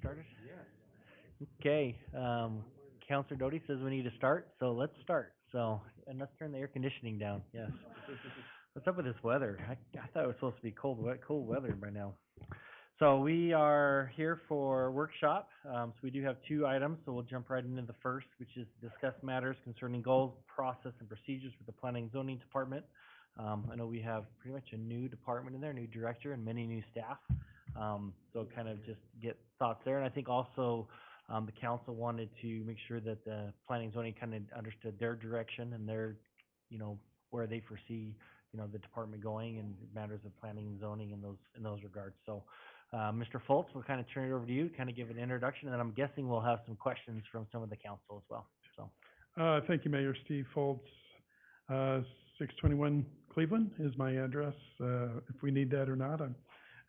started? Okay. Counselor Doty says we need to start, so let's start. So, and let's turn the air conditioning down. Yes. What's up with this weather? I thought it was supposed to be cold weather by now. So we are here for workshop. So we do have two items. So we'll jump right into the first, which is discuss matters concerning goals, process, and procedures for the Planning and Zoning Department. I know we have pretty much a new department in there, new director, and many new staff. So kind of just get thoughts there. And I think also the council wanted to make sure that the planning and zoning kind of understood their direction and their, where they foresee, the department going in matters of planning and zoning in those regards. So, Mr. Foltz, we'll kind of turn it over to you, kind of give an introduction, and then I'm guessing we'll have some questions from some of the council as well. So, thank you, Mayor Steve Foltz. 621 Cleveland is my address. If we need that or not,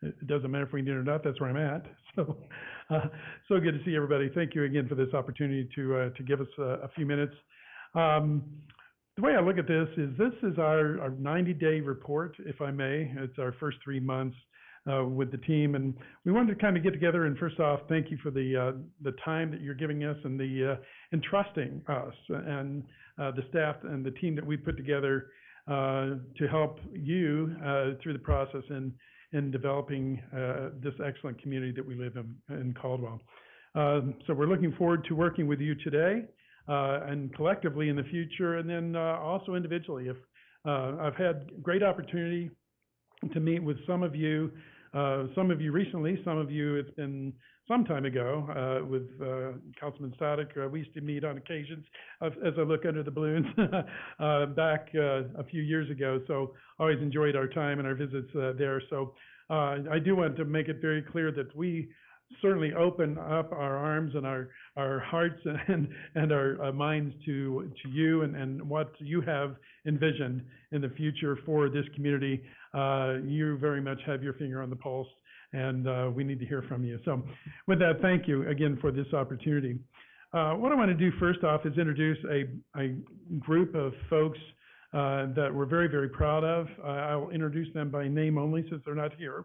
it doesn't matter if we need it or not. That's where I'm at. So, so good to see everybody. Thank you again for this opportunity to give us a few minutes. The way I look at this is our 90-day report, if I may. It's our first 3 months with the team, and we wanted to kind of get together. And first off, thank you for the time that you're giving us and the entrusting us and the staff and the team that we put together to help you through the process in developing this excellent community that we live in Caldwell. So we're looking forward to working with you today and collectively in the future, and then also individually. If I've had great opportunity to meet with some of you recently, some of you it's been some time ago with Councilman Static. We used to meet on occasions as I look under the balloons back a few years ago. So always enjoyed our time and our visits there. So I do want to make it very clear that we certainly open up our arms and our hearts and our minds to you and what you have envisioned in the future for this community. You very much have your finger on the pulse, and we need to hear from you. So with that, thank you again for this opportunity. What I want to do first off is introduce a group of folks that we're very, very proud of. I'll introduce them by name only since they're not here.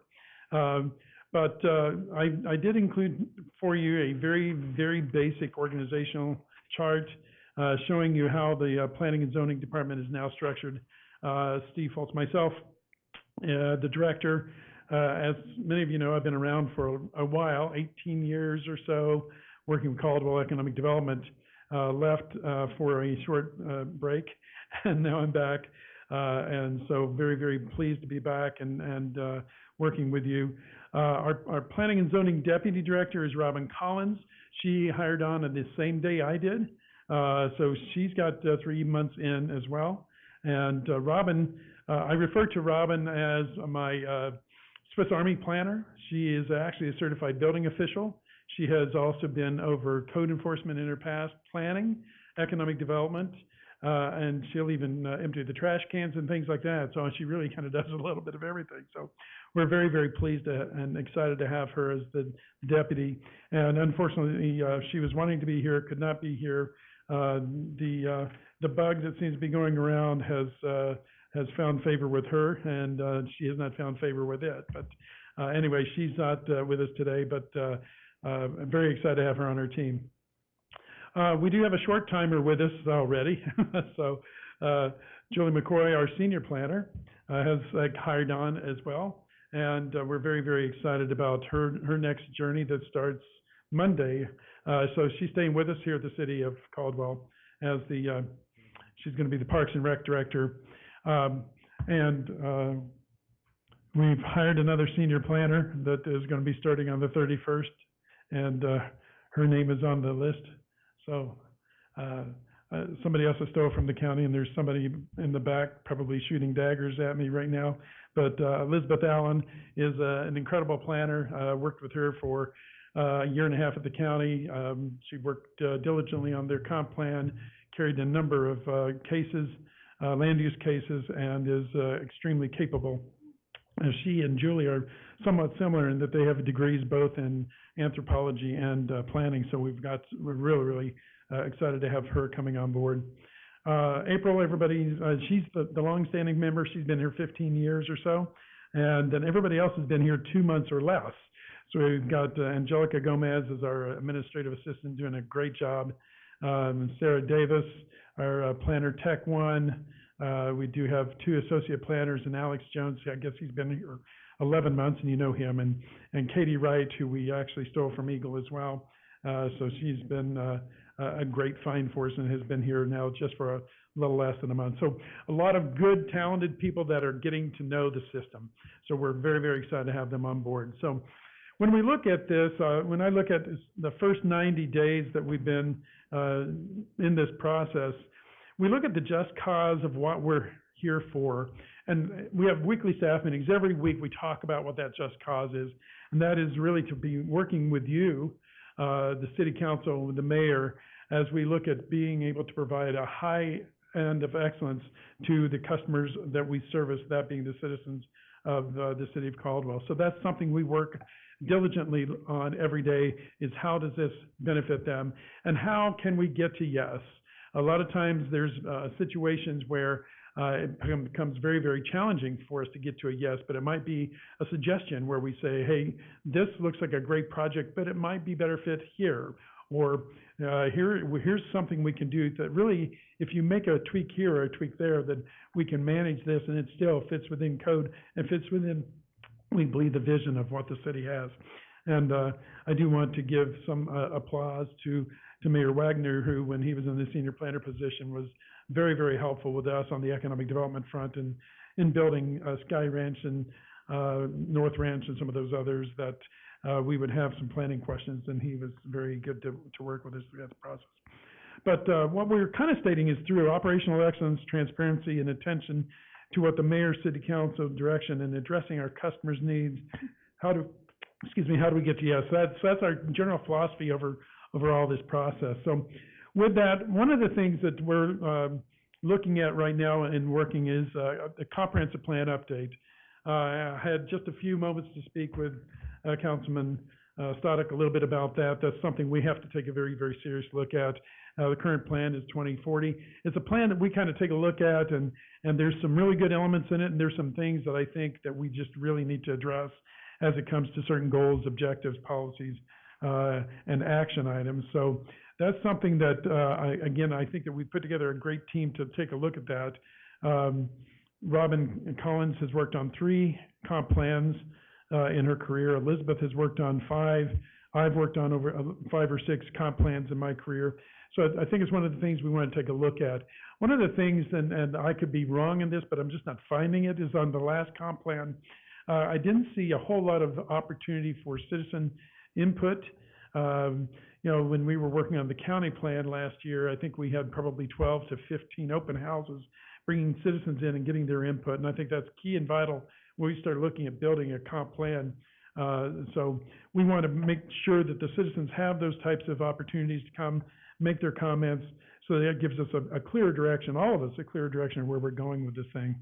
But I did include for you a very, very basic organizational chart showing you how the Planning and Zoning Department is now structured. Steve Foltz, myself, the director. As many of you know, I've been around for a while, 18 years or so, working with Caldwell Economic Development. Left for a short break, and now I'm back. And so very, very pleased to be back and working with you. Our Planning and Zoning Deputy Director is Robin Collins. She hired on the same day I did. So she's got 3 months in as well. And Robin, I refer to Robin as my Swiss Army planner. She is actually a certified building official. She has also been over code enforcement in her past, planning, economic development, and she'll even empty the trash cans and things like that. So she really kind of does a little bit of everything. So we're very, very pleased and excited to have her as the deputy. And unfortunately, she was wanting to be here, could not be here. The bug that seems to be going around has found favor with her, and she has not found favor with it. But anyway, she's not with us today, but I'm very excited to have her on our team. We do have a short timer with us already. So Julie McCoy, our senior planner, has hired on as well. And we're very, very excited about her next journey that starts Monday. So she's staying with us here at the city of Caldwell as she's going to be the Parks and Rec director. And we've hired another senior planner that is going to be starting on the 31st. And her name is on the list. So somebody else is still from the county, and there's somebody in the back probably shooting daggers at me right now. But Elizabeth Allen is an incredible planner. Worked with her for a year and a half at the county. She worked diligently on their comp plan, carried a number of cases, land use cases, and is extremely capable. She and Julie are somewhat similar in that they have degrees both in anthropology and planning. So we're really, really excited to have her coming on board. April, everybody, she's the longstanding member. She's been here 15 years or so. And then everybody else has been here 2 months or less. So we've got Angelica Gomez as our administrative assistant doing a great job. Sarah Davis, our planner tech one. We do have 2 associate planners, and Alex Jones, I guess he's been here 11 months, and you know him, and Katie Wright, who we actually stole from Eagle as well. So she's been a great find for us and has been here now just for a little less than a month. So a lot of good, talented people that are getting to know the system. So we're very, very excited to have them on board. So when we look at this, when I look at this, the first 90 days that we've been in this process, we look at the just cause of what we're here for. And we have weekly staff meetings. Every week we talk about what that just cause is. And that is really to be working with you, the city council, the mayor, as we look at being able to provide a high end of excellence to the customers that we service, that being the citizens of the city of Caldwell. So that's something we work diligently on every day, is how does this benefit them and how can we get to yes. A lot of times there's situations where it becomes very, very challenging for us to get to a yes, but it might be a suggestion where we say, hey, this looks like a great project, but it might be better fit here. Or here's something we can do that really, if you make a tweak here or a tweak there, then we can manage this and it still fits within code and fits within, we believe, the vision of what the city has. And I do want to give some applause to Mayor Wagner, who, when he was in the senior planner position, was very, very helpful with us on the economic development front and in building Sky Ranch and North Ranch and some of those others that we would have some planning questions, and he was very good to work with us throughout the process. But what we're kind of stating is through operational excellence, transparency, and attention to what the mayor, city council direction and addressing our customers' needs, how do we get to yes? That's our general philosophy over all this process. So with that, one of the things that we're looking at right now and working is the comprehensive plan update. I had just a few moments to speak with Councilman Stoddard a little bit about that. That's something we have to take a very, very serious look at. The current plan is 2040. It's a plan that we kind of take a look at, and there's some really good elements in it, and there's some things that I think that we just really need to address as it comes to certain goals, objectives, policies, and action items. So that's something that, I think that we put together a great team to take a look at that. Robin Collins has worked on 3 comp plans in her career. Elizabeth has worked on 5. I've worked on over 5 or 6 comp plans in my career. So I think it's one of the things we want to take a look at. One of the things, and I could be wrong in this, but I'm just not finding it, is on the last comp plan, I didn't see a whole lot of opportunity for citizen input. When we were working on the county plan last year, I think we had probably 12 to 15 open houses bringing citizens in and getting their input. And I think that's key and vital when we start looking at building a comp plan. So we want to make sure that the citizens have those types of opportunities to come make their comments, so that gives us a clear direction, all of us, a clear direction of where we're going with this thing.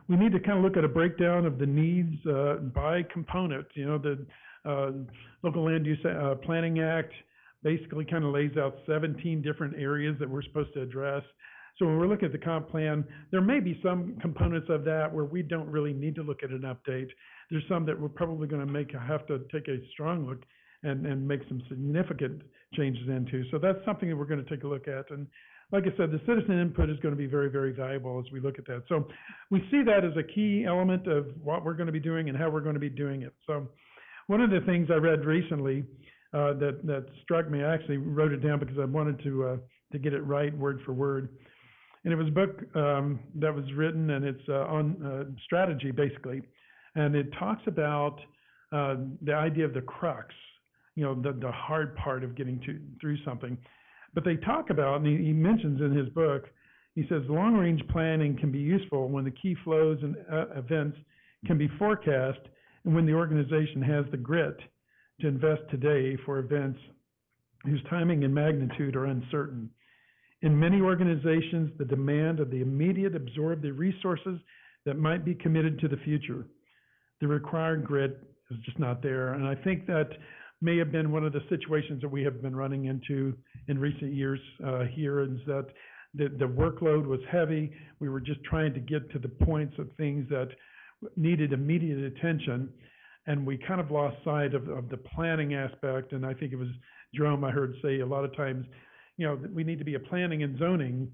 We need to kind of look at a breakdown of the needs by component. The Local Land Use Planning Act basically kind of lays out 17 different areas that we're supposed to address. So when we're looking at the comp plan, there may be some components of that where we don't really need to look at an update. There's some that we're probably going to have to take a strong look and make some significant changes into. So that's something that we're going to take a look at. And like I said, the citizen input is going to be very, very valuable as we look at that. So we see that as a key element of what we're going to be doing and how we're going to be doing it. So one of the things I read recently that struck me, I actually wrote it down because I wanted to get it right word for word. And it was a book that was written, and it's on strategy, basically. And it talks about the idea of the crux, the hard part of getting through something. But they talk about, and he mentions in his book, he says, long-range planning can be useful when the key flows and events can be forecast, and when the organization has the grit to invest today for events whose timing and magnitude are uncertain. In many organizations, the demand of the immediate absorb the resources that might be committed to the future. The required grit is just not there. And I think that may have been one of the situations that we have been running into in recent years here, is that the workload was heavy. We were just trying to get to the points of things that needed immediate attention. and we kind of lost sight of the planning aspect. And I think it was Jerome I heard say a lot of times, we need to be a planning and zoning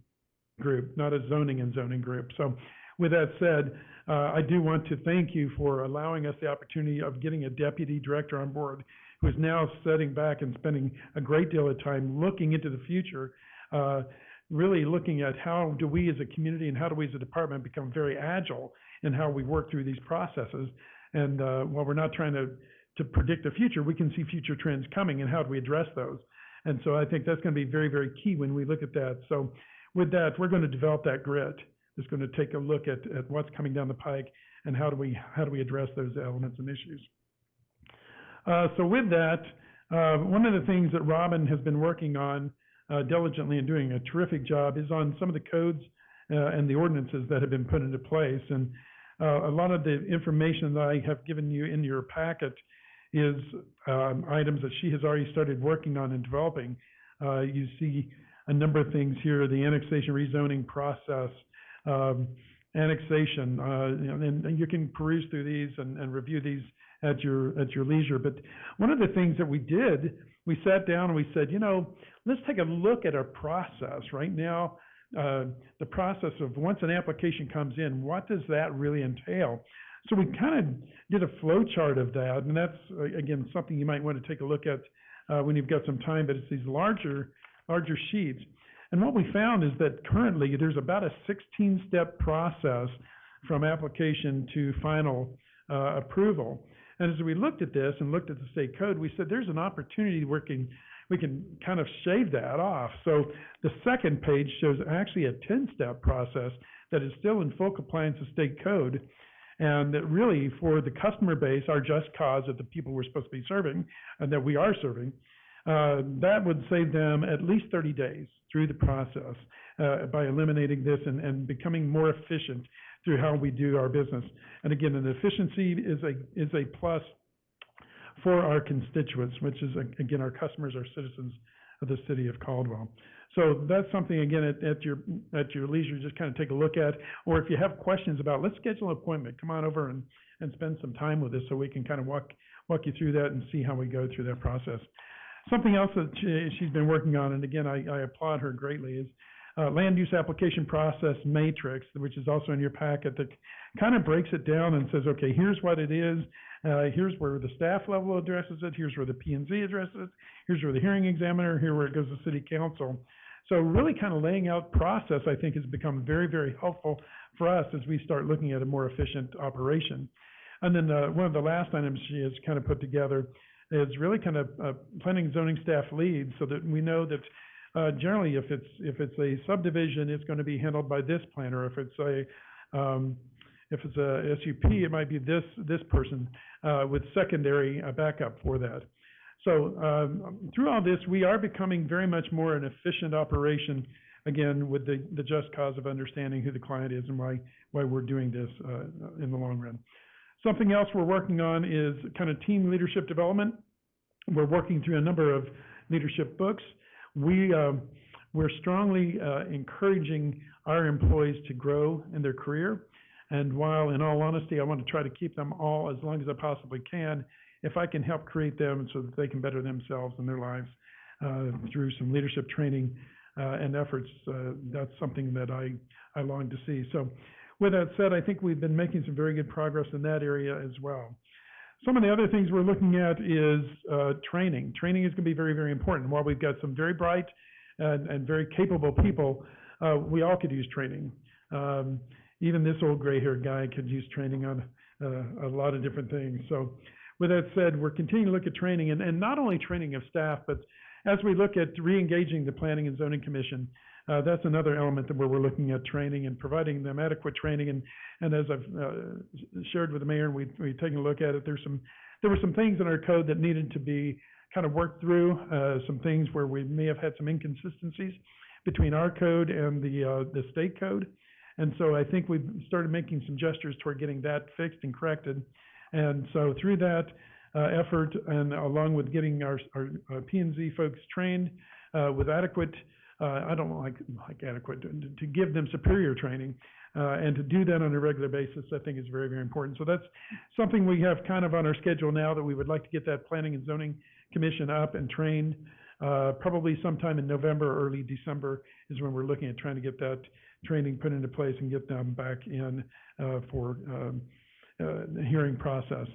group, not a zoning and zoning group. So with that said, I do want to thank you for allowing us the opportunity of getting a deputy director on board who is now sitting back and spending a great deal of time looking into the future, really looking at how do we as a community and how do we as a department become very agile in how we work through these processes. And while we're not trying to predict the future, we can see future trends coming and how do we address those. And so I think that's going to be very, very key when we look at that. So with that, we're going to develop that grit. It's going to take a look at what's coming down the pike and how do we address those elements and issues. So with that, one of the things that Robin has been working on diligently and doing a terrific job is on some of the codes and the ordinances that have been put into place. And a lot of the information that I have given you in your packet is items that she has already started working on and developing. You see a number of things here, the annexation rezoning process, annexation, and you can peruse through these and review these at your leisure. But one of the things that we did, we sat down and we said, let's take a look at our process right now. The process of once an application comes in, what does that really entail? So we kind of did a flow chart of that, and that's, again, something you might want to take a look at when you've got some time, but it's these larger sheets. And what we found is that currently there's about a 16-step process from application to final approval. And as we looked at this and looked at the state code, we said there's an opportunity where we can kind of shave that off. So the second page shows actually a 10-step process that is still in full compliance with state code. And that really, for the customer base, our just cause of the people we're supposed to be serving and that we are serving, that would save them at least 30 days through the process by eliminating this and becoming more efficient through how we do our business. And again, an efficiency is a plus for our constituents, which is, again, our customers, our citizens of the city of Caldwell. So that's something, again, at your leisure, just kind of take a look at. Or if you have questions about, let's schedule an appointment, come on over and spend some time with us so we can kind of walk you through that and see how we go through that process. Something else that she's been working on, and again, I applaud her greatly, is land use application process matrix, which is also in your packet, that kind of breaks it down and says, okay, here's what it is. Here's where the staff level addresses it. Here's where the P&Z addresses it. Here's where the hearing examiner, here where it goes to city council. So really kind of laying out process, I think, has become very, very helpful for us as we start looking at a more efficient operation. And then one of the last items she has kind of put together is really kind of planning and zoning staff leads, so that we know that generally if it's a subdivision, it's going to be handled by this planner. If it's a SUP, it might be this person with secondary backup for that. So through all this, we are becoming very much more an efficient operation, again, with the just cause of understanding who the client is and why we're doing this in the long run. Something else we're working on is kind of team leadership development. We're working through a number of leadership books. We're strongly encouraging our employees to grow in their career. And while, in all honesty, I want to try to keep them all as long as I possibly can, if I can help create them so that they can better themselves in their lives through some leadership training and efforts, that's something that I long to see. So with that said, I think we've been making some very good progress in that area as well. Some of the other things we're looking at is training. Training is going to be very, very important. While we've got some very bright and very capable people, we all could use training. Even this old gray-haired guy could use training on a lot of different things. So with that said, we're continuing to look at training, and not only training of staff, but as we look at re-engaging the Planning and Zoning Commission, that's another element where we're looking at training and providing them adequate training. And as I've shared with the mayor, and we've taken a look at it, there were some things in our code that needed to be kind of worked through, some things where we may have had some inconsistencies between our code and the state code. And so I think we've started making some gestures toward getting that fixed and corrected. And so through that effort, and along with getting our P&Z folks trained with adequate, I don't like adequate, to give them superior training, And to do that on a regular basis, I think is very, very important. So that's something we have kind of on our schedule now, that we would like to get that Planning and Zoning Commission up and trained. Probably sometime in November, early December is when we're looking at trying to get that training put into place and get them back in for the hearing process.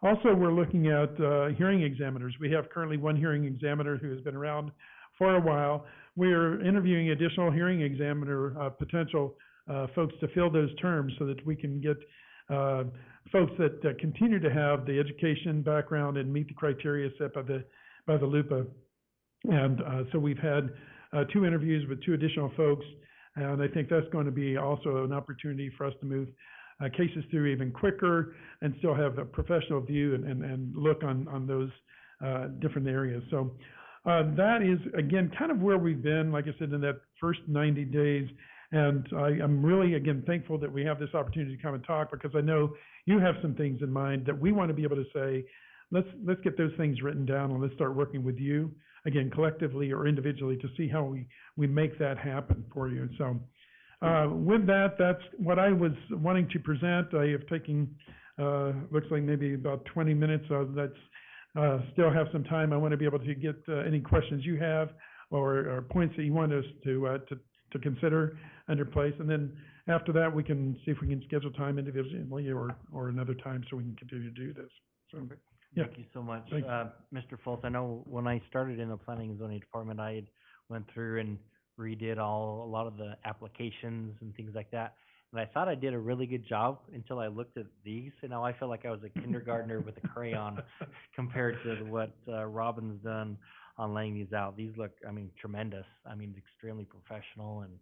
Also, we're looking at hearing examiners. We have currently one hearing examiner who has been around for a while. We're interviewing additional hearing examiner potential folks to fill those terms, so that we can get folks that continue to have the education background and meet the criteria set by the LUPA. And so we've had 2 interviews with 2 additional folks, and I think that's going to be also an opportunity for us to move cases through even quicker and still have a professional view and look on those different areas. So that is, again, kind of where we've been, like I said, in that first 90 days. And I'm really, again, thankful that we have this opportunity to come and talk, because I know you have some things in mind that we want to be able to say, let's get those things written down, and let's start working with you, again, collectively or individually, to see how we make that happen for you. So with that, that's what I was wanting to present. I have taken, looks like maybe about 20 minutes. So that's still have some time. I want to be able to get any questions you have, or points that you want us to consider under place. And then after that, we can see if we can schedule time individually or another time, so we can continue to do this. So, yeah. Thank you so much. Thanks. Mr. Fultz, I know when I started in the Planning and Zoning Department, I had went through and redid a lot of the applications and things like that. And I thought I did a really good job until I looked at these, and now I feel like I was a kindergartner with a crayon compared to what Robin's done on laying these out. These look, I mean, tremendous. I mean, extremely professional, and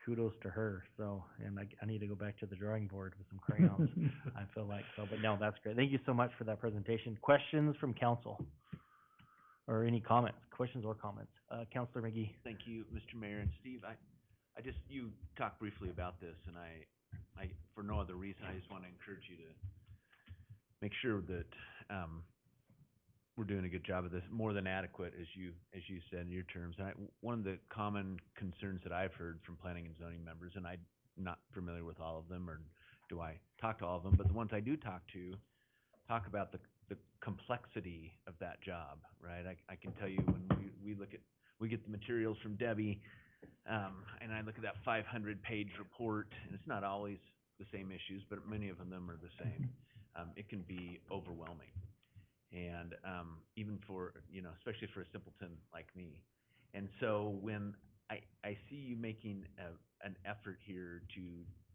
kudos to her. So, and I need to go back to the drawing board with some crayons. I feel like so, but no, that's great. Thank you so much for that presentation. Questions from council, or any comments, questions or comments? Councilor McGee. Thank you, Mr. Mayor and Steve. You talked briefly about this, and I, for no other reason, I just want to encourage you to make sure that, we're doing a good job of this, more than adequate, as you said in your terms. And one of the common concerns that I've heard from planning and zoning members, and I'm not familiar with all of them, or do I talk to all of them, but the ones I do talk to talk about the complexity of that job, right? I can tell you, when we get the materials from Debbie, and I look at that 500-page report, and it's not always the same issues, but many of them are the same. It can be overwhelming. And even for, especially for a simpleton like me. And so when I see you making an effort here to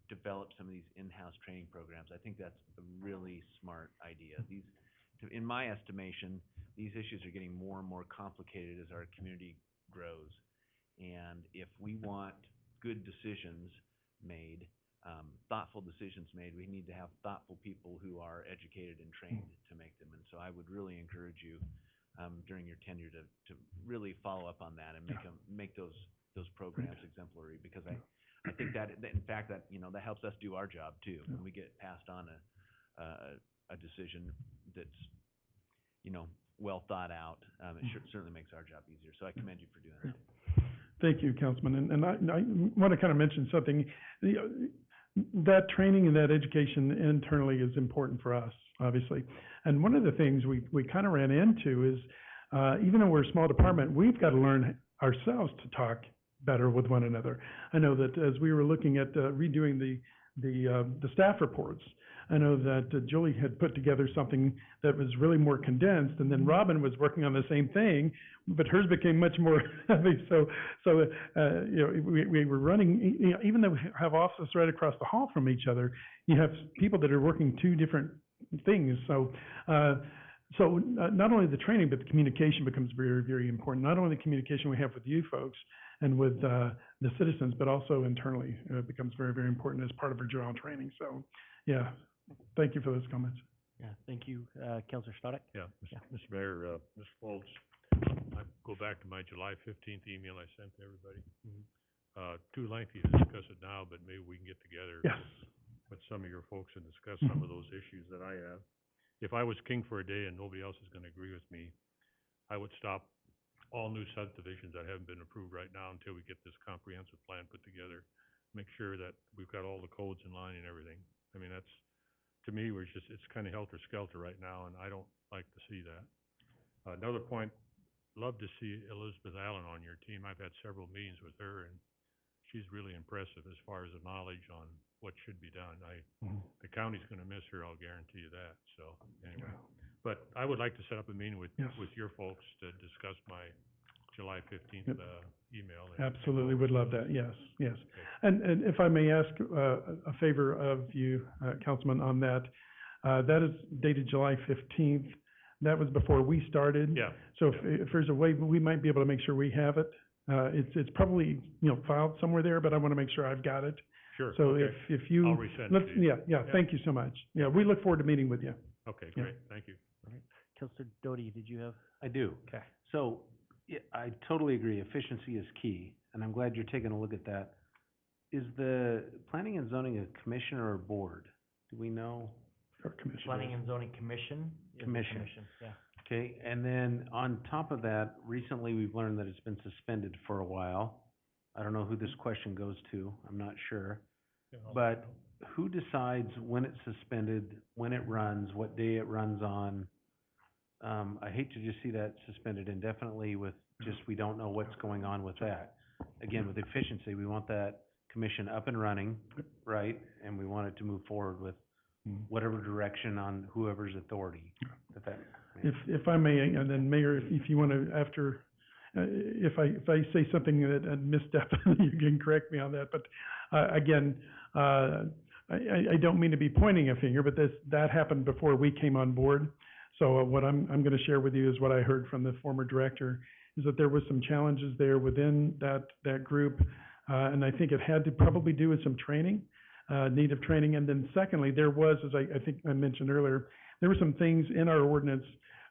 develop some of these in-house training programs, I think that's a really smart idea. In my estimation, these issues are getting more and more complicated as our community grows. And if we want good decisions made, thoughtful decisions made, we need to have thoughtful people who are educated and trained to make them. And so I would really encourage you during your tenure to really follow up on that and make those programs exemplary, because I think that in fact that helps us do our job too. When we get passed on a decision that's well thought out, it certainly makes our job easier. So I commend you for doing that. Thank you, Councilman. And I want to kind of mention something. That training and that education internally is important for us, obviously. And one of the things we kind of ran into is, even though we're a small department, we've got to learn ourselves to talk better with one another. I know that as we were looking at redoing the staff reports, I know that Julie had put together something that was really more condensed, and then Robin was working on the same thing, but hers became much more heavy. So we were running, even though we have offices right across the hall from each other, you have people that are working 2 different things. So not only the training, but the communication becomes very, very important. Not only the communication we have with you folks and with the citizens, but also internally. It becomes very, very important as part of our general training. So, yeah, thank you for those comments. Yeah, thank you. Councilor Stoddard? Yeah, Mr. Mayor, Mr. Fultz, I go back to my July 15th email I sent to everybody. Too lengthy to discuss it now, but maybe we can get together with some of your folks and discuss some of those issues that I have. If I was king for a day and nobody else is going to agree with me, I would stop all new subdivisions that haven't been approved right now until we get this comprehensive plan put together. make sure that we've got all the codes in line and everything. I mean, that's, to me, it's kind of helter-skelter right now, and I don't like to see that. Another point, love to see Elizabeth Allen on your team. I've had several meetings with her, and she's really impressive as far as the knowledge on what should be done. The county's gonna miss her, I'll guarantee you that, so, anyway. But I would like to set up a meeting with your folks to discuss my July 15th, email. Absolutely, would love that, yes. Okay. And if I may ask, a favor of you, Councilman, on that, that is dated July 15th. That was before we started. Yeah. So if there's a way, we might be able to make sure we have it. It's probably, filed somewhere there, but I want to make sure I've got it. Sure, So okay. if you. I'll resend it to you. Yeah, thank you so much. Yeah, we look forward to meeting with you. Okay, Yeah. great, thank you. All right. Counselor Doty, did you have? I do. Okay. So, yeah, I totally agree, efficiency is key, and I'm glad you're taking a look at that. Is the planning and zoning a commission or a board? Do we know? Our commissioner. Planning and Zoning Commission? is the Commission. Yeah. Okay, and then on top of that, recently we've learned that it's been suspended for a while. I don't know who this question goes to, I'm not sure. Yeah, I'll- But who decides when it's suspended, when it runs, what day it runs on? I hate to just see that suspended indefinitely with just, we don't know what's going on with that. Again, with efficiency, we want that commission up and running, right? And we want it to move forward with whatever direction on whoever's authority. If I may, and then Mayor, if you want to, after, if I say something that a misstep, you can correct me on that, but, again, I don't mean to be pointing a finger, but that happened before we came on board. So what I'm gonna share with you is what I heard from the former director, is that there was some challenges there within that group, and I think it had to probably do with some training, need of training, and then secondly, there was, as I think I mentioned earlier, there were some things in our ordinance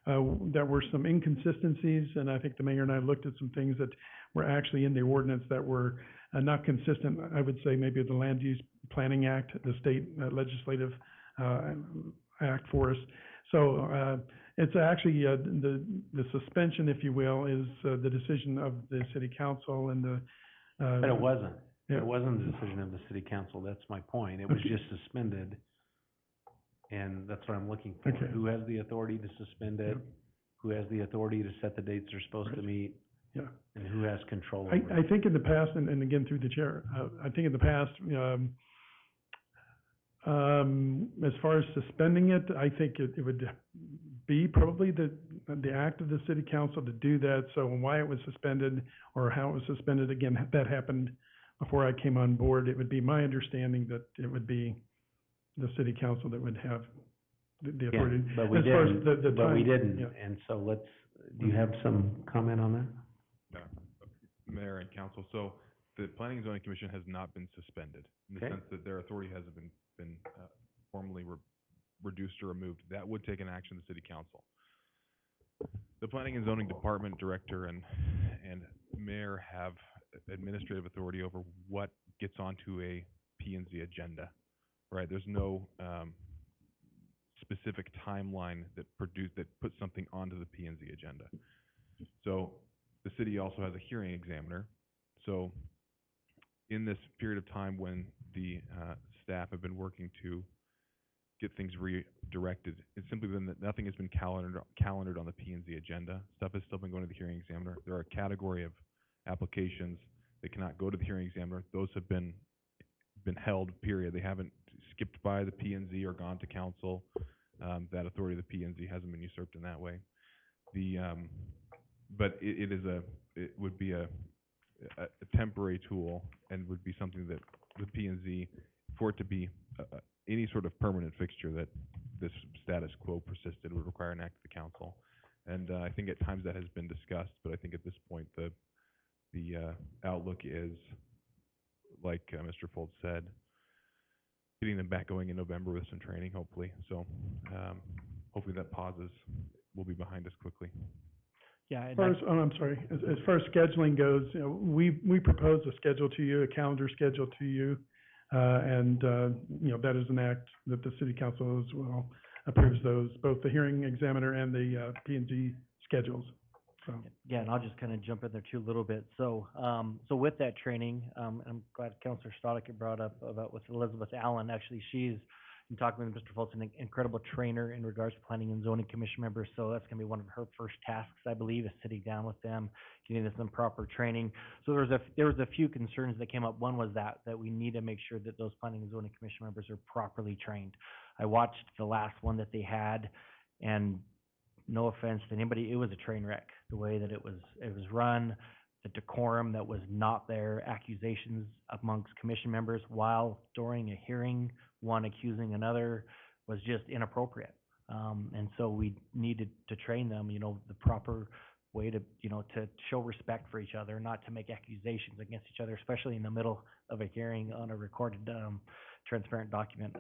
that were some inconsistencies, and I think the mayor and I looked at some things that were actually in the ordinance that were not consistent, I would say maybe the Land Use Planning Act, the state legislative act for us. So it's actually the suspension, if you will, is the decision of the city council and the. But it wasn't. Yeah. It wasn't the decision of the city council, that's my point. It was Okay. just suspended. And that's what I'm looking for. Okay. Who has the authority to suspend it? Yeah. Who has the authority to set the dates they're supposed to Right. meet? Yeah. And who has control over I it? think in the past, and again through the chair, I think in the past, as far as suspending it, I think it would be probably the act of the city council to do that. So why it was suspended or how it was suspended, again, that happened before I came on board. It would be my understanding that it would be the city council that would have the authority. Yeah, but we As far as didn't, the but we time- didn't. yeah. And so do you have some comment on that? Mayor and council, so the Planning and Zoning Commission has not been suspended, in the Okay. sense that their authority hasn't been formally reduced or removed. That would take an action of the city council. The Planning and Zoning Department Director and mayor have administrative authority over what gets onto a P&Z agenda, right? There's no specific timeline that puts something onto the P&Z agenda. So the city also has a hearing examiner. So in this period of time when the staff have been working to get things redirected, it's simply been that nothing has been calendared on the P&Z agenda. Stuff has still been going to the hearing examiner. There are a category of applications that cannot go to the hearing examiner. Those have been held, period. They haven't skipped by the P&Z or gone to council. That authority of the P&Z hasn't been usurped in that way. But it would be a temporary tool and would be something that the P&Z, for it to be any sort of permanent fixture that this status quo persisted, would require an act of the council. And I think at times that has been discussed, but I think at this point the outlook is, like Mr. Foltz said, getting them back going in November with some training, hopefully. So hopefully that pauses will be behind us quickly. Yeah. As far as, I'm sorry, as far as scheduling goes, we propose a schedule to you, a calendar schedule to you. And that is an act that the city council as well approves those, both the hearing examiner and the P&Z schedules. so. Yeah, and I'll just kind of jump in there too a little bit. So, so with that training, and I'm glad Councilor Stoddard brought up about with Elizabeth Allen. Actually, she's in talking with Mr. Fulton, an incredible trainer in regards to planning and zoning commission members. So that's going to be one of her first tasks, I believe, is sitting down with them, getting them some proper training. So there was a few concerns that came up. One was that we need to make sure that those planning and zoning commission members are properly trained. I watched the last one that they had, and no offense to anybody, it was a train wreck. The way that it was run, the decorum that was not there, accusations amongst commission members while during a hearing, one accusing another, was just inappropriate. And so we needed to train them, the proper way to, to show respect for each other, not to make accusations against each other, especially in the middle of a hearing on a recorded, transparent document.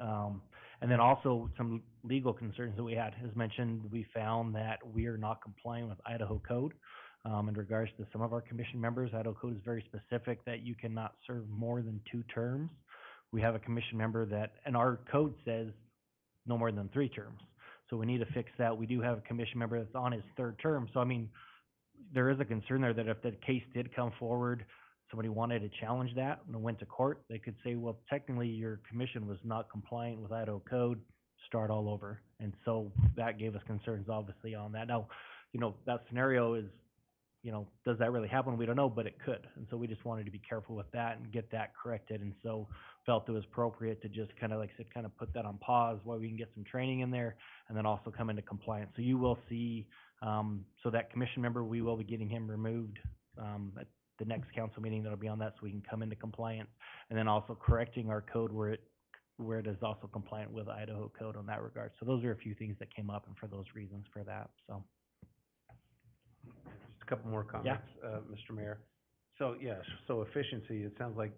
And then also some legal concerns that we had. As mentioned, we found that we are not complying with Idaho code. In regards to some of our commission members, Idaho code is very specific that you cannot serve more than 2 terms. We have a commission member that, and our code says no more than 3 terms. So we need to fix that. We do have a commission member that's on his 3rd term. So, I mean, there is a concern there that if the case did come forward, somebody wanted to challenge that and went to court, they could say, well, technically your commission was not compliant with Idaho code, start all over. And so that gave us concerns obviously on that. Now, that scenario is, does that really happen? We don't know, but it could. And so we just wanted to be careful with that and get that corrected. And so felt it was appropriate to just kind of, like I said, kind of put that on pause while we can get some training in there and then also come into compliance. So you will see, so that commission member, we will be getting him removed at the next council meeting. That'll be on that so we can come into compliance, and then also correcting our code where it is also compliant with Idaho code on that regard. So those are a few things that came up, and for those reasons for that, so. Just a couple more comments, Mr. Mayor. So, yes, so efficiency, it sounds like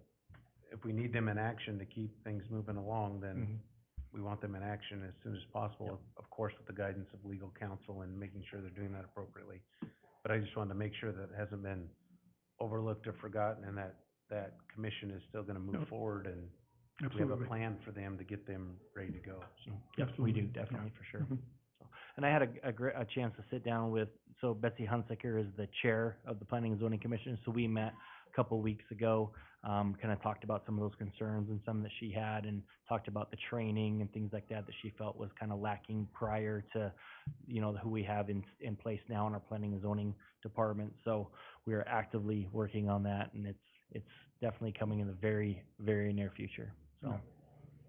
if we need them in action to keep things moving along, then we want them in action as soon as possible, of course, with the guidance of legal counsel and making sure they're doing that appropriately. But I just wanted to make sure that it hasn't been overlooked or forgotten, and that commission is still gonna move forward, and we have a plan for them to get them ready to go, so. Yes, we do, definitely, for sure. So, and I had a chance to sit down with, so Betsy Hunsaker is the chair of the Planning and Zoning Commission, so we met a couple weeks ago, kind of talked about some of those concerns and some that she had, and talked about the training and things like that she felt was kind of lacking prior to, who we have in place now in our Planning and Zoning department. So we are actively working on that, and it's definitely coming in the very, very near future. So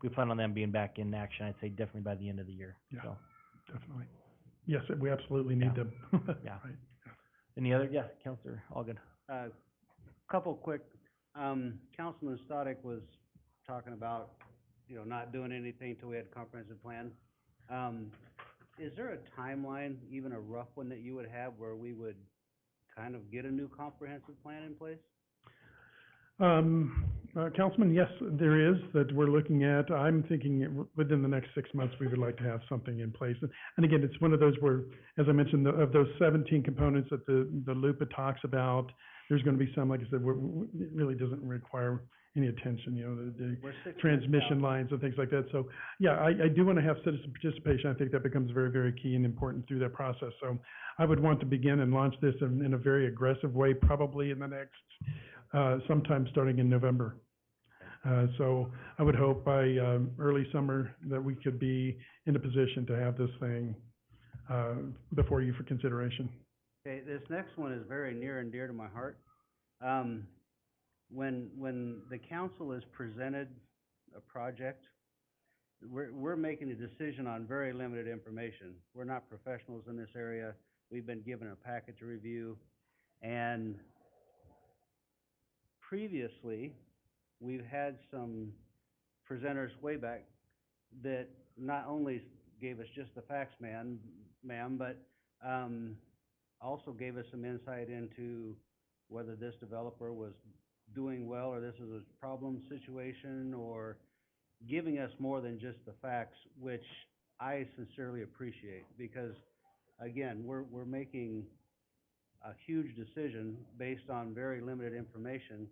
we plan on them being back in action, I'd say definitely by the end of the year. Yeah. So. Definitely. Yes, we absolutely need them. Yeah. Right. Any other? Yeah, Counselor, all good. Couple quick, Councilman Stoddard was talking about, not doing anything till we had a comprehensive plan. Is there a timeline, even a rough one, that you would have where we would kind of get a new comprehensive plan in place? Councilman, yes, there is, that we're looking at. I'm thinking within the next 6 months, we would like to have something in place. And again, it's one of those where, as I mentioned, of those 17 components that the LUPA talks about, there's gonna be some, like I said, it really doesn't require any attention, the transmission lines and things like that. So, yeah, I do wanna have citizen participation. I think that becomes very, very key and important through that process. So I would want to begin and launch this in a very aggressive way, probably in the next, sometime starting in November. So I would hope by early summer that we could be in a position to have this thing before you for consideration. Okay, this next one is very near and dear to my heart. When the council is presented a project, we're making a decision on very limited information. We're not professionals in this area. We've been given a packet to review, and previously, we've had some presenters way back that not only gave us just the facts, ma'am, but also gave us some insight into whether this developer was doing well, or this is a problem situation, or giving us more than just the facts, which I sincerely appreciate, because again, we're making a huge decision based on very limited information,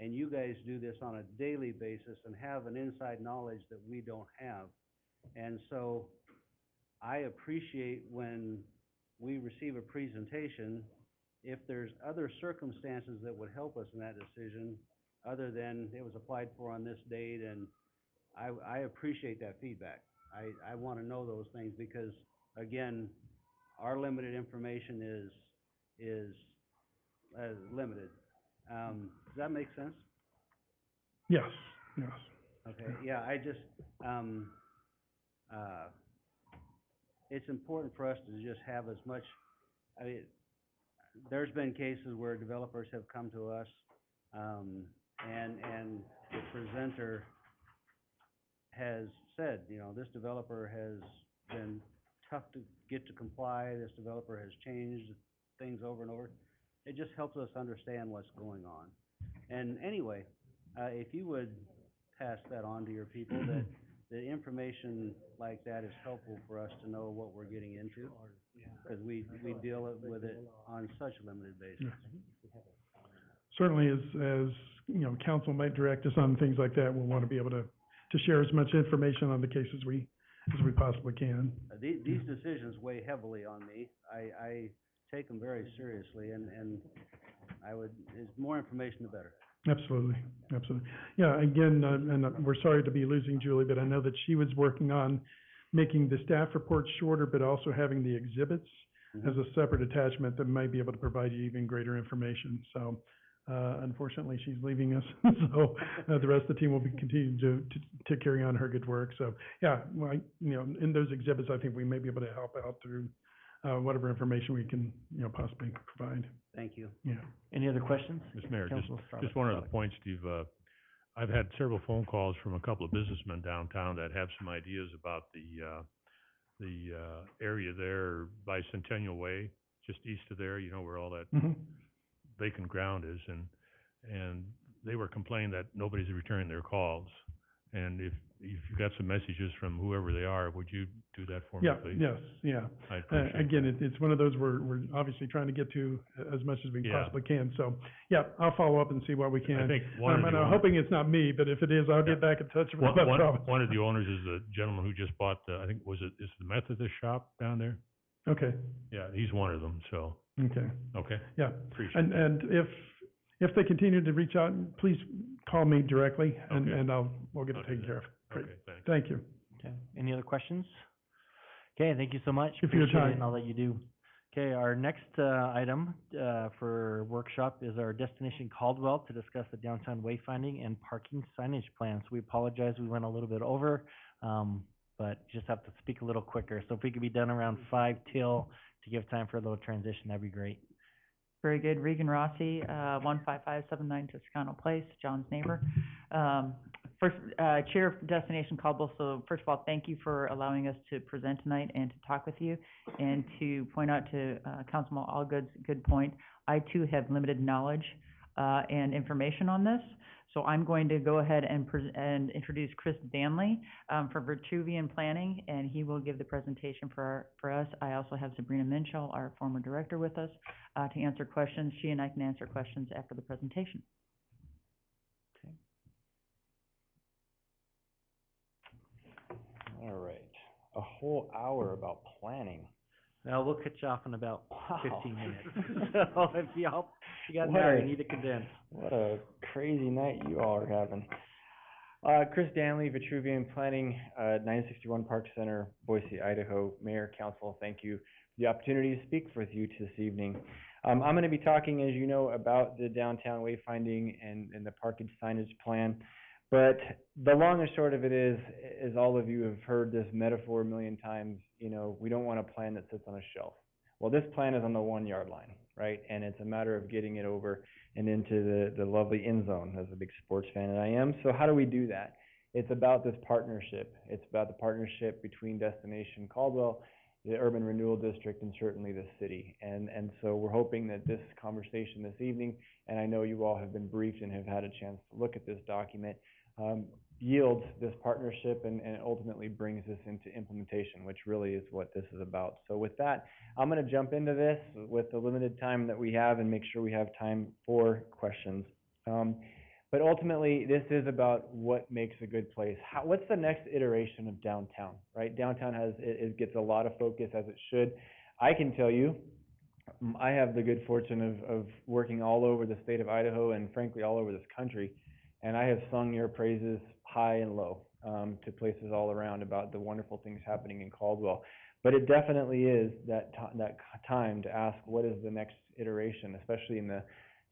and you guys do this on a daily basis and have an inside knowledge that we don't have. And so I appreciate when we receive a presentation if there's other circumstances that would help us in that decision, other than it was applied for on this date, and I appreciate that feedback. I wanna know those things, because, again, our limited information is limited. Does that make sense? Yes, yes. Okay, yeah, I just, it's important for us to just have as much, I mean, there's been cases where developers have come to us, and the presenter has said, you know, this developer has been tough to get to comply, this developer has changed things over and over. It just helps us understand what's going on. And anyway, if you would pass that on to your people, that the information like that is helpful for us to know what we're getting into, because we deal with it on such a limited basis. Certainly, as you know, council might direct us on things like that, we'll want to be able to share as much information on the case as we possibly can. These decisions weigh heavily on me. I take them very seriously, and I would, more information the better. Absolutely, absolutely. Yeah, again, and we're sorry to be losing Julie, but I know that she was working on making the staff report shorter, but also having the exhibits as a separate attachment that might be able to provide you even greater information. So, unfortunately, she's leaving us, so the rest of the team will be continuing to carry on her good work. So, yeah, well, you know, in those exhibits, I think we may be able to help out through whatever information we can, you know, possibly provide. Thank you. Yeah. Any other questions? Mr. Mayor, Councilor just one other point, Steve. I've had several phone calls from a couple of businessmen downtown that have some ideas about the area there by Centennial Way, just east of there, you know, where all that vacant ground is, and they were complaining that nobody's returning their calls. And if you got some messages from whoever they are, would you do that for me, please? Yes, yeah. I appreciate Again, that. it's one of those we're obviously trying to get to as much as we Yeah. possibly can. So, yeah, I'll follow up and see what we can. I think one of the and I'm owners- hoping it's not me, but if it is, I'll get back in touch with you. I promise. One of the owners is the gentleman who just bought the, I think, is the Methodist shop down there? Okay, Yeah, he's one of them, so, okay, okay, yeah. appreciate it. And if they continue to reach out, please call me directly, and Okay. we'll get it Okay. taken care of. Great, Okay, thanks. thank you. Okay, any other questions? Okay, thank you so much. Thank you for your Appreciate it time. and all that you do. Okay, our next item for workshop is our destination Caldwell to discuss the downtown wayfinding and parking signage plans. We apologize, we went a little bit over, but just have to speak a little quicker. So if we could be done around 5 till to give time for a little transition, that'd be great. Very good. Regan Rossi, 15579 Toscano Place, John's neighbor. First, Chair of Destination Caldwell, so first of all, thank you for allowing us to present tonight and to talk with you, and to point out to Councilman Allgood's good point. I too have limited knowledge and information on this, so I'm going to go ahead and introduce Chris Danley from Vitruvian Planning, and he will give the presentation for us. I also have Sabrina Minchell, our former director, with us to answer questions. She and I can answer questions after the presentation. All right, a whole hour about planning. Now, we'll cut you off in about Wow. 15 minutes. So if you got What that, a- you need to condense. What a crazy night you all are having. Chris Danley, Vitruvian Planning, 961 Park Center, Boise, Idaho. Mayor, Council, thank you for the opportunity to speak with you this evening. I'm going to be talking, as you know, about the downtown wayfinding and the parking signage plan. But the long and short of it is, as all of you have heard this metaphor a million times, you know, we don't want a plan that sits on a shelf. Well, this plan is on the 1 yard line, right? And it's a matter of getting it over and into the lovely end zone, as a big sports fan that I am. So how do we do that? It's about this partnership. It's about the partnership between Destination Caldwell, the Urban Renewal District, and certainly the city. And so we're hoping that this conversation this evening, and I know you all have been briefed and have had a chance to look at this document, yields this partnership and ultimately brings this into implementation, which really is what this is about. So with that, I'm going to jump into this with the limited time that we have and make sure we have time for questions. But ultimately, this is about what makes a good place. What's the next iteration of downtown, right? Downtown it gets a lot of focus, as it should. I can tell you, I have the good fortune of working all over the state of Idaho and frankly all over this country, and I have sung your praises high and low, to places all around about the wonderful things happening in Caldwell. But it definitely is that time to ask what is the next iteration, especially in the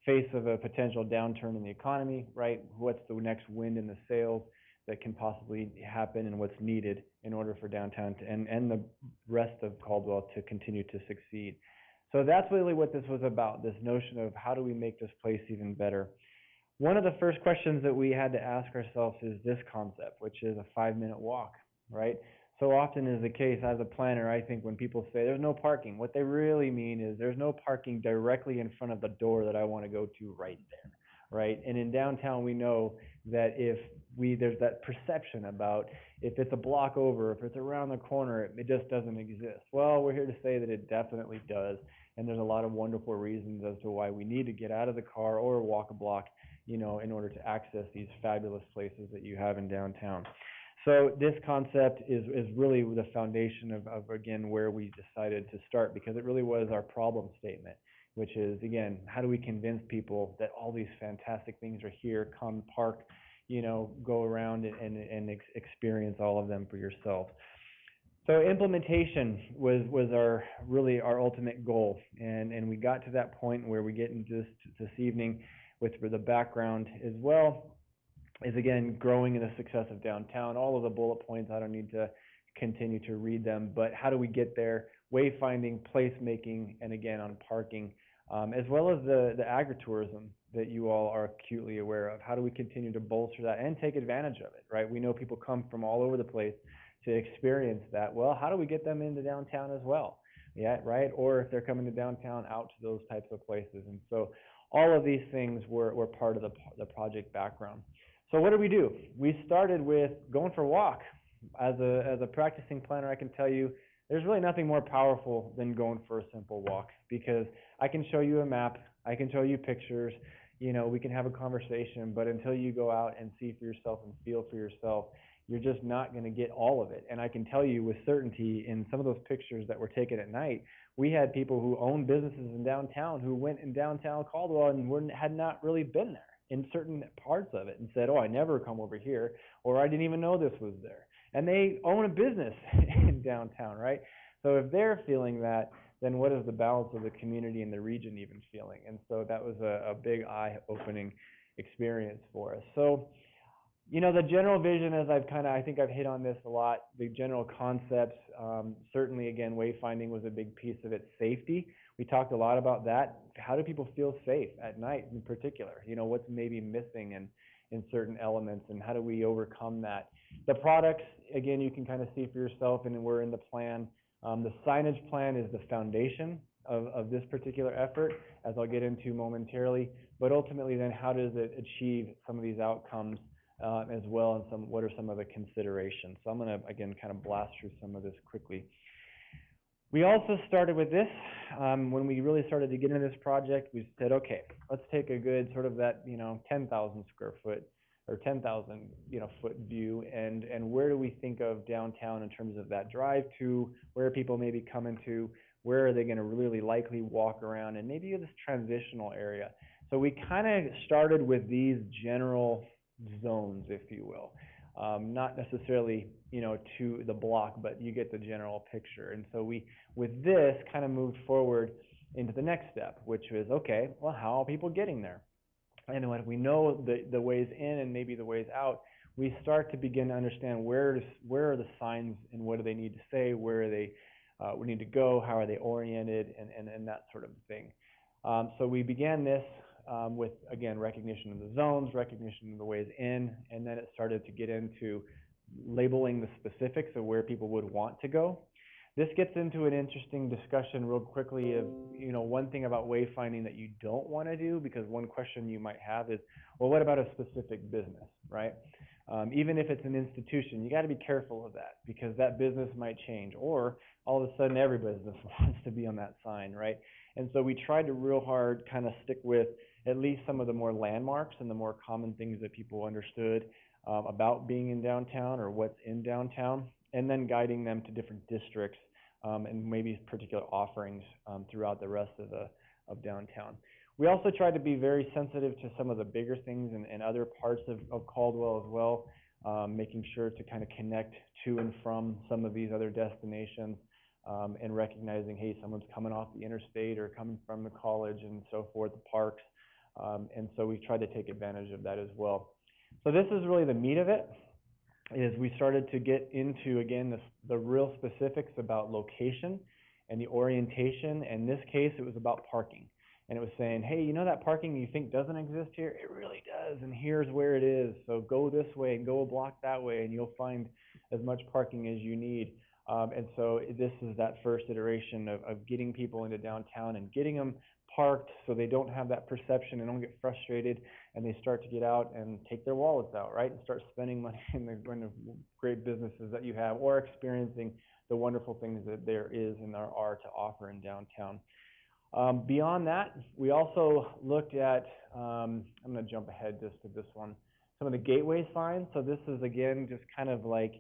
face of a potential downturn in the economy, right? What's the next wind in the sails that can possibly happen and what's needed in order for downtown to, and the rest of Caldwell to continue to succeed. So that's really what this was about, this notion of how do we make this place even better. One of the first questions that we had to ask ourselves is this concept, which is a 5-minute walk, right? So often is the case as a planner, I think when people say there's no parking, what they really mean is there's no parking directly in front of the door that I want to go to right there, right? And in downtown, we know that there's that perception about if it's a block over, if it's around the corner, it just doesn't exist. Well, we're here to say that it definitely does. And there's a lot of wonderful reasons as to why we need to get out of the car or walk a block, in order to access these fabulous places that you have in downtown. So this concept is really the foundation of again, where we decided to start, because it really was our problem statement, which is, again, how do we convince people that all these fantastic things are here, come park, go around and experience all of them for yourself. So implementation was our ultimate goal, and we got to that point where we get into this evening with the background as well is, again, growing in the success of downtown. All of the bullet points, I don't need to continue to read them, but how do we get there? Wayfinding, placemaking, and again on parking, as well as the agritourism that you all are acutely aware of. How do we continue to bolster that and take advantage of it, right? We know people come from all over the place to experience that. Well, how do we get them into downtown as well? Yeah, right? Or if they're coming to downtown, out to those types of places. And so all of these things were part of the project background. So what did we do? We started with going for a walk. As a practicing planner, I can tell you there's really nothing more powerful than going for a simple walk, because I can show you a map, I can show you pictures, we can have a conversation, but until you go out and see for yourself and feel for yourself, you're just not going to get all of it. And I can tell you with certainty, in some of those pictures that were taken at night, we had people who owned businesses in downtown who went in downtown Caldwell and had not really been there in certain parts of it and said, oh, I never come over here, or I didn't even know this was there. And they own a business in downtown, right? So if they're feeling that, then what is the balance of the community and the region even feeling? And so that was a big eye-opening experience for us. So, the general vision, as I think I've hit on this a lot, the general concepts, certainly, again, wayfinding was a big piece of it. Safety, we talked a lot about that. How do people feel safe at night in particular? What's maybe missing in certain elements, and how do we overcome that? The products, again, you can kind of see for yourself, and we're in the plan. The signage plan is the foundation of this particular effort, as I'll get into momentarily. But ultimately, then, how does it achieve some of these outcomes as well, and what are some of the considerations? So I'm going to, again, kind of blast through some of this quickly. We also started with this. When we really started to get into this project, we said, okay, let's take a good sort of that, 10,000 square foot or 10,000, foot view, and where do we think of downtown in terms of that drive to, where are people maybe coming to, where are they going to really likely walk around, and maybe this transitional area. So we kind of started with these general zones, if you will. Not necessarily, to the block, but you get the general picture. And so we, with this, kind of moved forward into the next step, which was, okay, well, how are people getting there? And when we know the ways in and maybe the ways out, we start to begin to understand where are the signs and what do they need to say, where are they, we need to go, how are they oriented, and that sort of thing. So we began this with, again, recognition of the zones, recognition of the ways in, and then it started to get into labeling the specifics of where people would want to go. This gets into an interesting discussion real quickly of, one thing about wayfinding that you don't want to do, because one question you might have is, well, what about a specific business, right? Even if it's an institution, you got to be careful of that, because that business might change, or all of a sudden every business wants to be on that sign, right? And so we tried to real hard kind of stick with at least some of the more landmarks and the more common things that people understood about being in downtown or what's in downtown, and then guiding them to different districts and maybe particular offerings, throughout the rest of downtown. We also tried to be very sensitive to some of the bigger things and other parts of Caldwell as well, making sure to kind of connect to and from some of these other destinations, and recognizing, hey, someone's coming off the interstate or coming from the college and so forth, the parks. And so we tried to take advantage of that as well. So this is really the meat of it, is we started to get into, again, the real specifics about location and the orientation. In this case, it was about parking. And it was saying, hey, you know that parking you think doesn't exist here? It really does, and here's where it is. So go this way and go a block that way, and you'll find as much parking as you need. And so this is that first iteration of getting people into downtown and getting them parked so they don't have that perception and don't get frustrated, and they start to get out and take their wallets out, right, and start spending money in the great businesses that you have, or experiencing the wonderful things that there is and there are to offer in downtown. Beyond that, we also looked at, I'm going to jump ahead just to this one, some of the gateway signs. So this is, again, just kind of like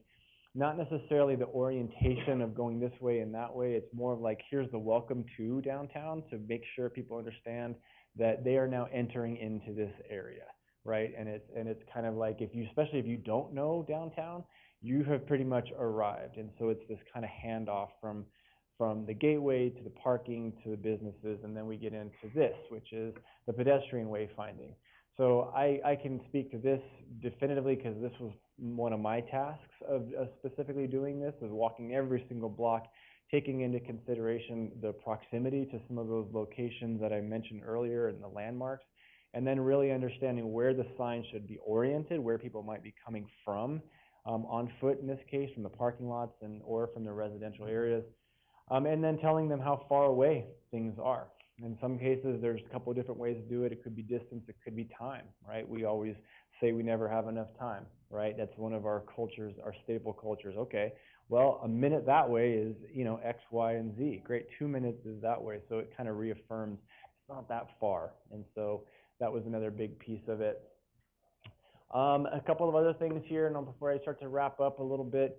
not necessarily the orientation of going this way and that way. It's more of like, here's the welcome to downtown, to make sure people understand that they are now entering into this area, right? And it's kind of like, especially if you don't know downtown, you have pretty much arrived. And so it's this kind of handoff from the gateway to the parking to the businesses, and then we get into this, which is the pedestrian wayfinding. So I can speak to this definitively because this was one of my tasks of specifically doing this, is walking every single block, taking into consideration the proximity to some of those locations that I mentioned earlier and the landmarks, and then really understanding where the sign should be oriented, where people might be coming from, on foot in this case, from the parking lots or from the residential areas. And then telling them how far away things are. In some cases, there's a couple of different ways to do it. It could be distance, it could be time, right? We always say we never have enough time, right? That's one of our cultures, our staple cultures. Okay, well, a minute that way is, X, Y, and Z. Great, 2 minutes is that way. So it kind of reaffirms it's not that far. And so that was another big piece of it. A couple of other things here, and before I start to wrap up a little bit,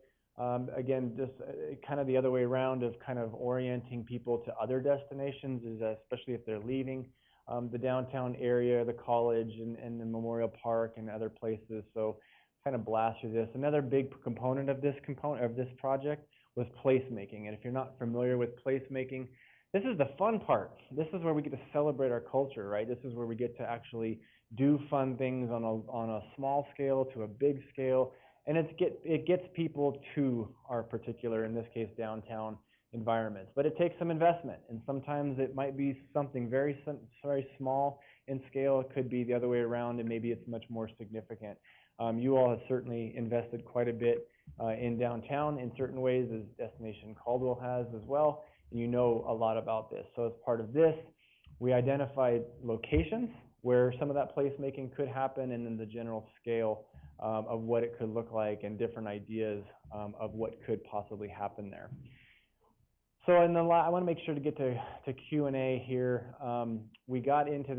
again, just kind of the other way around of kind of orienting people to other destinations, is especially if they're leaving the downtown area, the college and the Memorial Park and other places. So kind of blast through this. Another big component of this project was placemaking. And if you're not familiar with placemaking, this is the fun part. This is where we get to celebrate our culture, right? This is where we get to actually do fun things on a small scale to a big scale. And it gets people to our particular, in this case, downtown environments. But it takes some investment, and sometimes it might be something very small in scale. It could be the other way around, and maybe it's much more significant. You all have certainly invested quite a bit in downtown in certain ways, as Destination Caldwell has as well, and you know a lot about this. So as part of this, we identified locations where some of that placemaking could happen, and then the general scale of what it could look like, and different ideas of what could possibly happen there. So I want to make sure to get to Q&A here. We're getting into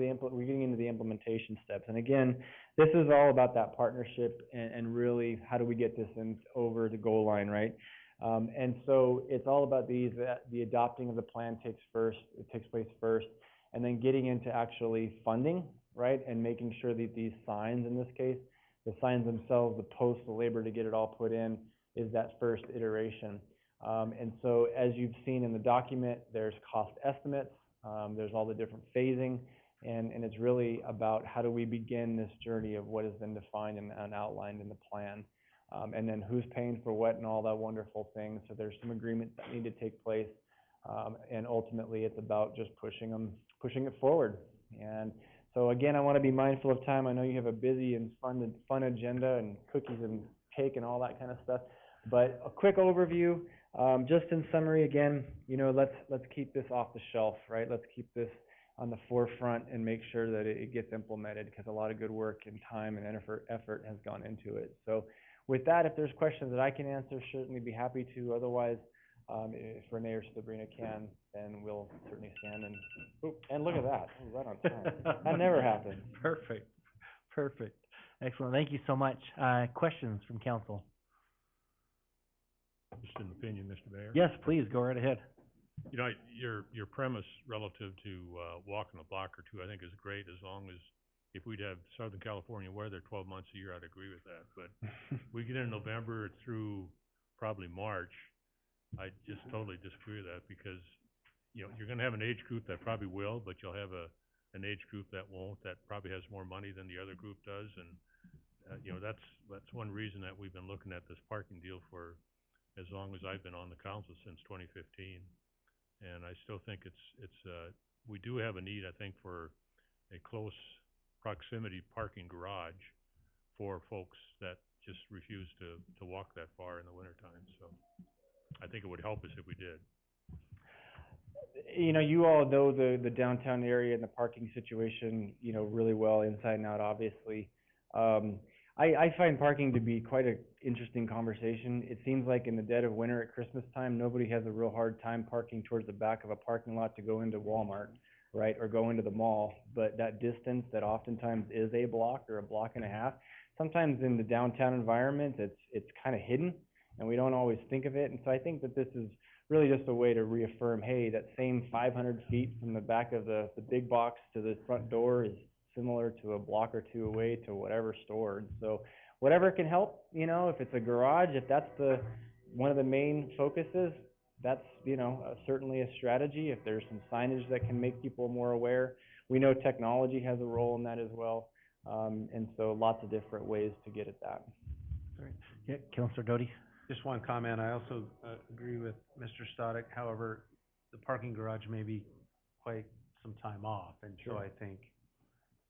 the implementation steps, and again, this is all about that partnership and really how do we get this over the goal line, right? And so it's all about the adopting of the plan takes place first, and then getting into actually funding, right, and making sure that these signs, in this case, the signs themselves, the posts, the labor to get it all put in, is that first iteration. And so as you've seen in the document, there's cost estimates, there's all the different phasing, and it's really about how do we begin this journey of what has been defined and outlined in the plan. And then who's paying for what and all that wonderful thing. So there's some agreements that need to take place. And ultimately it's about just pushing it forward. And so again, I want to be mindful of time. I know you have a busy and fun agenda and cookies and cake and all that kind of stuff. But a quick overview, just in summary, again, let's keep this off the shelf, right? Let's keep this on the forefront and make sure that it gets implemented, because a lot of good work and time and effort has gone into it. So with that, if there's questions that I can answer, certainly be happy to. Otherwise, if Renee or Sabrina can, then we'll certainly stand and look at that. Oh, right on time. That never happens. Perfect. Excellent. Thank you so much. Questions from council? Just an opinion, Mr. Mayor. Yes, please, go right ahead. You know, your premise relative to, walking a block or two, I think is great, as long as, if we'd have Southern California weather 12 months a year, I'd agree with that. But we get in November through probably March, I just totally disagree with that, because, you know, you're gonna have an age group that probably will, but you'll have an age group that won't, that probably has more money than the other group does, and, you know, that's one reason that we've been looking at this parking deal for as long as I've been on the council, since 2015. And I still think we do have a need, I think, for a close proximity parking garage for folks that just refuse to walk that far in the wintertime, so I think it would help us if we did. You know, you all know the downtown area and the parking situation, you know, really well, inside and out, obviously. I find parking to be quite an interesting conversation. It seems like in the dead of winter at Christmas time, nobody has a real hard time parking towards the back of a parking lot to go into Walmart, right, or go into the mall. But that distance that oftentimes is a block or a block and a half, sometimes in the downtown environment, it's kind of hidden, and we don't always think of it. And so I think that this is really just a way to reaffirm, hey, that same 500 feet from the back of the big box to the front door is similar to a block or two away to whatever store. And so whatever can help, you know, if it's a garage, if that's one of the main focuses, that's, you know, certainly a strategy. If there's some signage that can make people more aware, we know technology has a role in that as well. And so lots of different ways to get at that. All right. Yeah, Councilor Doty? Just one comment, I also, agree with Mr. Stoddard, however, the parking garage may be quite some time off, and so Sure. I think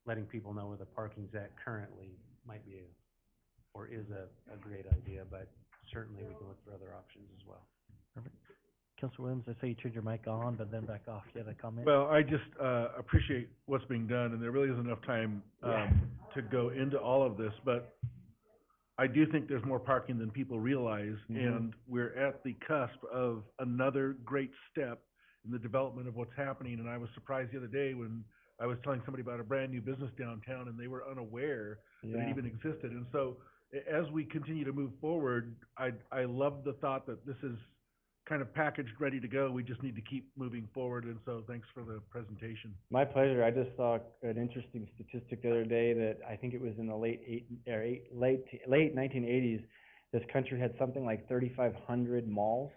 letting people know where the parking's at currently might be or is a great idea, but certainly we can look for other options as well. Perfect. Councilor Williams, I saw you turned your mic on, but then back off. You had a comment? Well, I just, appreciate what's being done, and there really isn't enough time, to go into all of this, but I do think there's more parking than people realize, and we're at the cusp of another great step in the development of what's happening. And I was surprised the other day when I was telling somebody about a brand new business downtown, and they were unaware that it even existed. And so, as we continue to move forward, I love the thought that this is kind of packaged, ready to go. We just need to keep moving forward, and so thanks for the presentation. My pleasure. I just saw an interesting statistic the other day that I think it was in the late 1980s. This country had something like 3,500 malls.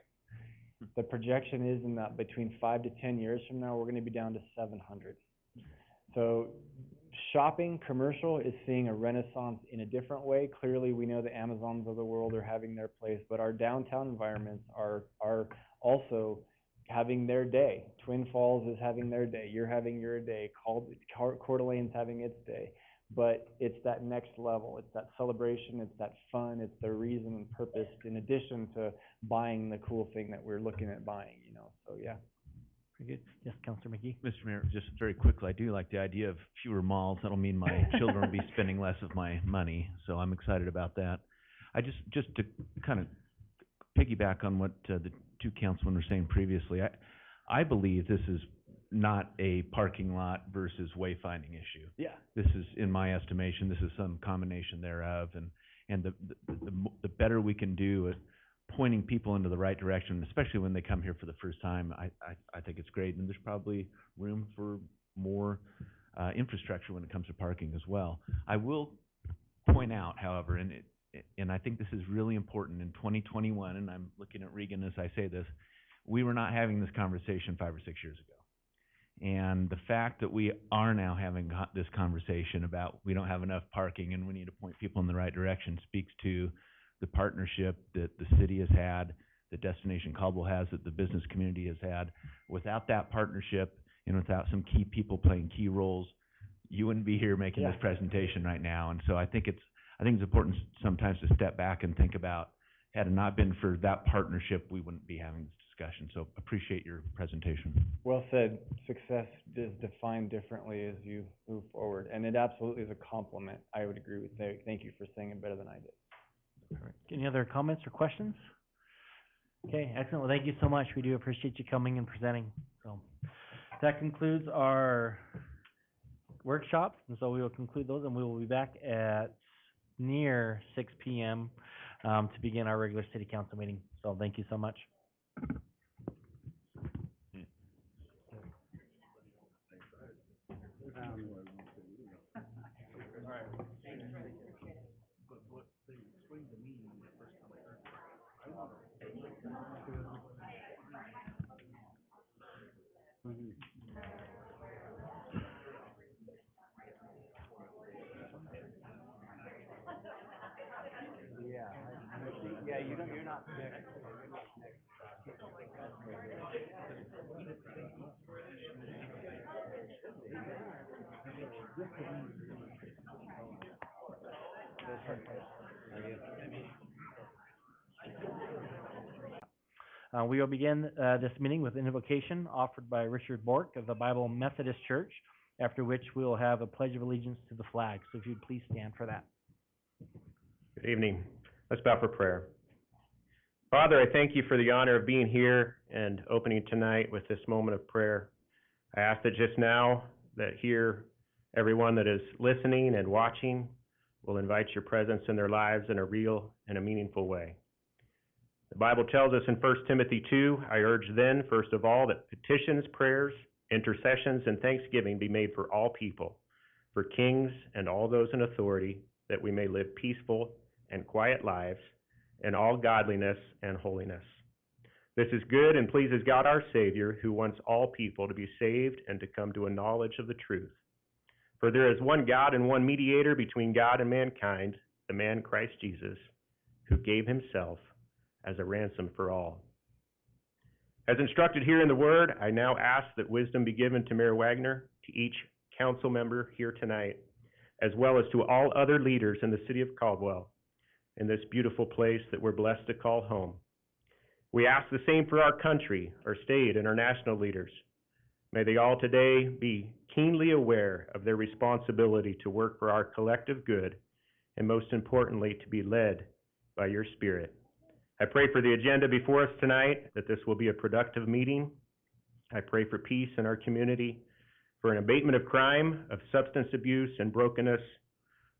The projection is in that between 5 to 10 years from now, we're going to be down to 700. So shopping, commercial, is seeing a renaissance in a different way. Clearly, we know the Amazons of the world are having their place, but our downtown environments are also having their day. Twin Falls is having their day. You're having your day. Coeur d'Alene's having its day. But it's that next level. It's that celebration. It's that fun. It's the reason and purpose, in addition to buying the cool thing that we're looking at buying, you know. So, yeah. Very good. Yes, Councilor McGee? Mr. Mayor, just very quickly, I do like the idea of fewer malls. That'll mean my children will be spending less of my money, so I'm excited about that. I just to kind of piggyback on what the two councilmen were saying previously, I believe this is not a parking lot versus wayfinding issue. Yeah. This is, in my estimation, this is some combination thereof, and the better we can do at pointing people into the right direction, especially when they come here for the first time, I think it's great. And there's probably room for more infrastructure when it comes to parking as well. I will point out, however, and I think this is really important, in 2021, and I'm looking at Regan as I say this, we were not having this conversation 5 or 6 years ago. And the fact that we are now having this conversation about we don't have enough parking and we need to point people in the right direction speaks to the partnership that the city has had, the Destination Caldwell has, that the business community has had. Without that partnership and without some key people playing key roles, you wouldn't be here making this presentation right now. And so I think it's important sometimes to step back and think about, had it not been for that partnership, we wouldn't be having this discussion. So appreciate your presentation. Well said. Success is defined differently as you move forward, and it absolutely is a compliment. I would agree with that. Thank you for saying it better than I did. All right. Any other comments or questions? Okay, excellent. Well, thank you so much. We do appreciate you coming and presenting. So that concludes our workshops, and so we will conclude those, and we will be back at near 6 p.m. to begin our regular city council meeting. So thank you so much. Yeah, you're not next. We will begin this meeting with an invocation offered by Richard Bork of the Bible Methodist Church, after which we will have a pledge of allegiance to the flag. So if you'd please stand for that. Good evening. Let's bow for prayer. Father, I thank you for the honor of being here and opening tonight with this moment of prayer. I ask that just now that here everyone that is listening and watching will invite your presence in their lives in a real and a meaningful way. The Bible tells us in 1 Timothy 2, I urge then, first of all, that petitions, prayers, intercessions, and thanksgiving be made for all people, for kings and all those in authority, that we may live peaceful and quiet lives in all godliness and holiness. This is good and pleases God our Savior, who wants all people to be saved and to come to a knowledge of the truth. For there is one God and one mediator between God and mankind, the man Christ Jesus, who gave himself as a ransom for all. As instructed here in the Word, I now ask that wisdom be given to Mayor Wagner, to each council member here tonight, as well as to all other leaders in the city of Caldwell, in this beautiful place that we're blessed to call home. We ask the same for our country, our state, and our national leaders. May they all today be keenly aware of their responsibility to work for our collective good, and most importantly, to be led by your Spirit. I pray for the agenda before us tonight, that this will be a productive meeting. I pray for peace in our community, for an abatement of crime, of substance abuse, and brokenness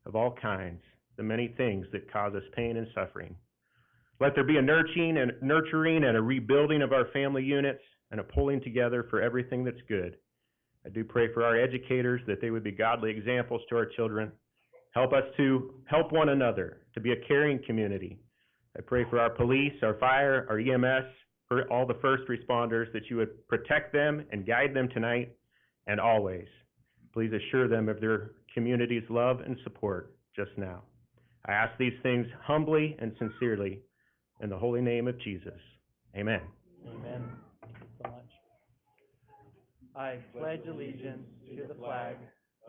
of all kinds, the many things that cause us pain and suffering. Let there be a nurturing and a rebuilding of our family units, and a pulling together for everything that's good. I do pray for our educators, that they would be godly examples to our children. Help us to help one another, to be a caring community. I pray for our police, our fire, our EMS, for all the first responders, that you would protect them and guide them tonight and always. Please assure them of their community's love and support just now. I ask these things humbly and sincerely in the holy name of Jesus. Amen. Amen. Thank you so much. I pledge allegiance to the flag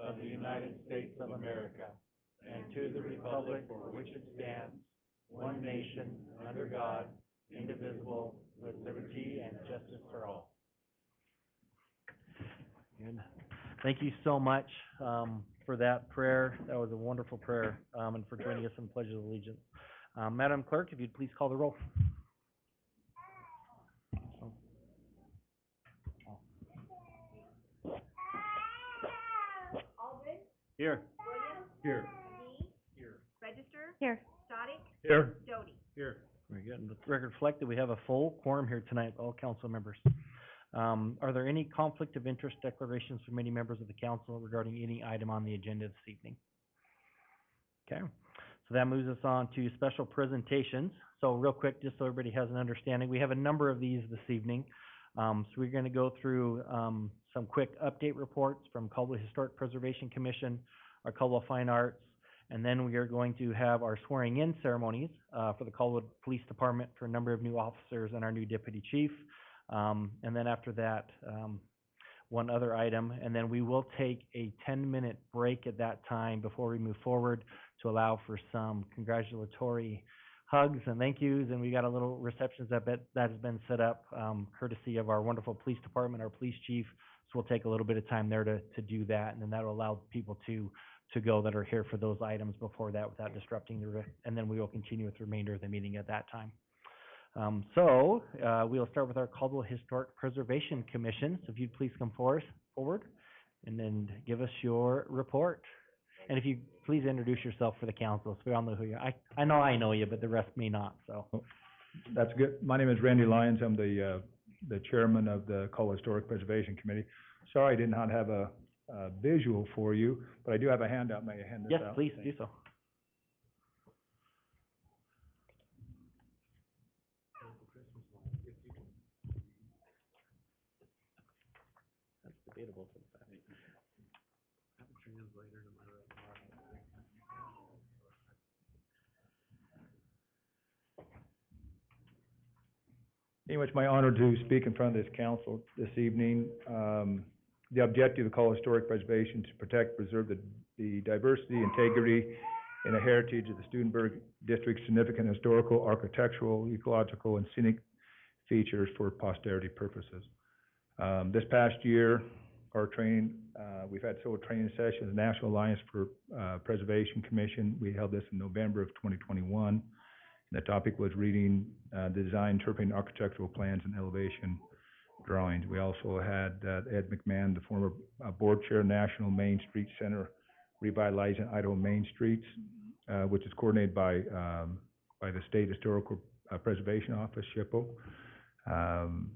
of the United States of America and to the republic for which it stands, one nation, under God, indivisible, with liberty and justice for all. Good. Thank you so much for that prayer. That was a wonderful prayer, and for joining us in the Pledge of Allegiance. Madam Clerk, if you'd please call the roll. Aldred, Here. Williams, Here. McGee, Here. Register, Here. Stotting, Here. Doty. Here. Very good. And let the record reflect that we have a full quorum here tonight, all council members. Are there any conflict of interest declarations from any members of the council regarding any item on the agenda this evening? Okay, so that moves us on to special presentations. So real quick, just so everybody has an understanding, we have a number of these this evening. So we're going to go through some quick update reports from Caldwell Historic Preservation Commission, our Caldwell Fine Arts, and then we are going to have our swearing-in ceremonies for the Caldwell Police Department for a number of new officers and our new deputy chief. And then after that, one other item, and then we will take a 10-minute break at that time before we move forward to allow for some congratulatory hugs and thank yous, and we got a little receptions that has been set up courtesy of our wonderful police department, our police chief. So we'll take a little bit of time there to do that, and then that'll allow people to go that are here for those items before that without disrupting and then we will continue with the remainder of the meeting at that time. We'll start with our Caldwell Historic Preservation Commission. So if you'd please come forward and then give us your report. And if you please introduce yourself for the council, so we all know who you are. I know I know you, but the rest may not, so. That's good. My name is Randy Lyons. I'm the chairman of the Caldwell Historic Preservation Committee. Sorry I did not have a visual for you, but I do have a handout. May I hand this Yes, out? please do so. That's debatable for the fact. Anyway, it's my honor to speak in front of this council this evening. The objective of Caldwell Historic Preservation is to protect, preserve the diversity, integrity, and the heritage of the Studenberg District's significant historical, architectural, ecological, and scenic features for posterity purposes. This past year, our training, we've had several training sessions, the National Alliance for Preservation Commission. We held this in November of 2021. The topic was reading the design, interpreting architectural plans and elevation drawings. We also had Ed McMahon, the former board chair, National Main Street Center, Revitalizing Idaho Main Streets, which is coordinated by the State Historical Preservation Office, SHPO.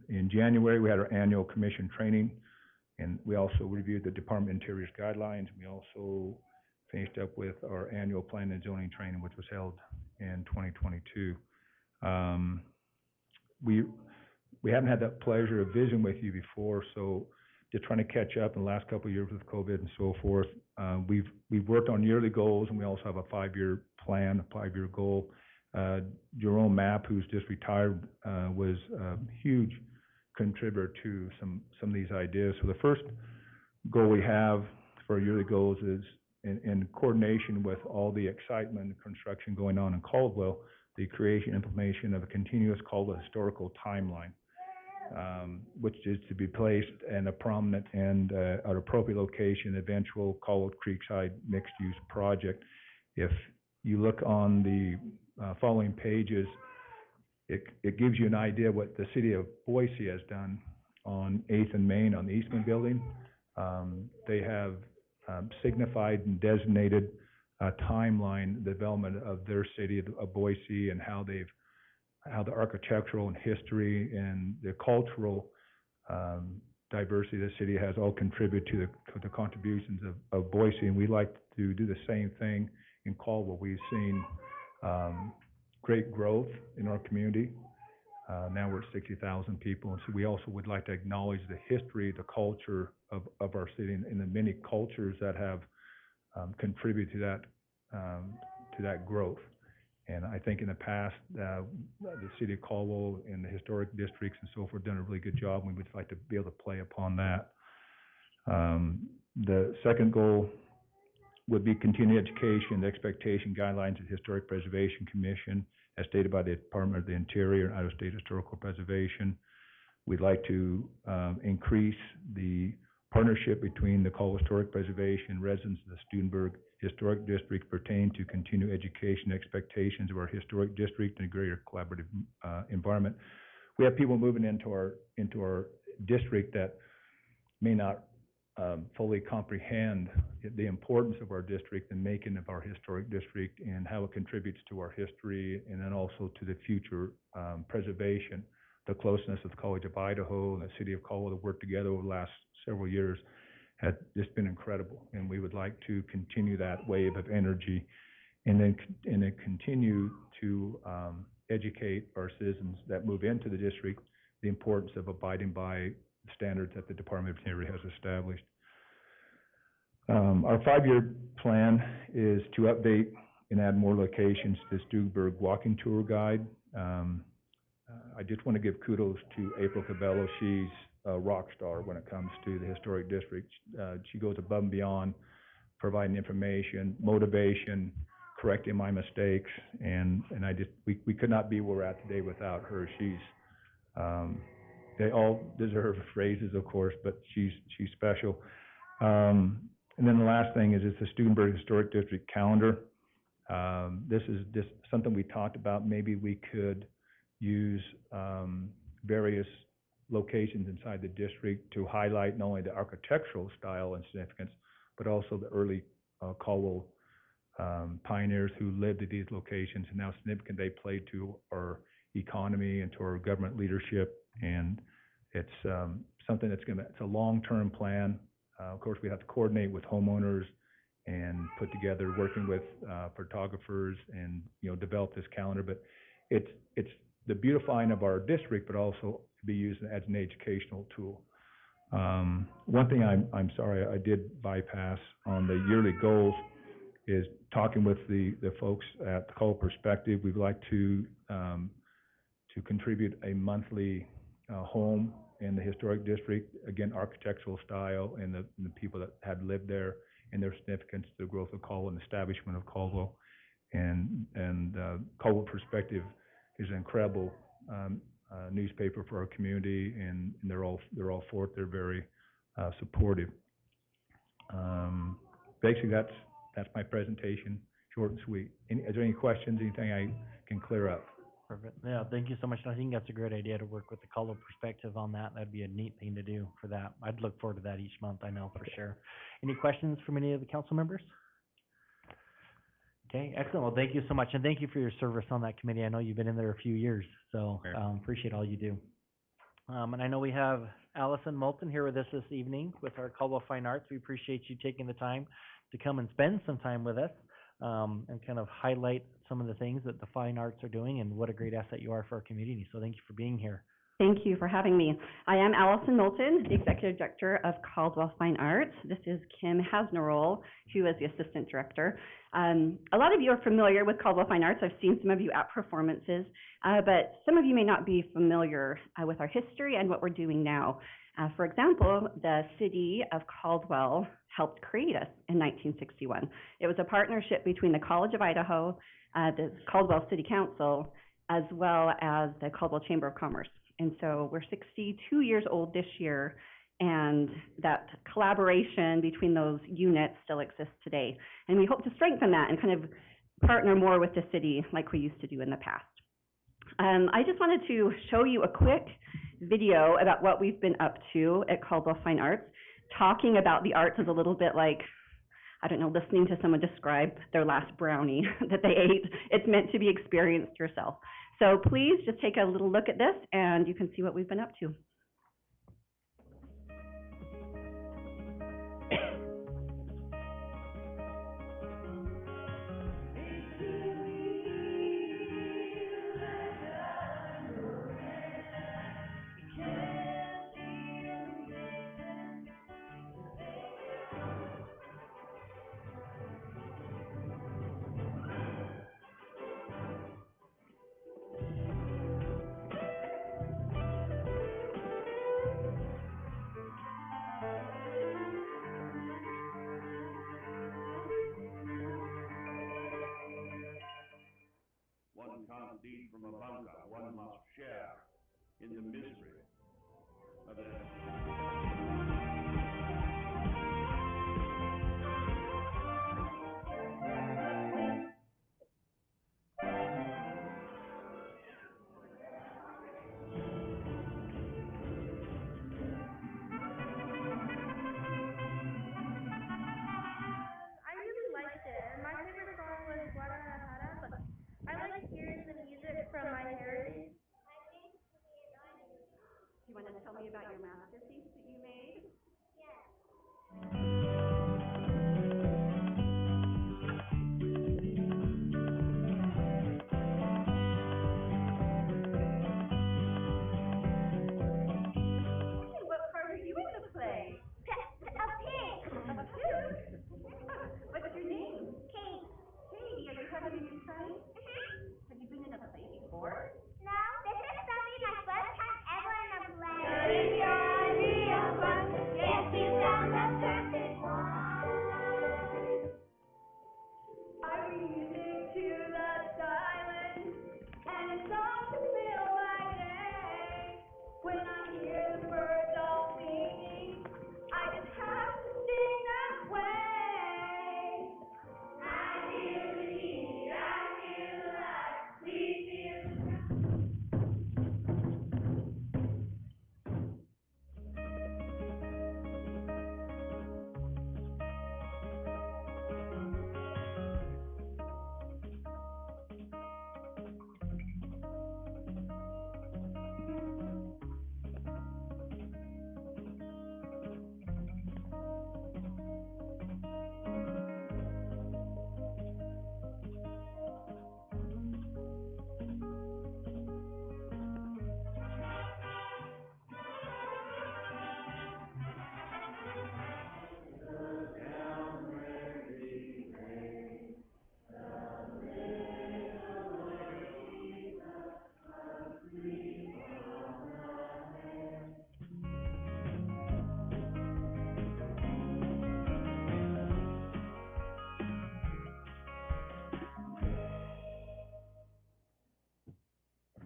In January, we had our annual commission training, and we also reviewed the Department of Interior's guidelines. We also finished up with our annual plan and zoning training, which was held in 2022. We haven't had that pleasure of visiting with you before, so just trying to catch up in the last couple of years with COVID and so forth. We've worked on yearly goals, and we also have a 5-year plan, a 5-year goal. Jerome Mapp, who's just retired, was a huge contributor to some of these ideas. So the first goal we have for our yearly goals is in coordination with all the excitement and construction going on in Caldwell, the creation and implementation of a continuous Caldwell historical timeline, which is to be placed in a prominent and at appropriate location, eventual Caldwell Creekside mixed-use project. If you look on the following pages, it gives you an idea what the city of Boise has done on 8th and Main on the Eastman Building. They have signified and designated a timeline development of their city of Boise and how the architectural and history and the cultural diversity of the city has all contributed to the contributions of Boise, and we'd like to do the same thing in Caldwell. We've seen great growth in our community. Now we're at 60,000 people, and so we also would like to acknowledge the history, the culture of our city, and the many cultures that have contributed to that growth. And I think in the past, the city of Caldwell and the historic districts and so forth have done a really good job, and we would like to be able to play upon that. The second goal would be continued education, the expectation guidelines of the Historic Preservation Commission, as stated by the Department of the Interior and Idaho State Historical Preservation. We'd like to increase the partnership between the Caldwell Historic Preservation and residents of the Studenberg Historic District pertaining to continued education expectations of our historic district and a greater collaborative environment. We have people moving into our district that may not fully comprehend the importance of our district and making of our historic district and how it contributes to our history and then also to the future preservation. The closeness of the College of Idaho and the city of Caldwell to work together over the last several years has just been incredible, and we would like to continue that wave of energy and then continue to educate our citizens that move into the district the importance of abiding by the standards that the Department of Interior has established. Our 5-year plan is to update and add more locations to the Studenberg Walking Tour Guide. I just want to give kudos to April Cabello. She's a rock star when it comes to the historic district. She goes above and beyond providing information, motivation, correcting my mistakes, and we could not be where we're at today without her. They all deserve raises, of course, but she's special. And then the last thing is the Studenberg Historic District calendar. This is just something we talked about. Maybe we could use various locations inside the district to highlight not only the architectural style and significance, but also the early Caldwell pioneers who lived at these locations and how significant they played to our economy and to our government leadership. And it's something it's a long-term plan. Of course, we have to coordinate with homeowners and put together, working with photographers and, develop this calendar. But it's the beautifying of our district, but also be used as an educational tool. One thing I'm sorry I did bypass on the yearly goals is talking with the folks at the Caldwell Perspective. We'd like to contribute a monthly home in the historic district, again, architectural style, and the people that had lived there and their significance to the growth of Caldwell and establishment of Caldwell. And Caldwell Perspective is an incredible newspaper for our community, and they're all for it. They're very supportive. Basically, that's my presentation, short and sweet. Is there any questions? Anything I can clear up? Perfect. Yeah, thank you so much. I think that's a great idea to work with the Caldwell Perspective on that. That'd be a neat thing to do for that. I'd look forward to that each month, I know for sure. Any questions from any of the council members? Okay, excellent. Well, thank you so much, and thank you for your service on that committee. I know you've been in there a few years, so appreciate all you do. And I know we have Allison Moulton here with us this evening with our Caldwell Fine Arts. We appreciate you taking the time to come and spend some time with us and kind of highlight some of the things that the fine arts are doing and what a great asset you are for our community. So thank you for being here. Thank you for having me. I am Allison Moulton, the Executive Director of Caldwell Fine Arts. This is Kim Hasnerole, who is the Assistant Director. A lot of you are familiar with Caldwell Fine Arts. I've seen some of you at performances, but some of you may not be familiar with our history and what we're doing now. For example, the city of Caldwell helped create us in 1961. It was a partnership between the College of Idaho, the Caldwell City Council, as well as the Caldwell Chamber of Commerce. And so we're 62 years old this year, and that collaboration between those units still exists today. And we hope to strengthen that and kind of partner more with the city like we used to do in the past. I just wanted to show you a quick video about what we've been up to at Caldwell Fine Arts. Talking about the arts is a little bit like, I don't know, listening to someone describe their last brownie that they ate. It's meant to be experienced yourself. So please just take a little look at this and you can see what we've been up to. One can't lead from a bunker, one must share in the misery of it. I really liked it. My favorite song was Guadalajara, but I like hearing the music from my heritage.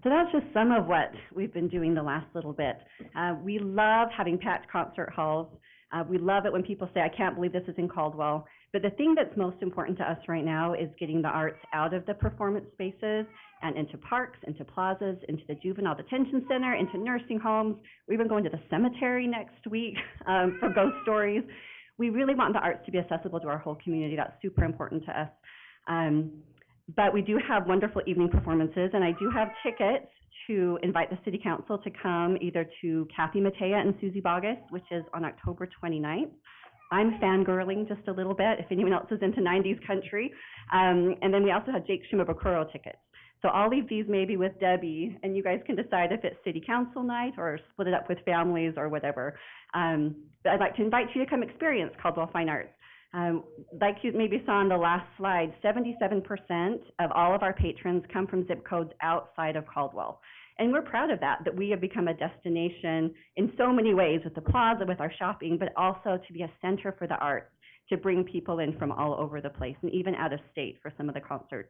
So that's just some of what we've been doing the last little bit. We love having packed concert halls. We love it when people say, I can't believe this is in Caldwell. But the thing that's most important to us right now is getting the arts out of the performance spaces and into parks, into plazas, into the juvenile detention center, into nursing homes. We're even going to the cemetery next week for ghost stories. We really want the arts to be accessible to our whole community. That's super important to us. But we do have wonderful evening performances, and I do have tickets to invite the City Council to come either to Kathy Matea and Susie Bogus, which is on October 29th. I'm fangirling just a little bit, if anyone else is into 90s country. And then we also have Jake Shimabukuro tickets. So I'll leave these maybe with Debbie, and you guys can decide if it's City Council night or split it up with families or whatever. But I'd like to invite you to come experience Caldwell Fine Arts. Like you maybe saw on the last slide, 77% of all of our patrons come from zip codes outside of Caldwell. And we're proud of that we have become a destination in so many ways, with the plaza, with our shopping, but also to be a center for the arts, to bring people in from all over the place, and even out of state for some of the concerts.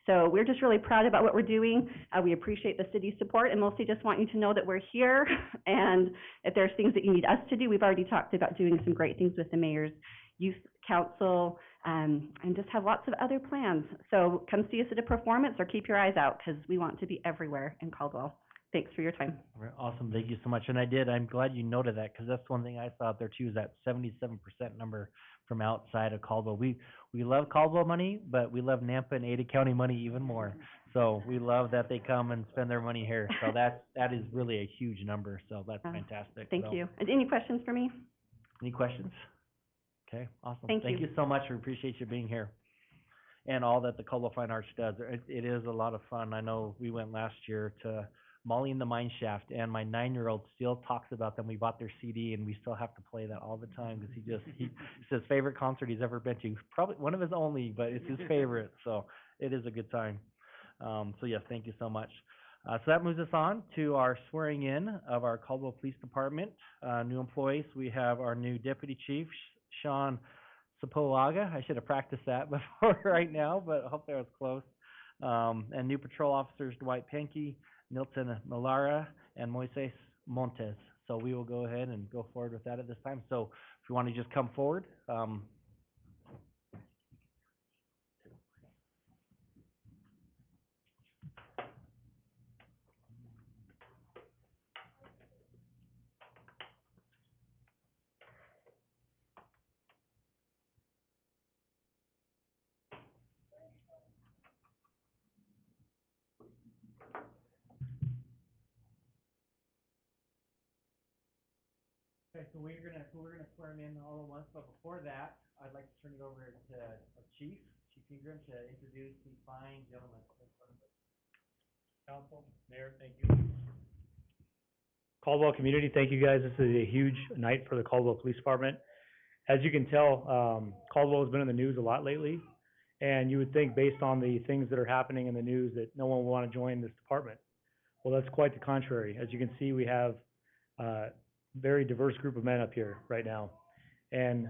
So we're just really proud about what we're doing. We appreciate the city's support, and mostly just want you to know that we're here. And if there's things that you need us to do, we've already talked about doing some great things with the mayor's youth council, and just have lots of other plans. So come see us at a performance or keep your eyes out, because we want to be everywhere in Caldwell. Thanks for your time. All right, awesome, thank you so much. And I'm glad you noted that, because that's one thing I saw out there too, is that 77% number from outside of Caldwell. We love Caldwell money, but we love Nampa and Ada County money even more. So we love that they come and spend their money here. So that is really a huge number, so that's fantastic. Thank you. And any questions for me? Any questions? Okay, awesome. Thank Thank you. you so much. We appreciate you being here and all that the Caldwell Fine Arts does. It is a lot of fun. I know we went last year to Molly and the Mine Shaft, and my 9-year-old still talks about them. We bought their CD, and we still have to play that all the time, because it's his favorite concert he's ever been to. Probably one of his only, but it's his favorite. So it is a good time. So yes, thank you so much. So that moves us on to our swearing in of our Caldwell Police Department new employees. We have our new Deputy Chief, Sean Sapolaga. I should have practiced that before right now, but I hope that was close. And new patrol officers, Dwight Penke, Milton Malara, and Moises Montes. So we will go ahead and go forward with that at this time. So if you want to just come forward. Okay, so we're gonna swear him in all at once, but before that, I'd like to turn it over to our Chief Ingram, to introduce these fine gentlemen. Council, Mayor, thank you. Caldwell community, thank you guys. This is a huge night for the Caldwell Police Department. As you can tell, Caldwell has been in the news a lot lately, and you would think, based on the things that are happening in the news, that no one will want to join this department. Well, that's quite the contrary. As you can see, we have very diverse group of men up here right now. And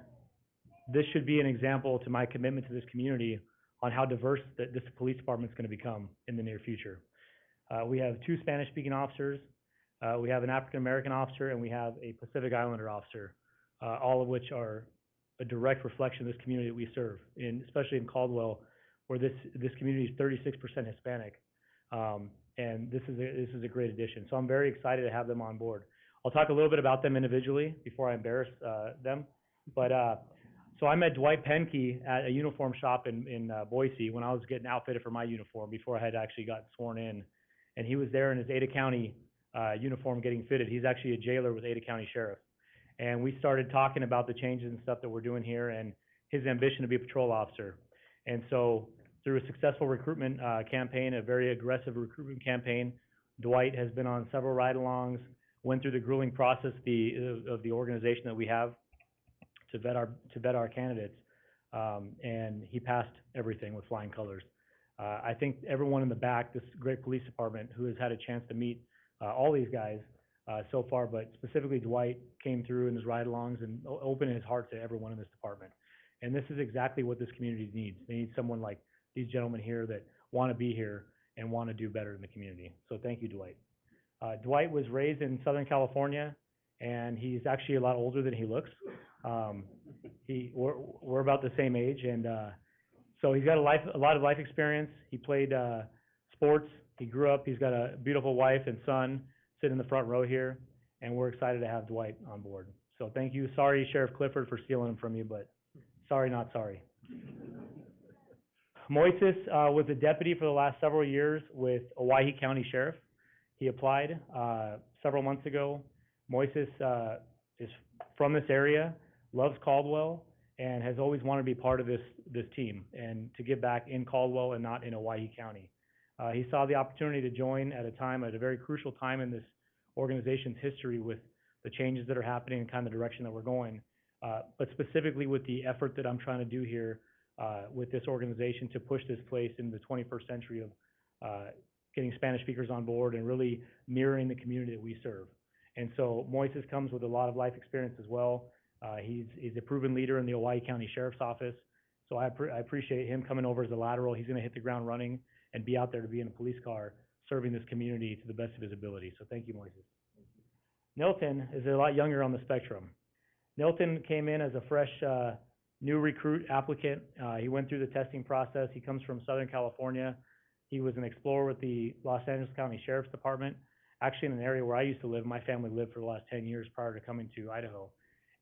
this should be an example to my commitment to this community on how diverse this police department is going to become in the near future. We have 2 Spanish-speaking officers, we have an African-American officer, and we have a Pacific Islander officer, all of which are a direct reflection of this community that we serve, especially in Caldwell, where this community is 36% Hispanic. And this is a great addition. So I'm very excited to have them on board. I'll talk a little bit about them individually before I embarrass them. But so I met Dwight Penke at a uniform shop in Boise when I was getting outfitted for my uniform before I had actually gotten sworn in. And he was there in his Ada County uniform getting fitted. He's actually a jailer with Ada County Sheriff. And we started talking about the changes and stuff that we're doing here and his ambition to be a patrol officer. And so through a successful recruitment campaign, a very aggressive recruitment campaign, Dwight has been on several ride-alongs, went through the grueling process of the organization that we have to vet our candidates, and he passed everything with flying colors. I think everyone in the back, this great police department, who has had a chance to meet all these guys so far, but specifically Dwight, came through in his ride-alongs and opened his heart to everyone in this department. And this is exactly what this community needs. They need someone like these gentlemen here that want to be here and want to do better in the community. So thank you, Dwight. Dwight was raised in Southern California, and he's actually a lot older than he looks. We're about the same age, and so he's got a lot of life experience. He played sports. He grew up. He's got a beautiful wife and son sitting in the front row here, and we're excited to have Dwight on board. So thank you. Sorry, Sheriff Clifford, for stealing him from you, but sorry, not sorry. Moises was a deputy for the last several years with Owyhee County Sheriff. He applied several months ago. Moises is from this area, loves Caldwell, and has always wanted to be part of this team and to give back in Caldwell and not in Owyhee County. He saw the opportunity to join at a very crucial time in this organization's history with the changes that are happening and kind of the direction that we're going, but specifically with the effort that I'm trying to do here with this organization to push this place in the 21st century of getting Spanish speakers on board and really mirroring the community that we serve. And so Moises comes with a lot of life experience as well. He's a proven leader in the Owyhee County Sheriff's Office, so I appreciate him coming over as a lateral. He's going to hit the ground running and be out there to be in a police car serving this community to the best of his ability. So thank you, Moises. Nilton is a lot younger on the spectrum. Nilton came in as a fresh new recruit applicant. He went through the testing process. He comes from Southern California. He was an explorer with the Los Angeles County Sheriff's Department, actually in an area where I used to live. My family lived for the last 10 years prior to coming to Idaho.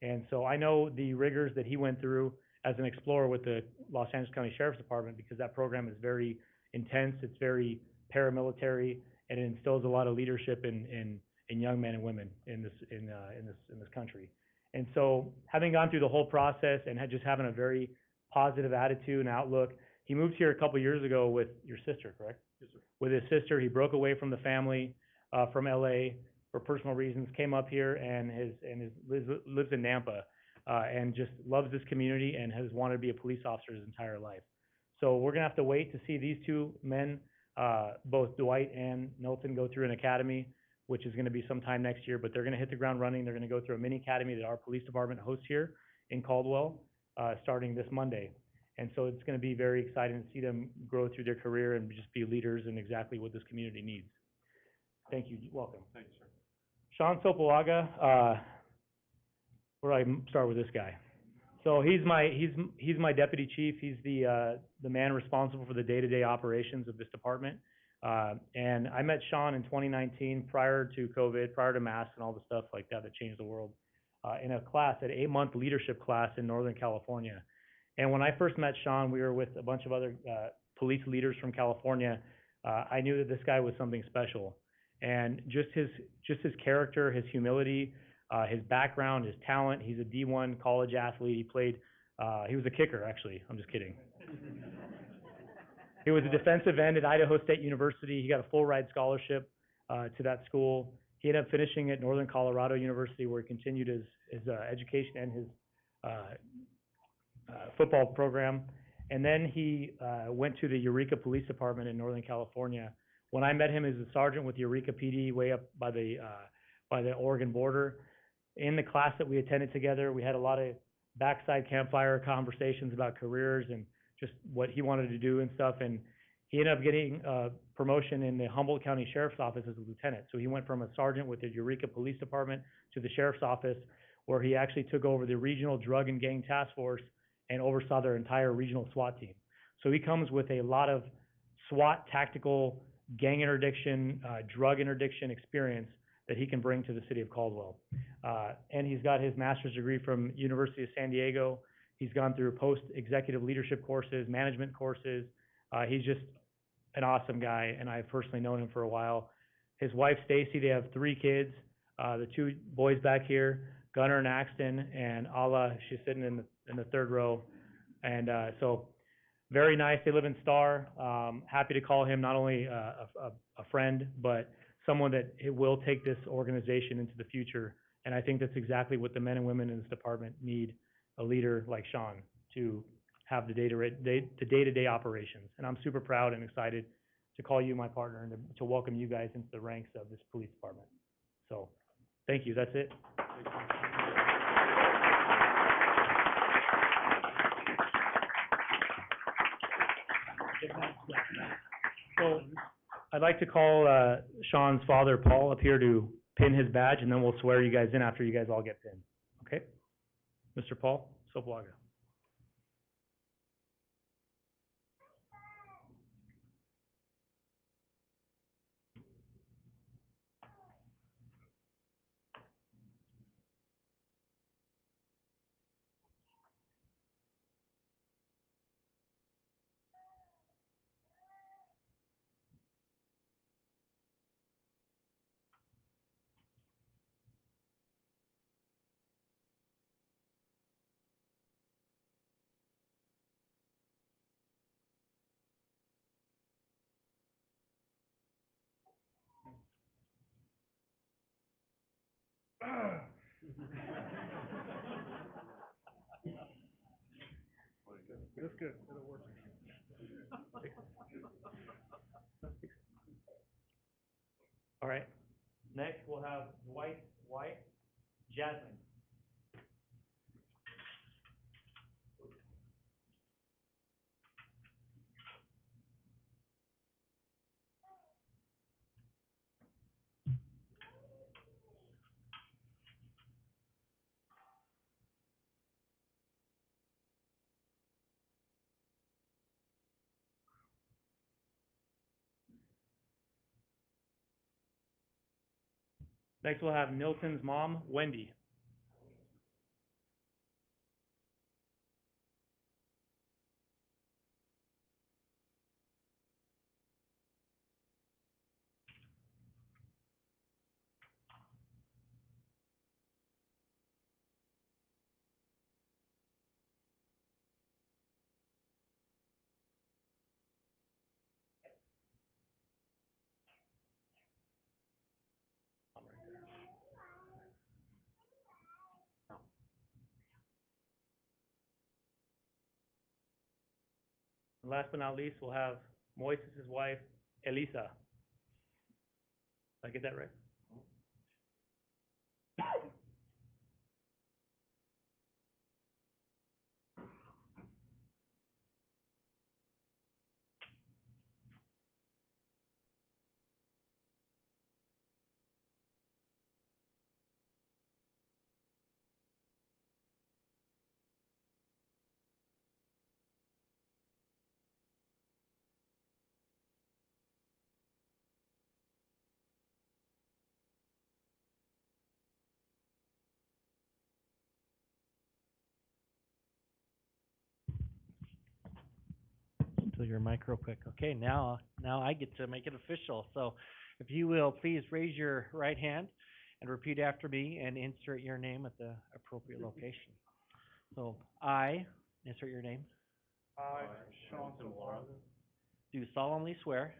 And so I know the rigors that he went through as an explorer with the Los Angeles County Sheriff's Department, because that program is very intense, it's very paramilitary, and it instills a lot of leadership in young men and women in this country. And so having gone through the whole process and just having a very positive attitude and outlook, he moved here a couple years ago with your sister, correct? Yes, sir. With his sister. He broke away from the family from LA for personal reasons, came up here and lives in Nampa and just loves this community and has wanted to be a police officer his entire life. So we're gonna have to wait to see these two men, both Dwight and Nilton, go through an academy, which is gonna be sometime next year, but they're gonna hit the ground running. They're gonna go through a mini academy that our police department hosts here in Caldwell, starting this Monday. And so it's gonna be very exciting to see them grow through their career and just be leaders in exactly what this community needs. Thank you. Welcome. Thanks, sir. Sean Sopolaga, where do I start with this guy? So he's my deputy chief. He's the man responsible for the day-to-day operations of this department. And I met Sean in 2019, prior to COVID, prior to masks and all the stuff like that changed the world, in a class, an 8-month leadership class in Northern California. And when I first met Sean, we were with a bunch of other police leaders from California. I knew that this guy was something special. And just his character, his humility, his background, his talent. He's a D1 college athlete. He was a kicker, actually. I'm just kidding. He was a defensive end at Idaho State University. He got a full ride scholarship to that school. He ended up finishing at Northern Colorado University, where he continued his education and his football program. And then he went to the Eureka Police Department in Northern California. When I met him as a sergeant with Eureka PD, way up by the Oregon border, in the class that we attended together, we had a lot of backside campfire conversations about careers and just what he wanted to do and stuff. And he ended up getting a promotion in the Humboldt County Sheriff's Office as a lieutenant. So he went from a sergeant with the Eureka Police Department to the Sheriff's Office, where he actually took over the Regional Drug and Gang Task Force and oversaw their entire regional SWAT team. So he comes with a lot of SWAT tactical gang interdiction, drug interdiction experience that he can bring to the city of Caldwell. And he's got his master's degree from University of San Diego. He's gone through post-executive leadership courses, management courses. He's just an awesome guy, and I've personally known him for a while. His wife, Stacy, they have 3 kids. The 2 boys back here, Gunnar and Axton, and Allah, she's sitting in the 3rd row. And so very nice. They live in Star. Happy to call him not only a friend, but someone that will take this organization into the future. And I think that's exactly what the men and women in this department need, a leader like Sean to have the day-to-day operations. And I'm super proud and excited to call you my partner and to welcome you guys into the ranks of this police department. So, thank you. That's it. So, I'd like to call, Sean's father, Paul, up here to pin his badge, and then we'll swear you guys in after you guys all get pinned, okay? Mr. Paul Soplaga. That's good, it'll work. All right, next we'll have Dwight's wife, Jasmine. Next we'll have Milton's mom, Wendy. And last but not least, we'll have Moises' wife, Elisa. Did I get that right? Until your mic real quick. Okay, now I get to make it official. So if you will, please raise your right hand and repeat after me and insert your name at the appropriate location. So I, insert your name, I, Sean Soplaga, do solemnly swear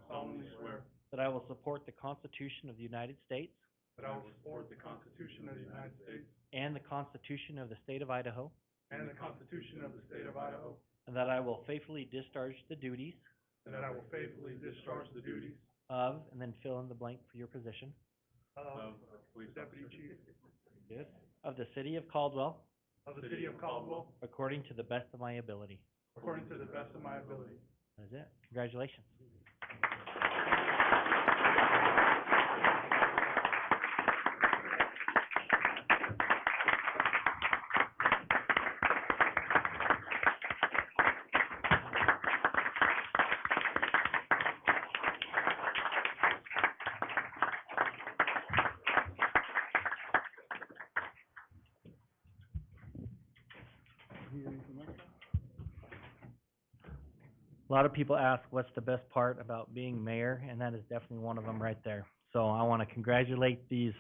solemnly swear that I will support the Constitution of the United States that I will support the Constitution of the United States and the Constitution of the State of Idaho, and the Constitution of the State of Idaho, and that I will faithfully discharge the duties and that I will faithfully discharge the duties of, and then fill in the blank for your position, of Deputy Chief yes, of the City of Caldwell, of the City of Caldwell, according to the best of my ability. according to the best of my ability. That's it. Congratulations. A lot of people ask what's the best part about being mayor, and that is definitely one of them right there. So I want to congratulate these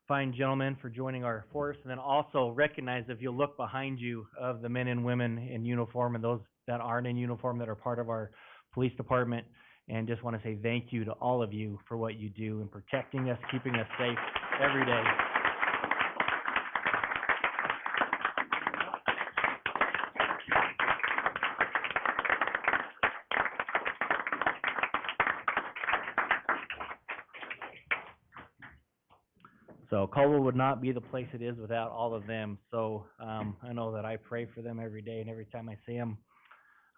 fine gentlemen for joining our force, and then also recognize, if you look behind you, of the men and women in uniform and those that aren't in uniform that are part of our police department, and just want to say thank you to all of you for what you do in protecting us, keeping us safe every day. So Caldwell would not be the place it is without all of them. So I know that I pray for them every day, and every time I see them,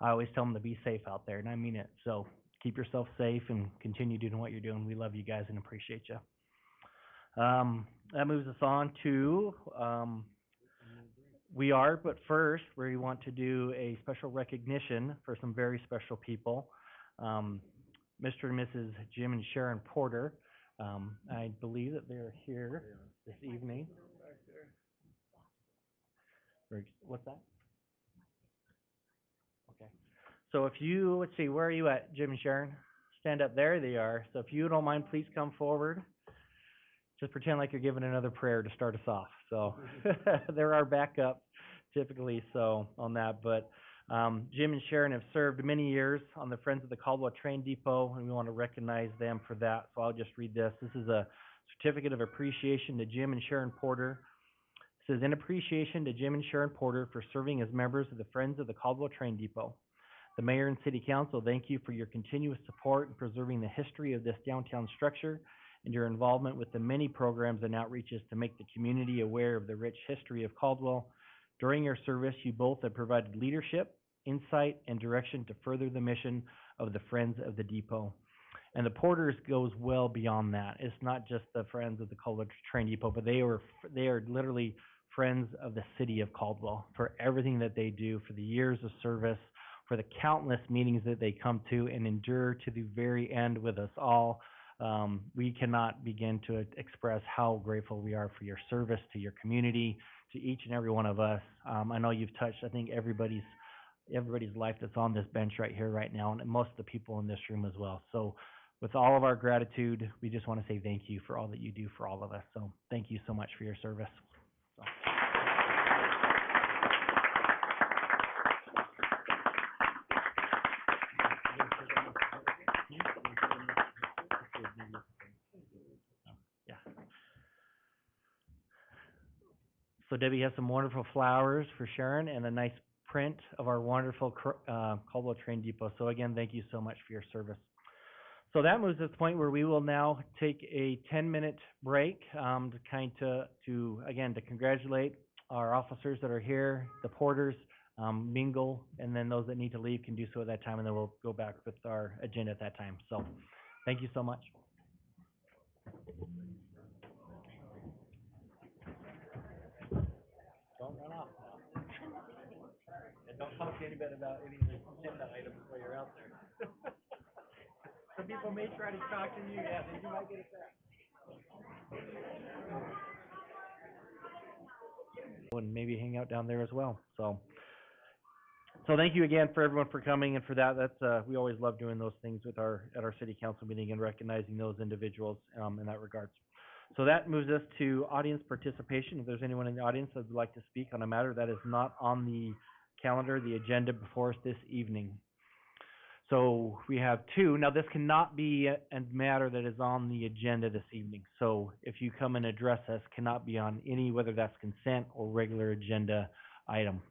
I always tell them to be safe out there, and I mean it. So keep yourself safe and continue doing what you're doing. We love you guys and appreciate you. That moves us on to, but first, we want to do a special recognition for some very special people. Mr. and Mrs. Jim and Sharon Porter. I believe that they're here this evening. What's that? Okay. So if you, let's see, where are you at, Jim and Sharon? Stand up. There they are. So if you don't mind, please come forward. Just pretend like you're giving another prayer to start us off. So they're our backup typically, so on that. But Jim and Sharon have served many years on the Friends of the Caldwell Train Depot, and we want to recognize them for that. So I'll just read this. This is a certificate of appreciation to Jim and Sharon Porter. It says, in appreciation to Jim and Sharon Porter for serving as members of the Friends of the Caldwell Train Depot. The Mayor and City Council thank you for your continuous support in preserving the history of this downtown structure and your involvement with the many programs and outreaches to make the community aware of the rich history of Caldwell. During your service, you both have provided leadership, insight, and direction to further the mission of the Friends of the Depot. And the Porters goes well beyond that. It's not just the Friends of the Caldwell Train Depot, but they are literally friends of the city of Caldwell for everything that they do, for the years of service, for the countless meetings that they come to and endure to the very end with us all. We cannot begin to express how grateful we are for your service to your community, to each and every one of us. I know you've touched, I think, everybody's life that's on this bench right here, right now, and most of the people in this room as well. So with all of our gratitude, we just want to say thank you for all that you do for all of us. So thank you so much for your service. So. So Debbie has some wonderful flowers for Sharon and a nice print of our wonderful Caldwell Train Depot. So again, thank you so much for your service. So that moves us to the point where we will now take a 10-minute break to congratulate our officers that are here, the porters, mingle, and then those that need to leave can do so at that time, and then we'll go back with our agenda at that time. So thank you so much. Don't run off now. And don't talk to anybody about any of the agenda items while you're out there. Some people may try to talk to you, yeah, then you might get it back. And maybe hang out down there as well. So thank you again for everyone for coming and for that. That's we always love doing those things with at our city council meeting and recognizing those individuals in that regards. So that moves us to audience participation. If there's anyone in the audience that would like to speak on a matter that is not on the calendar, the agenda before us this evening. So we have two. Now this cannot be a matter that is on the agenda this evening. So if you come and address us, cannot be on any, whether that's consent or regular agenda item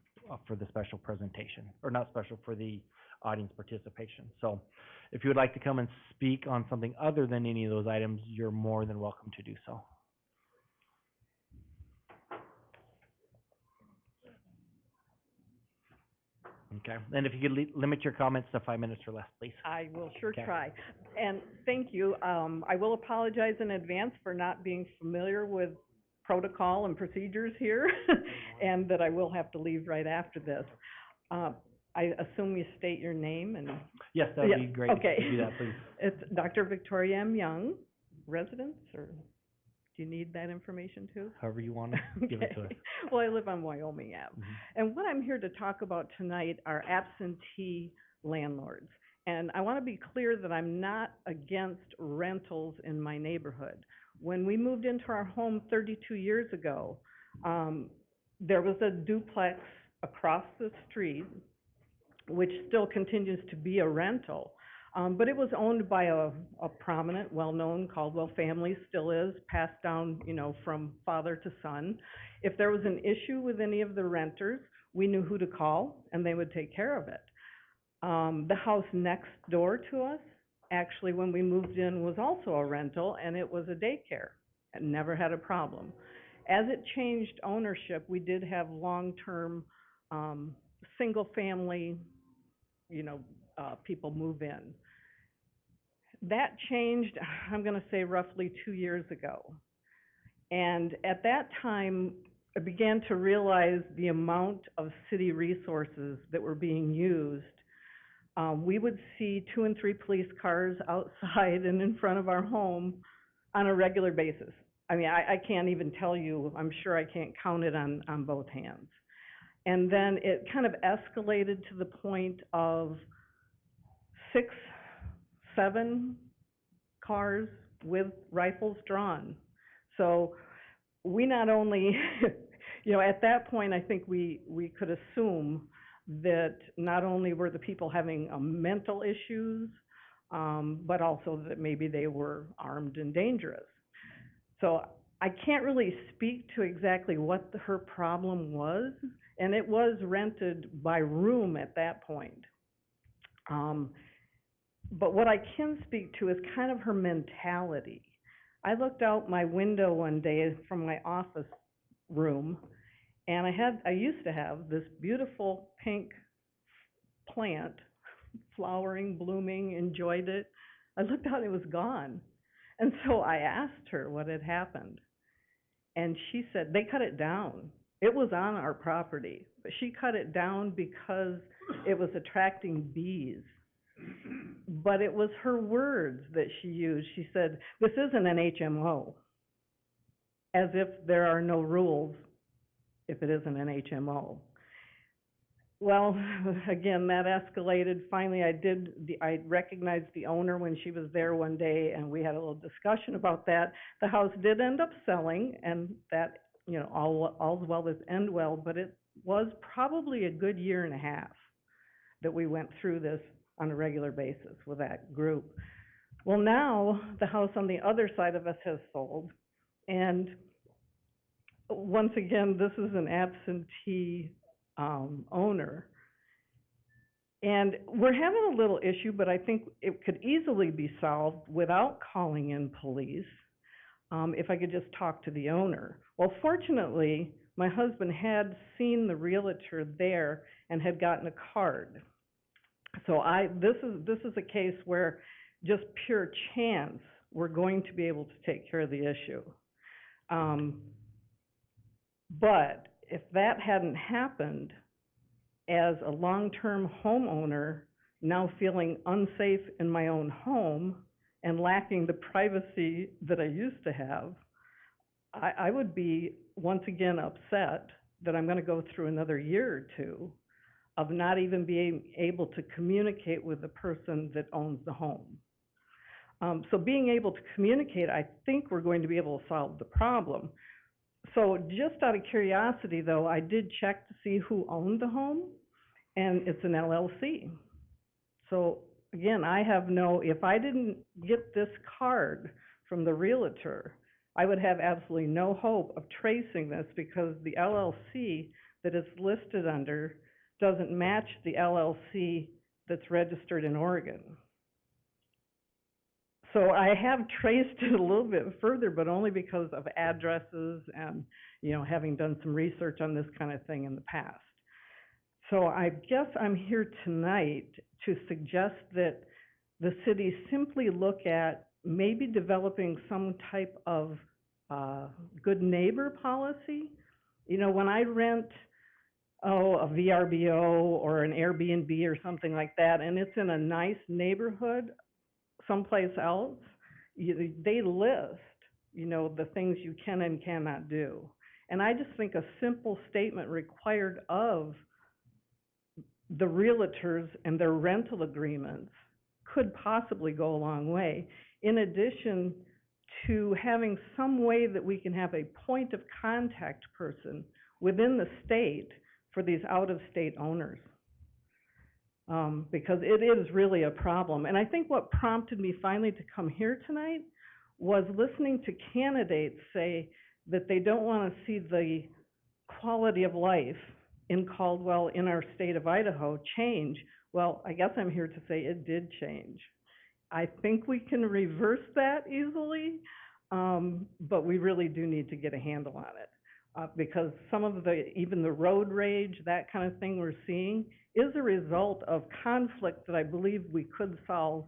for the special presentation, or not special, for the audience participation. So if you would like to come and speak on something other than any of those items, you're more than welcome to do so. Okay, and if you could limit your comments to 5 minutes or less, please. I will sure Okay. try. And thank you. I will apologize in advance for not being familiar with protocol and procedures here, and that I will have to leave right after this. I assume you state your name and... Yes, that would be great. Okay. If you could do that, please. It's Dr. Victoria M. Young, residence, or do you need that information too? However you want to give it to us. Okay. Well, I live on Wyoming Ave. Mhm. And what I'm here to talk about tonight are absentee landlords. And I want to be clear that I'm not against rentals in my neighborhood. When we moved into our home 32 years ago, there was a duplex across the street, which still continues to be a rental. But it was owned by a prominent, well-known Caldwell family, still is, passed down, from father to son. If there was an issue with any of the renters, we knew who to call, and they would take care of it. The house next door to us, actually, when we moved in, was also a rental, and it was a daycare, and never had a problem. As it changed ownership, we did have long-term, single-family, people move in. that changed, I'm gonna say roughly 2 years ago. And at that time, I began to realize the amount of city resources that were being used. We would see 2 and 3 police cars outside and in front of our home on a regular basis. I mean, I can't even tell you, I'm sure I can't count it on both hands. And then it kind of escalated to the point of 6, 7 cars with rifles drawn. So we not only, at that point, I think we could assume that not only were the people having mental issues, but also that maybe they were armed and dangerous. So I can't really speak to exactly what her problem was, and it was rented by room at that point. But what I can speak to is kind of her mentality. I looked out my window one day from my office room, and I used to have this beautiful pink plant, flowering, blooming, enjoyed it. I looked out, it was gone. And so I asked her what had happened. And she said, they cut it down. It was on our property, but she cut it down because it was attracting bees. But it was her words that she used. She said, this isn't an HMO, as if there are no rules if it isn't an HMO. Well, again, that escalated. Finally, I recognized the owner when she was there one day, and we had a little discussion about that. The house did end up selling, and that, all's well that ends well, but it was probably a good 1.5 years that we went through this on a regular basis with that group. Well, now the house on the other side of us has sold, and once again, this is an absentee owner. And we're having a little issue, but I think it could easily be solved without calling in police, if I could just talk to the owner. Well, fortunately, my husband had seen the realtor there and had gotten a card. So this is a case where just pure chance we're going to be able to take care of the issue. But if that hadn't happened, as a long-term homeowner, now feeling unsafe in my own home and lacking the privacy that I used to have, I would be once again upset that I'm going to go through another 1 year or 2 of not even being able to communicate with the person that owns the home. So being able to communicate, I think we're going to be able to solve the problem. So just out of curiosity, though, I did check to see who owned the home, and it's an LLC. So again, if I didn't get this card from the realtor, I would have absolutely no hope of tracing this, because the LLC that it's listed under doesn't match the LLC that's registered in Oregon. So I have traced it a little bit further, but only because of addresses and, having done some research on this kind of thing in the past. So I guess I'm here tonight to suggest that the city simply look at maybe developing some type of good neighbor policy. When I rent, a VRBO or an Airbnb or something like that, and it's in a nice neighborhood someplace else, they list, the things you can and cannot do. And I just think a simple statement required of the realtors and their rental agreements could possibly go a long way, in addition to having some way that we can have a point of contact person within the state for these out-of-state owners. Because it is really a problem. And I think what prompted me finally to come here tonight was listening to candidates say that they don't want to see the quality of life in Caldwell, in our state of Idaho, change. Well, I guess I'm here to say it did change. I think we can reverse that easily, but we really do need to get a handle on it. Because some of even the road rage, that kind of thing we're seeing, is a result of conflict that I believe we could solve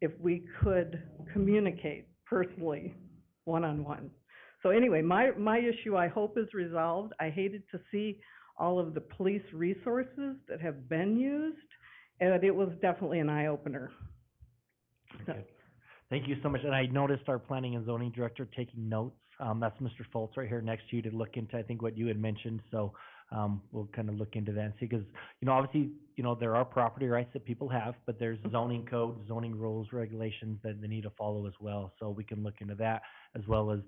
if we could communicate personally, one-on-one. So anyway, my issue, I hope, is resolved. I hated to see all of the police resources that have been used, and it was definitely an eye-opener. Okay. Thank you so much. And I noticed our planning and zoning director taking notes. That's Mr. Foltz right here next to you to look into, I think, what you had mentioned. So, we'll kind of look into that and see, because, obviously, there are property rights that people have, but there's zoning codes, zoning rules, regulations that they need to follow as well. So we can look into that, as well as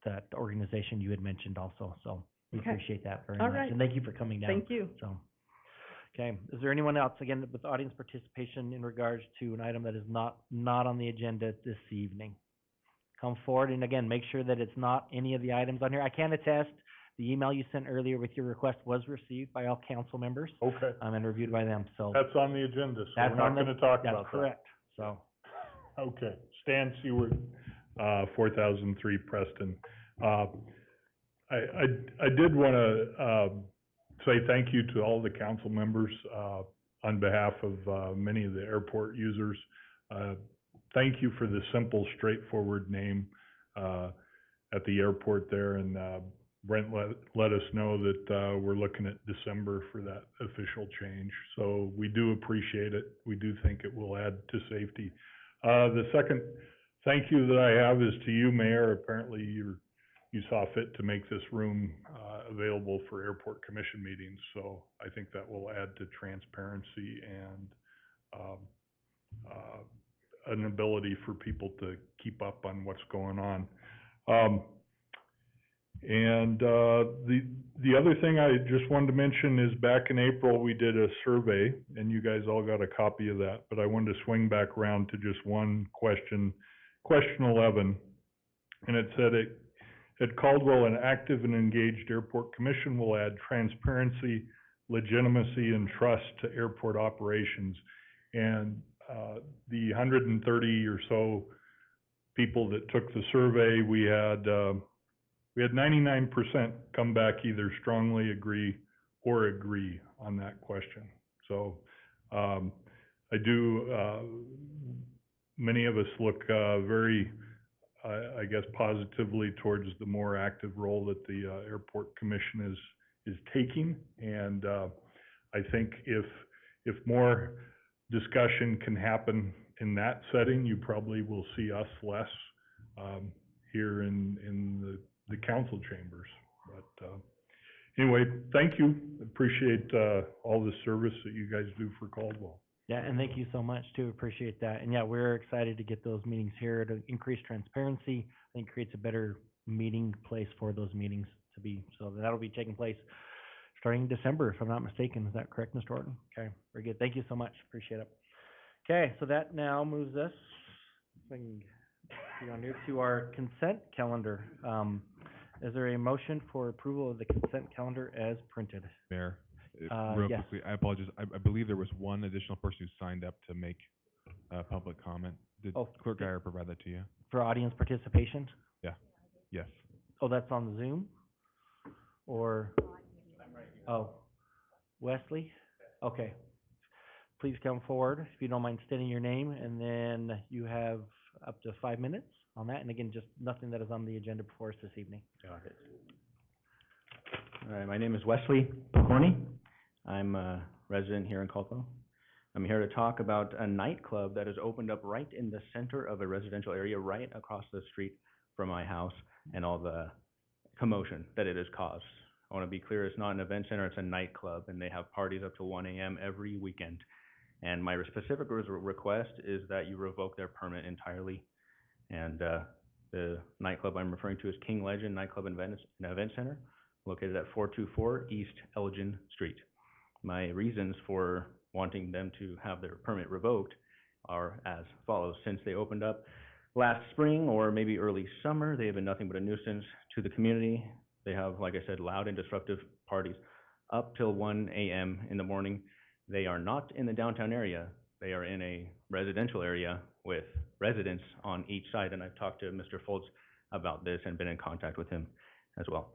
that organization you had mentioned also. So we Okay. appreciate that very All much. right. And thank you for coming down. Thank you. So, okay, is there anyone else, again, with audience participation in regards to an item that is not on the agenda this evening? Come forward, and again, make sure that it's not any of the items on here. I can attest, the email you sent earlier with your request was received by all council members, Okay, and reviewed by them, so. that's on the agenda, so That's we're not on the- gonna talk about that. That's correct, so. Okay, Stan Seward, 4003 Preston. I did wanna, say thank you to all the council members, on behalf of, many of the airport users. Thank you for the simple, straightforward name, at the airport there, and, Brent let us know that, we're looking at December for that official change. So we do appreciate it. We do think it will add to safety. The second thank you that I have is to you, Mayor. Apparently you saw fit to make this room, available for airport commission meetings. So I think that will add to transparency and, an ability for people to keep up on what's going on. The other thing I just wanted to mention is back in April, we did a survey, and you guys all got a copy of that, but I wanted to swing back around to just one question, question 11. And it said, at Caldwell, an active and engaged airport commission will add transparency, legitimacy, and trust to airport operations. And the 130 or so people that took the survey, we had 99% come back either strongly agree or agree on that question. So I do, many of us look very, I guess, positively towards the more active role that the airport commission is taking. And I think if more discussion can happen in that setting, you probably will see us less here in the council chambers. But anyway, thank you. Appreciate all the service that you guys do for Caldwell. Yeah, and thank you so much too, appreciate that. And yeah, we're excited to get those meetings here to increase transparency. I think creates a better meeting place for those meetings to be. So that'll be taking place starting in December, if I'm not mistaken. Is that correct, Mr. Orton? Okay, very good. Thank you so much, appreciate it. Okay, so that now moves us, if I can get on here, to our consent calendar. Is there a motion for approval of the consent calendar as printed? Mayor, real yes. quickly, I apologize. I believe there was one additional person who signed up to make public comment. Did Clerk Geyer provide that to you? For audience participation? Yeah. Yes. Oh, that's on Zoom? Or? Oh, Wesley? Okay. Please come forward, if you don't mind stating your name, and then you have up to 5 minutes on that. And again, just nothing that is on the agenda before us this evening. Got it. All right, my name is Wesley Corney. I'm a resident here in Caldwell. I'm here to talk about a nightclub that has opened up right in the center of a residential area, right across the street from my house, and all the commotion that it has caused. I want to be clear, it's not an event center, it's a nightclub, and they have parties up to 1 a.m. every weekend. And my specific request is that you revoke their permit entirely. And the nightclub I'm referring to is King Legend Nightclub and Event Center, located at 424 East Elgin Street. My reasons for wanting them to have their permit revoked are as follows. Since they opened up last spring or maybe early summer, they have been nothing but a nuisance to the community. They have, like I said, loud and disruptive parties up till 1 a.m. in the morning. They are not in the downtown area. They are in a residential area with residents on each side, and I've talked to Mr. Foltz about this and been in contact with him as well.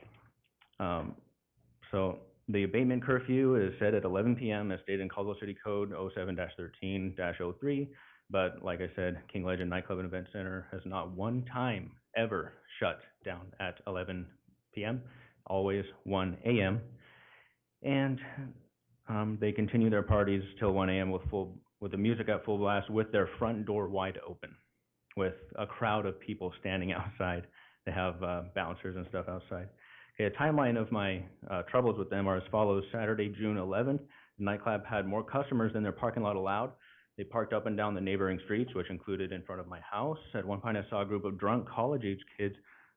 So the abatement curfew is set at 11 p.m. as stated in Caldwell City Code 07-13-03. But like I said, King Legend Nightclub and Event Center has not one time ever shut down at 11 p.m., always 1 a.m. And they continue their parties till 1 a.m. with the music at full blast, with their front door wide open, with a crowd of people standing outside. They have bouncers and stuff outside. Okay, a timeline of my troubles with them are as follows. Saturday, June 11th, the nightclub had more customers than their parking lot allowed. They parked up and down the neighboring streets, which included in front of my house. At one point, I saw a group of drunk college-age kids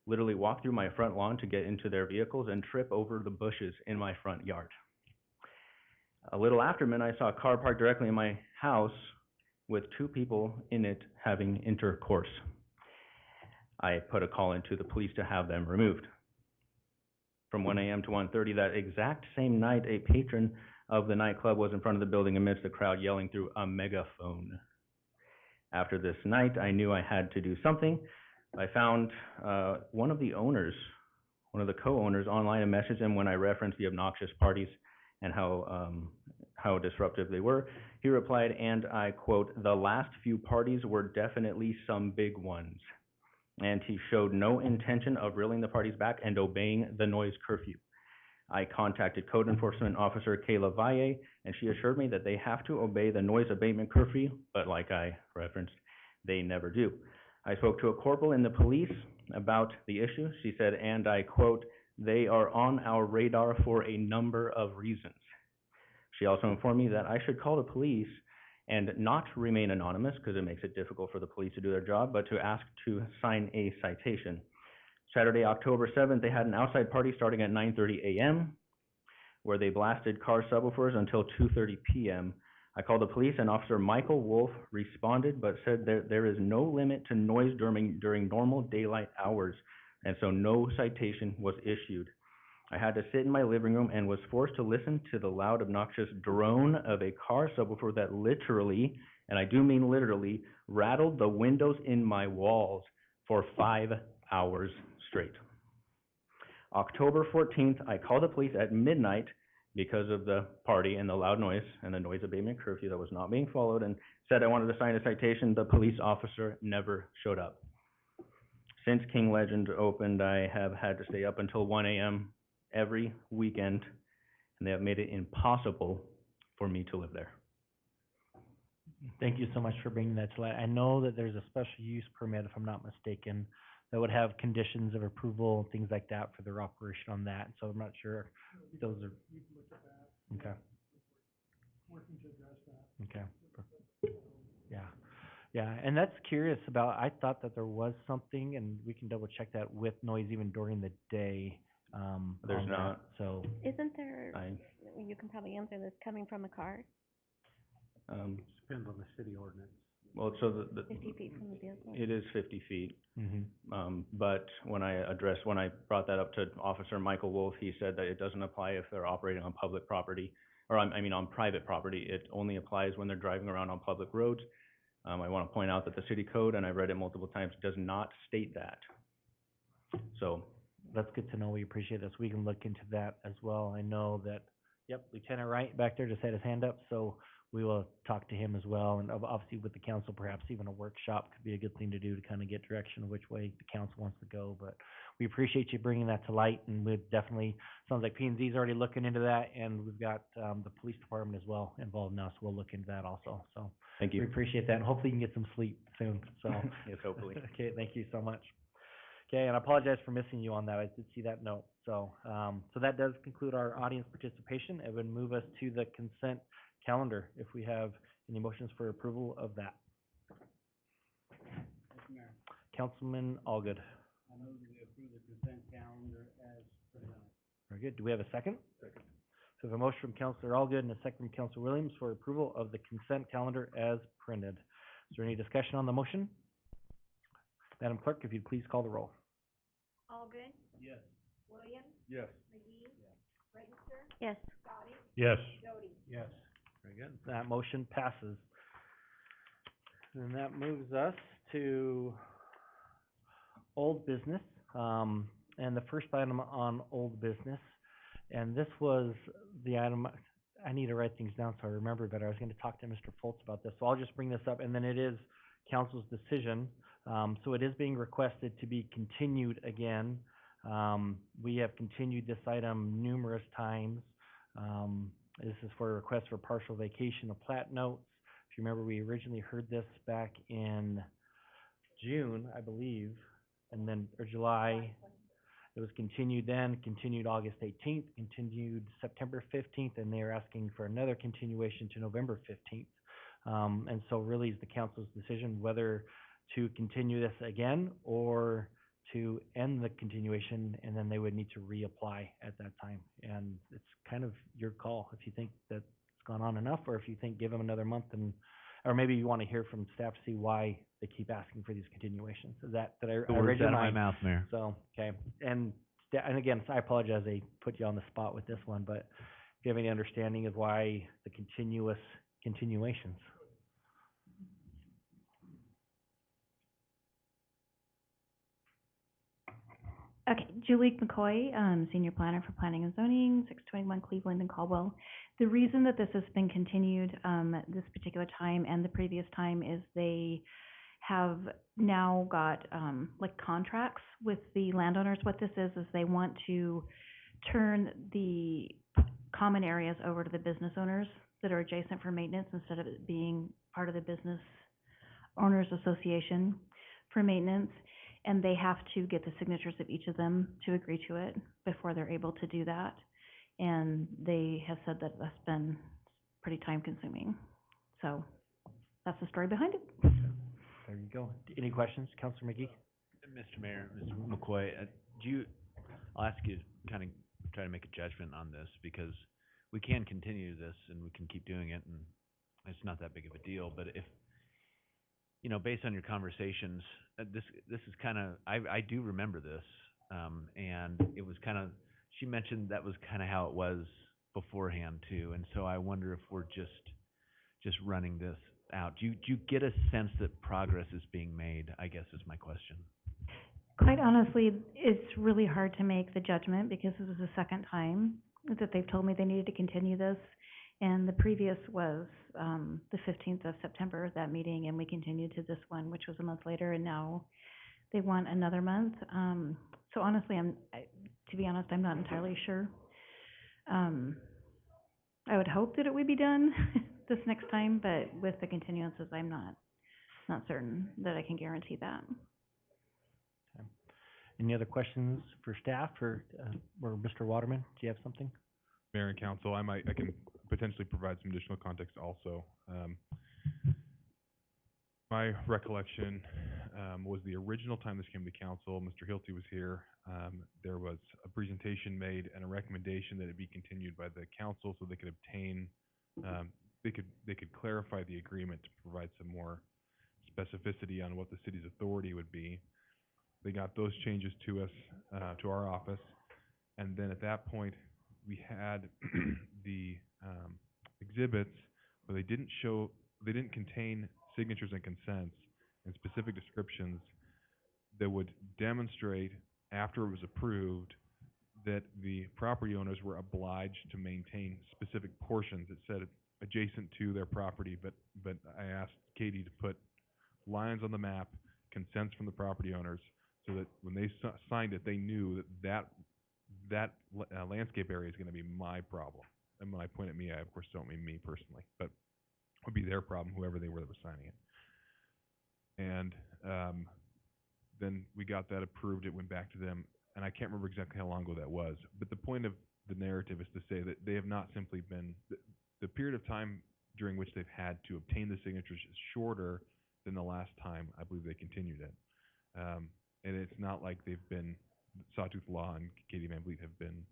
literally walk through my front lawn to get into their vehicles and trip over the bushes in my front yard. A little after midnight, I saw a car parked directly in my house with two people in it having intercourse. I put a call into the police to have them removed. From 1 a.m. to 1:30 that exact same night, a patron of the nightclub was in front of the building amidst the crowd yelling through a megaphone. After this night, I knew I had to do something. I found one of the co-owners online, and messaged him when I referenced the obnoxious parties and how disruptive they were. He replied, and I quote, "The last few parties were definitely some big ones." And he showed no intention of reeling the parties back and obeying the noise curfew. I contacted Code Enforcement Officer Kayla Valle, and she assured me that they have to obey the noise abatement curfew, but like I referenced, they never do. I spoke to a corporal in the police about the issue. She said, and I quote, "They are on our radar for a number of reasons." She also informed me that I should call the police and not remain anonymous, because it makes it difficult for the police to do their job, but to ask to sign a citation. Saturday, October 7th, they had an outside party starting at 9:30 a.m., where they blasted car subwoofers until 2:30 p.m. I called the police, and Officer Michael Wolf responded, but said there is no limit to noise during normal daylight hours, and so no citation was issued. I had to sit in my living room and was forced to listen to the loud, obnoxious drone of a car subwoofer that literally, and I do mean literally, rattled the windows in my walls for 5 hours straight. October 14th, I called the police at midnight because of the party and the loud noise and the noise abatement curfew that was not being followed, and said I wanted to sign a citation. The police officer never showed up. Since King Legend opened, I have had to stay up until 1 a.m. every weekend, and they have made it impossible for me to live there. Thank you so much for bringing that to light. I know that there's a special use permit, if I'm not mistaken, that would have conditions of approval, things like that for their operation on that, so I'm not sure if those are. Okay. Working to address that. Okay. Yeah, and that's curious about, I thought that there was something, and we can double check that, with noise even during the day. There's on not. that, so. Isn't there, you can probably answer this, coming from a car? Depends on the city ordinance. Well, so the 50 feet from the vehicle? it is 50 feet. Mm-hmm. But when I brought that up to Officer Michael Wolf, he said that it doesn't apply if they're operating on public property, or I mean on private property. It only applies when they're driving around on public roads. I want to point out that the city code, and I've read it multiple times, does not state that. So. That's good to know. We appreciate this. We can look into that as well. I know that, Lieutenant Wright back there just had his hand up, so we will talk to him as well. And obviously with the council, perhaps even a workshop could be a good thing to do to kind of get direction of which way the council wants to go. But we appreciate you bringing that to light, and we definitely, sounds like P&Z is already looking into that, and we've got the police department as well involved now, so we'll look into that also. So thank you. We appreciate that, and hopefully you can get some sleep soon. So yes, hopefully. Okay, thank you so much. Okay, and I apologize for missing you on that. I did see that note. So, so that does conclude our audience participation. It would move us to the consent calendar, if we have any motions for approval of that. Councilman Allgood. I move that we approve the consent calendar as presented. Very good. Do we have a second? Second. So we have a motion from Councilor Allgood and a second from Councilor Williams for approval of the consent calendar as printed. Is there any discussion on the motion? Madam Clerk, if you'd please call the roll. Allgood? Yes. Williams? Yes. McGee? Register? Yes. Gotti? Yes. Jody? Yes. Very good. That motion passes. And that moves us to old business. And the first item on old business, and this was the item, I need to write things down so I remember better. I was gonna talk to Mr. Foltz about this, so I'll just bring this up, and then it is council's decision. So it is being requested to be continued again. We have continued this item numerous times. This is for a request for partial vacation of plat notes. If you remember, we originally heard this back in June, I believe, and then, or July. It was continued then, continued August 18th, continued September 15th, and they are asking for another continuation to November 15th. And so really it's the council's decision whether to continue this again or to end the continuation, and then they would need to reapply at that time. And it's kind of your call if you think that it's gone on enough, or if you think give them another month, and or maybe you want to hear from staff to see why they keep asking for these continuations. Is that I The read words your out of my mind? mouth, Mayor. So, okay, and again, I apologize, I put you on the spot with this one, but if you have any understanding of why the continuations? Okay, Julie McCoy, Senior Planner for Planning and Zoning, 621 Cleveland and Caldwell. The reason that this has been continued this particular time and the previous time is they have now got like contracts with the landowners. What this is they want to turn the common areas over to the business owners that are adjacent for maintenance instead of it being part of the business owners association for maintenance. And they have to get the signatures of each of them to agree to it before they're able to do that. And they have said that that's been pretty time consuming. So that's the story behind it. There you go. Any questions, Councilor McGee? Mr. Mayor, Mr. McCoy, I'll ask you to kind of try to make a judgment on this, because we can continue this and we can keep doing it, and it's not that big of a deal. But if, you know, based on your conversations, this is kind of, I do remember this, and it was kind of, she mentioned that was kind of how it was beforehand too, and so I wonder if we're just running this out. Do you get a sense that progress is being made, I guess is my question. Quite honestly, it's really hard to make the judgment because this is the second time that they've told me they needed to continue this. And the previous was the 15th of September, that meeting, and we continued to this one, which was a month later, and now they want another month. So honestly, to be honest, I'm not entirely sure. I would hope that it would be done this next time, but with the continuances, I'm not certain that I can guarantee that. Okay. Any other questions for staff or Mr. Waterman? Do you have something? Mayor and council, I can potentially provide some additional context also. My recollection was the original time this came to council, Mr. Hilty was here. There was a presentation made and a recommendation that it be continued by the council so they could obtain, they could clarify the agreement to provide some more specificity on what the city's authority would be. They got those changes to us, to our office, and then at that point, we had the exhibits, but they didn't contain signatures and consents and specific descriptions that would demonstrate, after it was approved, that the property owners were obliged to maintain specific portions. It said adjacent to their property, but I asked Katie to put lines on the map, consents from the property owners, so that when they signed it, they knew that landscape area is going to be my problem. And when I point at me, I of course don't mean me personally, but it would be their problem, whoever they were that was signing it. And then we got that approved. It went back to them, and I can't remember exactly how long ago that was. But the point of the narrative is to say that they have not simply been the period of time during which they've had to obtain the signatures is shorter than the last time I believe they continued it. And it's not like they've been Sawtooth Law and Katie Van Vliet have been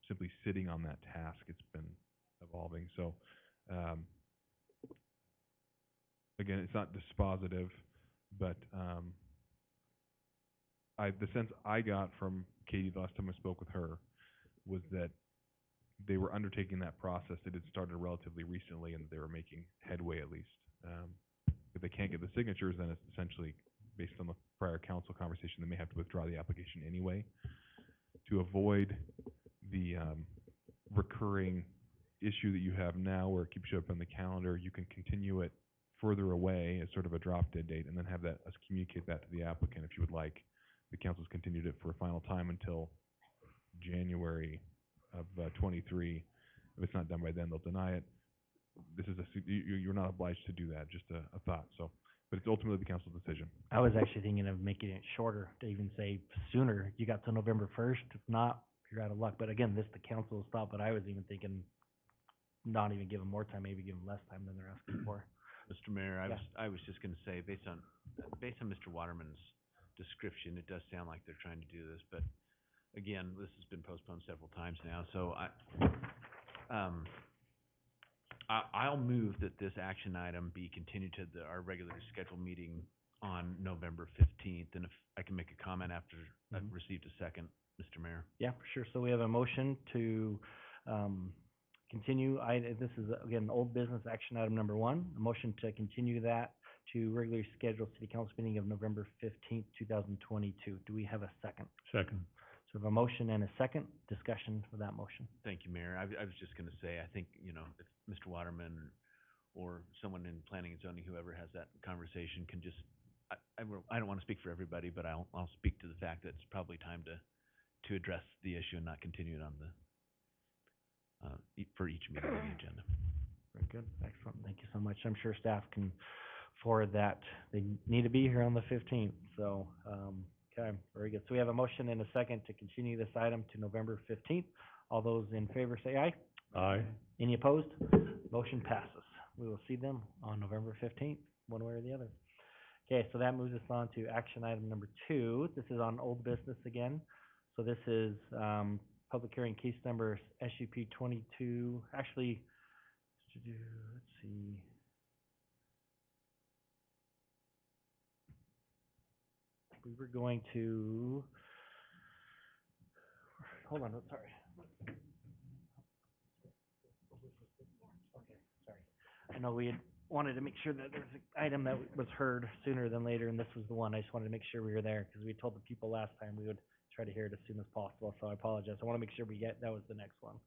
simply sitting on that task. It's been evolving. So again, it's not dispositive, but the sense I got from Katie the last time I spoke with her was that they were undertaking that process. It had started relatively recently, and they were making headway at least. If they can't get the signatures, then it's essentially, based on the prior council conversation, they may have to withdraw the application anyway to avoid the recurring issue that you have now where it keeps you up on the calendar, you can continue it further away as sort of a drop dead date and then have that, us communicate that to the applicant if you would like. The council's continued it for a final time until January of 23. If it's not done by then, they'll deny it. This is you're not obliged to do that, just a thought, so. But it's ultimately the council's decision. I was actually thinking of making it shorter, to even say sooner. You got till November 1st. If not, you're out of luck. But again, this the council's thought, but I was even thinking not even give them more time, maybe give them less time than they're asking for. Mr. Mayor, Yeah. I was just gonna say, based on Mr. Waterman's description, it does sound like they're trying to do this, but again, this has been postponed several times now, so I'll move that this action item be continued to our regularly scheduled meeting on November 15th, and if I can make a comment after I've received a second, Mr. Mayor. Yeah, for sure. So we have a motion to, continue, this is, again, old business action item number 1, a motion to continue that to regularly scheduled city council meeting of November 15th, 2022. Do we have a second? Second. So we have a motion and a second discussion for that motion. Thank you, Mayor. I was just gonna say, I think, if Mr. Waterman or someone in planning and zoning, whoever has that conversation, can just, I don't wanna speak for everybody, but I'll speak to the fact that it's probably time to address the issue and not continue it on for each meeting on the agenda. Very good, excellent, thank you so much. I'm sure staff can forward that. They need to be here on the 15th, so, okay, very good. So we have a motion and a second to continue this item to November 15th. All those in favor say aye. Aye. Any opposed? Motion passes. We will see them on November 15th, one way or the other. Okay, so that moves us on to action item number 2. This is on old business again. So this is, public hearing case number SUP 22, actually, let's see. We were going to, hold on, sorry. Okay, sorry. I know we had wanted to make sure that there's an item that was heard sooner than later, and this was the one. I just wanted to make sure we were there, because we told the people last time we would try to hear it as soon as possible, so I apologize. I want to make sure that was the next one.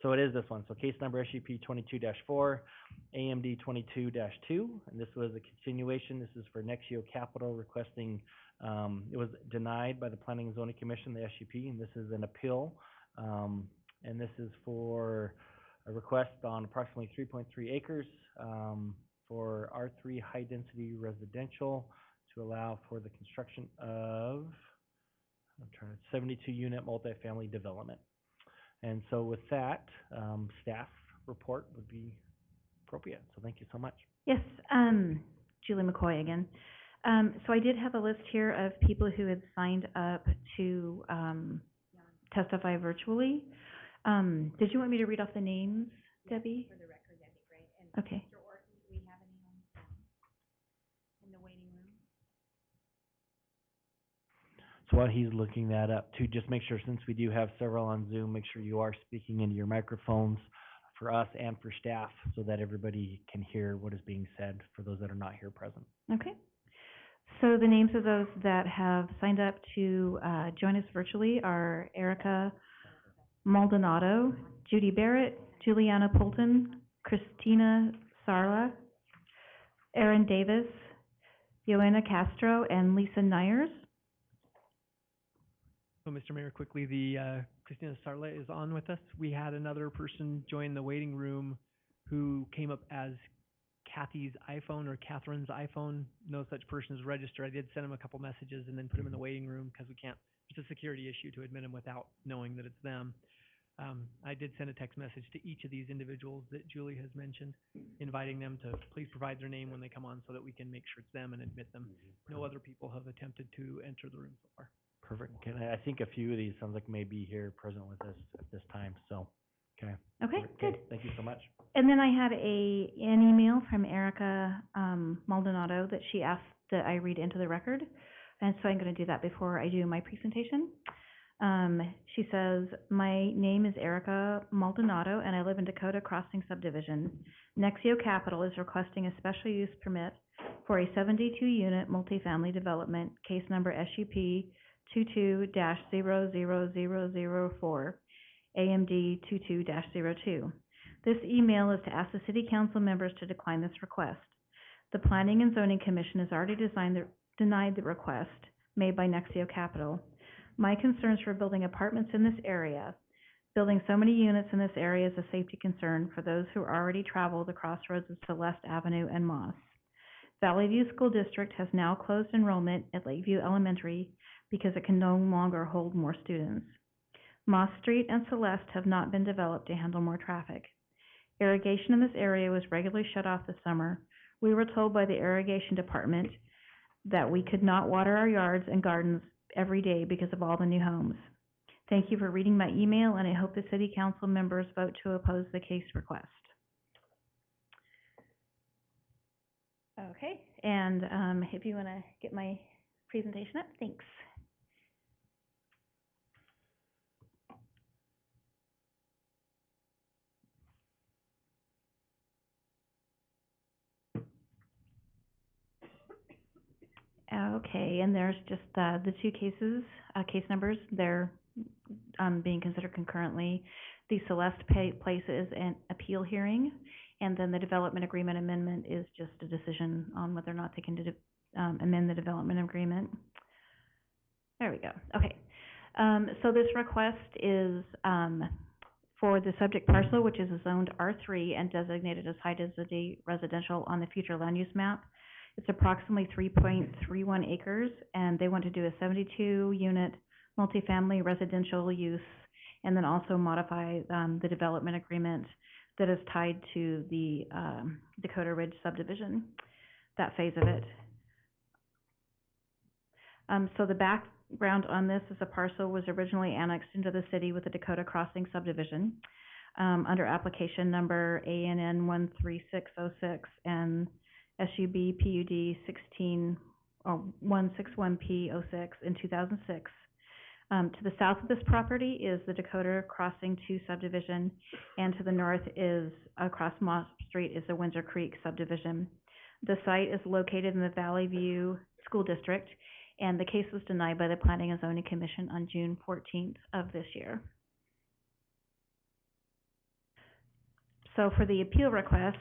So it is this one. So case number SUP 22-4, AMD 22-2, and this was a continuation. This is for Nexio Capital requesting, it was denied by the Planning and Zoning Commission, the SUP, and this is an appeal. And this is for a request on approximately 3.3 acres for R3 high-density residential to allow for the construction of 72-unit multifamily development. And so with that, staff report would be appropriate. So thank you so much. Yes, Julie McCoy again. So I did have a list here of people who had signed up to testify virtually. Did you want me to read off the names, Debbie? For the record, that'd be great. And Okay. Mr. Orton, do we have anyone in the waiting room? So while he's looking that up too, just make sure, since we do have several on Zoom, make sure you are speaking into your microphones for us and for staff so that everybody can hear what is being said for those that are not here present. Okay. So the names of those that have signed up to join us virtually are Erica Maldonado, Judy Barrett, Juliana Poulton, Christina Sarla, Erin Davis, Joanna Castro, and Lisa Nyers. So, Mr. Mayor, quickly, Christina Sarla is on with us. We had another person join the waiting room who came up as Kathy's iPhone or Catherine's iPhone. No such person is registered. I did send him a couple messages and then put him in the waiting room because we can't, it's a security issue to admit him without knowing that it's them. I did send a text message to each of these individuals that Julie has mentioned, inviting them to please provide their name when they come on so that we can make sure it's them and admit them. No other people have attempted to enter the room so far. Perfect. Okay, I think a few of these sounds like may be here present with us at this time, so, okay. Okay, good. Thank you so much. And then I had an email from Erica Maldonado that she asked that I read into the record. And so I'm going to do that before I do my presentation. She says, my name is Erica Maldonado and I live in Dakota Crossing Subdivision. Nexio Capital is requesting a special use permit for a 72-unit multifamily development, case number SUP 22-00004, AMD 22-02. This email is to ask the city council members to decline this request. The Planning and Zoning Commission has already denied the request made by Nexio Capital. My concerns for building apartments in this area. Building so many units in this area is a safety concern for those who already travel the crossroads of Celeste Avenue and Moss. Valley View School District has now closed enrollment at Lakeview Elementary because it can no longer hold more students. Moss Street and Celeste have not been developed to handle more traffic. Irrigation in this area was regularly shut off this summer. We were told by the irrigation department that we could not water our yards and gardens every day because of all the new homes. Thank you for reading my email, and I hope the city council members vote to oppose the case request. Okay, and if you want to get my presentation up, thanks. Okay, and there's just the two cases, case numbers. They're being considered concurrently. The Celeste Place is an appeal hearing, and then the development agreement amendment is just a decision on whether or not they can amend the development agreement. There we go. Okay. So this request is for the subject parcel, which is zoned R3 and designated as high-density residential on the future land use map. It's approximately 3.31 acres, and they want to do a 72-unit multifamily residential use, and then also modify the development agreement that is tied to the Dakota Ridge subdivision, that phase of it. So the background on this is the parcel was originally annexed into the city with the Dakota Crossing subdivision under application number ANN 13606 and SUB PUD 161P06 in 2006. To the south of this property is the Dakota Crossing 2 subdivision, and to the north is, across Moss Street, is the Windsor Creek subdivision. The site is located in the Valley View School District, and the case was denied by the Planning and Zoning Commission on June 14th of this year. So for the appeal request,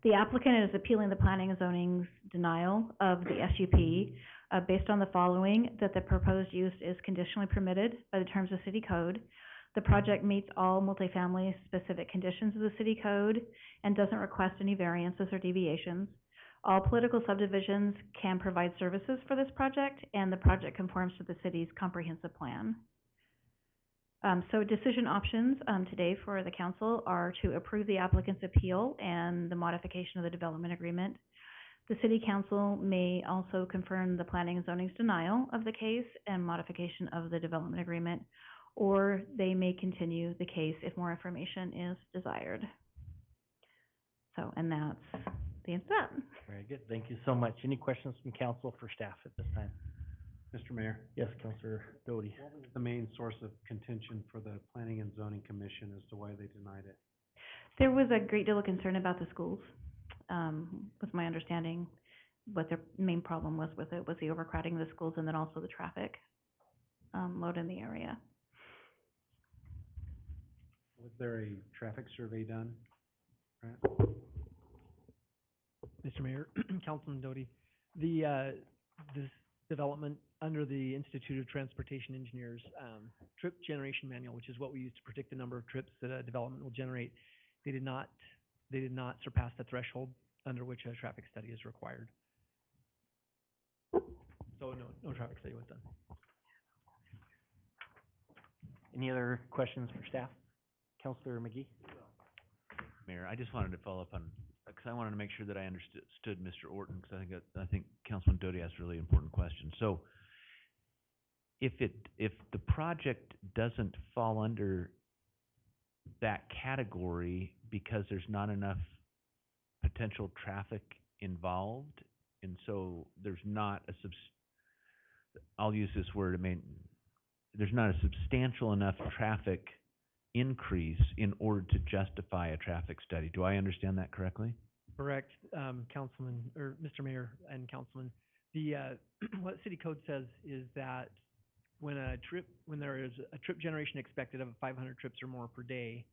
the applicant is appealing the Planning and Zoning's denial of the SUP based on the following: that the proposed use is conditionally permitted by the terms of city code. The project meets all multifamily specific conditions of the city code and doesn't request any variances or deviations. All political subdivisions can provide services for this project, and the project conforms to the city's comprehensive plan. So decision options today for the council are to approve the applicant's appeal and the modification of the development agreement. The city council may also confirm the Planning and Zoning's denial of the case and modification of the development agreement, or they may continue the case if more information is desired. So, and that's the end of that. Very good. Thank you so much. Any questions from council for staff at this time? Mr. Mayor? Yes, Councilor Doty. What was the main source of contention for the Planning and Zoning Commission as to why they denied it? There was a great deal of concern about the schools, was my understanding. What their main problem was with it was the overcrowding of the schools and then also the traffic load in the area. Was there a traffic survey done? Right. Mr. Mayor, Councilman Doty, this development under the Institute of Transportation Engineers trip generation manual, which is what we use to predict the number of trips that a development will generate, they did not surpass the threshold under which a traffic study is required. So no traffic study was done. Any other questions for staff? Councilor McGee? Mayor, I just wanted to follow up on, because I wanted to make sure that I understood Mr. Orton, because I think Councilman Doty asked a really important question. So if the project doesn't fall under that category because there's not enough potential traffic involved, and so there's not a I'll use this word, there's not a substantial enough traffic increase in order to justify a traffic study. Do I understand that correctly? Correct, Councilman, or Mr. Mayor and Councilman. The what city code says is that when there is a trip generation expected of 500 trips or more per day,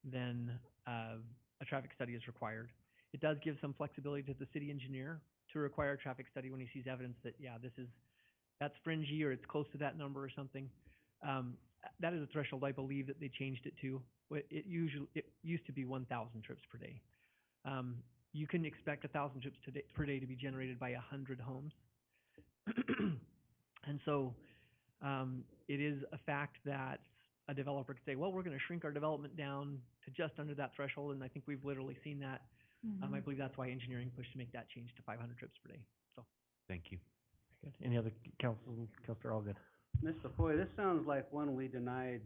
then, a traffic study is required. It does give some flexibility to the city engineer to require a traffic study when he sees evidence that, yeah, that's fringy or it's close to that number or something. That is a threshold I believe that they changed it to. It used to be 1,000 trips per day. You can expect 1,000 trips per day to be generated by 100 homes. And so, it is a fact that a developer could say, well, we're gonna shrink our development down to just under that threshold, and I think we've literally seen that. I believe that's why engineering pushed to make that change to 500 trips per day, so. Thank you. Good. Any other Counselor Allgood? Ms. McCoy, this sounds like one we denied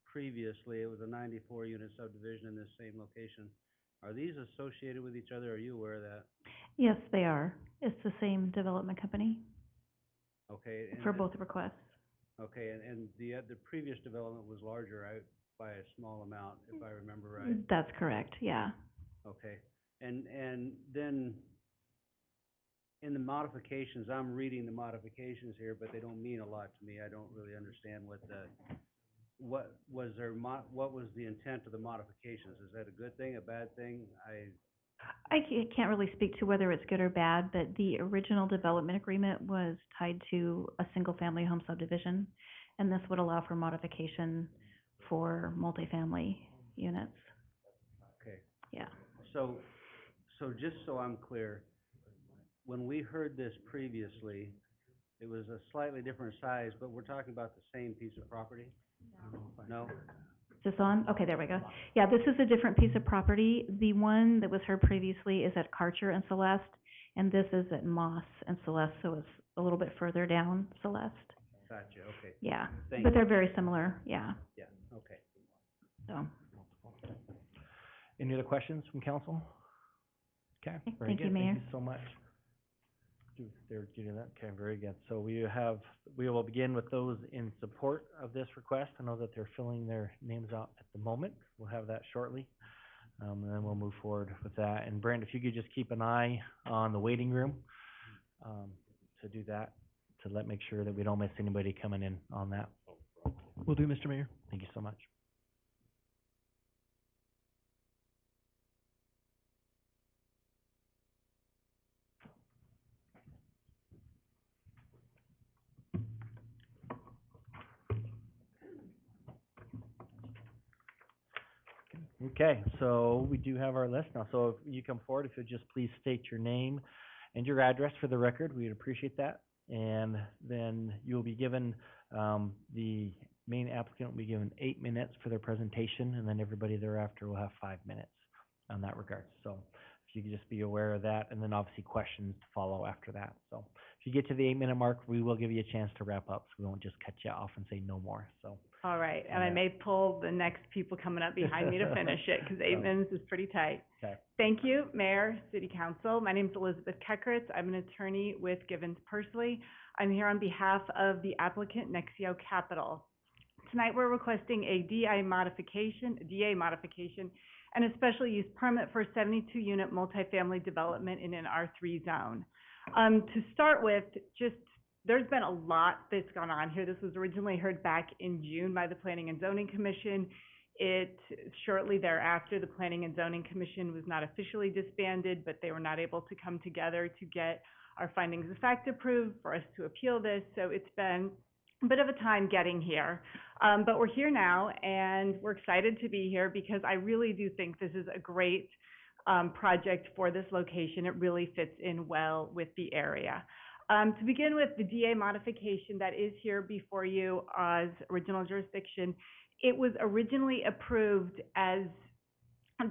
previously. It was a 94-unit subdivision in this same location. Are these associated with each other? Are you aware of that? Yes, they are. It's the same development company Okay. And for both requests. Okay, and the previous development was larger, by a small amount, if I remember right. That's correct, yeah. Okay, and then in the modifications, I'm reading the modifications here, but they don't mean a lot to me. I don't really understand what was the intent of the modifications? Is that a good thing, a bad thing? I can't really speak to whether it's good or bad, but the original development agreement was tied to a single-family home subdivision, and this would allow for modification for multifamily units. Okay. Yeah. So just so I'm clear, when we heard this previously, it was a slightly different size, but we're talking about the same piece of property? No? Is this on? Okay, there we go. Yeah, this is a different piece of property. The one that was heard previously is at Karcher and Celeste, and this is at Moss and Celeste, so it's a little bit further down Celeste. Gotcha, okay. Yeah, Thank but you. they're very similar, yeah. Yeah, okay. So, Any other questions from council? Okay, very thank good. you, Mayor. Thank you so much. They're getting that, okay, very good. So we will begin with those in support of this request. I know that they're filling their names out at the moment. We'll have that shortly. And then we'll move forward with that. And Brent, if you could just keep an eye on the waiting room, to do that, to make sure that we don't miss anybody coming in on that. Will do, Mr. Mayor. Thank you so much. Okay, so we do have our list now. So if you come forward, if you'll just please state your name and your address for the record, we'd appreciate that. And then you'll be given, the main applicant will be given 8 minutes for their presentation, and then everybody thereafter will have 5 minutes on that regard. So if you could just be aware of that, and then obviously questions to follow after that. So if you get to the 8-minute mark, we will give you a chance to wrap up, so we won't just cut you off and say no more, so. All right, and I may pull the next people coming up behind me to finish it, because 8 minutes is pretty tight. Okay. Thank you, Mayor, City Council. My name is Elizabeth Kekritz. I'm an attorney with Givens Pursley. I'm here on behalf of the applicant, Nexio Capital. Tonight, we're requesting a DA modification, and a special use permit for a 72-unit multifamily development in an R3 zone. To start with, there's been a lot that's gone on here. This was originally heard back in June by the Planning and Zoning Commission. Shortly thereafter, the Planning and Zoning Commission was not officially disbanded, but they were not able to come together to get our findings of fact approved for us to appeal this. So it's been a bit of a time getting here. But we're here now, and we're excited to be here because I really do think this is a great project for this location. It really fits in well with the area. To begin with, the DA modification that is here before you as original jurisdiction, it was originally approved as,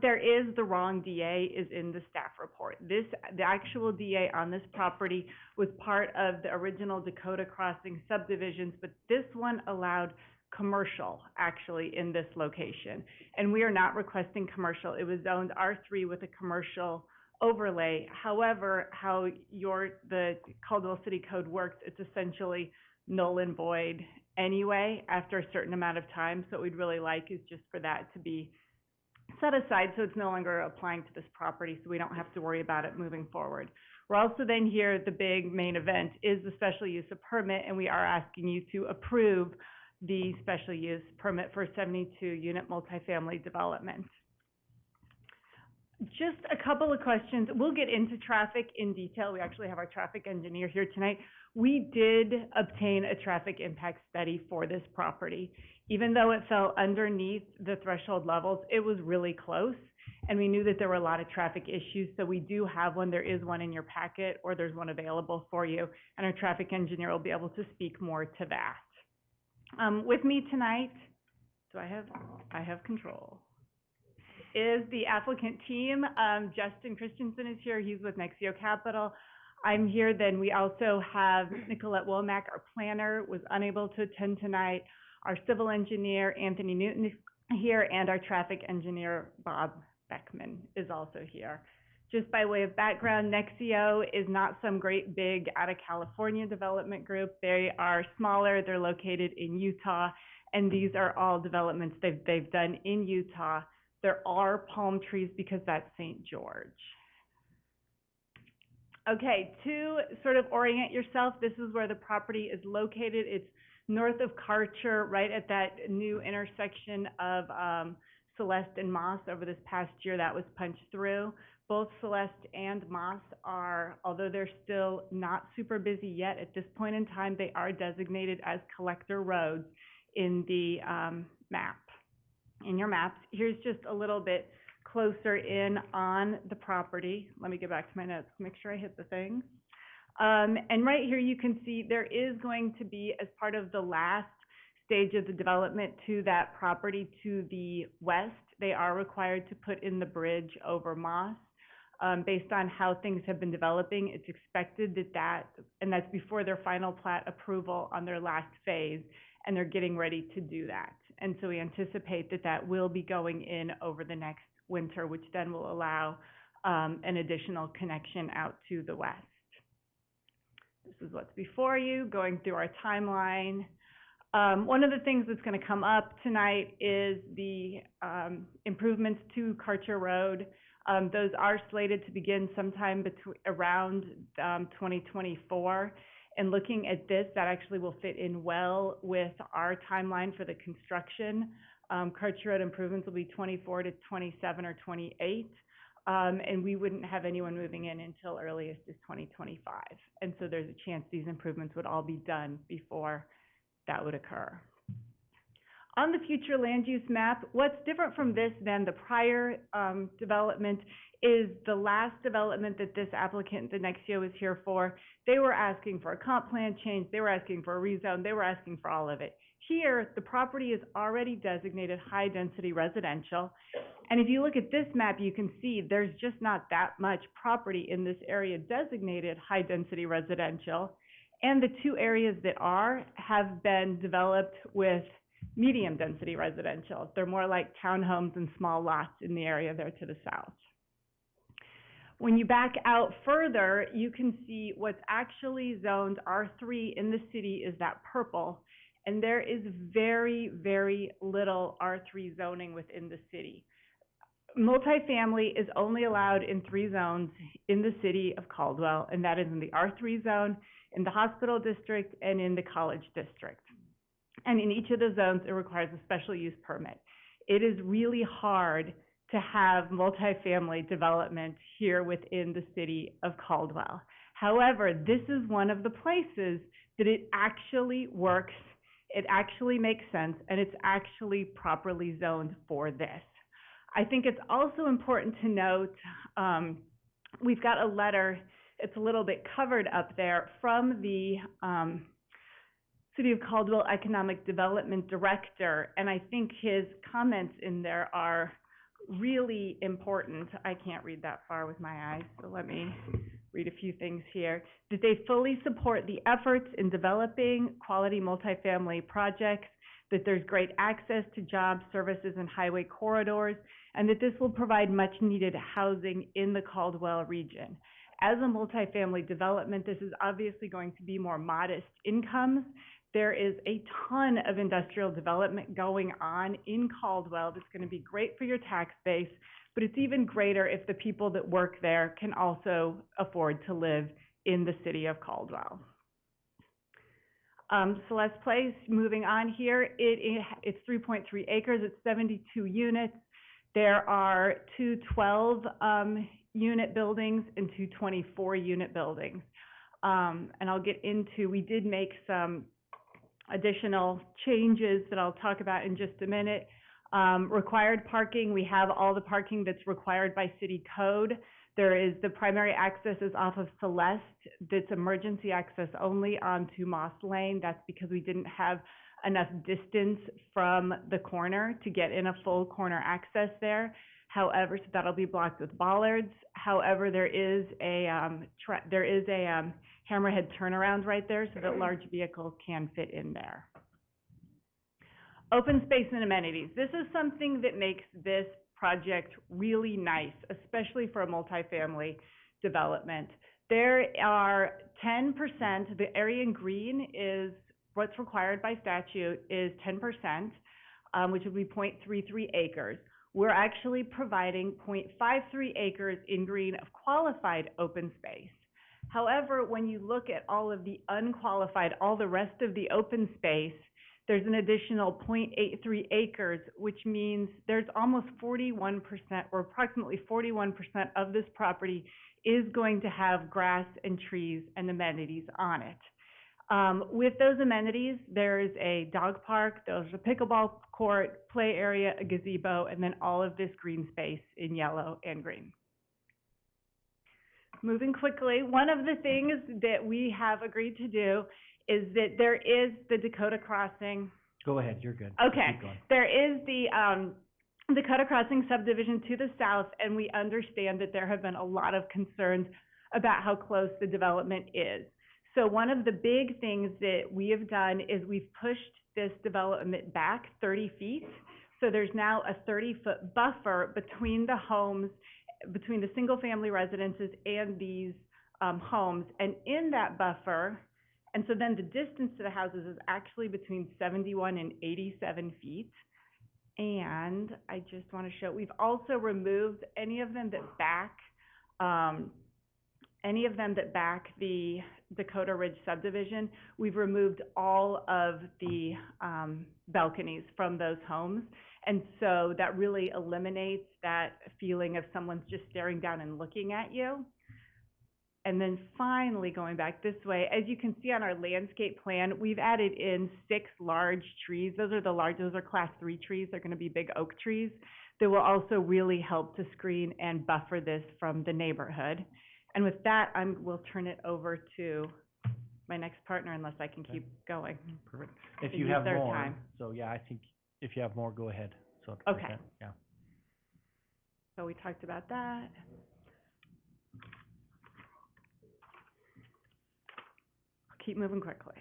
there is the wrong DA is in the staff report. The actual DA on this property was part of the original Dakota Crossing subdivisions, but this one allowed commercial actually in this location. And we are not requesting commercial. It was zoned R3 with a commercial overlay. However, how the Caldwell City Code works, it's essentially null and void anyway after a certain amount of time. So what we'd really like is just for that to be set aside so it's no longer applying to this property, so we don't have to worry about it moving forward. We're also then here, the big main event is the special use of permit, and we are asking you to approve the special use permit for 72-unit multifamily development. Just a couple of questions. We'll get into traffic in detail. We actually have our traffic engineer here tonight. We did obtain a traffic impact study for this property. Even though it fell underneath the threshold levels, it was really close, and we knew that there were a lot of traffic issues, so we do have one. There is one in your packet, or there's one available for you, and our traffic engineer will be able to speak more to that. With me tonight, I have control, is the applicant team. Justin Christensen is here. He's with Nexio Capital. I'm here. Then we also have Nicolette Womack, our planner, was unable to attend tonight. Our civil engineer, Anthony Newton, is here, and our traffic engineer, Bob Beckman, is also here. Just by way of background, Nexio is not some great big out of California development group. They are smaller. They're located in Utah, and these are all developments they've done in Utah. There are palm trees because that's St. George. Okay, to sort of orient yourself, this is where the property is located. It's north of Karcher, right at that new intersection of Celeste and Moss. Over this past year, that was punched through. Both Celeste and Moss are, although they're still not super busy yet, at this point in time, they are designated as collector roads in the map. In your maps, here's just a little bit closer in on the property. Let me get back to my notes to make sure I hit the things. And right here you can see there is going to be, as part of the last stage of the development to that property to the west, they are required to put in the bridge over Moss. Based on how things have been developing, it's expected and that's before their final plat approval on their last phase, and they're getting ready to do that. And so we anticipate that will be going in over the next winter, which then will allow an additional connection out to the west. This is what's before you, going through our timeline. One of the things that's going to come up tonight is the improvements to Karcher Road. Those are slated to begin sometime around 2024. And looking at this, that actually will fit in well with our timeline for the construction. Karcher Road improvements will be 24 to 27 or 28. And we wouldn't have anyone moving in until earliest is 2025. And so there's a chance these improvements would all be done before that would occur. On the future land use map, what's different from this than the prior development is the last development that this applicant, the Nexio, is here for. They were asking for a comp plan change, they were asking for a rezone, they were asking for all of it. Here, the property is already designated high-density residential, and if you look at this map, you can see there's just not that much property in this area designated high-density residential, and the two areas that have been developed with medium-density residential. They're more like townhomes and small lots in the area there to the south. When you back out further, you can see what's actually zoned R3 in the city is that purple, and there is very, very little R3 zoning within the city. Multifamily is only allowed in 3 zones in the city of Caldwell, and that is in the R3 zone, in the hospital district, and in the college district. And in each of the zones, it requires a special use permit. It is really hard to have multifamily development here within the city of Caldwell. However, this is one of the places that it actually works, it actually makes sense, and it's actually properly zoned for this. I think it's also important to note, we've got a letter, it's a little bit covered up there, from the City of Caldwell Economic Development Director, and I think his comments in there are really important. I can't read that far with my eyes, so let me read a few things here. That they fully support the efforts in developing quality multifamily projects, that there's great access to jobs, services, and highway corridors, and that this will provide much needed housing in the Caldwell region. As a multifamily development, this is obviously going to be more modest incomes. There is a ton of industrial development going on in Caldwell that's going to be great for your tax base, but it's even greater if the people that work there can also afford to live in the city of Caldwell. Celeste Place, moving on here, it's 3.3 acres, it's 72 units. There are two 12-unit buildings and two 24-unit buildings. And I'll get into, we did make some additional changes that I'll talk about in just a minute. Required parking, we have all the parking that's required by city code. There is, the primary access is off of Celeste, that's emergency access only onto Moss Lane. That's because we didn't have enough distance from the corner to get in a full corner access there. However, so that'll be blocked with bollards. However, there is a hammerhead turnaround right there so that large vehicles can fit in there. Open space and amenities. This is something that makes this project really nice, especially for a multifamily development. There are 10%, the area in green is what's required by statute is 10%, which would be 0.33 acres. We're actually providing 0.53 acres in green of qualified open space. However, when you look at all of the unqualified, all the rest of the open space, there's an additional 0.83 acres, which means there's almost 41% or approximately 41% of this property is going to have grass and trees and amenities on it. With those amenities, there's a dog park, there's a pickleball court, play area, a gazebo, and then all of this green space in yellow and green. Moving quickly, one of the things that we have agreed to do is that there is the Dakota Crossing. Go ahead, you're good. Okay, there is the Dakota Crossing subdivision to the south, and we understand that there have been a lot of concerns about how close the development is. So one of the big things that we have done is we've pushed this development back 30 feet. So there's now a 30-foot buffer between the homes, between the single-family residences and these homes. And in that buffer, and so then the distance to the houses is actually between 71 and 87 feet. And I just want to show, we've also removed any of them that back the Dakota Ridge subdivision. We've removed all of the balconies from those homes. And so that really eliminates that feeling of someone's just staring down and looking at you. And then finally, going back this way, as you can see on our landscape plan, we've added in 6 large trees. Those are class 3 trees. They're going to be big oak trees that will also really help to screen and buffer this from the neighborhood. And with that, we'll turn it over to my next partner, unless I can keep going. Perfect. If you have more, so yeah, I think if you have more, go ahead. So okay. Yeah. So we talked about that. I'll keep moving quickly.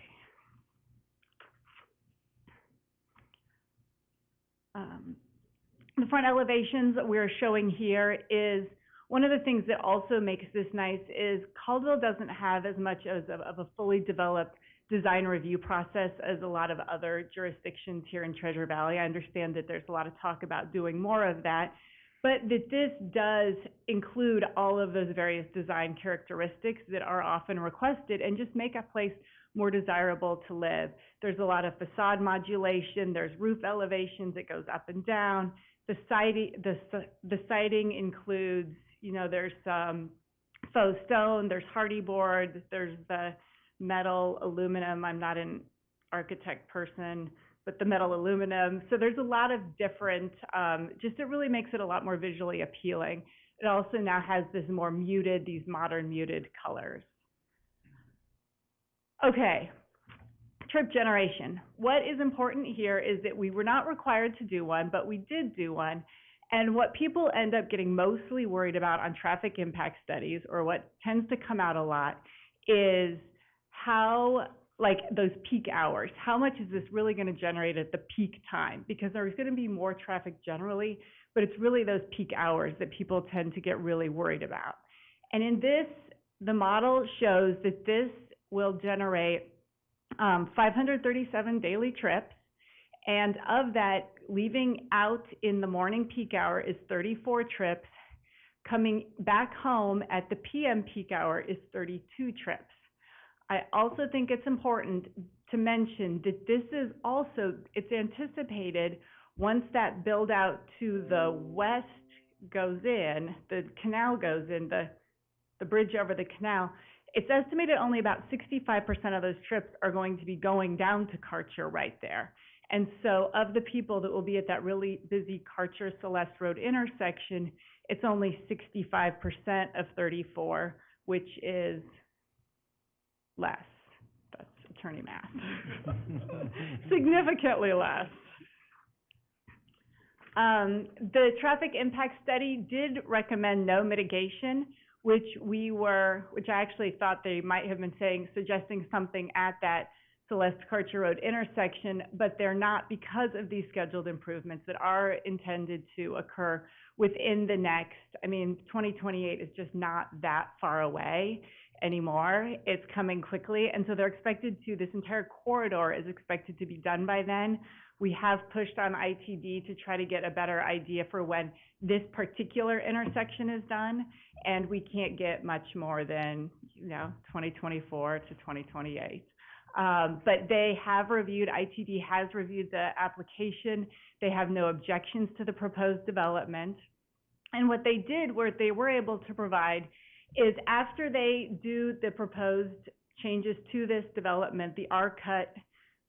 The front elevations that we're showing here is one of the things that also makes this nice is Caldwell doesn't have as much of a fully developed design review process as a lot of other jurisdictions here in Treasure Valley. I understand that there's a lot of talk about doing more of that, but that this does include all of those various design characteristics that are often requested and just make a place more desirable to live. There's a lot of facade modulation, there's roof elevations that goes up and down. The siding includes, there's faux stone, there's hardy board, there's the metal aluminum. I'm not an architect person, but the metal aluminum. So there's a lot of different, it really makes it a lot more visually appealing. It also now has these modern muted colors. Okay, trip generation. What is important here is that we were not required to do one, but we did do one. And what people end up getting mostly worried about on traffic impact studies, or what tends to come out a lot, is how, those peak hours. How much is this really going to generate at the peak time? Because there's going to be more traffic generally, but it's really those peak hours that people tend to get really worried about. And in this, the model shows that this will generate 537 daily trips, and of that, leaving out in the morning peak hour is 34 trips. Coming back home at the PM peak hour is 32 trips. I also think it's important to mention that this is also, it's anticipated, once that build out to the west goes in, the canal goes in, the bridge over the canal, it's estimated only about 65% of those trips are going to be going down to Karcher right there. And so of the people that will be at that really busy Karcher-Celeste Road intersection, it's only 65% of 34, which is less. That's attorney math. Significantly less. The traffic impact study did recommend no mitigation, which I actually thought they might have been suggesting something at that Celeste Karcher Road intersection, but they're not, because of these scheduled improvements that are intended to occur within the next, 2028 is just not that far away anymore. It's coming quickly, and so this entire corridor is expected to be done by then. We have pushed on ITD to try to get a better idea for when this particular intersection is done, and we can't get much more than, 2024 to 2028. But they have reviewed, ITD has reviewed the application. They have no objections to the proposed development. And what they did, what they were able to provide, is after they do the proposed changes to this development, the R-cut,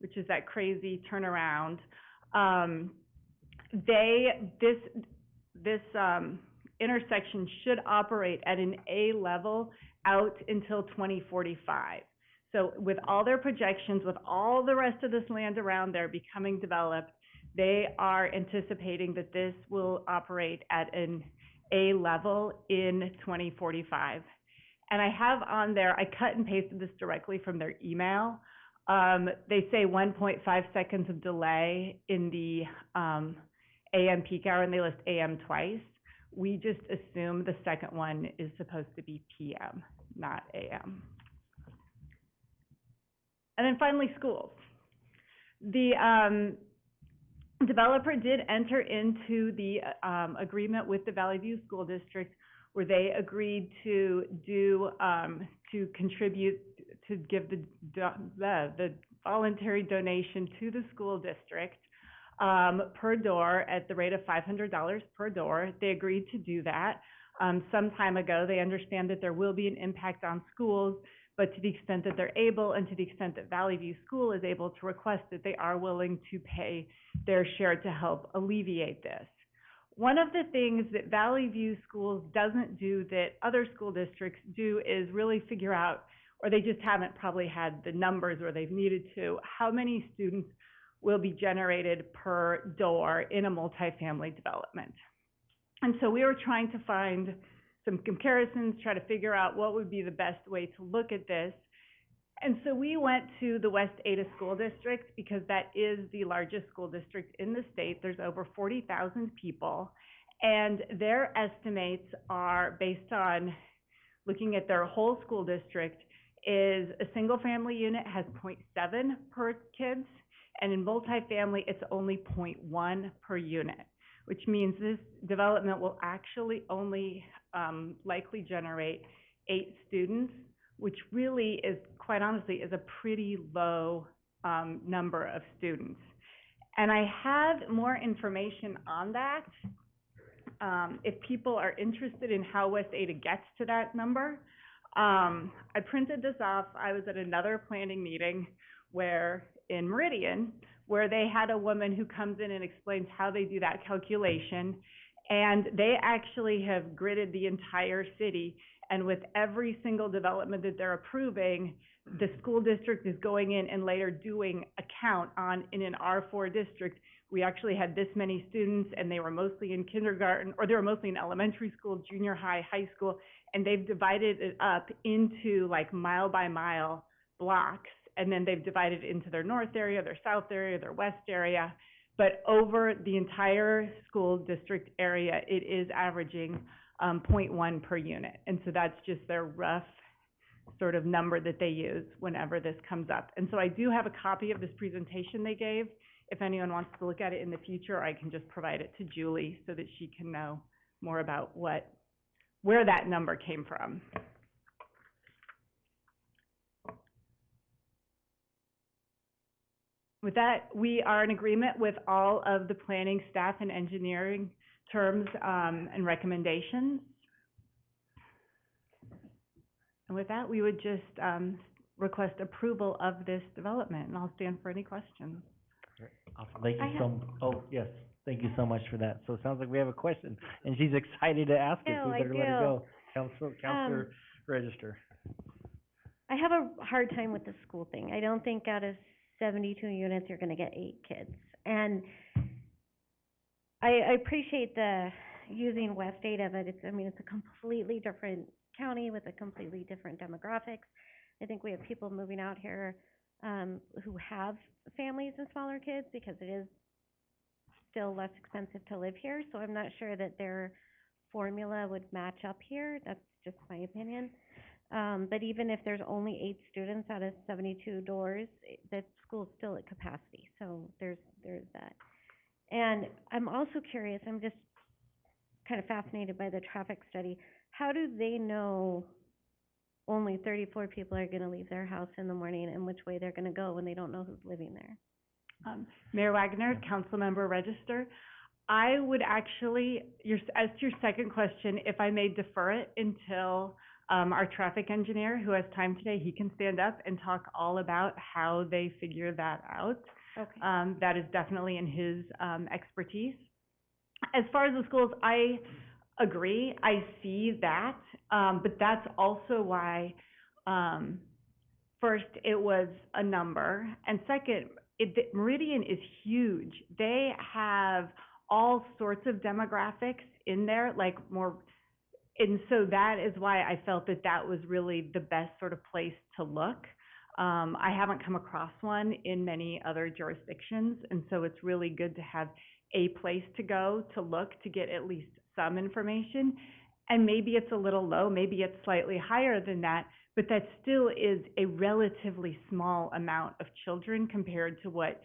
which is that crazy turnaround, this intersection should operate at an A level out until 2045. So with all their projections, with all the rest of this land around there becoming developed, they are anticipating that this will operate at an A level in 2045. And I have on there, I cut and pasted this directly from their email. They say 1.5 seconds of delay in the AM peak hour, and they list AM twice. We just assume the second one is supposed to be PM, not AM. And then finally, schools. The developer did enter into the agreement with the Valley View School District, where they agreed to contribute, to give the voluntary donation to the school district per door at the rate of $500 per door. They agreed to do that some time ago. They understand that there will be an impact on schools, but to the extent that they're able, and to the extent that Valley View School is able to request it, they are willing to pay their share to help alleviate this. One of the things that Valley View Schools doesn't do that other school districts do is really figure out, or they just haven't probably had the numbers where they've needed to, how many students will be generated per door in a multifamily development. And so we were trying to find some comparisons, try to figure out what would be the best way to look at this. And so we went to the West Ada School District because that is the largest school district in the state. There's over 40,000 people, and their estimates are based on looking at their whole school district. Is a single family unit has 0.7 per kids, and in multifamily it's only 0.1 per unit, which means this development will actually only likely generate 8 students, which really is, quite honestly, is a pretty low number of students. And I have more information on that if people are interested in how West Ada gets to that number. I printed this off. I was at another planning meeting in Meridian, where they had a woman who comes in and explains how they do that calculation. And they actually have gridded the entire city. And with every single development that they're approving, the school district is going in and later doing a count on, in an R4 district, we actually had this many students, and they were mostly in kindergarten, or they were mostly in elementary school, junior high, high school, and they've divided it up into like mile by mile blocks. And then they've divided it into their north area, their south area, their west area. But over the entire school district area, it is averaging 0.1 per unit. And so that's just their rough sort of number that they use whenever this comes up. And so I do have a copy of this presentation they gave. If anyone wants to look at it in the future, I can just provide it to Julie so that she can know more about where that number came from. With that, we are in agreement with all of the planning, staff, and engineering terms, and recommendations. And with that, we would just, request approval of this development, and I'll stand for any questions. Awesome. Thank I you oh, yes, thank you so much for that. So it sounds like we have a question, and she's excited to ask it, so we I better let her do. go. Counselor Register. I have a hard time with the school thing. I don't think out of 72 units, you're gonna get 8 kids. And I appreciate the using West data, but it's a completely different county with a completely different demographics. I think we have people moving out here, who have families and smaller kids because it is still less expensive to live here. So I'm not sure that their formula would match up here. That's just my opinion. But even if there's only 8 students out of 72 doors, the school's still at capacity. So there's that. And I'm also curious, I'm just kind of fascinated by the traffic study. How do they know only 34 people are gonna leave their house in the morning and which way they're gonna go when they don't know who's living there? Mayor Wagner, Councilmember Register, I would actually, as to your second question, if I may defer it until our traffic engineer, who has time today, he can stand up and talk all about how they figure that out. Okay. That is definitely in his expertise. As far as the schools, I agree, I see that, but that's also why, first, it was a number, and second, Meridian is huge. They have all sorts of demographics in there, like more, and so that is why I felt that that was really the best sort of place to look. I haven't come across one in many other jurisdictions, and so it's really good to have a place to go to look to get at least some information. And maybe it's a little low, maybe it's slightly higher than that, but that still is a relatively small amount of children compared to what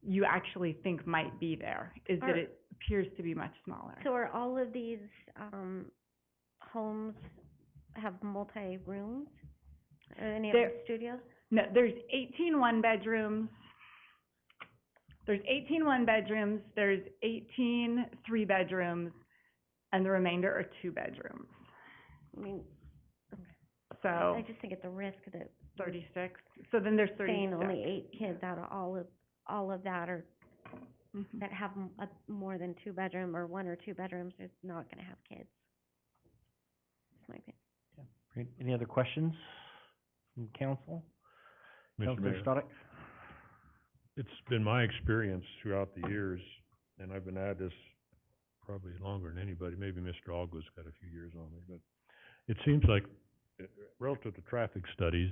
you actually think might be there, is that it appears to be much smaller. So are all of these, homes have multi-rooms? Are any of them studios? No, there's 18 one-bedrooms. There's 18 one-bedrooms, there's 18 three-bedrooms, and the remainder are two-bedrooms. I mean, So, I just think at the risk that 36, so then there's 36. saying only 8 kids out of all of that are, Mhm. that have more than 2 bedroom or 1 or 2 bedrooms, is not gonna have kids. That's my opinion. Great. Any other questions from council? Mr. Councilor Mayor. Stoddard? It's been my experience throughout the years, and I've been at this probably longer than anybody, maybe Mr. Algo's got a few years on me, but it seems like, relative to traffic studies,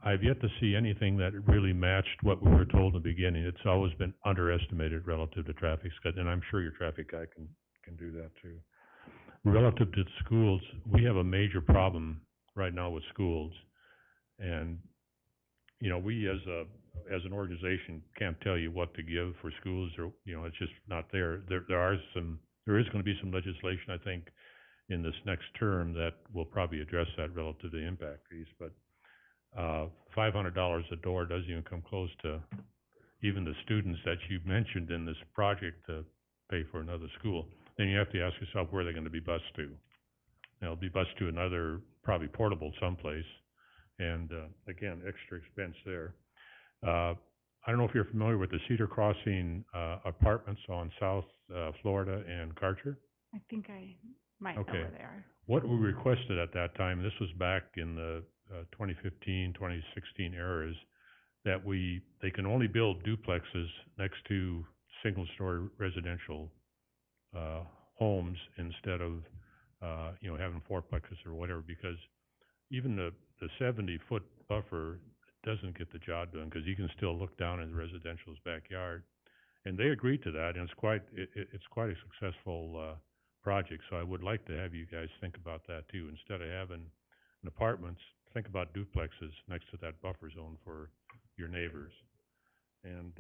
I've yet to see anything that really matched what we were told in the beginning. It's always been underestimated relative to traffic study, and I'm sure your traffic guy can do that too. Relative to schools, we have a major problem right now with schools. And, you know, we as an organization can't tell you what to give for schools, or, you know, it's just not there. There is gonna be some legislation, I think, in this next term that will probably address that relative to the impact fees, but $500 a door doesn't even come close to even the students that you've mentioned in this project to pay for another school. Then you have to ask yourself, where are they gonna be bused to? They'll be bused to another, probably portable someplace, and again, extra expense there. I don't know if you're familiar with the Cedar Crossing apartments on South Florida and Karcher? I think I might know Okay. where they are. What we requested at that time, this was back in the 2015, 2016 era, is that they can only build duplexes next to single-story residential homes instead of, you know, having fourplexes or whatever, because even the 70-foot buffer doesn't get the job done, because you can still look down in the residential's backyard. And they agreed to that, and it's quite a successful project. So I would like to have you guys think about that too. Instead of having an apartments, think about duplexes next to that buffer zone for your neighbors. And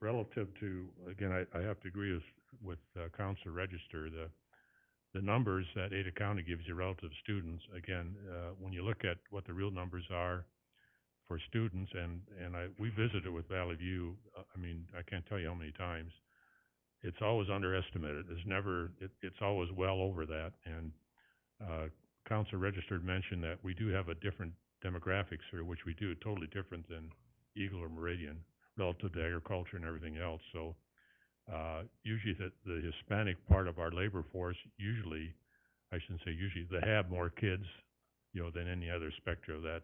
relative to, again, I have to agree with Councilor Register, the numbers that Ada County gives you relative to students, again, when you look at what the real numbers are for students, and we visited with Valley View, I mean, I can't tell you how many times. It's always underestimated. It's always well over that, and, Council Registered mentioned that we do have a different demographics here, which we do, totally different than Eagle or Meridian, relative to agriculture and everything else, so, usually the Hispanic part of our labor force, usually, I shouldn't say usually, they have more kids, you know, than any other spectrum of that,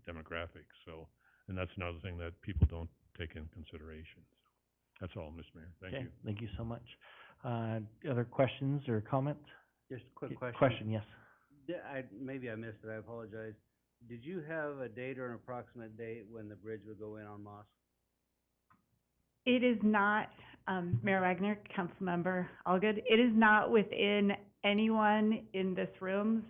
demographic, so, and that's another thing that people don't take in consideration, so, that's all, Mr. Mayor, thank Okay, you. thank you so much. Other questions or comments? Just a quick question. Question, yes. Maybe I missed it, I apologize. Did you have a date or an approximate date when the bridge would go in on Moss? It is not, Mayor Wagner, Councilmember Allgood, it is not within anyone in this room's,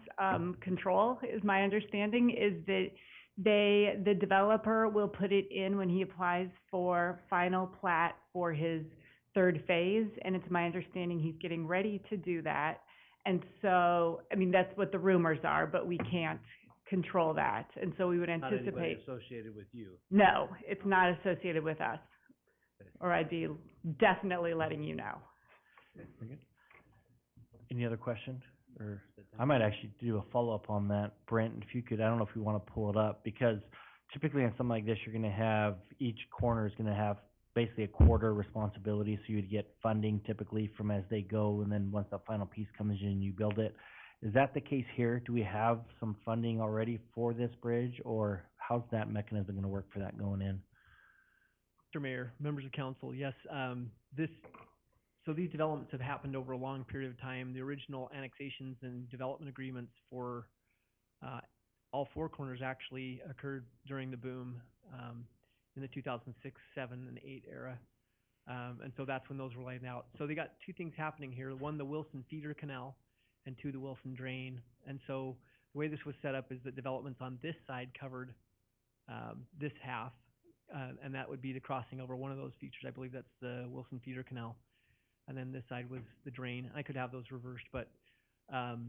control, is my understanding, is that the developer will put it in when he applies for final plat for his third phase, and it's my understanding he's getting ready to do that. And so, I mean, that's what the rumors are, but we can't control that, and so we would Not anybody anticipate. associated with you? No, it's not associated with us, or I'd be definitely letting you know. Very good. Any other questions? Or I might actually do a follow-up on that, Brent, if you could, I don't know if you want to pull it up, because typically on something like this, you're gonna have, each corner is gonna have basically a quarter responsibility, so you'd get funding typically from as they go, and then once that final piece comes in, you build it. Is that the case here? Do we have some funding already for this bridge, or how's that mechanism gonna work for that going in? Mr. Mayor, members of council, yes, so these developments have happened over a long period of time. The original annexations and development agreements for, all four corners actually occurred during the boom, in the 2006, 7, and 8 era. And so that's when those were laid out. So they got two things happening here. One, the Wilson Feeder Canal, and two, the Wilson Drain. And so the way this was set up is that developments on this side covered, this half, and that would be the crossing over one of those features. I believe that's the Wilson Feeder Canal. And then this side was the drain. I could have those reversed, but, Mr.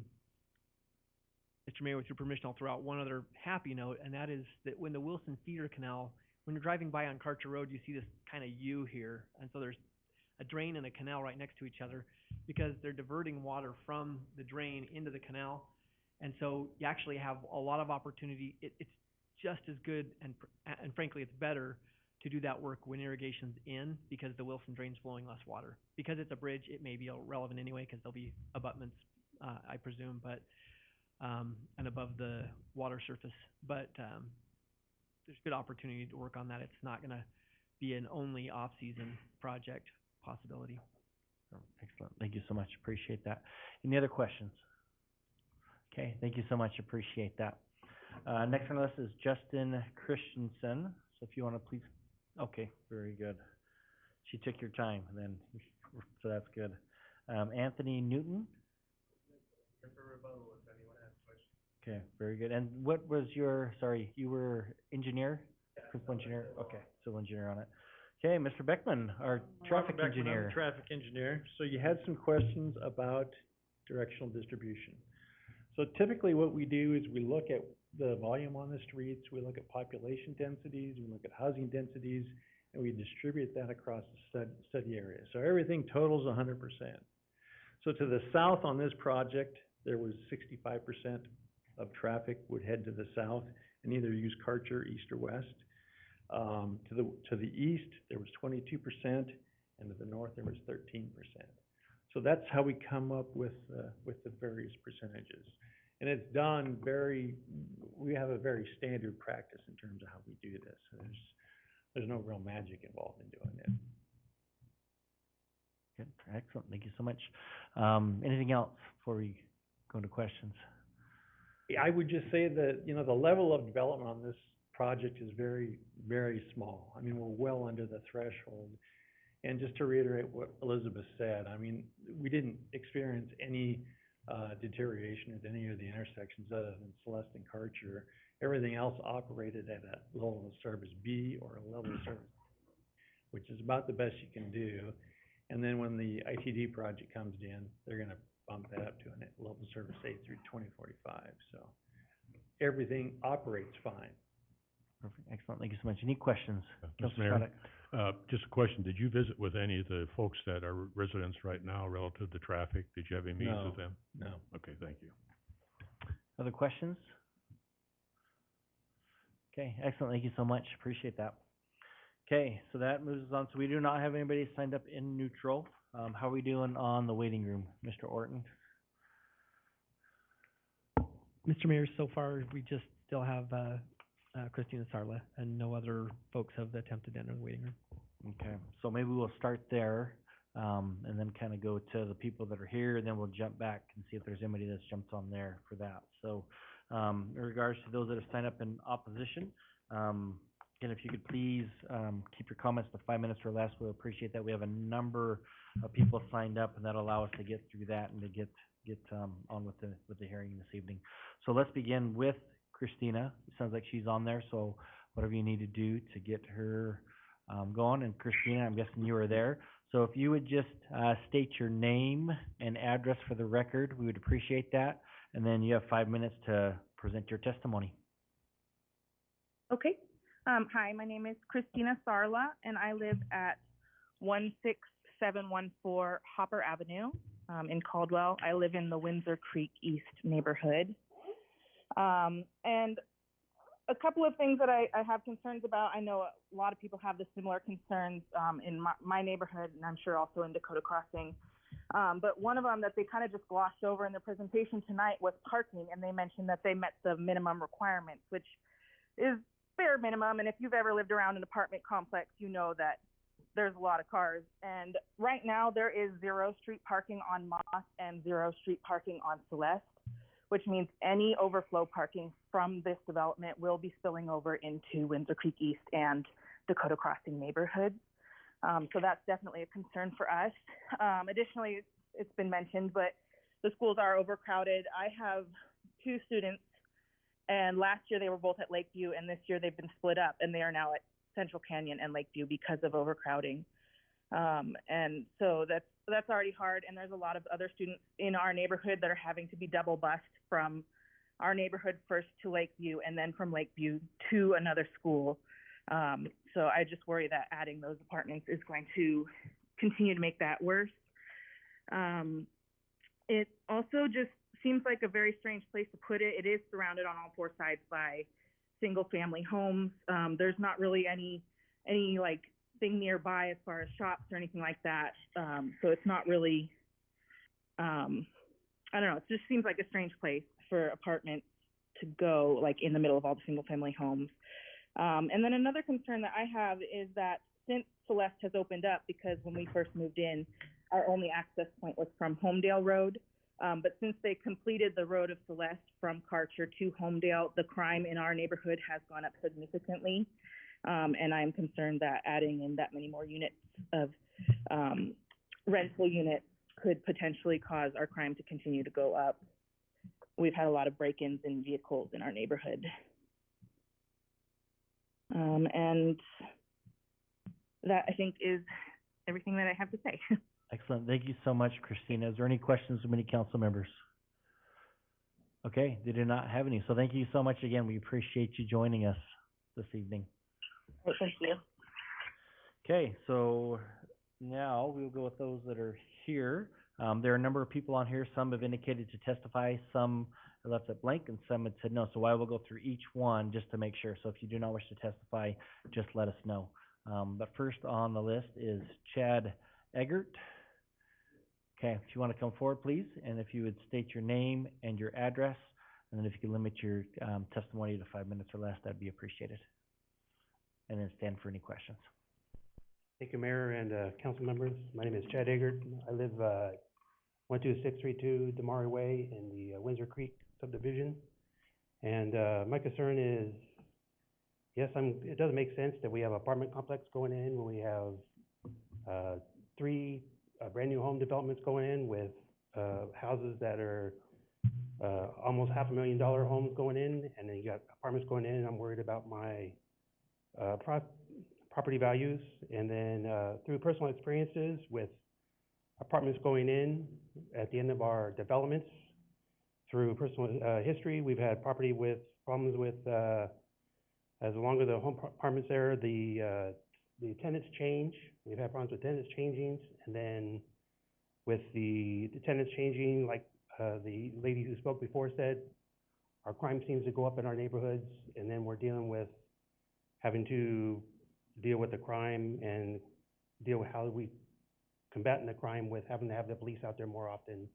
Mayor, with your permission, I'll throw out one other happy note, and that is that when the Wilson Feeder Canal, when you're driving by on Karcher Road, you see this kind of U here, and so there's a drain and a canal right next to each other, because they're diverting water from the drain into the canal, and so you actually have a lot of opportunity. It's just as good, and frankly, it's better to do that work when irrigation's in, because the Wilson Drain's flowing less water. Because it's a bridge, it may be irrelevant anyway, because there'll be abutments, I presume, but, and above the water surface, but, there's good opportunity to work on that. It's not gonna be an only off-season project possibility. Oh, excellent. Thank you so much. Appreciate that. Any other questions? Okay, thank you so much. Appreciate that. Next on the list is Justin Christensen. So if you want to please, okay, very good. She took your time then, so that's good. Anthony Newton? Okay, very good. And what was your, sorry, you were engineer? Principal engineer? Okay, civil engineer on it. Okay, Mr. Beckman, our traffic Beckman, I'm engineer. the traffic engineer. So you had some questions about directional distribution. So typically what we do is we look at the volume on the streets, we look at population densities, we look at housing densities, and we distribute that across the study area. So everything totals 100%. So to the south on this project, there was 65% of traffic would head to the south and either use Karcher, east or west. To the east, there was 22%, and to the north, there was 13%. So that's how we come up with the various percentages. And it's done we have a very standard practice in terms of how we do this. There's no real magic involved in doing it. Good, excellent. Thank you so much. Anything else before we go into questions? I would just say that, the level of development on this project is very, very small. I mean, we're well under the threshold. And just to reiterate what Elizabeth said, I mean, we didn't experience any deterioration at any of the intersections other than Celeste and Karcher. Everything else operated at a level of service B or a level of service, which is about the best you can do. And then when the ITD project comes in, they're gonna bump that up to a level of service A through 2045. So everything operates fine. Perfect, excellent, thank you so much. Any questions? Mr. Councilor Mayor, Shronick? just a question, did you visit with any of the folks that are residents right now relative to traffic? Did you have any meetings with them? No. Okay, thank you. Other questions? Okay, excellent, thank you so much, appreciate that. Okay, so that moves us on, so we do not have anybody signed up in neutral. How are we doing on the waiting room, Mr. Orton? Mr. Mayor, so far, we just still have, Christina Sarla, and no other folks have attempted to enter the waiting room. Okay, so maybe we'll start there, and then kind of go to the people that are here, and then we'll jump back and see if there's anybody that's jumped on there for that. So, in regards to those that have signed up in opposition, again, if you could please, keep your comments to 5 minutes or less, we'll appreciate that. We have a number of people signed up, and that'll allow us to get through that and to get on with the hearing this evening. So let's begin with Christina. It sounds like she's on there, so whatever you need to do to get her going. And Christina, I'm guessing you are there. So if you would just state your name and address for the record, we would appreciate that. And then you have 5 minutes to present your testimony. Okay. Hi, my name is Christina Sarla, and I live at 16714 Hopper Avenue in Caldwell. I live in the Windsor Creek East neighborhood. And a couple of things that I have concerns about. I know a lot of people have the similar concerns in my neighborhood, and I'm sure also in Dakota Crossing. But one of them that they kind of just glossed over in their presentation tonight was parking, and they mentioned that they met the minimum requirements, which is bare minimum. And if you've ever lived around an apartment complex, you know that there's a lot of cars. And right now there is 0 street parking on Moss and 0 street parking on Celeste, which means any overflow parking from this development will be spilling over into Windsor Creek East and Dakota Crossing neighborhoods. So that's definitely a concern for us. Additionally, it's been mentioned, but the schools are overcrowded. I have 2 students, and last year they were both at Lakeview, and this year they've been split up, and they are now at Central Canyon and Lakeview because of overcrowding. And so that's already hard, and there's a lot of other students in our neighborhood that are having to be double bused from our neighborhood first to Lakeview and then from Lakeview to another school. So I just worry that adding those apartments is going to continue to make that worse. It also just seems like a very strange place to put it. It is surrounded on all 4 sides by single-family homes. There's not really any like thing nearby as far as shops or anything like that. So it's not really, I don't know, it just seems like a strange place for apartments to go, like in the middle of all the single-family homes. And then another concern that I have is that since Celeste has opened up, because when we first moved in, our only access point was from Homedale Road. But since they completed the road of Celeste from Karcher to Homedale, the crime in our neighborhood has gone up significantly. And I'm concerned that adding in that many more units of rental units could potentially cause our crime to continue to go up. We've had a lot of break-ins in vehicles in our neighborhood. And that, I think, is everything that I have to say. Excellent. Thank you so much, Christina. Is there any questions from any council members? Okay, they do not have any. So thank you so much again. We appreciate you joining us this evening. Right, thank you. Okay, so now we'll go with those that are here. There are a number of people on here. Some have indicated to testify, some left it blank, and some had said no. So I will go through each one just to make sure. So if you do not wish to testify, just let us know. But first on the list is Chad Eggert. Okay, if you want to come forward, please, and if you would state your name and your address, and then if you could limit your testimony to 5 minutes or less, that'd be appreciated. And then stand for any questions. Thank you, Mayor and council members. My name is Chad Eggert. I live 12632 Damari Way in the Windsor Creek subdivision. And my concern is, yes, it doesn't make sense that we have an apartment complex going in when we have 3 brand new home developments going in with houses that are almost $500,000 homes going in, and then you got apartments going in, and I'm worried about my property values. And then through personal experiences with apartments going in at the end of our developments, through personal history, we've had property with problems with As long as the apartments there, the tenants change. We've had problems with tenants changing, and then with the tenants changing, like, the lady who spoke before said, our crime seems to go up in our neighborhoods, and then we're dealing with having to deal with the crime and deal with how we combating the crime with having to have the police out there more often.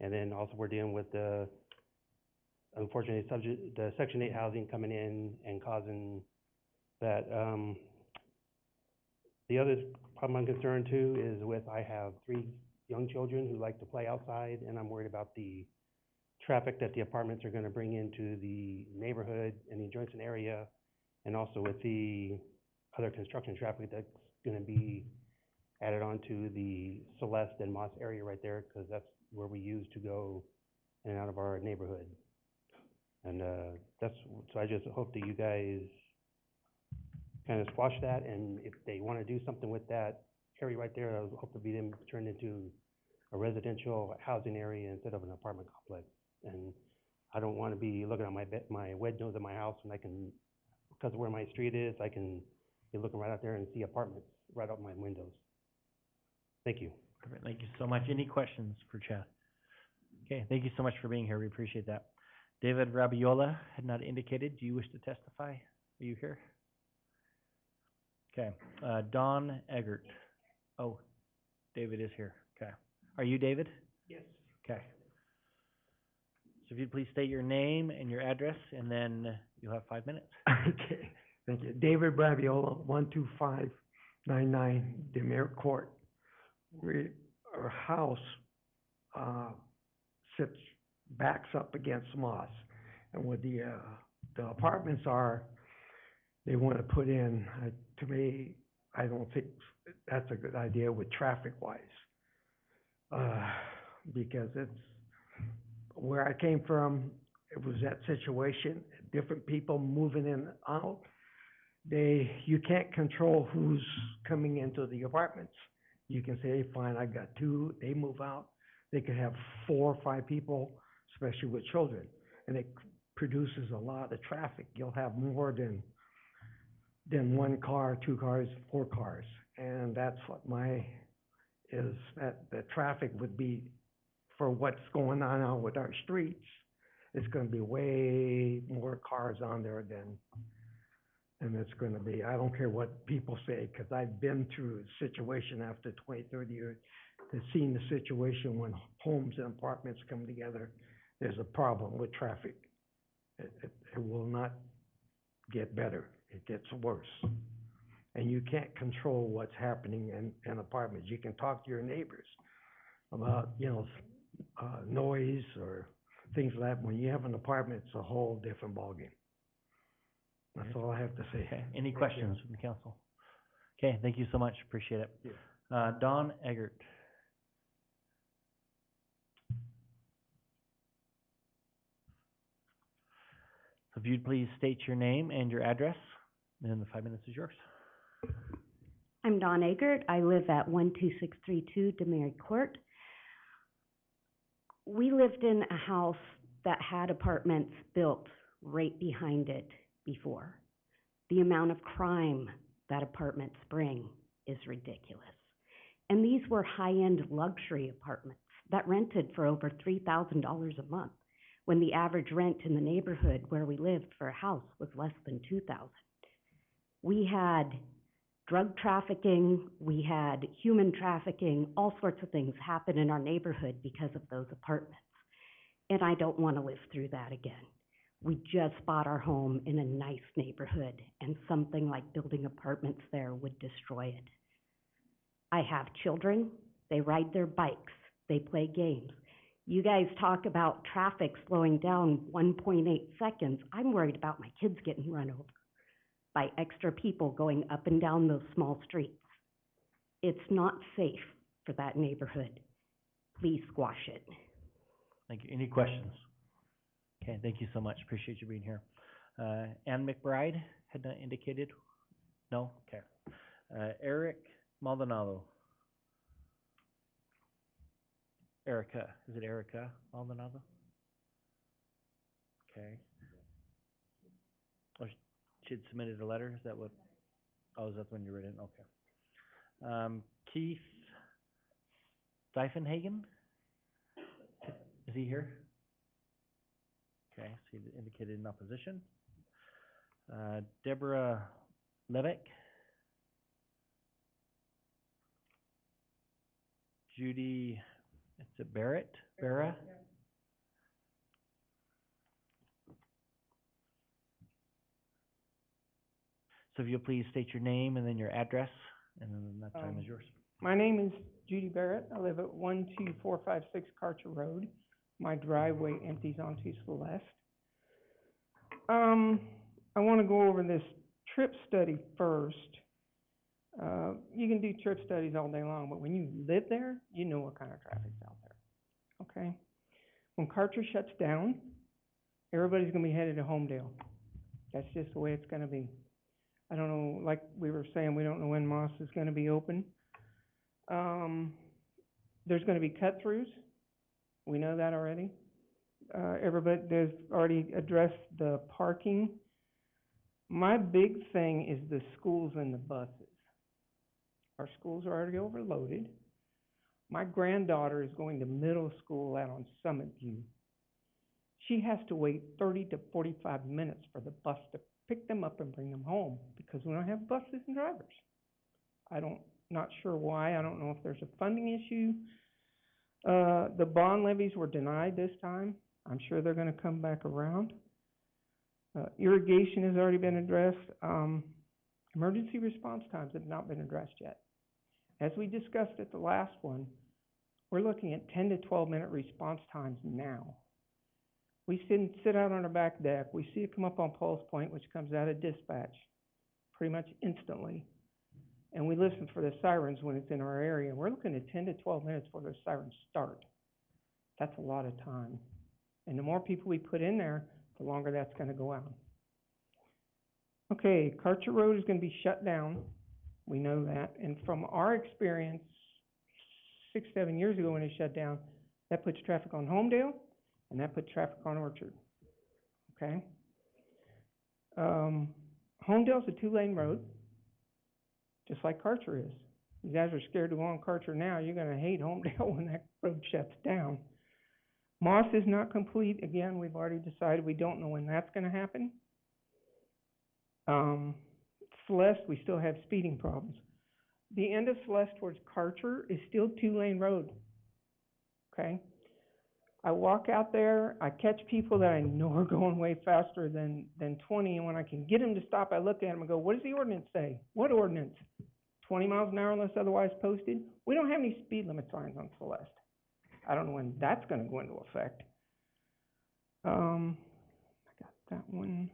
And then also we're dealing with the, unfortunately, the Section 8 housing coming in and causing that. The other problem I'm concerned too is I have 3 young children who like to play outside, and I'm worried about the traffic that the apartments are gonna bring into the neighborhood and the adjacent area, and also with the other construction traffic that's gonna be added onto the Celeste and Moss area right there, because that's where we use to go in and out of our neighborhood. And so I just hope that you guys kind of squash that, and if they want to do something with that area right there, I hope to be them turned into a residential housing area instead of an apartment complex. And I don't want to be looking at my windows of my house, and I can, because of where my street is, I can be looking right out there and see apartments right out my windows. Thank you. Perfect. Thank you so much. Any questions for Chad? Okay, thank you so much for being here. We appreciate that. David Rabiola had not indicated. Do you wish to testify? Are you here? Okay. Don Eggert. Oh, David is here. Okay. Are you David? Yes. Okay. So if you'd please state your name and your address, and then you'll have 5 minutes. Okay, thank you. David Braviola, 12599 Demir Court. Our house backs up against Moss, and what the apartments are, they want to put in, to me, I don't think that's a good idea with traffic-wise, because it's, where I came from, it was that situation, different people moving in and out. You can't control who's coming into the apartments. You can say, fine, I got 2, they move out. They could have 4 or 5 people, especially with children, and it produces a lot of traffic. You'll have more than 1 car, 2 cars, 4 cars, and that's what that the traffic would be for what's going on now with our streets. It's going to be way more cars on there and it's going to be, I don't care what people say, because I've been through a situation after 20, 30 years, to seeing the situation when homes and apartments come together, there's a problem with traffic. It will not get better. It gets worse. And you can't control what's happening in apartments. You can talk to your neighbors about, noise or things like that. When you have an apartment, it's a whole different ballgame. That's all I have to say. Okay. Any questions from the council? Okay, thank you so much. Appreciate it. Don Eggert. So if you'd please state your name and your address, then the 5 minutes is yours. I'm Dawn Eggert. I live at 12632 Demary Court. We lived in a house that had apartments built right behind it before. The amount of crime that apartments bring is ridiculous. And these were high-end luxury apartments that rented for over $3,000 a month, when the average rent in the neighborhood where we lived for a house was less than $2,000. We had drug trafficking, we had human trafficking, all sorts of things happen in our neighborhood because of those apartments. And I don't want to live through that again. We just bought our home in a nice neighborhood, and something like building apartments there would destroy it. I have children, they ride their bikes, they play games. You guys talk about traffic slowing down 1.8 seconds. I'm worried about my kids getting run over by extra people going up and down those small streets. It's not safe for that neighborhood. Please squash it. Thank you. Any questions? Okay, thank you so much. Appreciate you being here. Ann McBride had not indicated. No? Okay. Eric Maldonado. Erica. Is it Erica Maldonado? Okay. Oh, she had submitted a letter, is that what, oh, is that when you read it? Okay. Keith Steifenhagen? Is he here? Okay, so he indicated in opposition. Deborah Levick? Judy, is it Barrett? Barra? So if you'll please state your name and then your address, and then that time is yours. My name is Judy Barrett. I live at 12456 Karcher Road. My driveway empties onto Celeste. I want to go over this trip study first. You can do trip studies all day long, but when you live there, you know what kind of traffic's out there, okay? When Karcher shuts down, everybody's going to be headed to Homedale. That's just the way it's going to be. I don't know, like we were saying, we don't know when Moss is going to be open. There's going to be cut-throughs. We know that already. Everybody, they've already addressed the parking. My big thing is the schools and the buses. Our schools are already overloaded. My granddaughter is going to middle school out on Summit View. She has to wait 30 to 45 minutes for the bus to pick them up and bring them home because we don't have buses and drivers. Not sure why. I don't know if there's a funding issue. The bond levies were denied this time. I'm sure they're going to come back around. Irrigation has already been addressed. Emergency response times have not been addressed yet. As we discussed at the last one, we're looking at 10 to 12 minute response times now. We sit out on our back deck. We see it come up on Pulse Point, which comes out of dispatch pretty much instantly. And we listen for the sirens when it's in our area. We're looking at 10 to 12 minutes before those sirens start. That's a lot of time. And the more people we put in there, the longer that's going to go out. Okay, Karcher Road is going to be shut down. We know that. And from our experience, 6, 7 years ago when it shut down, that puts traffic on Homedale, and that put traffic on Orchard, okay? Homedale's a 2-lane road, just like Karcher is. You guys are scared to go on Karcher now. You're going to hate Homedale when that road shuts down. Moss is not complete. Again, we've already decided we don't know when that's going to happen. Celeste, we still have speeding problems. The end of Celeste towards Karcher is still 2-lane road, okay? I walk out there, I catch people that I know are going way faster than 20, and when I can get them to stop, I look at them and go, what does the ordinance say? What ordinance? 20 miles an hour unless otherwise posted? We don't have any speed limit signs on Celeste. I don't know when that's going to go into effect. I got that one.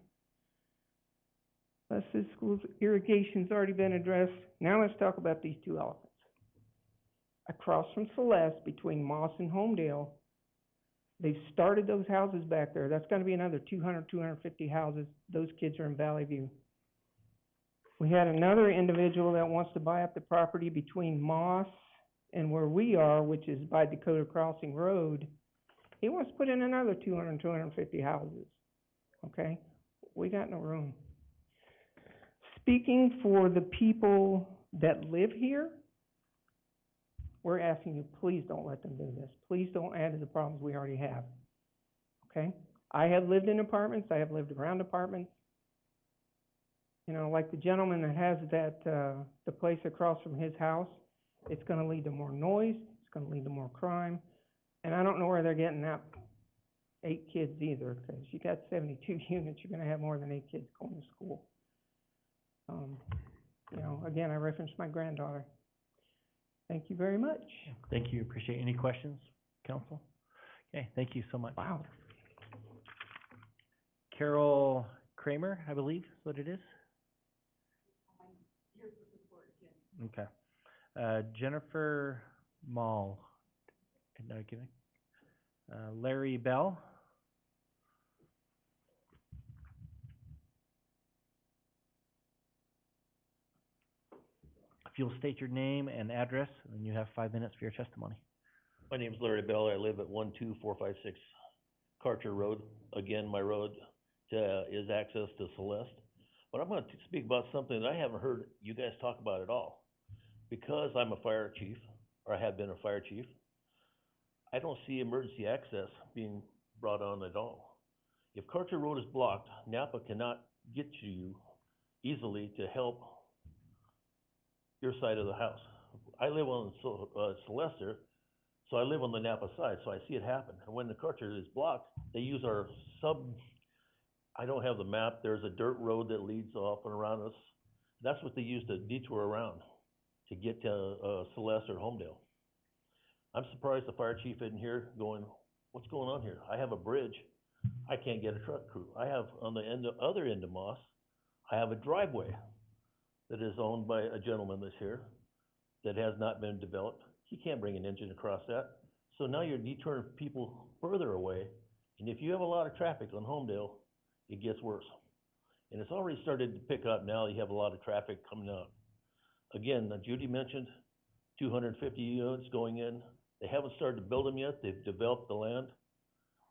Buses, schools, irrigation's already been addressed. Now let's talk about these two elephants. Across from Celeste, between Moss and Homedale, they've started those houses back there. That's going to be another 200, 250 houses. Those kids are in Valley View. We had another individual that wants to buy up the property between Moss and where we are, which is by Dakota Crossing Road. He wants to put in another 200, 250 houses. Okay? We got no room. Speaking for the people that live here, we're asking you, please don't let them do this. Please don't add to the problems we already have, okay? I have lived in apartments. I have lived around apartments. You know, like the gentleman that has that, the place across from his house, it's going to lead to more noise. It's going to lead to more crime. And I don't know where they're getting that 8 kids either, because you got 72 units. You're going to have more than 8 kids going to school. You know, again, I referenced my granddaughter. Thank you very much. Thank you. Appreciate it. Any questions, council? Okay, thank you so much. Wow. Carol Kramer, I believe is what it is. Okay. Jennifer Mall. No kidding. Larry Bell. If you'll state your name and address, then you have 5 minutes for your testimony. My name's Larry Bell. I live at 12456 Karcher Road. Again, my road is access to Celeste. but I'm gonna speak about something that I haven't heard you guys talk about at all. Because I'm a fire chief, or I have been a fire chief, I don't see emergency access being brought on at all. If Carter Road is blocked, Napa cannot get to you easily to help your side of the house. I live on Sylvester, so I live on the Napa side, so I see it happen. And when the Carter is blocked, they use our I don't have the map, there's a dirt road that leads off and around us. That's what they use to detour around to get to Sylvester or Homedale. I'm surprised the fire chief isn't here going, what's going on here? I have a bridge, I can't get a truck crew. I have on the other end of Moss, I have a driveway that is owned by a gentleman that's here that has not been developed. He can't bring an engine across that. So now you're detouring people further away. And if you have a lot of traffic on Homedale, it gets worse. And it's already started to pick up now. You have a lot of traffic coming out. Again, Judy mentioned 250 units going in. They haven't started to build them yet. They've developed the land.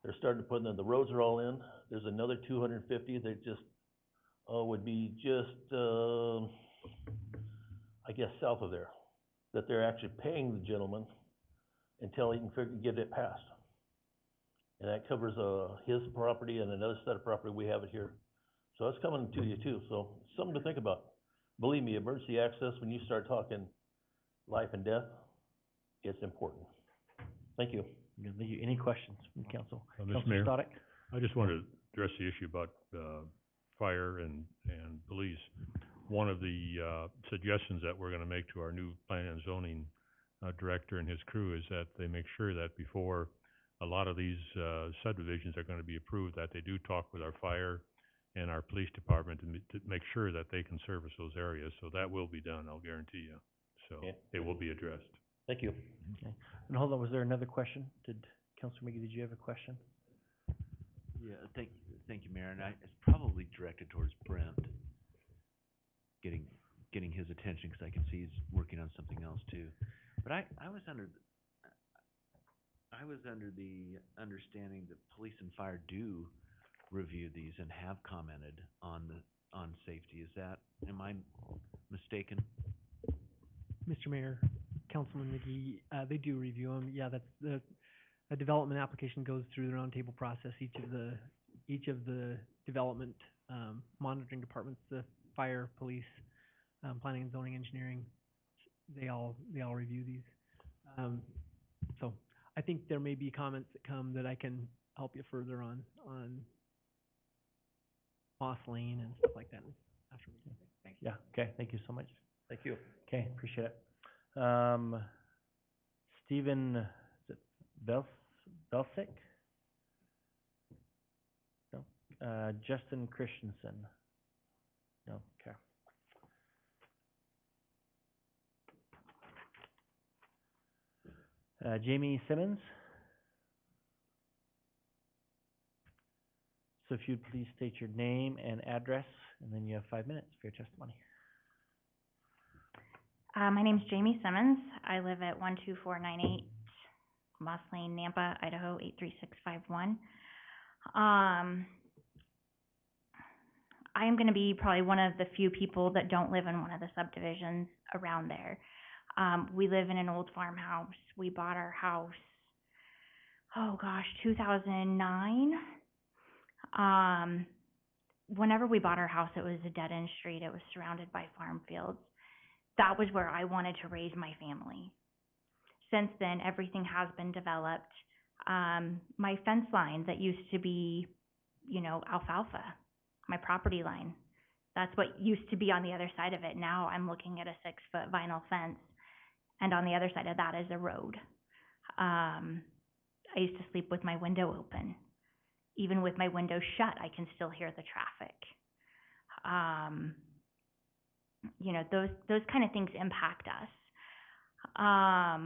They're starting to put them in. The roads are all in. There's another 250 that just would be just, I guess, south of there, that they're actually paying the gentleman until he can get it passed. And that covers his property and another set of property. We have it here. So that's coming to you too. So something to think about. Believe me, emergency access, when you start talking life and death, it's important. Thank you. Thank you. Any questions from council? Mr. Councilor Mayor, Stoddard? I just wanted to address the issue about, fire and police. One of the, suggestions that we're gonna make to our new plan and zoning, director and his crew is that they make sure that before a lot of these, subdivisions are gonna be approved, that they do talk with our fire and our police department to make sure that they can service those areas. So that will be done, I'll guarantee you. So Okay. it will be addressed. Thank you. Okay. And hold on, was there another question? Councilor McGee, did you have a question? Yeah, thank you, Mayor, and it's probably directed towards Brent, getting his attention, because I can see he's working on something else too. But I was under the understanding that police and fire do review these and have commented on safety. Am I mistaken? Mr. Mayor, Councilman McGee, they do review them. Yeah, that's a development application goes through the roundtable process. Each of the development, monitoring departments, the fire, police, planning and zoning, engineering, they all review these. So I think there may be comments that come that I can help you further on Moss Lane and stuff like that after we. Thanks. Yeah, okay, thank you so much. Thank you. Okay, appreciate it. Stephen, is it Belsick? No. Justin Christensen? No, okay. Jamie Simmons? So if you'd please state your name and address, and then you have 5 minutes for your testimony. My name's Jamie Simmons. I live at 12498 Moss Lane, Nampa, Idaho 83651. I am going to be probably one of the few people that don't live in one of the subdivisions around there. We live in an old farmhouse. We bought our house, 2009. Whenever we bought our house, it was a dead-end street. It was surrounded by farm fields. That was where I wanted to raise my family. Since then, everything has been developed. My fence line that used to be, alfalfa, my property line, that's what used to be on the other side of it. Now I'm looking at a 6-foot vinyl fence, and on the other side of that is a road. I used to sleep with my window open. Even with my window shut, I can still hear the traffic. Those kind of things impact us. I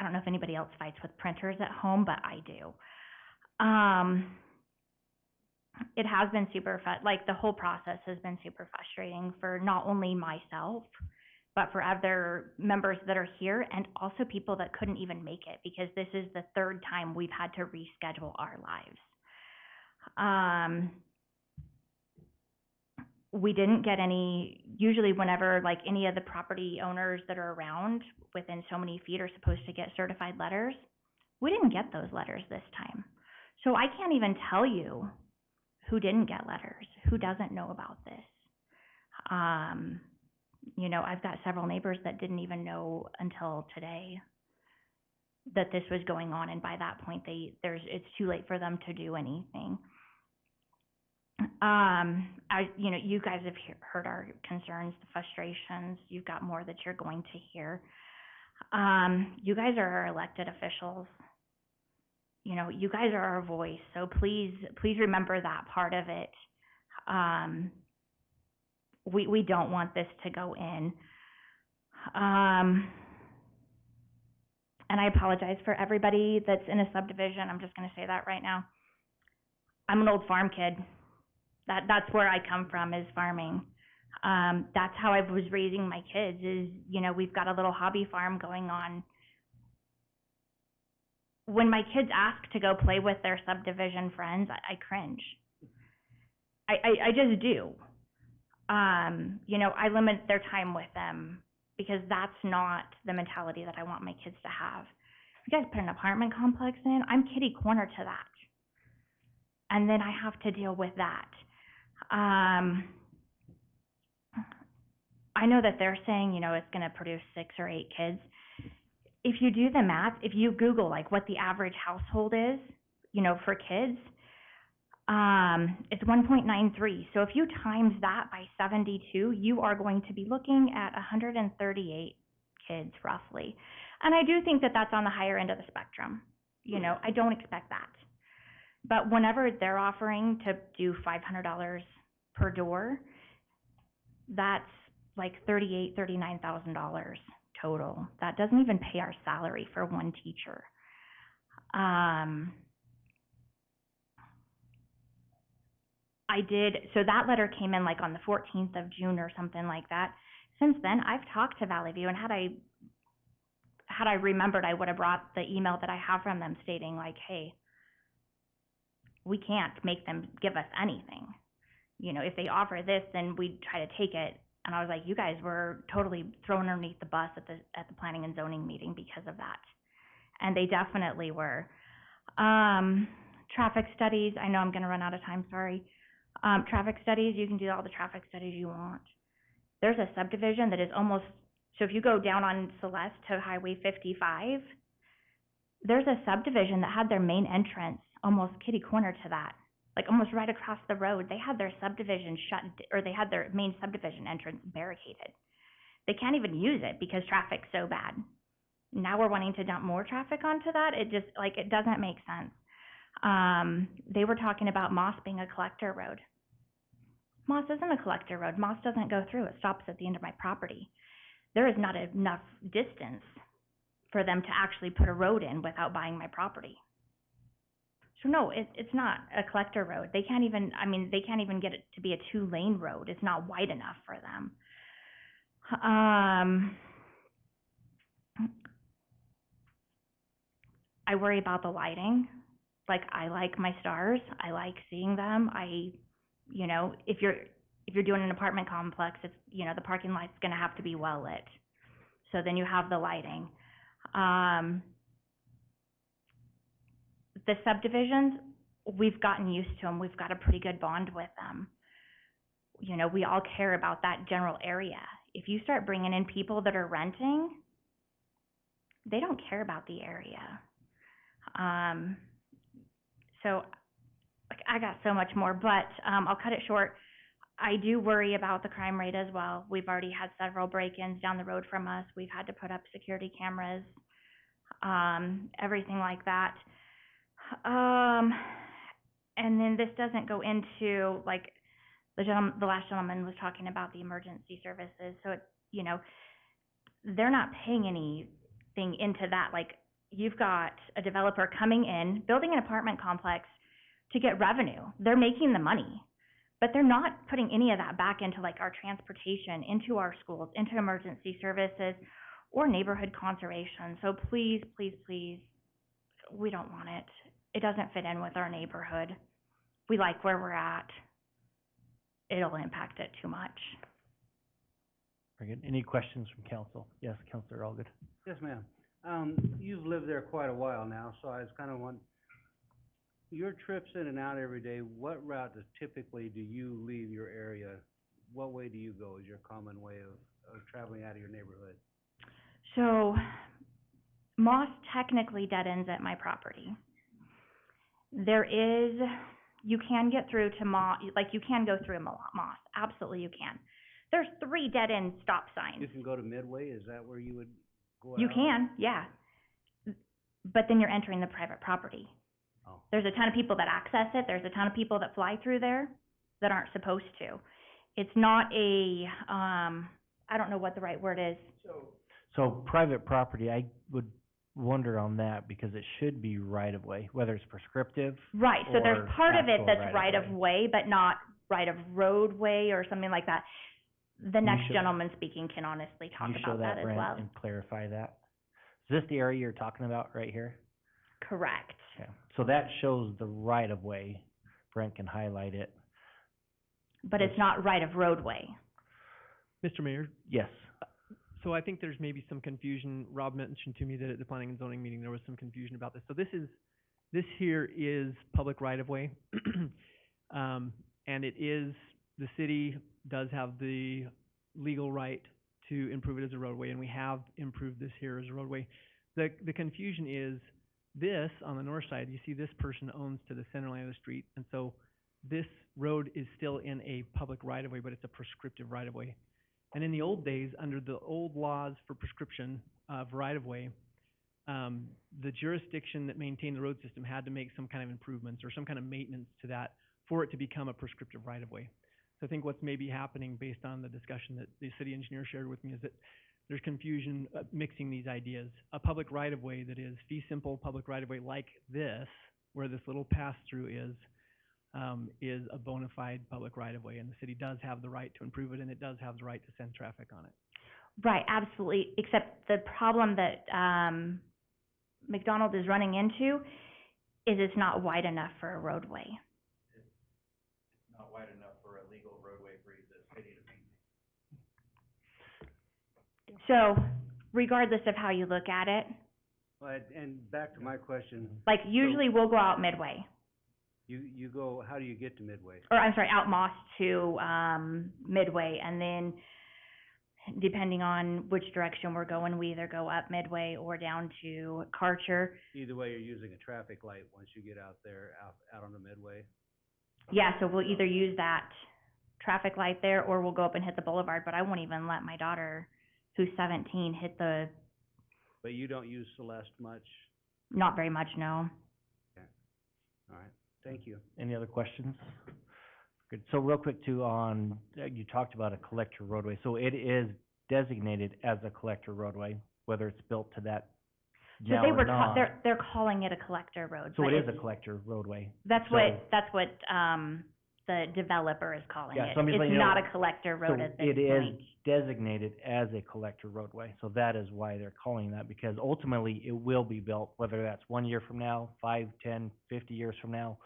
don't know if anybody else fights with printers at home, but I do. It has been the whole process has been super frustrating for not only myself, but for other members that are here and also people that couldn't even make it, because this is the third time we've had to reschedule our lives. We didn't get any, usually whenever like any of the property owners that are around within so many feet are supposed to get certified letters. We didn't get those letters this time. So I can't even tell you who didn't get letters, who doesn't know about this. You know, I've got several neighbors that didn't even know until today that this was going on, and by that point it's too late for them to do anything. You know, you guys have heard our concerns, the frustrations. You've got more that you're going to hear. You guys are our elected officials. You know, you guys are our voice, so please remember that part of it. We don't want this to go in. And I apologize for everybody that's in a subdivision. I'm just going to say that right now. I'm an old farm kid. That's where I come from, is farming. That's how I was raising my kids, is, you know, we've got a little hobby farm going on. When my kids ask to go play with their subdivision friends, I cringe. I just do. You know, I limit their time with them because that's not the mentality that I want my kids to have. If you guys put an apartment complex in, I'm kitty corner to that. And then I have to deal with that. I know that they're saying, you know, it's going to produce 6 or 8 kids. If you do the math, if you Google like what the average household is, you know, for kids, it's 1.93. So if you times that by 72, you are going to be looking at 138 kids roughly. And I do think that that's on the higher end of the spectrum. You know, I don't expect that. But whenever they're offering to do $500 per door, that's like $39,000 total. That doesn't even pay our salary for one teacher. So that letter came in like on the 14th of June or something like that. Since then, I've talked to Valley View, and had I remembered, I would have brought the email that I have from them stating like, hey, we can't make them give us anything. You know, if they offer this, then we'd try to take it. And I was like, you guys were totally thrown underneath the bus at the planning and zoning meeting because of that. And they definitely were. Traffic studies, I know I'm going to run out of time, sorry. Traffic studies, you can do all the traffic studies you want. There's a subdivision that is almost, so if you go down on Celeste to Highway 55, there's a subdivision that had their main entrance almost kitty corner to that, like almost right across the road. They had their subdivision shut, or they had their main subdivision entrance barricaded. They can't even use it because traffic's so bad. Now we're wanting to dump more traffic onto that. It just, like, it doesn't make sense. They were talking about Moss being a collector road. Moss isn't a collector road. Moss doesn't go through. It stops at the end of my property. There is not enough distance for them to actually put a road in without buying my property. So no, it's not a collector road. They can't even, they can't even get it to be a 2-lane road. It's not wide enough for them. I worry about the lighting. Like, I like my stars. I like seeing them. You know, if you're doing an apartment complex, it's, you know, the parking lot's going to have to be well lit. So then you have the lighting. The subdivisions, we've gotten used to them. We've got a pretty good bond with them. You know, we all care about that general area. If you start bringing in people that are renting, they don't care about the area. So I got so much more, but I'll cut it short. I do worry about the crime rate as well. We've already had several break-ins down the road from us. We've had to put up security cameras, everything like that. And then this doesn't go into, like, the last gentleman was talking about the emergency services. So, you know, they're not paying anything into that. Like, you've got a developer coming in, building an apartment complex to get revenue. They're making the money, but they're not putting any of that back into, like, our transportation, into our schools, into emergency services, or neighborhood conservation. So please, please, please, we don't want it. It doesn't fit in with our neighborhood. we like where we're at, it'll impact it too much. Very good. Any questions from council? Yes, Councilor Allgood. Yes, ma'am. You've lived there quite a while now, so I was kind of your trips in and out every day, what route typically do you leave your area? What way do you go is your common way of traveling out of your neighborhood? So, Moss technically dead ends at my property. You can get through to Moss, like you can go through Moss, absolutely you can. There's 3 dead end stop signs. You can go to Midway, is that where you would go out? You can, yeah. But then you're entering the private property. Oh. There's a ton of people that access it, there's a ton of people that fly through there that aren't supposed to. It's not I don't know what the right word is. So private property, I would wonder on that because it should be right of way, whether it's prescriptive. Right, so there's part of it actual that's right of way, but not right of roadway or something like that. The next gentleman speaking can honestly talk about that as well. You show that, Brent, and clarify that. Is this the area you're talking about right here? Correct. Okay, so that shows the right of way. Brent can highlight it. But it's not right of roadway. Mr. Mayor? Yes. So I think there's maybe some confusion. Rob mentioned to me that at the planning and zoning meeting, there was some confusion about this. So this here is public right-of-way. And it is, the city does have the legal right to improve it as a roadway, and we have improved this here as a roadway. The confusion is this, on the north side, you see this person owns to the center line of the street, and so this road is still in a public right-of-way, but it's a prescriptive right-of-way. And in the old days, under the old laws for prescription of right-of-way, the jurisdiction that maintained the road system had to make some kind of improvements or some kind of maintenance to that for it to become a prescriptive right-of-way. So I think what's maybe happening based on the discussion that the city engineer shared with me is that there's confusion mixing these ideas. A public right-of-way that is fee simple public right-of-way like this, where this little pass-through is a bona fide public right-of-way, and the city does have the right to improve it, and it does have the right to send traffic on it. Right, absolutely, except the problem that McDonald is running into is it's not wide enough for a roadway. It's not wide enough for a legal roadway for the city to maintain. So, regardless of how you look at it, But, and back to my question. like usually we'll go out Midway. You go, how do you get to Midway? Or I'm sorry, out Moss to Midway, and then depending on which direction we're going, we either go up Midway or down to Karcher. Either way, you're using a traffic light once you get out there, out on the Midway. Yeah, so we'll either use that traffic light there, or we'll go up and hit the boulevard, but I won't even let my daughter, who's 17, hit the... But you don't use Celeste much? Not very much, no. Okay, all right. Thank you. Any other questions? Good. So real quick too on, you talked about a collector roadway. So it is designated as a collector roadway, whether it's built to that So now they or were, not. they're calling it a collector road. So but it is it's- a collector roadway. That's So- what the developer is calling Yeah, it. so I'm just letting It's you know- not a collector road So at this it is point. designated as a collector roadway. So that is why they're calling that, because ultimately it will be built, whether that's 1 year from now, 5, 10, 50 years from now,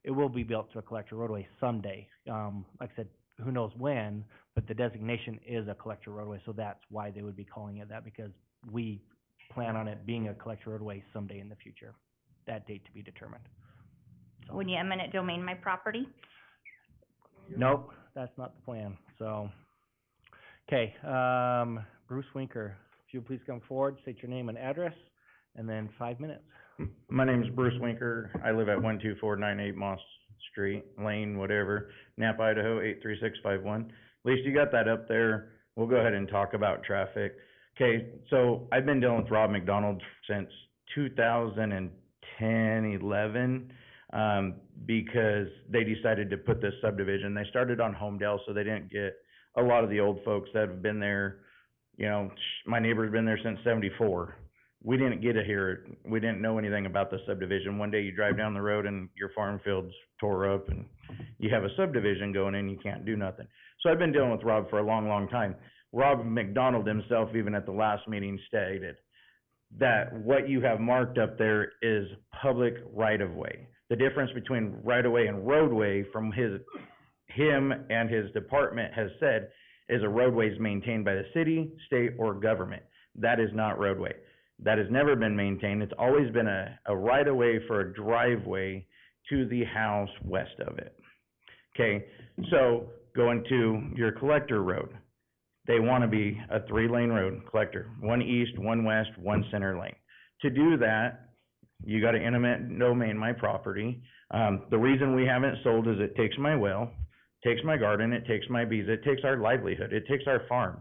it will be built to a collector roadway someday. Like I said, who knows when, but the designation is a collector roadway, so that's why they would be calling it that, because we plan on it being a collector roadway someday in the future. That date to be determined. When you eminent domain my property? Nope, that's not the plan, so. Okay, Bruce Winker, if you'll please come forward, state your name and address, and then 5 minutes. My name is Bruce Winker. I live at 12498 Moss Street, Lane, whatever, Napa, Idaho, 83651. Lisa, you got that up there. We'll go ahead and talk about traffic. Okay, so I've been dealing with Rob McDonald since 2010, 11, because they decided to put this subdivision. They started on Homedale, so they didn't get a lot of the old folks that have been there. You know, my neighbor's been there since 74. We didn't get it here. We didn't know anything about the subdivision. One day you drive down the road and your farm field's tore up and you have a subdivision going in, you can't do nothing. So I've been dealing with Rob for a long, long time. Rob McDonald himself, even at the last meeting, stated that what you have marked up there is public right-of-way. The difference between right-of-way and roadway from him and his department has said is a roadway is maintained by the city, state, or government. That is not roadway. That has never been maintained. It's always been a right-of-way for a driveway to the house west of it. Okay, so going to your collector road, they want to be a 3-lane road, collector, 1 east, 1 west, 1 center lane. To do that, you got to eminent domain my property. The reason we haven't sold is it takes my well, takes my garden, it takes my bees, it takes our livelihood, it takes our farm.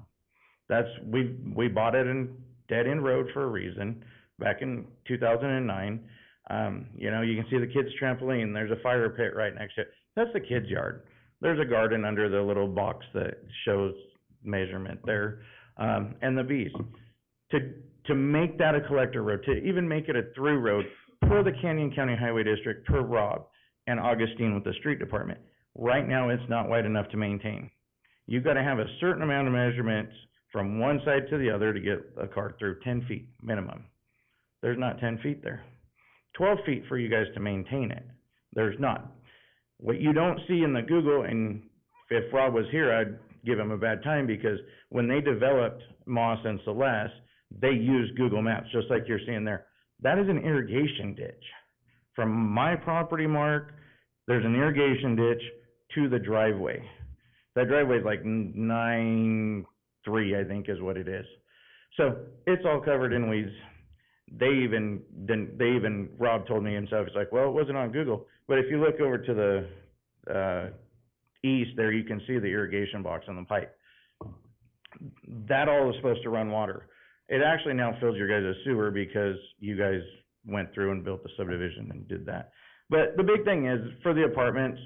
We bought it in dead end road for a reason back in 2009. You know, you can see the kids' trampoline. There's a fire pit right next to it. That's the kids' yard. There's a garden under the little box that shows measurement there, and the bees. To make that a collector road, to even make it a through road per the Canyon County Highway District, per Rob and Augustine with the street department, right now it's not wide enough to maintain. You've got to have a certain amount of measurements from one side to the other to get a car through, 10 feet minimum. There's not 10 feet there. 12 feet for you guys to maintain it. There's not. What you don't see in the Google, and if Rob was here, I'd give him a bad time, because when they developed Moss and Celeste, they used Google Maps, just like you're seeing there. That is an irrigation ditch. From my property mark, there's an irrigation ditch to the driveway. That driveway is like 9.3, I think is what it is. So it's all covered in weeds. Rob told me himself, it's like, well, it wasn't on Google. But if you look over to the east there, you can see the irrigation box on the pipe. That all is supposed to run water. It actually now fills your guys' sewer because you guys went through and built the subdivision and did that. But the big thing is, for the apartments,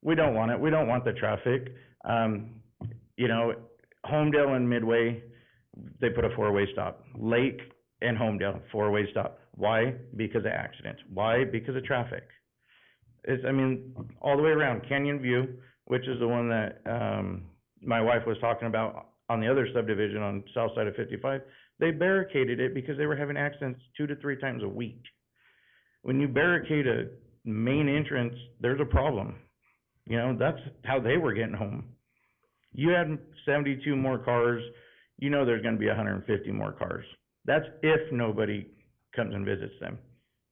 we don't want it. We don't want the traffic. You know, Homedale and Midway, they put a 4-way stop. Lake and Homedale, 4-way stop. Why? Because of accidents. Why? Because of traffic. I mean, all the way around. Canyon View, which is the one that my wife was talking about on the other subdivision on south side of 55, they barricaded it because they were having accidents 2 to 3 times a week. When you barricade a main entrance, there's a problem. You know, that's how they were getting home. You had 72 more cars, you know there's going to be 150 more cars. That's if nobody comes and visits them.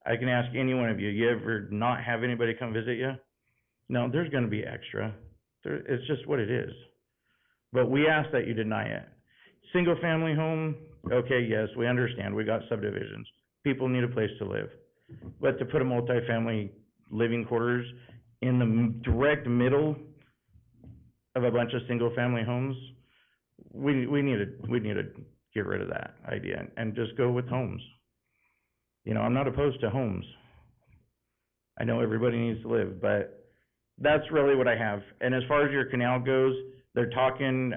I can ask any one of you, you ever not have anybody come visit you? No, there's going to be extra. It's just what it is. But we ask that you deny it. Single family home, okay, yes, we understand. We got subdivisions. People need a place to live. But to put a multifamily living quarters in the direct middle of a bunch of single family homes, we need to get rid of that idea and just go with homes. You know, I'm not opposed to homes. I know everybody needs to live, but that's really what I have. And as far as your canal goes, they're talking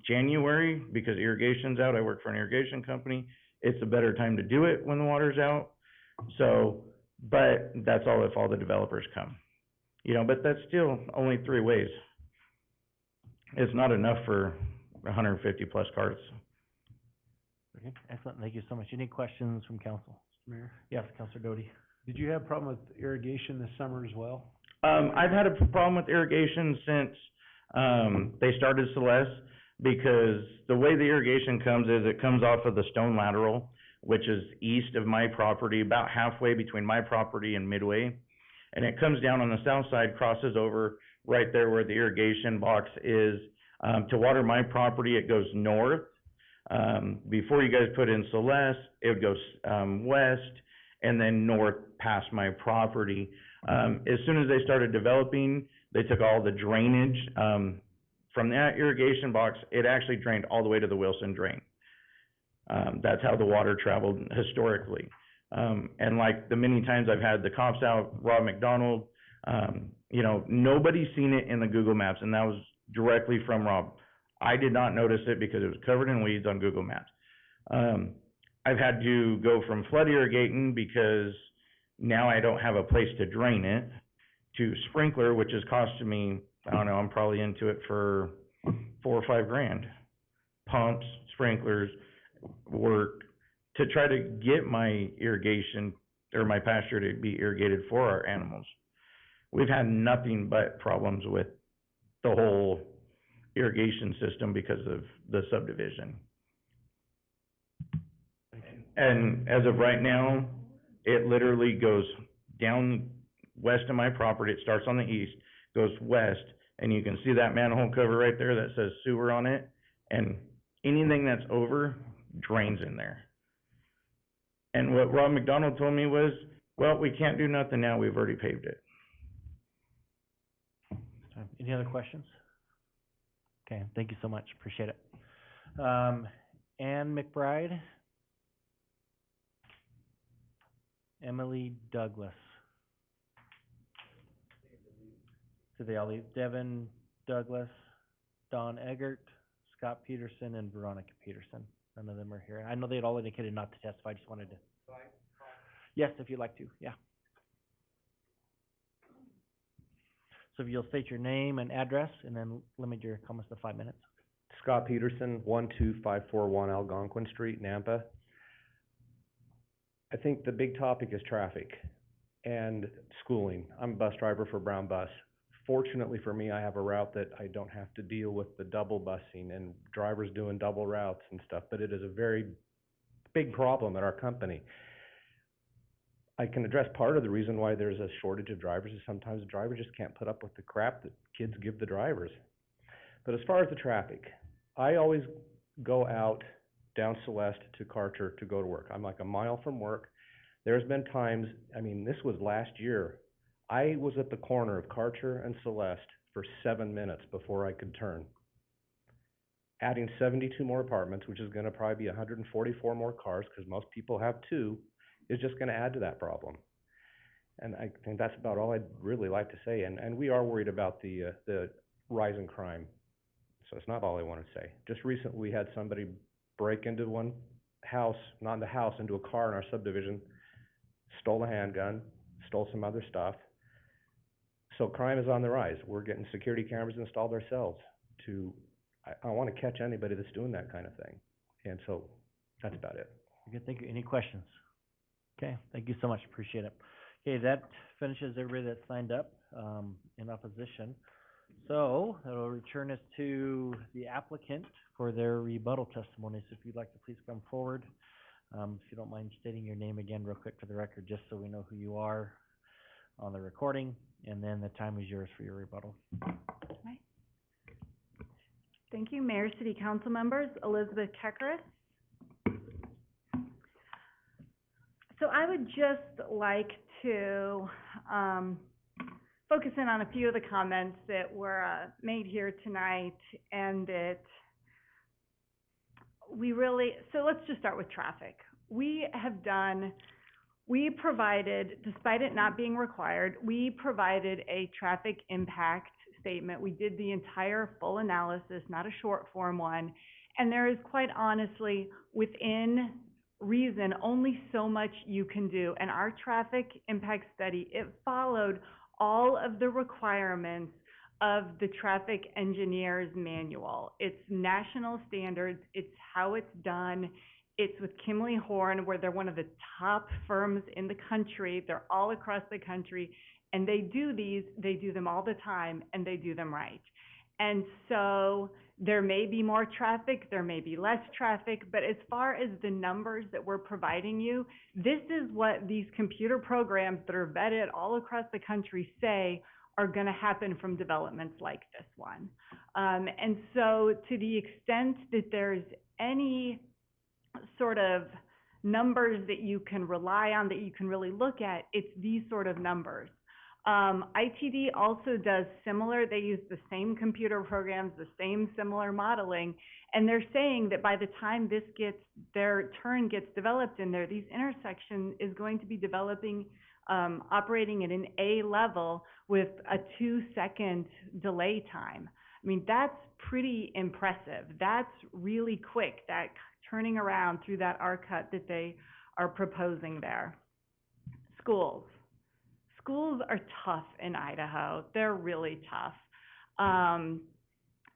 January, because irrigation's out. I work for an irrigation company. It's a better time to do it when the water's out. So, but that's all if all the developers come. You know, but that's still only 3 ways. It's not enough for 150 plus cars. Okay, excellent. Thank you so much. Any questions from council? Mr. Mayor, Yes, Councilor Doty. did you have a problem with irrigation this summer as well? I've had a problem with irrigation since they started Celeste, because the way the irrigation comes is it comes off of the stone lateral, which is east of my property, about halfway between my property and Midway. And it comes down on the south side, crosses over right there where the irrigation box is. To water my property, it goes north. Before you guys put in Celeste, it would go west and then north past my property. As soon as they started developing, they took all the drainage from that irrigation box. It actually drained all the way to the Wilson Drain. That's how the water traveled historically. And like the many times I've had the cops out, Rob McDonald, you know, nobody's seen it in the Google Maps, and that was directly from Rob. I did not notice it because it was covered in weeds on Google Maps. I've had to go from flood irrigating because now I don't have a place to drain it, to sprinkler, which is costing me, I don't know, I'm probably into it for $4 or $5 grand. Pumps, sprinklers, work, to try to get my irrigation or my pasture to be irrigated for our animals. We've had nothing but problems with the whole irrigation system because of the subdivision. And as of right now, it literally goes down west of my property. It starts on the east, goes west, and you can see that manhole cover right there that says sewer on it. And anything that's over drains in there. And what Rob McDonald told me was, well, we can't do nothing now. We've already paved it. Any other questions? Okay, thank you so much. Appreciate it. Ann McBride. Emily Douglas. So they all leave. Devin Douglas, Don Eggert, Scott Peterson, and Veronica Peterson. None of them are here. I know they'd all indicated not to testify. I just wanted to. Yes, if you'd like to. Yeah. So if you'll state your name and address, and then limit your comments to 5 minutes. Scott Peterson, 12541 Algonquin Street, Nampa. I think the big topic is traffic and schooling. I'm a bus driver for Brown Bus. Fortunately for me, I have a route that I don't have to deal with the double busing and drivers doing double routes and stuff, but it is a very big problem at our company. I can address part of the reason why there's a shortage of drivers is sometimes the drivers just can't put up with the crap that kids give the drivers. But as far as the traffic, I always go out down Celeste to Carter to go to work. I'm like a mile from work. There's been times, I mean, this was last year, I was at the corner of Carter and Celeste for 7 minutes before I could turn. Adding 72 more apartments, which is going to probably be 144 more cars, because most people have two, is just going to add to that problem. And I think that's about all I'd really like to say. And we are worried about the rise in crime. So it's not all I want to say. Just recently, we had somebody break into one house, not in the house, into a car in our subdivision, stole a handgun, stole some other stuff. So crime is on the rise. We're getting security cameras installed ourselves to, I want to catch anybody that's doing that kind of thing. And so that's about it. Good, thank you. Any questions? Okay, thank you so much. Appreciate it. Okay, that finishes everybody that signed up in opposition. So that'll return us to the applicant for their rebuttal testimony. So if you'd like to please come forward. If you don't mind stating your name again real quick for the record, just so we know who you are on the recording, and then the time is yours for your rebuttal. Right. Thank you, Mayor, City Council members. Elizabeth Kekris. So I would just like to focus in on a few of the comments that were made here tonight, and that so let's just start with traffic. We provided, despite it not being required, we provided a traffic impact statement. We did the entire full analysis, not a short form one, and there is quite honestly, within reason, only so much you can do. And our traffic impact study, it followed all of the requirements of the traffic engineer's manual. It's national standards, it's how it's done. It's with Kimley Horn, where they're one of the top firms in the country. They're all across the country, and they do them all the time, and they do them right. And so there may be more traffic, there may be less traffic, but as far as the numbers that we're providing you, this is what these computer programs that are vetted all across the country say are going to happen from developments like this one. And so to the extent that there's any sort of numbers that you can rely on, that you can really look at, it's these sort of numbers. ITD also does similar, they use the same computer programs, the same similar modeling, and they're saying that by the time their turn gets developed in there, these intersections is going to be developing, operating at an A level with a 2-second delay time. I mean, that's pretty impressive. That's really quick, that turning around through that R-cut that they are proposing there. Schools. Schools are tough in Idaho. They're really tough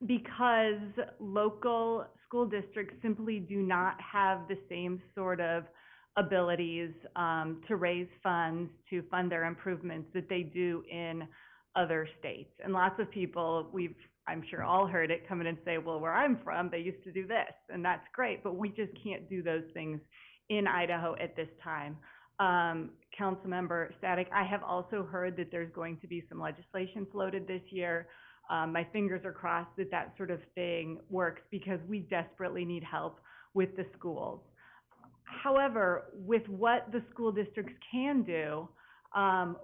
because local school districts simply do not have the same sort of abilities, to raise funds to fund their improvements that they do in other states. And lots of people, I'm sure all heard it come in and say, well, where I'm from, they used to do this, and that's great, but we just can't do those things in Idaho at this time. Councilmember Static, I have also heard that there's going to be some legislation floated this year. My fingers are crossed that that sort of thing works because we desperately need help with the schools. However, with what the school districts can do,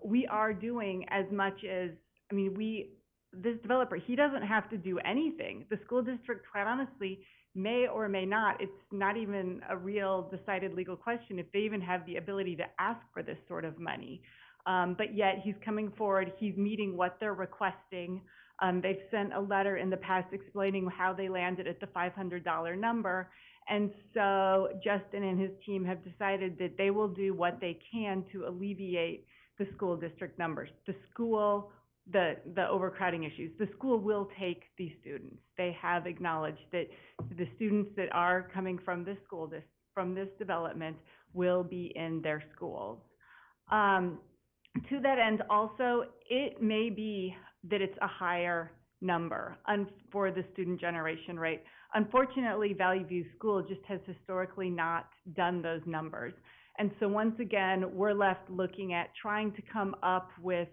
we are doing as much as, I mean, this developer, he doesn't have to do anything. The school district, quite honestly, may or may not, it's not even a real decided legal question if they even have the ability to ask for this sort of money. But yet he's coming forward, he's meeting what they're requesting. They've sent a letter in the past explaining how they landed at the $500 number. And so Justin and his team have decided that they will do what they can to alleviate the school district numbers. The school, the overcrowding issues, the school will take these students. They have acknowledged that the students that are coming from this school, from this development, will be in their schools. To that end, also, it may be that it's a higher number for the student generation rate. Unfortunately, Valley View School just has historically not done those numbers. And so once again, we're left looking at trying to come up with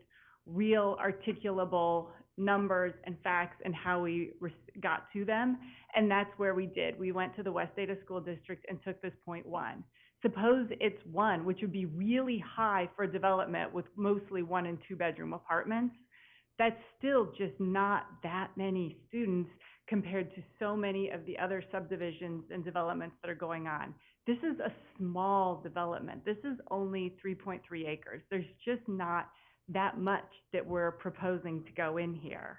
real articulable numbers and facts and how we got to them. And that's where we did. We went to the West Ada School District and took this 0.1. Suppose it's 1, which would be really high for development with mostly 1 and 2 bedroom apartments. That's still just not that many students compared to so many of the other subdivisions and developments that are going on. This is a small development. This is only 3.3 acres. There's just not that much that we're proposing to go in here.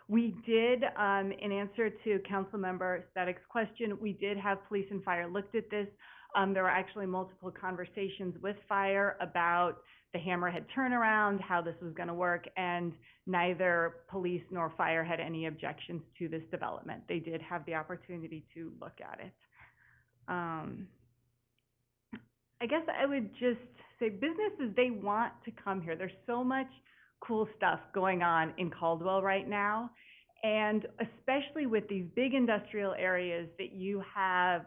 We did, in answer to Councilmember Static's question, we did have police and fire looked at this. There were actually multiple conversations with fire about the Hammerhead turnaround, how this was going to work, and neither police nor fire had any objections to this development. They did have the opportunity to look at it. I guess I would just say businesses, they want to come here. There's so much cool stuff going on in Caldwell right now, and especially with these big industrial areas that you have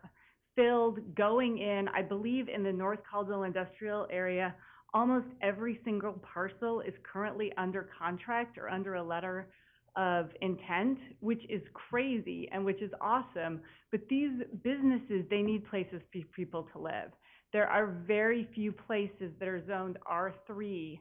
filled going in. I believe in the North Caldwell industrial area, almost every single parcel is currently under contract or under a letter of intent, which is crazy and which is awesome. But these businesses, they need places for people to live. There are very few places that are zoned R3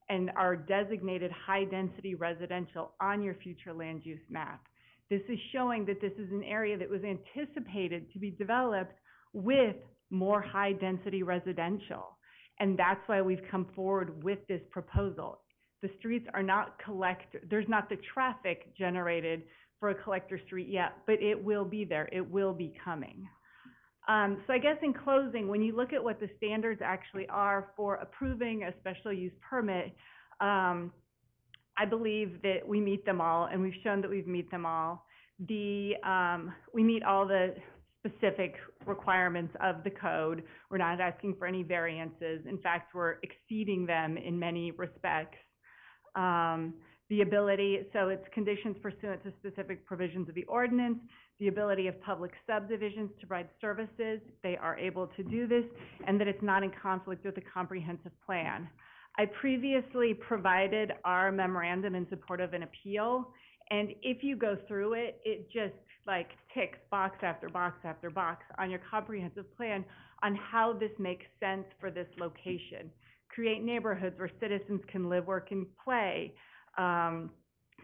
and are designated high-density residential on your future land use map. This is showing that this is an area that was anticipated to be developed with more high-density residential. And that's why we've come forward with this proposal. The streets are not there's not the traffic generated for a collector street yet, but it will be there. It will be coming. So I guess in closing, when you look at what the standards actually are for approving a special use permit, I believe that we meet them all, and we've shown that we meet them all. We meet all the specific requirements of the code. We're not asking for any variances. In fact, we're exceeding them in many respects. The ability, so it's conditions pursuant to specific provisions of the ordinance, the ability of public subdivisions to provide services, they are able to do this, and that it's not in conflict with the comprehensive plan. I previously provided our memorandum in support of an appeal, and if you go through it, it just like ticks box after box after box on your comprehensive plan on how this makes sense for this location. Create neighborhoods where citizens can live, work, and play.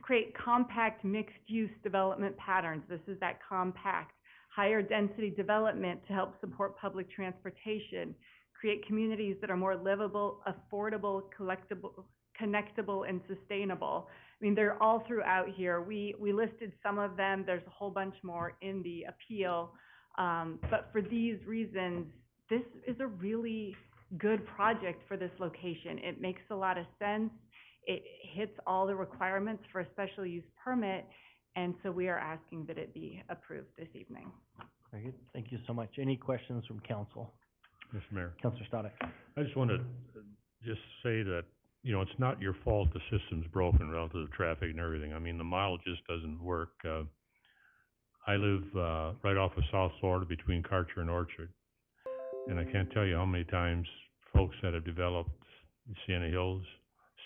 Create compact mixed-use development patterns. This is that compact. Higher density development to help support public transportation. Create communities that are more livable, affordable, connectable, and sustainable. I mean, they're all throughout here. We listed some of them. There's a whole bunch more in the appeal. But for these reasons, this is a really good project for this location. It makes a lot of sense. It hits all the requirements for a special use permit, and so we are asking that it be approved this evening. Very good. Thank you so much. Any questions from council? Mr. Mayor, Councilor Stoddard? I just want to just say that, you know, it's not your fault the system's broken relative to traffic and everything. I mean, the model just doesn't work. I live, right off of South Florida between Karcher and Orchard. And I can't tell you how many times folks that have developed Sienna Hills,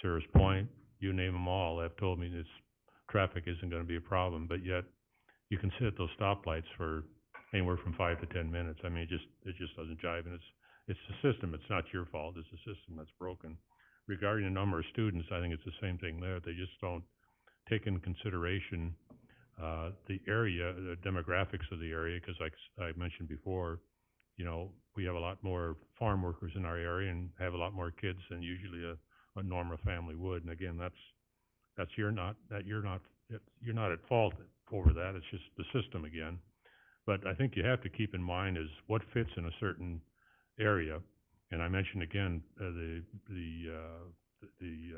Sears Point, you name them all, have told me this traffic isn't gonna be a problem, but yet you can sit at those stoplights for anywhere from 5 to 10 minutes. I mean, it just doesn't jive, and it's the system. It's not your fault. It's the system that's broken. Regarding the number of students, I think it's the same thing there. They just don't take into consideration, the area, the demographics of the area, because like I mentioned before, you know, we have a lot more farm workers in our area and have a lot more kids than usually a normal family would. And again, you're not at fault over that. It's just the system again. But I think you have to keep in mind is what fits in a certain area. And I mentioned again, the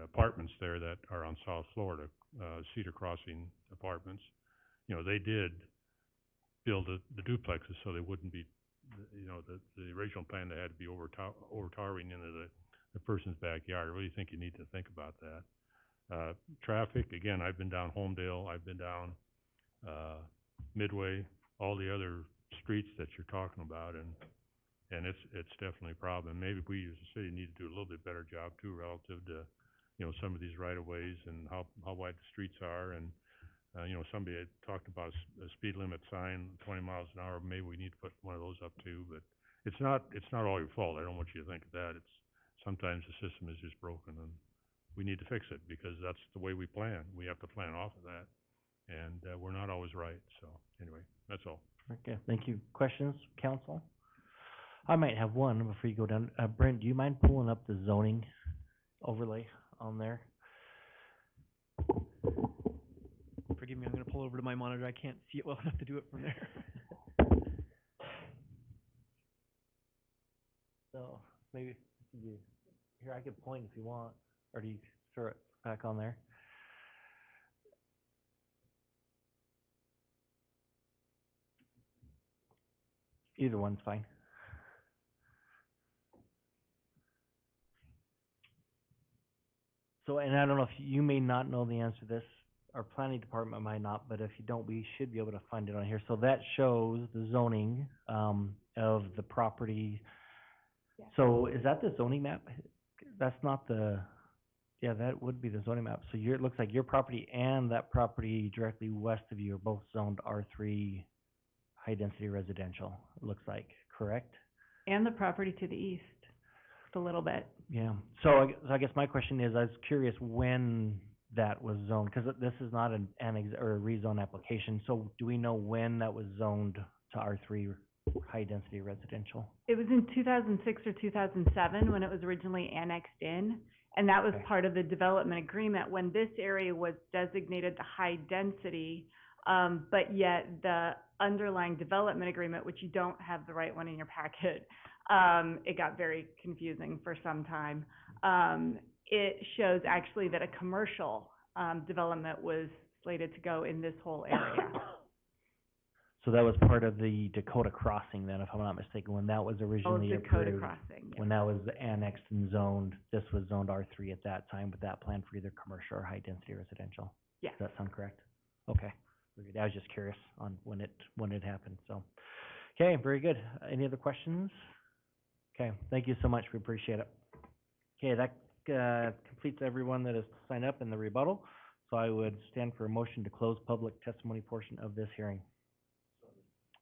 apartments there that are on South Florida, Cedar Crossing Apartments. You know, they did build the duplexes so they wouldn't be, you know, the original plan, they had to be over-towering into the person's backyard. I really think you need to think about that. Traffic, again, I've been down Homedale, I've been down, Midway, all the other streets that you're talking about, and it's definitely a problem. Maybe we as a city need to do a little bit better job too relative to, you know, some of these right-of-ways and how wide the streets are. And, you know, somebody had talked about a speed limit sign, 20 miles an hour. Maybe we need to put one of those up too, but it's not all your fault. I don't want you to think of that. Sometimes the system is just broken and we need to fix it because that's the way we plan. We have to plan off of that. And, we're not always right. So anyway, that's all. Okay, thank you. Questions, council? I might have one before you go down. Brent, do you mind pulling up the zoning overlay on there? Forgive me, I'm gonna pull over to my monitor. I can't see it well enough to do it from there. So maybe here I could point if you want, or do you throw it back on there? Either one's fine. So, and I don't know if you may not know the answer to this, our planning department might not, but if you don't, we should be able to find it on here. So that shows the zoning, of the property. Yeah. So is that the zoning map? That's not yeah, that would be the zoning map. So it looks like your property and that property directly west of you are both zoned R3 high-density residential, it looks like, correct? And the property to the east, just a little bit. Yeah, so I guess my question is, I was curious when that was zoned, because this is not an annex or a rezone application, so do we know when that was zoned to R3 high-density residential? It was in 2006 or 2007 when it was originally annexed in, and that was Okay. part of the development agreement when this area was designated the high density, but yet the underlying development agreement, which you don't have the right one in your packet, it got very confusing for some time. It shows actually that a commercial development was slated to go in this whole area. So that was part of the Dakota Crossing then, if I'm not mistaken, when that was originally Dakota approved. Crossing, yeah. When that was annexed and zoned, this was zoned R3 at that time, with that plan for either commercial or high-density residential. Yeah. Does that sound correct? Okay. Very good. I was just curious on when it happened, so. Okay, very good. Any other questions? Okay, thank you so much. We appreciate it. Okay, that completes everyone that has signed up in the rebuttal. So I would stand for a motion to close public testimony portion of this hearing.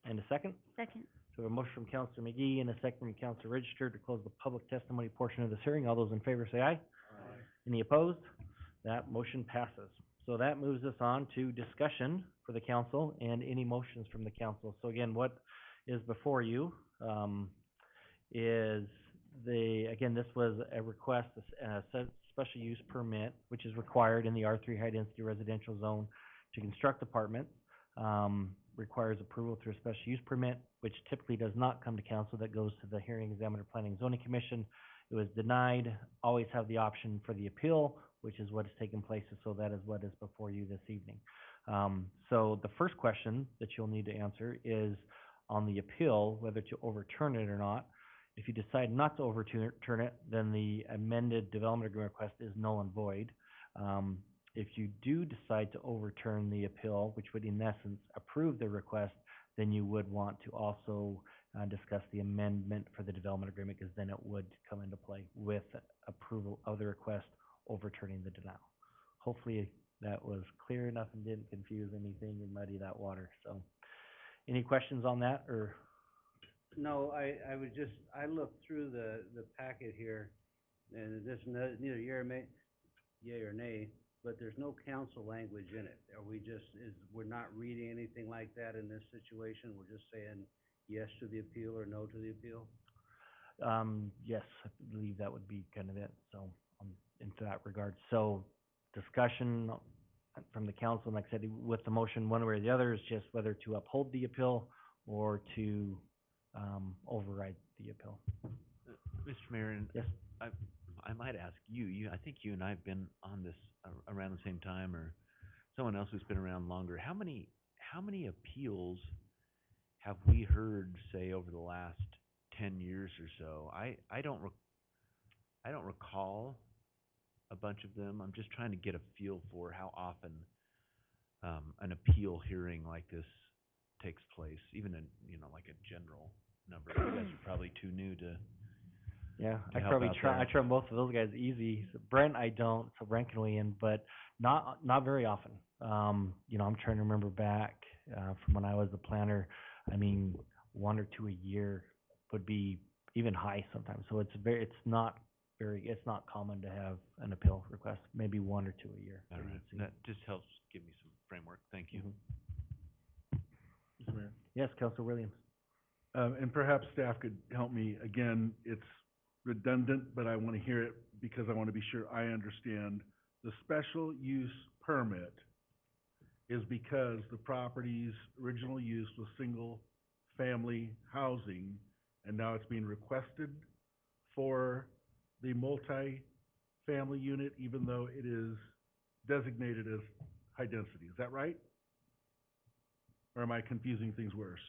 And a second? Second. So a motion from Councilor McGee and a second from Councilor Register to close the public testimony portion of this hearing. All those in favor say aye. Aye. Any opposed? That motion passes. So that moves us on to discussion for the council and any motions from the council. So again, what is before you, is again, this was a request, a special use permit, which is required in the R3 high-density residential zone to construct apartments. Requires approval through a special use permit, which typically does not come to council. That goes to the hearing examiner, planning and zoning commission. It was denied. Always have the option for the appeal, which is what has taken place. So that is what is before you this evening. So the first question that you'll need to answer is, on the appeal, whether to overturn it or not. If you decide not to overturn it, then the amended development agreement request is null and void. If you do decide to overturn the appeal, which would in essence approve the request, then you would want to also discuss the amendment for the development agreement, because then it would come into play with approval of the request overturning the denial. Hopefully that was clear enough and didn't confuse anything and muddy that water. So, any questions on that, or? No, I would just, I looked through the packet here, and there's neither yea or nay, but there's no council language in it. Are we just, we're not reading anything like that in this situation? We're just saying yes to the appeal or no to the appeal? Yes, I believe that would be kind of it, so, into that regard. So, discussion from the council, like I said, with the motion, one way or the other, is just whether to uphold the appeal or to, override the appeal. Mr. Mayor, and Yes? I might ask you, I think you and I have been on this around the same time, or someone else who's been around longer. How many appeals have we heard, say, over the last 10 years or so? I don't recall a bunch of them. I'm just trying to get a feel for how often an appeal hearing like this takes place, even in, like a general number. You guys are probably too new to. Yeah, to I help probably out try. there. I try both of those guys easy. So Brent, I don't. So Brent can weigh in, but not very often. I'm trying to remember back from when I was the planner. I mean, 1 or 2 a year would be even high sometimes. So it's not common to have an appeal request. Maybe 1 or 2 a year. All right. That just helps give me some framework. Thank you. Mr. Mayor. Yes, Councilor Williams. And perhaps staff could help me. Again, it's redundant, but I want to hear it because I want to be sure I understand. The special use permit is because the property's original use was single-family housing, and now it's being requested for the multi-family unit, even though it is designated as high density. Is that right? Or am I confusing things worse?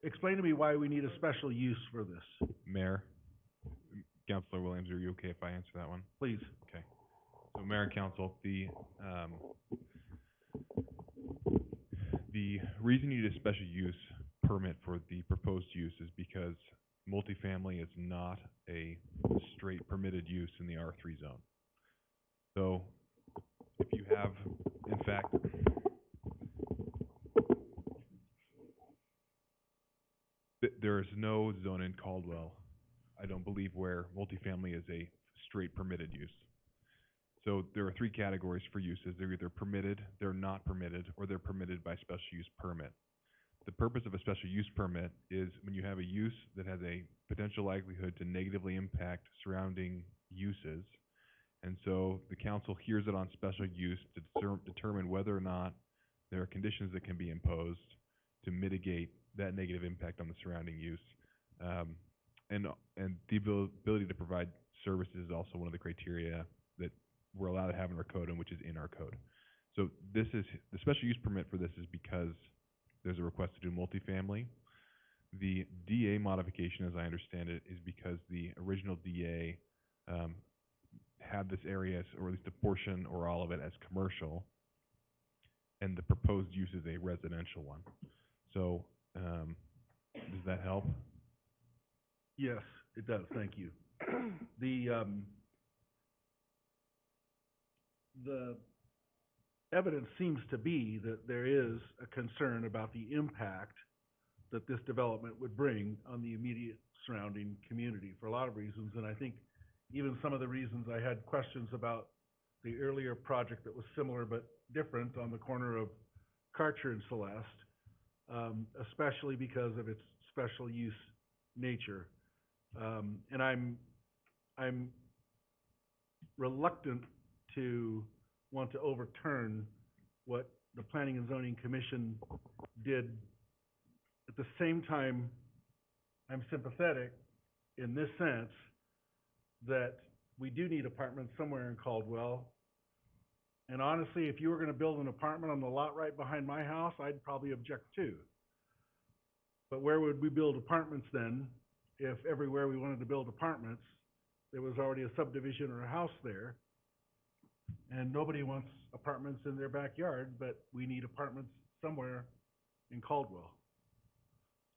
Explain to me why we need a special use for this. Mayor, Councilor Williams, are you okay if I answer that one? Please. Okay. So Mayor and Council, the reason you need a special use permit for the proposed use is because multifamily is not a straight permitted use in the R3 zone. So if you have, in fact, there is no zone in Caldwell, I don't believe, where multifamily is a straight permitted use. So there are 3 categories for uses. They're either permitted, they're not permitted, or they're permitted by special use permit. The purpose of a special use permit is when you have a use that has a potential likelihood to negatively impact surrounding uses. And so the council hears it on special use to determine whether or not there are conditions that can be imposed to mitigate that negative impact on the surrounding use. And the ability to provide services is also one of the criteria that we're allowed to have in our code and which is in our code. So this is, the special use permit for this is because there's a request to do multifamily. The DA modification, as I understand it, is because the original DA had this area, or at least a portion or all of it, as commercial, and the proposed use is a residential one. So, does that help? Yes, it does. Thank you. The evidence seems to be that there is a concern about the impact that this development would bring on the immediate surrounding community for a lot of reasons. And I think even some of the reasons I had questions about the earlier project that was similar but different on the corner of Karcher and Celeste, especially because of its special use nature. And I'm reluctant to want to overturn what the Planning and Zoning Commission did. At the same time, I'm sympathetic in this sense that we do need apartments somewhere in Caldwell. And honestly, if you were gonna build an apartment on the lot right behind my house, I'd probably object too. But where would we build apartments then, if everywhere we wanted to build apartments, there was already a subdivision or a house there? And nobody wants apartments in their backyard, but we need apartments somewhere in Caldwell.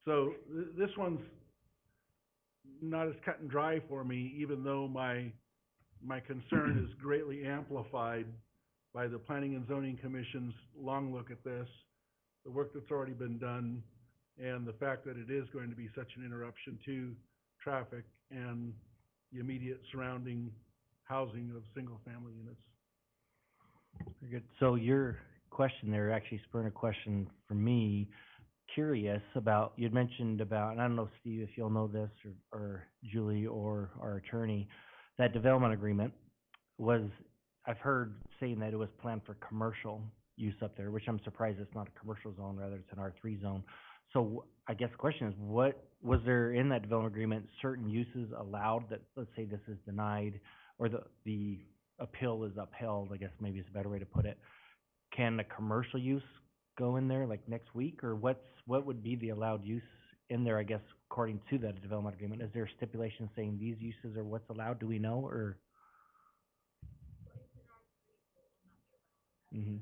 So this one's not as cut and dry for me, even though my concern is greatly amplified by the Planning and Zoning Commission's long look at this, the work that's already been done, and the fact that it is going to be such an interruption to traffic and the immediate surrounding housing of single-family units. Very good. So your question there actually spurred a question for me. Curious about, you'd mentioned about, and I don't know, Steve, if you'll know this, or Julie, or our attorney, that development agreement was, I've heard saying that it was planned for commercial use up there, which I'm surprised it's not a commercial zone, rather it's an R3 zone. So I guess the question is, what, was there in that development agreement certain uses allowed that, let's say this is denied, or the appeal is upheld, I guess maybe is a better way to put it. Can the commercial use go in there like next week, or what would be the allowed use in there, I guess, according to that development agreement? Is there a stipulation saying these uses are what's allowed? Do we know, or? Mhm.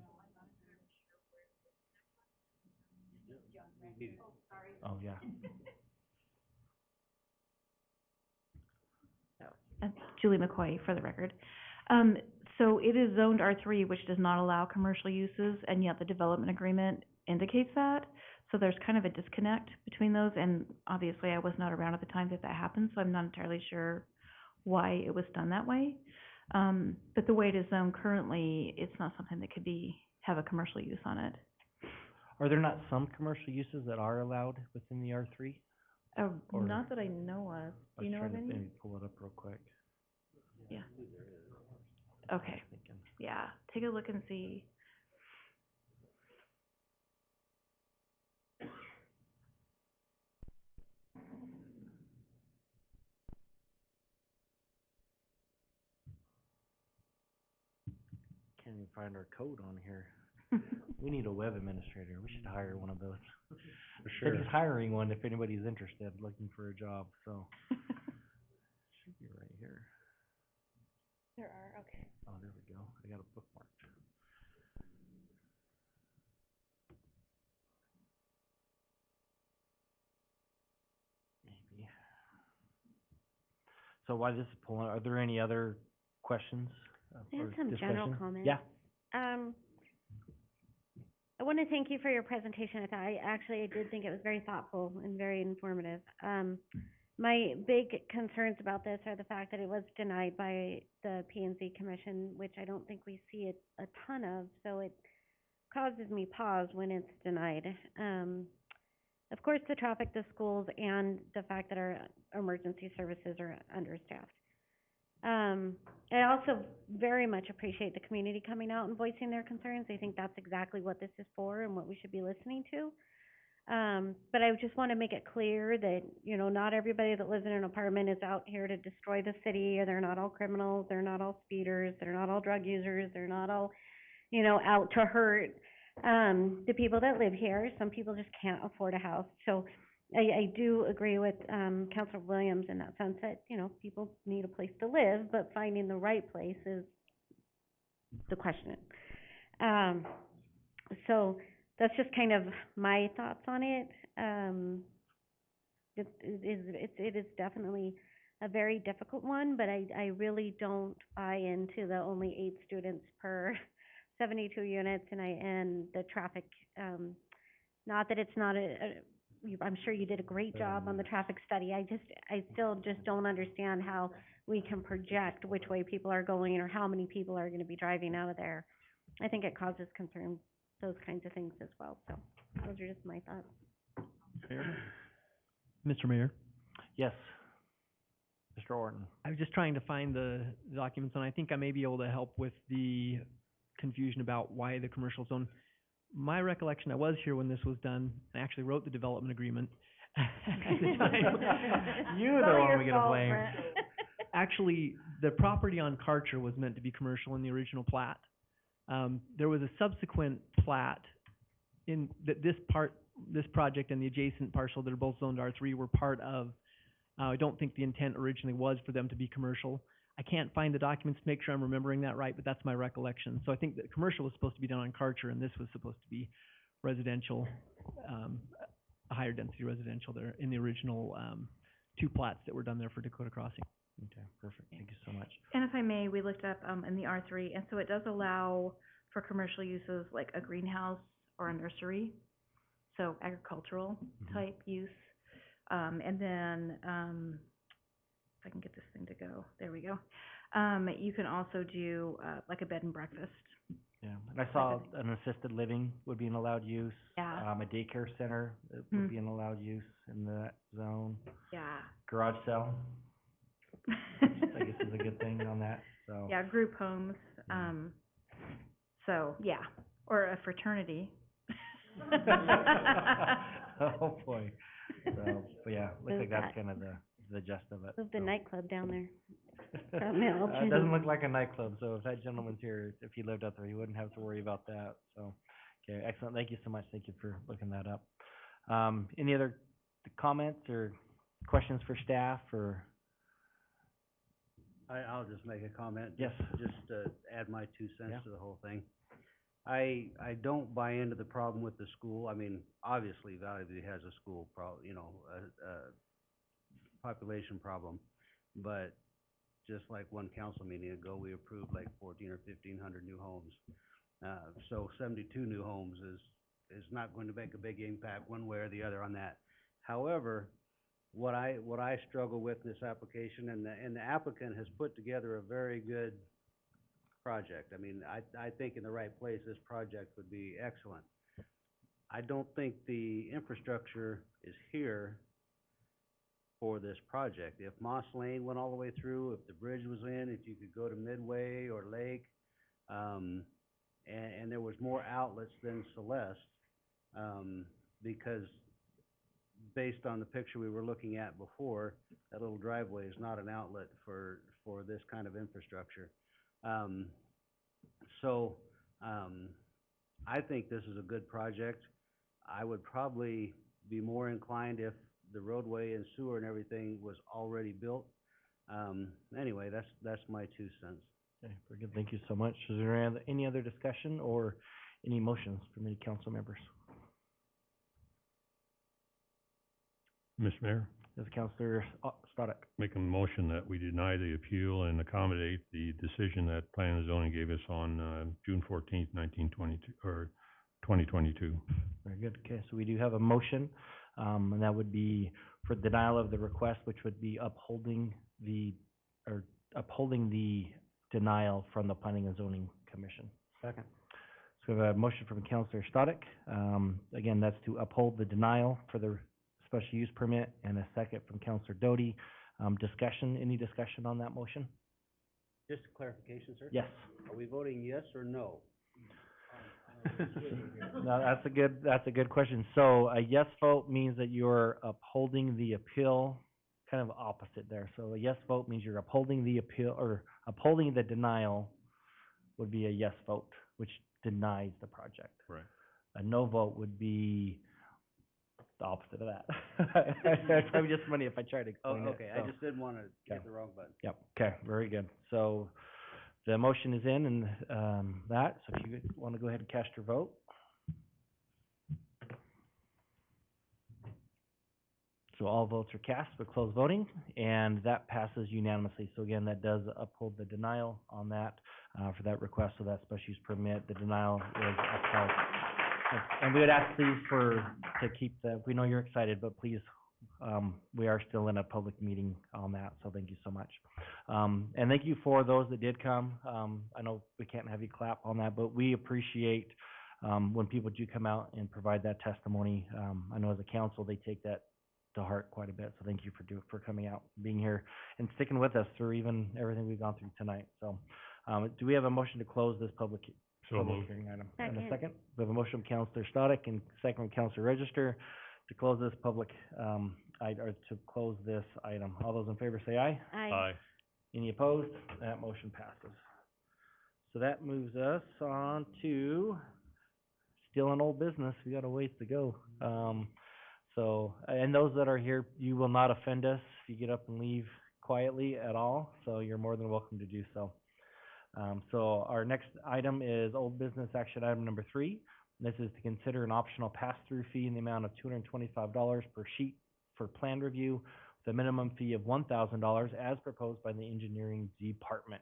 Oh, yeah. Julie McCoy, for the record. So it is zoned R3, which does not allow commercial uses, and yet the development agreement indicates that. So there's kind of a disconnect between those, and obviously I was not around at the time that happened, so I'm not entirely sure why it was done that way. But the way it is zoned currently, it's not something that could have a commercial use on it. Are there not some commercial uses that are allowed within the R3? Or- Not that I know of. Do you know of I was trying to any? maybe pull it up real quick. Yeah. Okay. Yeah, take a look and see. Can't even find our code on here. We need a web administrator. We should hire one of those. For sure. He's hiring one if anybody's interested, looking for a job, so. Should be right here. There are, okay. Oh, there we go. I got it bookmarked. Maybe. So while this is pulling, are there any other questions I or have some general discussion? comments. Yeah. I want to thank you for your presentation. I did think it was very thoughtful and very informative. My big concerns about this are the fact that it was denied by the P and Z Commission, which I don't think we see it a ton of, so it causes me pause when it's denied. Of course, the traffic, the schools, and the fact that our emergency services are understaffed. I also very much appreciate the community coming out and voicing their concerns. I think that's exactly what this is for and what we should be listening to. But I just want to make it clear that, not everybody that lives in an apartment is out here to destroy the city, or they're not all criminals, they're not all speeders, they're not all drug users, they're not all, out to hurt the people that live here. Some people just can't afford a house. So I do agree with Councilor Williams in that sense that, people need a place to live, but finding the right place is the question. So that's just kind of my thoughts on it. It is definitely a very difficult one, but I really don't buy into the only 8 students per 72 units and the traffic. Not that it's not I'm sure you did a great job on the traffic study. I still just don't understand how we can project which way people are going or how many people are going to be driving out of there. I think it causes concern, those kinds of things as well. So those are just my thoughts. Mr. Mayor? Yes. Mr. Orton. I was just trying to find the documents, and I think I may be able to help with the confusion about why the commercial zone. My recollection, I was here when this was done. I actually wrote the development agreement at the time. You're the one we get to blame. Actually, the property on Karcher was meant to be commercial in the original plat. There was a subsequent plat in that this project and the adjacent parcel that are both zoned R3 were part of. I don't think the intent originally was for them to be commercial. I can't find the documents to make sure I'm remembering that right, but that's my recollection. So I think that commercial was supposed to be done on Karcher, and this was supposed to be residential, a higher density residential there in the original, two plats that were done there for Dakota Crossing. Okay, perfect. Thank you so much. And if I may, we looked up, in the R3, and so it does allow for commercial uses like a greenhouse or a nursery, so agricultural type use. And then, if I can get this thing to go, there we go. You can also do, like a bed and breakfast. Yeah, and I saw an assisted living would be an allowed use. Yeah. A daycare center would be an allowed use in that zone. Yeah. Garage sale, I guess is a good thing on that, so. Yeah, group homes, so, yeah, or a fraternity. Oh, boy. So, but yeah, looks Move like that's that. kind of the gist of it. Move the so. nightclub down there. From Milton. It doesn't look like a nightclub, so if that gentleman's here, if he lived out there, he wouldn't have to worry about that, so. Okay, excellent, thank you so much, thank you for looking that up. Any other comments or questions for staff, or? I'll just make a comment. Yes. Just to add my 2 cents Yeah. to the whole thing. I don't buy into the problem with the school. I mean, obviously Valley View has a school a population problem. But just like one council meeting ago, we approved like 1,400 or 1,500 new homes. So 72 new homes is not going to make a big impact one way or the other on that. However, what I struggle with in this application, and the applicant has put together a very good project. I mean, I think in the right place, this project would be excellent. I don't think the infrastructure is here for this project. If Moss Lane went all the way through, if the bridge was in, if you could go to Midway or Lake, and there was more outlets than Celeste, because based on the picture we were looking at before, that little driveway is not an outlet for this kind of infrastructure. I think this is a good project. I would probably be more inclined if the roadway and sewer and everything was already built. Anyway, that's my 2 cents. Okay, very good, thank you so much. Is there any other discussion or any motions from any council members? Mr. Mayor, Yes, Councilor Stoddard. make a motion that we deny the appeal and accommodate the decision that Planning and Zoning gave us on, June 14th, 2022. Very good, okay, so we do have a motion, and that would be for denial of the request, which would be upholding the denial from the Planning and Zoning Commission. Second. So we have a motion from Councilor Stoddard. Again, that's to uphold the denial for the special use permit, and a second from Councilor Doty. Any discussion on that motion? Just a clarification, sir? Yes. Are we voting yes or no? No, that's a good question. So a yes vote means that you're upholding the appeal, kind of opposite there. So a yes vote means you're upholding the appeal, or upholding the denial would be a yes vote, which denies the project. Right. A no vote would be the opposite of that. It's probably just funny if I try to explain it. Okay, I just didn't wanna hit the wrong button. Yep, okay, very good. So the motion is in, and so if you want to go ahead and cast your vote. So all votes are cast, we'll close voting, and that passes unanimously. So again, that does uphold the denial on that, for that request, so that special use permit, the denial is upheld. And we would ask please to keep we know you're excited, but please, we are still in a public meeting on that, so thank you so much. And thank you for those that did come. I know we can't have you clap on that, but we appreciate, when people do come out and provide that testimony. I know as a council, they take that to heart quite a bit, so thank you for coming out, being here, and sticking with us through even everything we've gone through tonight. So, do we have a motion to close this public hearing item? And a second? We have a motion from Councilor Stoddard and second from Councilor Register to close this public, or to close this item. All those in favor say aye. Aye. Any opposed? That motion passes. So that moves us on to still an old business. We got a ways to go. So, and those that are here, you will not offend us if you get up and leave quietly at all. So you're more than welcome to do so. So our next item is old business action item number 3. This is to consider an optional pass-through fee in the amount of $225 per sheet for plan review, with a minimum fee of $1,000 as proposed by the engineering department.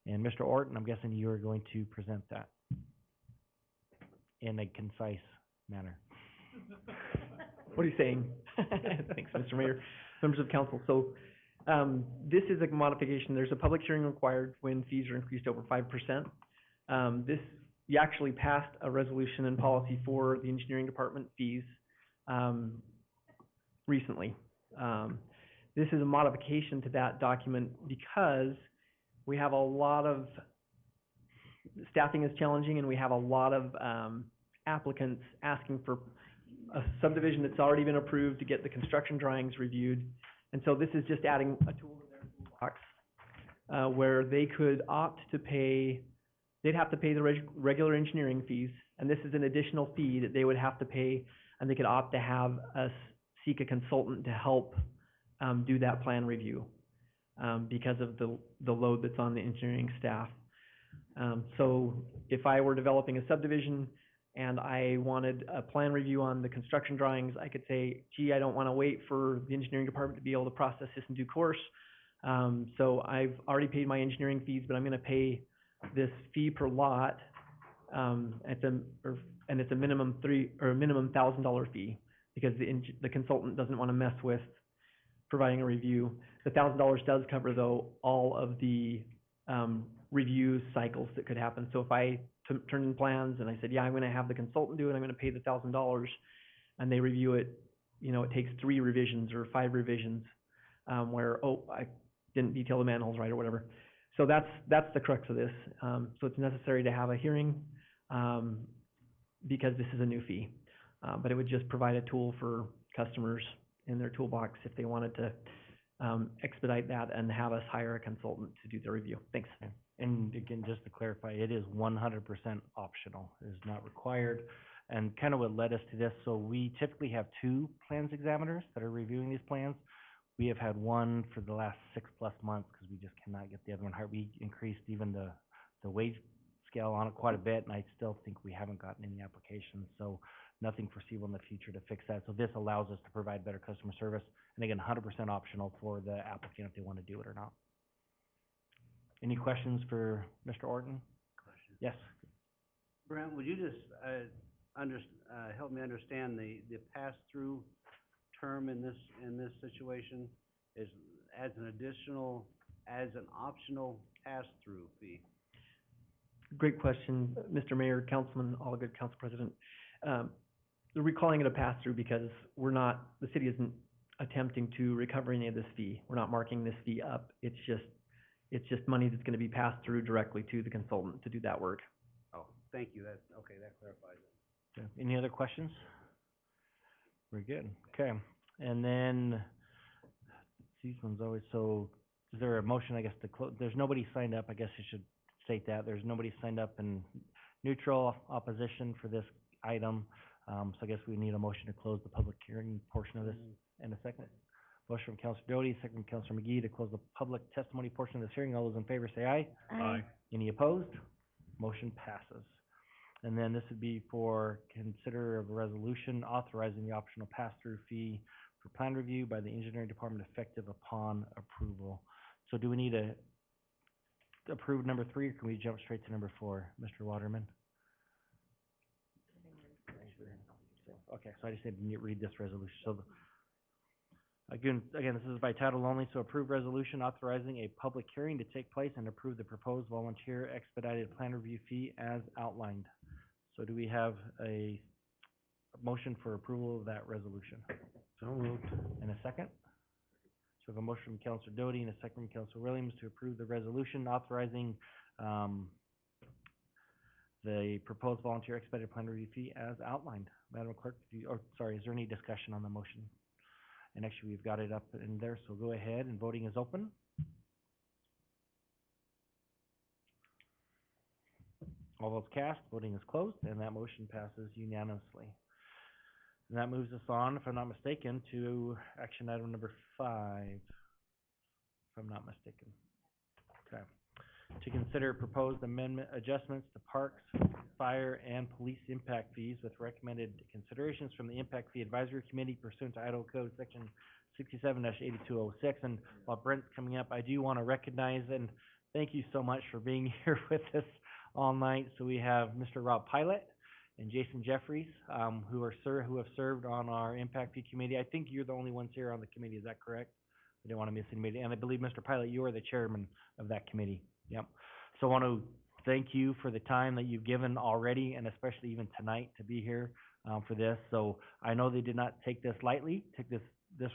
And Mr. Orton, I'm guessing you are going to present that in a concise manner. What are you saying? Thanks, Mr. Mayor, members of council. So, this is a modification. There's a public hearing required when fees are increased over 5%. You actually passed a resolution and policy for the engineering department fees, recently. This is a modification to that document because we have a lot of, staffing is challenging and we have a lot of, applicants asking for a subdivision that's already been approved to get the construction drawings reviewed. And so this is just adding a tool to their toolbox, where they could opt to pay, they'd have to pay the regular engineering fees, and this is an additional fee that they would have to pay, and they could opt to have us seek a consultant to help do that plan review, because of the load that's on the engineering staff. So if I were developing a subdivision and I wanted a plan review on the construction drawings, I could say, gee, I don't want to wait for the engineering department to be able to process this in due course. So I've already paid my engineering fees, but I'm going to pay this fee per lot, and it's a minimum $1,000 fee, because the consultant doesn't want to mess with providing a review. The $1,000 does cover, though, all of the review cycles that could happen. So if I turned in plans and I said, yeah, I'm going to have the consultant do it, I'm going to pay the $1,000, and they review it, it takes 3 revisions or 5 revisions, where, I didn't detail the manholes right or whatever. So that's the crux of this. So it's necessary to have a hearing, because this is a new fee. But it would just provide a tool for customers in their toolbox if they wanted to expedite that and have us hire a consultant to do the review. Thanks. And again, just to clarify, it is 100% optional. It is not required. And kind of what led us to this, so we typically have 2 plans examiners that are reviewing these plans. We have had one for the last 6+ months because we just cannot get the other one hired. We increased even the wage scale on it quite a bit, and I still think we haven't gotten any applications. So nothing foreseeable in the future to fix that. So this allows us to provide better customer service. And again, 100% optional for the applicant if they want to do it or not. Any questions for Mr. Orton? Yes. Brent, would you just, help me understand the pass-through term in this situation is as an optional pass-through fee? Great question, Mr. Mayor, Councilman, all good, Council President. We're calling it a pass-through because the city isn't attempting to recover any of this fee. We're not marking this fee up. It's just money that's going to be passed through directly to the consultant to do that work. Oh, thank you. That clarifies it. Okay. Any other questions? Very good. Okay. And then, these ones always, so is there a motion, I guess, to close? There's nobody signed up. I guess you should state that. There's nobody signed up in neutral opposition for this item. So I guess we need a motion to close the public hearing portion of this in a second. Motion from Councilor Doty, second from Councilor McGee to close the public testimony portion of this hearing. All those in favor say aye. Aye. Any opposed? Motion passes. And then this would be for consider of a resolution authorizing the optional pass-through fee for plan review by the engineering department effective upon approval. So do we need to approve number 3, or can we jump straight to number 4, Mr. Waterman? Okay, so I just need to read this resolution. So again, this is by title only. So approve resolution authorizing a public hearing to take place and approve the proposed volunteer expedited plan review fee as outlined. So do we have a motion for approval of that resolution? So moved. And a second? So we have a motion from Councilor Doty and a second from Councilor Williams to approve the resolution authorizing the proposed volunteer expedited plan review fee as outlined. Madam Clerk, is there any discussion on the motion? And actually, we've got it up in there, so go ahead, and voting is open. All votes cast, voting is closed, and that motion passes unanimously. And that moves us on, if I'm not mistaken, to action item number 5, if I'm not mistaken. Okay. To consider proposed amendment adjustments to parks, fire, and police impact fees with recommended considerations from the Impact Fee Advisory Committee pursuant to Idaho Code Section 67-8206. And while Brent's coming up, I do want to recognize and thank you so much for being here with us all night. So we have Mr. Rob Pilot and Jason Jeffries, who have served on our Impact Fee Committee. I think you're the only ones here on the committee, is that correct? We don't want to miss anybody. And I believe, Mr. Pilot, you are the chairman of that committee. Yep. So I want to thank you for the time that you've given already, and especially even tonight to be here for this. So I know they did not take this lightly, take this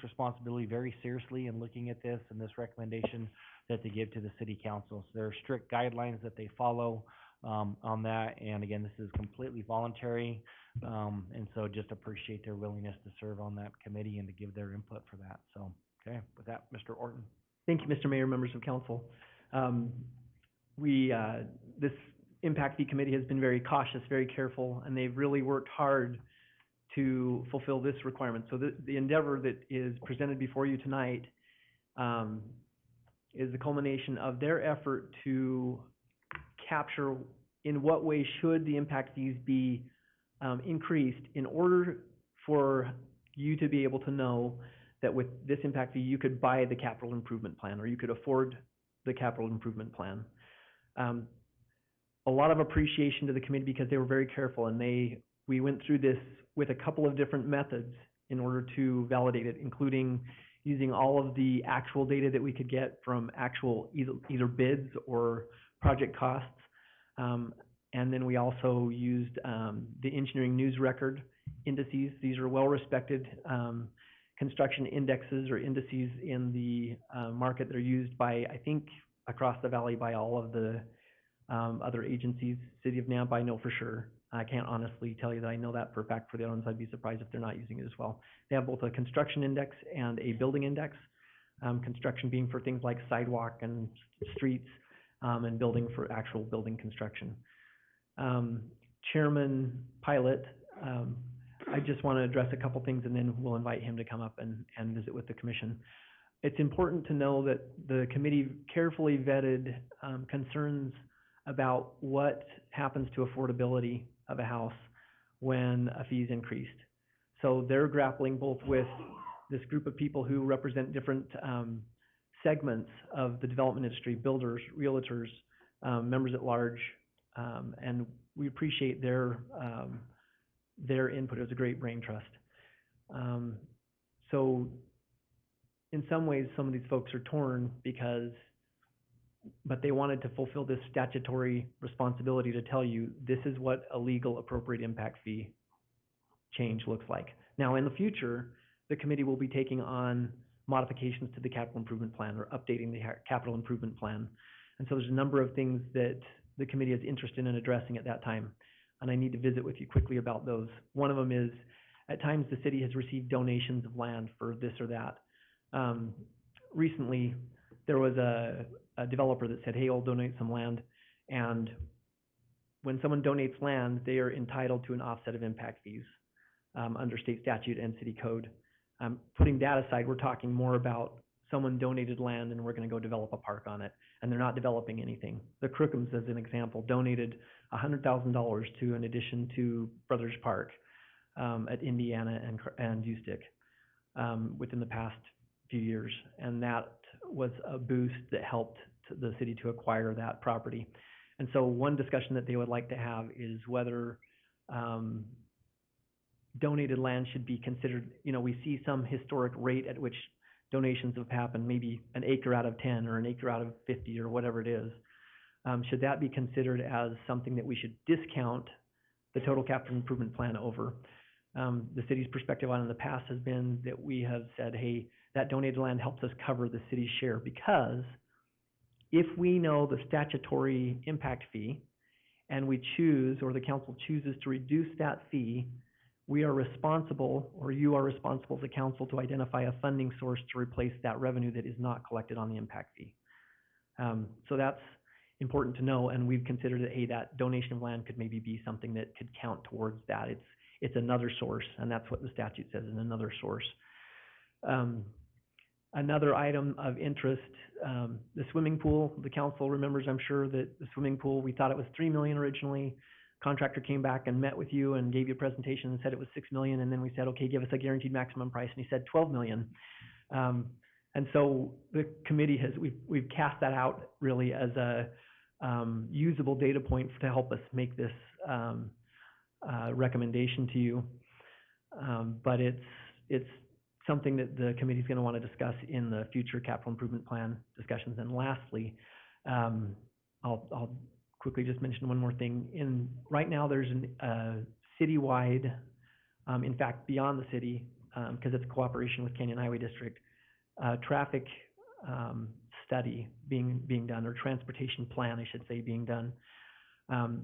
responsibility very seriously in looking at this and this recommendation that they give to the city council. So there are strict guidelines that they follow on that. And again, this is completely voluntary. And so just appreciate their willingness to serve on that committee and to give their input for that. So, okay, with that, Mr. Orton. Thank you, Mr. Mayor, members of council. This Impact Fee Committee has been very cautious, very careful, and they've really worked hard to fulfill this requirement. So the endeavor that is presented before you tonight is the culmination of their effort to capture in what way should the impact fees be increased in order for you to be able to know that with this impact fee you could buy the capital improvement plan or you could afford the capital improvement plan. A lot of appreciation to the committee because they were very careful, and we went through this with a couple of different methods in order to validate it, including using all of the actual data that we could get from actual either bids or project costs. And then we also used the engineering news record indices. These are well-respected construction indexes or indices in the market that are used by, I think, across the valley by all of the other agencies. City of Nampa, I know for sure. I can't honestly tell you that I know that for a fact. For the other ones, I'd be surprised if they're not using it as well. They have both a construction index and a building index. Construction being for things like sidewalk and streets, and building for actual building construction. Chairman Pilot, I just want to address a couple things and then we'll invite him to come up and visit with the commission. It's important to know that the committee carefully vetted concerns about what happens to affordability of a house when a fee is increased. So they're grappling both with this group of people who represent different segments of the development industry, builders, realtors, members at large, and we appreciate their input. It was a great brain trust. So in some ways, some of these folks are torn but they wanted to fulfill this statutory responsibility to tell you this is what a legal appropriate impact fee change looks like. Now, in the future, the committee will be taking on modifications to the capital improvement plan or updating the capital improvement plan. And so there's a number of things that the committee is interested in addressing at that time. And I need to visit with you quickly about those. One of them is, at times the city has received donations of land for this or that. Recently, there was a developer that said, hey, I'll donate some land. And when someone donates land, they are entitled to an offset of impact fees under state statute and city code. Putting that aside, we're talking more about someone donated land and we're going to go develop a park on it, and they're not developing anything. The Crookums, as an example, donated $100,000 to an addition to Brothers Park at Indiana and Ustick within the past few years, and that was a boost that helped the city to acquire that property. And so one discussion that they would like to have is whether donated land should be considered, we see some historic rate at which donations have happened, maybe an acre out of 10 or an acre out of 50 or whatever it is. Should that be considered as something that we should discount the total capital improvement plan over? The city's perspective on in the past has been that we have said, hey, that donated land helps us cover the city's share, because if we know the statutory impact fee and we choose, or the council chooses to reduce that fee, we are responsible, or you are responsible as a council, to identify a funding source to replace that revenue that is not collected on the impact fee. So that's important to know, and we've considered that, hey, that donation of land could maybe be something that could count towards that. It's another source, and that's what the statute says, is another source. Another item of interest, the swimming pool. The council remembers, I'm sure, that the swimming pool, we thought it was $3 million originally. Contractor came back and met with you and gave you a presentation and said it was $6 million, and then we said, okay, give us a guaranteed maximum price, and he said $12 million. And so the committee we've cast that out really as a usable data point to help us make this recommendation to you. But it's something that the committee's going to want to discuss in the future capital improvement plan discussions. And lastly, I'll quickly just mention one more thing. Right now, there's a citywide, in fact, beyond the city, because it's a cooperation with Canyon Highway District, traffic study being done, or transportation plan, I should say, being done,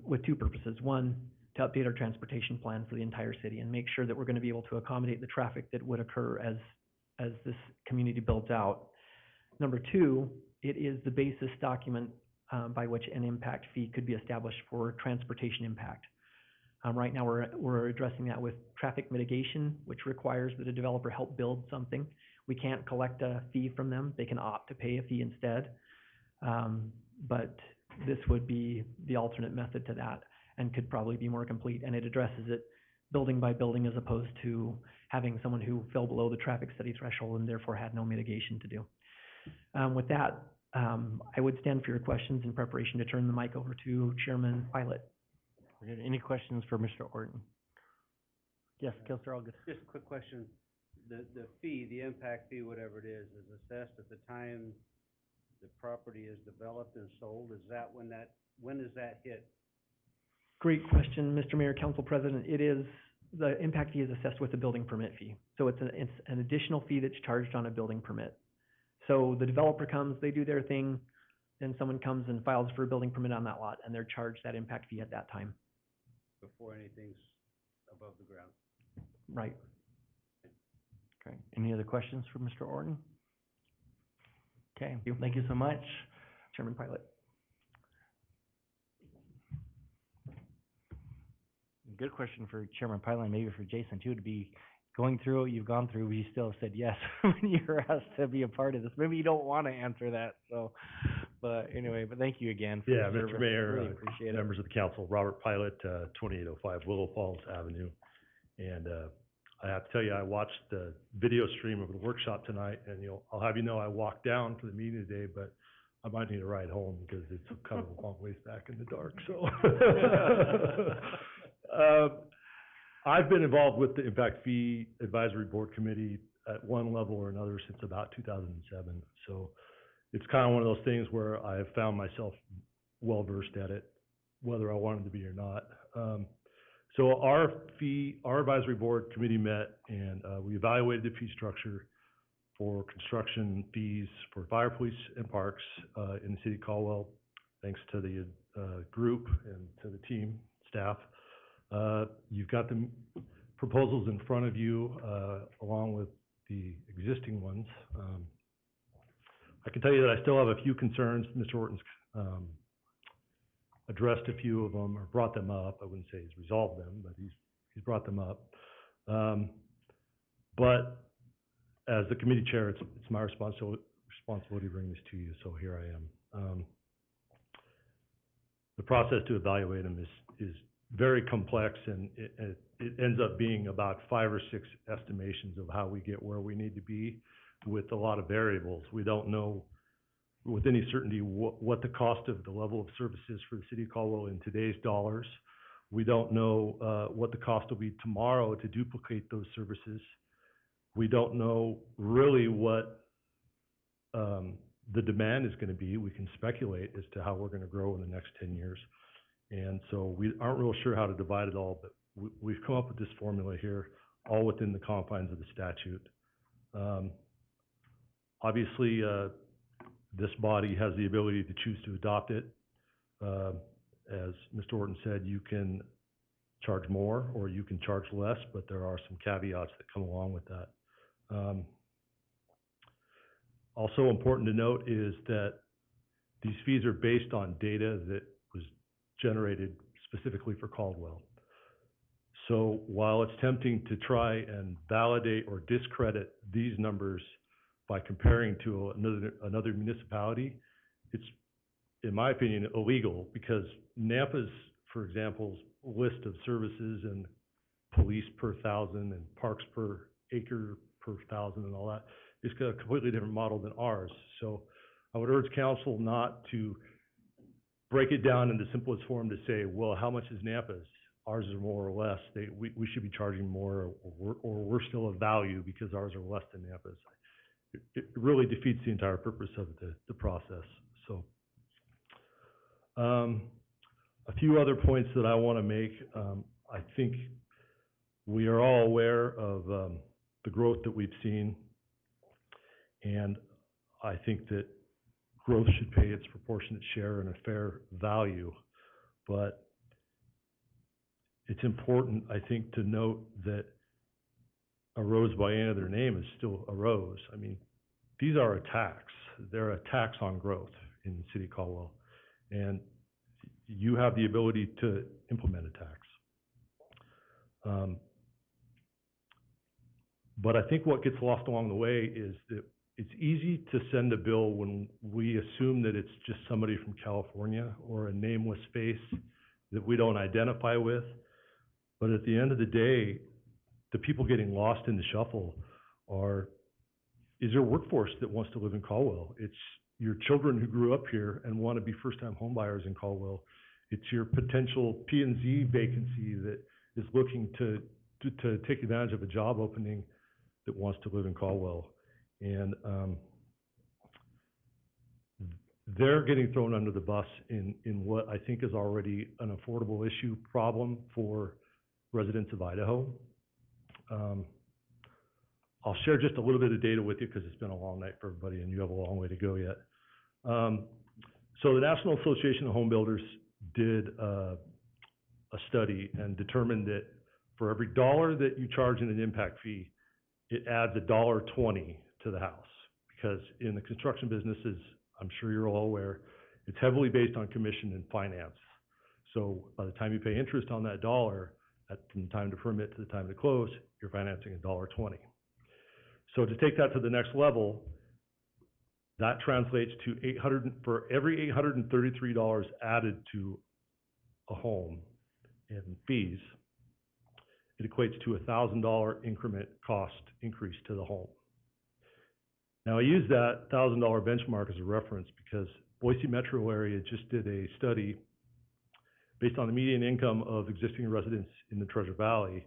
with two purposes. One, to update our transportation plan for the entire city and make sure that we're going to be able to accommodate the traffic that would occur as this community builds out. Number two, it is the basis document by which an impact fee could be established for transportation impact. Right now, we're addressing that with traffic mitigation, which requires that a developer help build something. We can't collect a fee from them. They can opt to pay a fee instead. But this would be the alternate method to that, and could probably be more complete, and it addresses it building by building as opposed to having someone who fell below the traffic study threshold and therefore had no mitigation to do. With that, I would stand for your questions in preparation to turn the mic over to Chairman Pilot. Any questions for Mr. Orton? Yes, Counselor August. Just a quick question. The fee, the impact fee, whatever it is assessed at the time the property is developed and sold. Is that when does that hit? Great question, Mr. Mayor, Council President. The impact fee is assessed with the building permit fee. So it's an additional fee that's charged on a building permit. So the developer comes, they do their thing, then someone comes and files for a building permit on that lot, and they're charged that impact fee at that time. Before anything's above the ground. Right. Okay. Any other questions for Mr. Orton? Okay. Thank you so much. Chairman Pilot. Good question for Chairman Pilot, and maybe for Jason too, to be going through what you've gone through, but you still said yes when you were asked to be a part of this. Maybe you don't want to answer that, so, but anyway, but thank you again for Yeah, your Mr. service. Mayor, Really appreciate it. members of the council, Robert Pilot, 2805 Willow Falls Avenue. And I have to tell you, I watched the video stream of the workshop tonight, and I'll have you know I walked down to the meeting today, but I might need a ride home because it's kind of a long ways back in the dark, so. I've been involved with the Impact Fee Advisory Board Committee at one level or another since about 2007. So it's kind of one of those things where I have found myself well-versed at it, whether I wanted to be or not. So our advisory board committee met, and we evaluated the fee structure for construction fees for fire, police, and parks in the city of Caldwell, thanks to the group and to the team, staff. You've got the proposals in front of you, along with the existing ones. I can tell you that I still have a few concerns. Mr. Orton's addressed a few of them, or brought them up. I wouldn't say he's resolved them, but he's brought them up. But as the committee chair, it's my responsibility to bring this to you, so here I am. The process to evaluate them is very complex, and it ends up being about 5 or 6 estimations of how we get where we need to be with a lot of variables. We don't know with any certainty what the cost of the level of service is for the city of Caldwell in today's dollars. We don't know what the cost will be tomorrow to duplicate those services. We don't know really what the demand is going to be. We can speculate as to how we're going to grow in the next 10 years. And so we aren't real sure how to divide it all, but we've come up with this formula here, all within the confines of the statute. Obviously, this body has the ability to choose to adopt it. As Mr. Orton said, you can charge more or you can charge less, but there are some caveats that come along with that. Also important to note is that these fees are based on data that was generated specifically for Caldwell. So while it's tempting to try and validate or discredit these numbers by comparing to another municipality, it's, in my opinion, illegal, because Napa's, for example, list of services and police per thousand and parks per acre per thousand and all that is got a completely different model than ours. So I would urge council not to break it down in the simplest form to say, well, how much is Napa's? Ours is more or less. We should be charging more, or we're still of value because ours are less than Napa's. It really defeats the entire purpose of the process. So, a few other points that I want to make. I think we are all aware of the growth that we've seen, and I think that growth should pay its proportionate share and a fair value. But it's important, I think, to note that a rose by any other name is still a rose. I mean, these are a tax. They're a tax on growth in the city of Caldwell. And you have the ability to implement a tax. But I think what gets lost along the way is that it's easy to send a bill when we assume that it's just somebody from California or a nameless face that we don't identify with. But at the end of the day, the people getting lost in the shuffle is your workforce that wants to live in Caldwell. It's your children who grew up here and want to be first-time homebuyers in Caldwell. It's your potential P&Z vacancy that is looking to take advantage of a job opening that wants to live in Caldwell. And they're getting thrown under the bus in what I think is already an affordable issue problem for residents of Idaho. I'll share just a little bit of data with you because it's been a long night for everybody and you have a long way to go yet. So the National Association of Home Builders did a study and determined that for every $1 that you charge in an impact fee, it adds $1.20 to the house. Because in the construction businesses, I'm sure you're all aware, it's heavily based on commission and finance. So by the time you pay interest on that $1, from the time to permit to the time to close, you're financing $1.20. So to take that to the next level, that translates to for every $833 added to a home in fees, it equates to a $1,000 increment cost increase to the home. Now I use that $1,000 benchmark as a reference because Boise metro area just did a study based on the median income of existing residents in the Treasure Valley.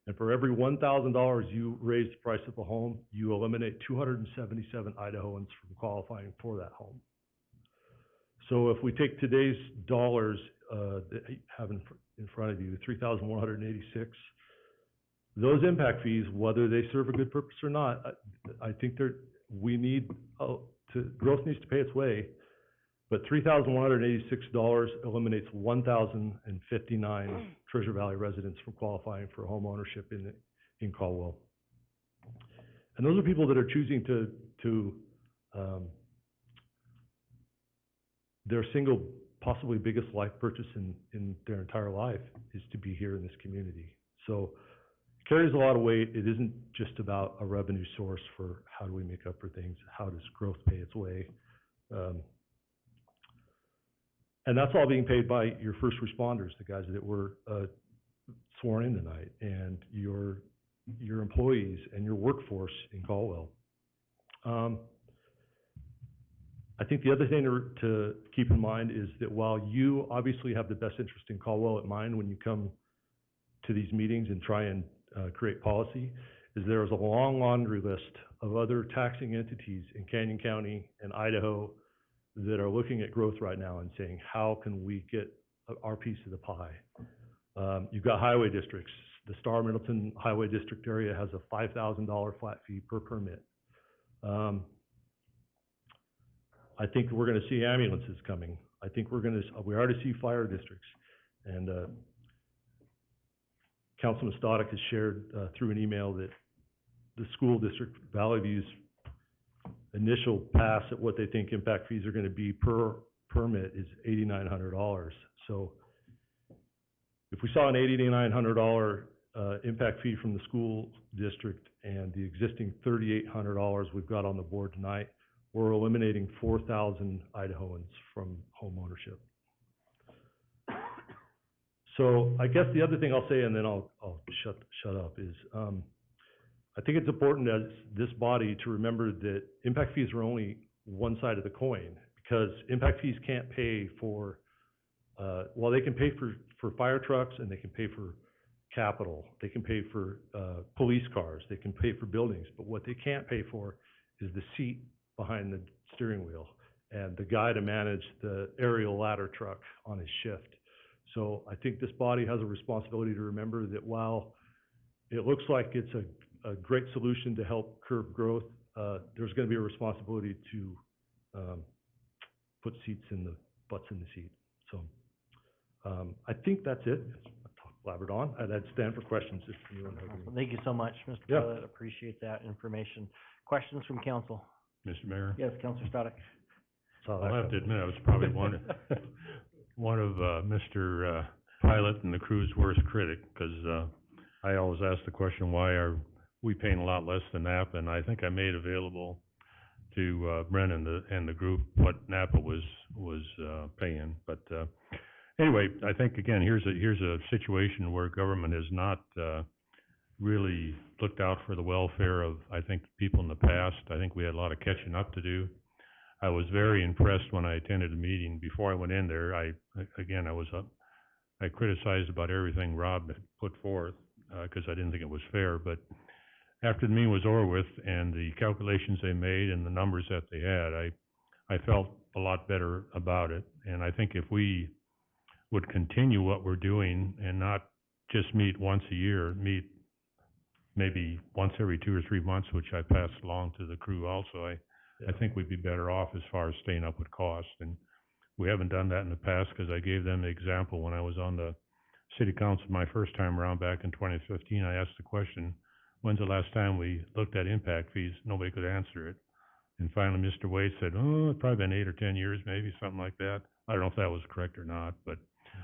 And for every $1,000 you raise the price of a home, you eliminate 277 Idahoans from qualifying for that home. So if we take today's dollars that you have in front of you, 3,186, those impact fees, whether they serve a good purpose or not, I think growth needs to pay its way. But $3,186 eliminates 1,059 Treasure Valley residents from qualifying for home ownership in Caldwell. And those are people that are choosing to their single, possibly biggest life purchase in their entire life is to be here in this community. So it carries a lot of weight. It isn't just about a revenue source for how do we make up for things, how does growth pay its way. And that's all being paid by your first responders, the guys that were sworn in tonight, and your employees and your workforce in Caldwell. I think the other thing to keep in mind is that while you obviously have the best interest in Caldwell at mind when you come to these meetings and try and create policy, is there's a long laundry list of other taxing entities in Canyon County and Idaho that are looking at growth right now and saying, how can we get our piece of the pie? You've got highway districts. The Star Middleton Highway District area has a $5,000 flat fee per permit. I think we're going to see ambulances coming. I think we already see fire districts. And Councilman Stoddard has shared through an email that the school district, Valley View's initial pass at what they think impact fees are going to be per permit is $8,900. So if we saw an $8,900 impact fee from the school district and the existing $3,800 we've got on the board tonight, we're eliminating 4,000 Idahoans from home ownership. So I guess the other thing I'll say, and then I'll shut up, is I think it's important as this body to remember that impact fees are only one side of the coin, because impact fees can't pay for, well, they can pay for fire trucks and they can pay for capital, they can pay for police cars, they can pay for buildings, but what they can't pay for is the seat behind the steering wheel and the guy to manage the aerial ladder truck on his shift. So I think this body has a responsibility to remember that while it looks like it's a great solution to help curb growth, there's going to be a responsibility to put seats in the butts in the seat. So I think that's it. I blabbered on. I'd stand for questions if anyone has any. Thank you so much, Mr. Yeah. Pilot. Appreciate that information. Questions from council? Mr. Mayor? Yes, Councilor Stoddard. I'll have to admit, I was probably one of Mr. Pilot and the crew's worst critic, because I always ask the question, why are we paying a lot less than Napa? And I think I made available to Brennan and the group what Napa was paying. But anyway, I think again, here's a situation where government has not really looked out for the welfare of, I think, people in the past. I think we had a lot of catching up to do. I was very impressed when I attended a meeting. Before I went in there, I criticized about everything Rob had put forth, because I didn't think it was fair. But after the meeting was over with and the calculations they made and the numbers that they had, I felt a lot better about it. And I think if we would continue what we're doing and not just meet once a year, meet maybe once every 2 or 3 months, which I passed along to the crew also, I think we'd be better off as far as staying up with cost. And we haven't done that in the past, because I gave them the example when I was on the city council my first time around back in 2015. I asked the question, when's the last time we looked at impact fees? Nobody could answer it. And finally, Mr. Wade said, oh, it's probably been 8 or 10 years, maybe, something like that. I don't know if that was correct or not, but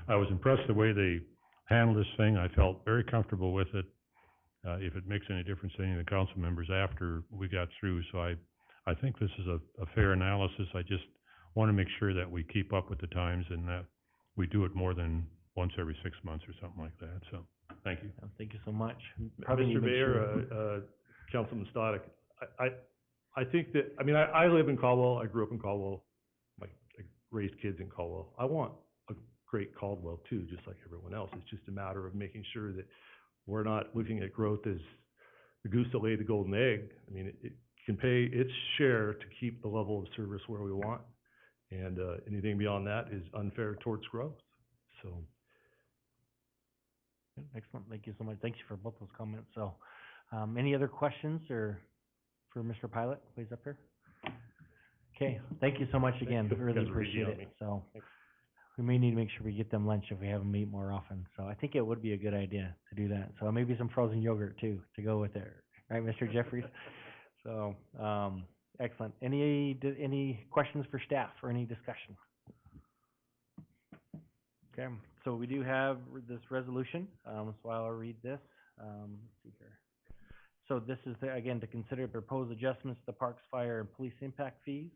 I was impressed the way they handled this thing. I felt very comfortable with it. If it makes any difference to any of the council members after we got through. So I think this is a fair analysis. I just want to make sure that we keep up with the times and that we do it more than once every 6 months or something like that. So, thank you. Thank you so much. Mr. Mayor, Councilman Stoddard, I think that, I mean, I live in Caldwell. I grew up in Caldwell. I raised kids in Caldwell. I want a great Caldwell too, just like everyone else. It's just a matter of making sure that we're not looking at growth as the goose that laid the golden egg. I mean, it can pay its share to keep the level of service where we want, and anything beyond that is unfair towards growth. So. Excellent. Thank you so much. Thank you for both those comments. So, any other questions or for Mr. Pilot, please up here? Okay. Thank you so much again. Really appreciate it. So, we may need to make sure we get them lunch if we have them meet more often. So I think it would be a good idea to do that. So maybe some frozen yogurt too to go with it, right, Mr. Jeffries? So excellent. Any questions for staff or any discussion? Okay. So we do have this resolution. So I'll read this. Let's see here. So this is again to consider proposed adjustments to the Parks, Fire, and Police impact fees,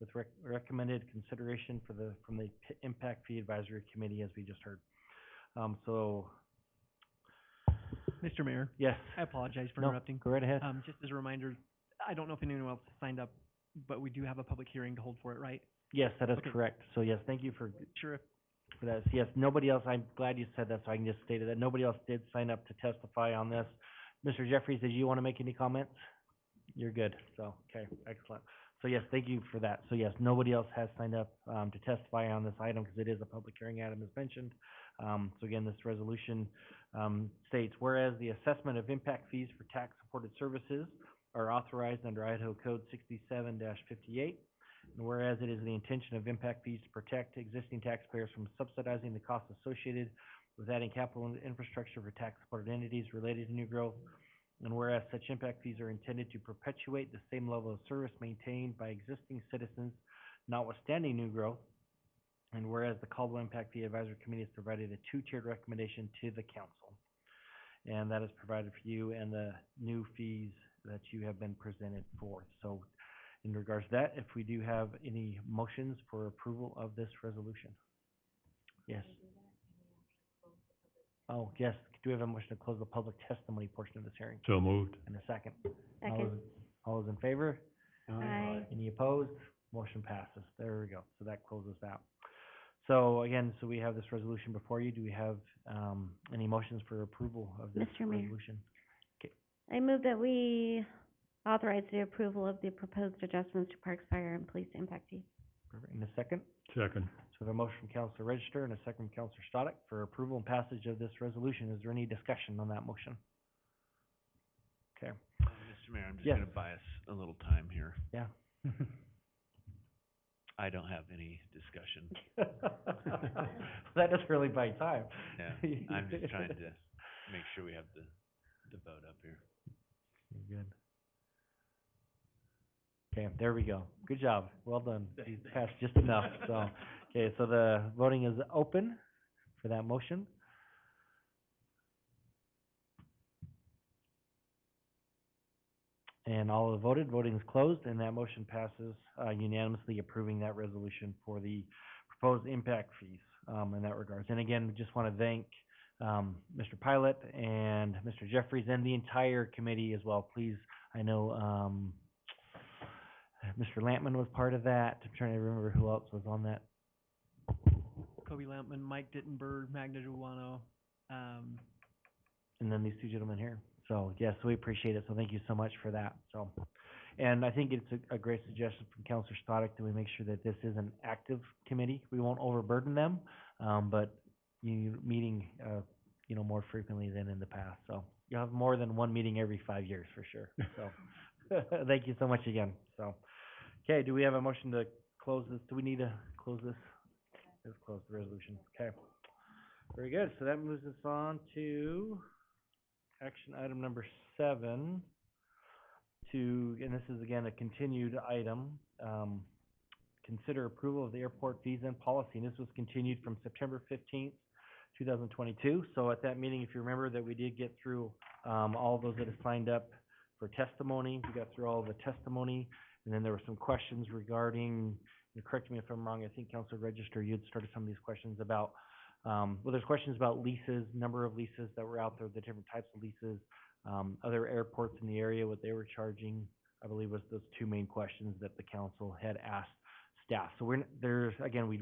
with recommended consideration from the Impact Fee Advisory Committee, as we just heard. Mr. Mayor? Yes. I apologize for No, interrupting. go right ahead. Just as a reminder, I don't know if anyone else signed up, but we do have a public hearing to hold for it, right? Yes, that is Okay. correct. So yes, thank you for Sure. that. So yes, nobody else, I'm glad you said that, so I can just state that nobody else did sign up to testify on this. Mr. Jeffries, did you want to make any comments? You're good. So, okay, excellent. So yes, thank you for that. So yes, nobody else has signed up to testify on this item because it is a public hearing item as mentioned. So again, this resolution states, whereas the assessment of impact fees for tax-supported services are authorized under Idaho Code 67-58, and whereas it is the intention of impact fees to protect existing taxpayers from subsidizing the costs associated with adding capital infrastructure for tax-supported entities related to new growth, and whereas such impact fees are intended to perpetuate the same level of service maintained by existing citizens notwithstanding new growth, And whereas the Caldwell Impact Fee Advisory Committee has provided a two-tiered recommendation to the council. And that is provided for you and the new fees that you have been presented for. So in regards to that, if we do have any motions for approval of this resolution? Yes. Oh, yes. Do we have a motion to close the public testimony portion of this hearing? So moved. And a second. Second. All those in favor? Aye. Any opposed? Motion passes. There we go. So that closes that. So again, so we have this resolution before you. Do we have any motions for approval of this Mr. Mayor. resolution? Okay. I move that we authorize the approval of the proposed adjustments to Parks, Fire, and Police impact fees. Perfect. In a second. Second. So we have a motion from Councilor Register and a second from Councilor Stoddard for approval and passage of this resolution. Is there any discussion on that motion? Okay. Mr. Mayor, I'm just Yes. gonna buy us a little time here. Yeah. I don't have any discussion. That doesn't really buy time. Yeah, I'm just trying to make sure we have the vote up here. Good. Okay, there we go. Good job. Well done. You passed just enough, so. Okay, so the voting is open for that motion. And all have voted. Voting is closed, and that motion passes unanimously, approving that resolution for the proposed impact fees in that regards. And again, we just want to thank Mr. Pilot and Mr. Jeffries and the entire committee as well. Please, I know Mr. Lampman was part of that. I'm trying to remember who else was on that. Kobe Lampman, Mike Dittenberg, Magna Duano, And then these two gentlemen here. So, yes, we appreciate it. So thank you so much for that. So, and I think it's a great suggestion from Councilor Stoddard that we make sure that this is an active committee. We won't overburden them, but meeting, more frequently than in the past. So you'll have more than one meeting every 5 years for sure. So, thank you so much again. So, okay, do we have a motion to close this? Do we need to close this? Let's close the resolution. Okay. Very good. So that moves us on to action item number 7 and this is again a continued item, consider approval of the airport fees and policy. And this was continued from September 15th, 2022. So at that meeting, if you remember that we did get through all of those that have signed up for testimony. We got through all of the testimony, and then there were some questions regarding, correct me if I'm wrong, I think Councilor Register, you had started some of these questions about there's questions about leases, number of leases that were out there, the different types of leases, other airports in the area, what they were charging, I believe was those two main questions that the council had asked staff. So we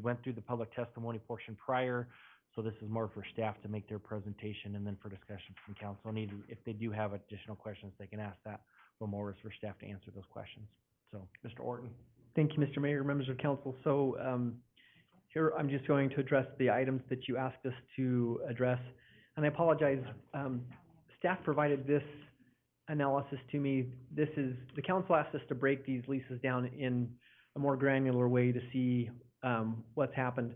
went through the public testimony portion prior, so this is more for staff to make their presentation and then for discussion from council. And if they do have additional questions, they can ask that, but more is for staff to answer those questions. So, Mr. Orton. Thank you, Mr. Mayor, members of council. So, here, I'm just going to address the items that you asked us to address. And I apologize, staff provided this analysis to me. The council asked us to break these leases down in a more granular way to see, what's happened.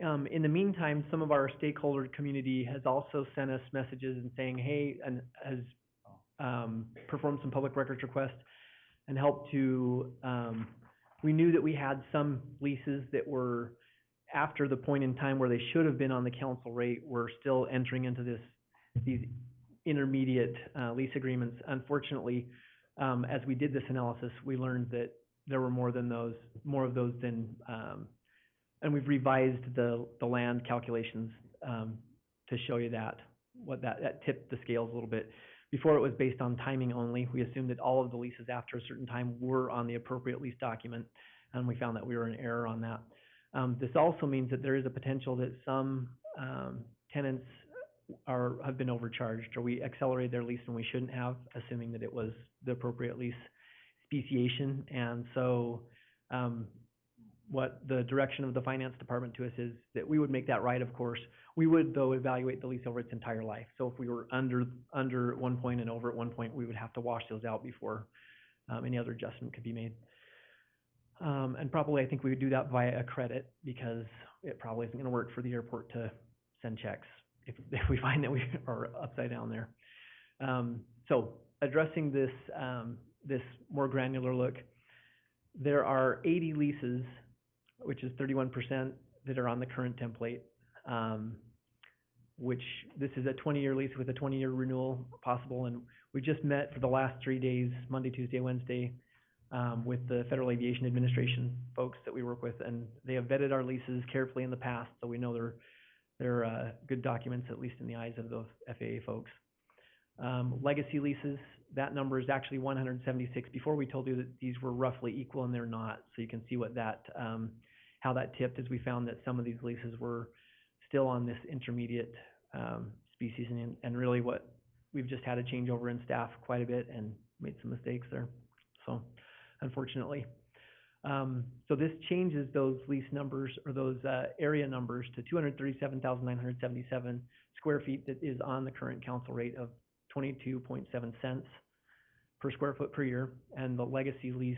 In the meantime, some of our stakeholder community has also sent us messages and saying, hey, and has, performed some public records requests and helped to, we knew that we had some leases that were after the point in time where they should have been on the council rate, were still entering into these intermediate lease agreements. Unfortunately, as we did this analysis, we learned that there were more of those than, and we've revised the land calculations to show you that tipped the scales a little bit. Before it was based on timing only. We assumed that all of the leases after a certain time were on the appropriate lease document, and we found that we were in error on that. This also means that there is a potential that some tenants have been overcharged, or we accelerated their lease when we shouldn't have, assuming that it was the appropriate lease speciation. And so what the direction of the finance department to us is that we would make that right, of course. We would, though, evaluate the lease over its entire life. So if we were under at one point and over at one point, we would have to wash those out before any other adjustment could be made. And probably I think we would do that via a credit, because it probably isn't going to work for the airport to send checks if we find that we are upside down there. So addressing this more granular look, there are 80 leases, which is 31%, that are on the current template, which this is a 20-year lease with a 20-year renewal possible, and we just met for the last 3 days, Monday, Tuesday, Wednesday, with the Federal Aviation Administration folks that we work with, and they have vetted our leases carefully in the past, so we know they're good documents, at least in the eyes of those FAA folks. Legacy leases, that number is actually 176. Before we told you that these were roughly equal, and they're not. So you can see what that, how that tipped, as we found that some of these leases were still on this intermediate species, and really what we've just had a changeover in staff quite a bit and made some mistakes there. So unfortunately. So this changes those lease numbers, or those area numbers, to 237,977 square feet that is on the current council rate of 22.7 cents per square foot per year, and the legacy lease,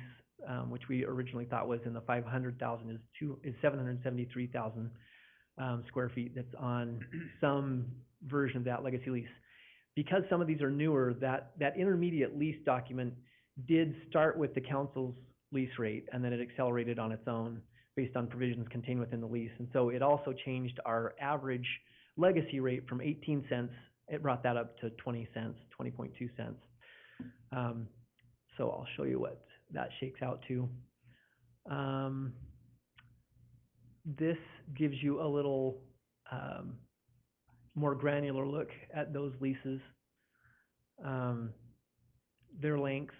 which we originally thought was in the 500,000, is 773,000 square feet that's on some version of that legacy lease. Because some of these are newer, that intermediate lease document did start with the council's lease rate, and then it accelerated on its own based on provisions contained within the lease. And so it also changed our average legacy rate from 18 cents. It brought that up to 20 cents, 20.2 cents. So I'll show you what that shakes out to. This gives you a little more granular look at those leases, their lengths.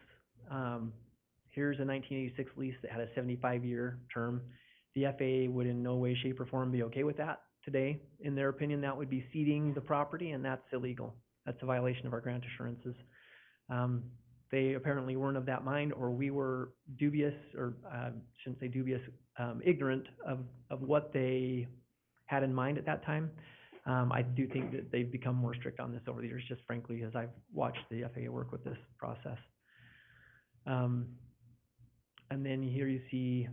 Here's a 1986 lease that had a 75-year term. The FAA would in no way, shape, or form be okay with that today. In their opinion, that would be ceding the property, and that's illegal. That's a violation of our grant assurances. They apparently weren't of that mind, or we were dubious, or shouldn't say dubious, ignorant of what they had in mind at that time. I do think that they've become more strict on this over the years, just frankly, as I've watched the FAA work with this process. And then here you see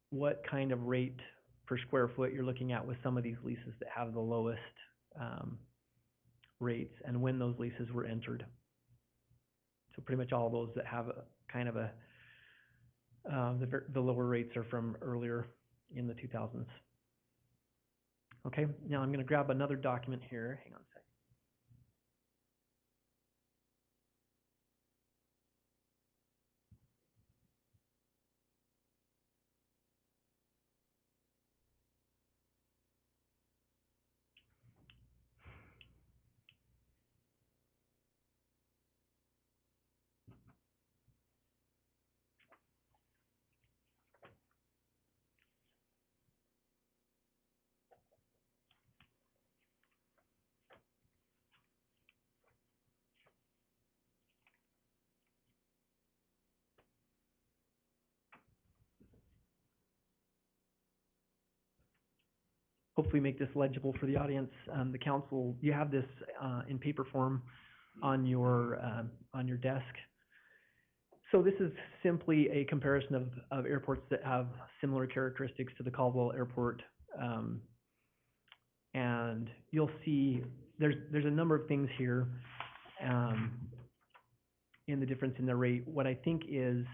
what kind of rate per square foot you're looking at with some of these leases that have the lowest rates, and when those leases were entered. So pretty much all those that have a kind of a, the lower rates are from earlier in the 2000s. Okay, now I'm going to grab another document here. Hang on a second. Hopefully make this legible for the audience. The council, you have this in paper form on your desk. So this is simply a comparison of airports that have similar characteristics to the Caldwell Airport. And you'll see there's a number of things here in the difference in the rate. What I think is,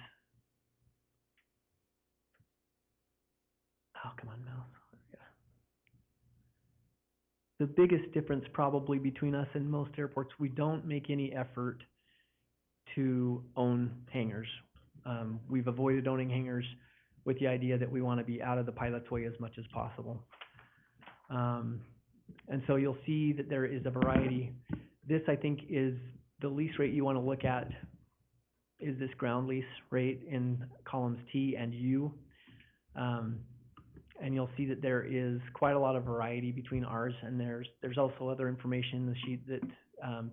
oh, come on, mouse. The biggest difference probably between us and most airports, we don't make any effort to own hangars. We've avoided owning hangars with the idea that we want to be out of the pilot's way as much as possible. And so you'll see that there is a variety. This, I think, is the lease rate you want to look at, is this ground lease rate in columns T and U. And you'll see that there is quite a lot of variety between ours, and there's also other information in the sheet that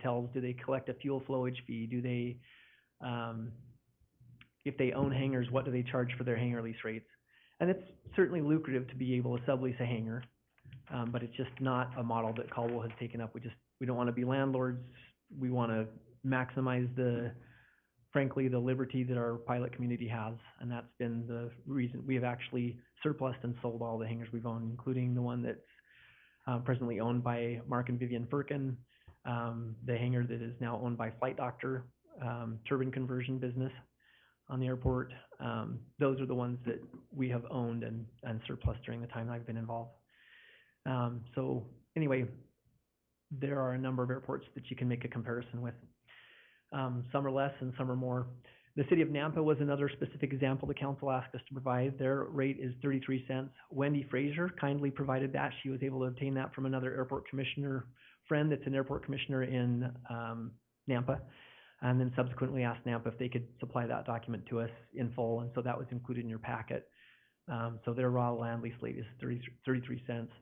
tells, do they collect a fuel flowage fee? Do they, if they own hangars, what do they charge for their hangar lease rates? And it's certainly lucrative to be able to sublease a hangar, but it's just not a model that Caldwell has taken up. We don't want to be landlords. We want to maximize frankly, the liberty that our pilot community has, and that's been the reason we have actually surplused and sold all the hangars we've owned, including the one that's presently owned by Mark and Vivian Firkin, the hangar that is now owned by Flight Doctor, turbine conversion business. on the airport. Those are the ones that we have owned and surplus during the time I've been involved. So anyway, there are a number of airports that you can make a comparison with. Some are less and some are more. The city of Nampa was another specific example the council asked us to provide. Their rate is 33 cents. Wendy Fraser kindly provided that. She was able to obtain that from another airport commissioner friend that's an airport commissioner in Nampa, and then subsequently asked Nampa if they could supply that document to us in full, and so that was included in your packet. So their raw land lease rate is 33 cents.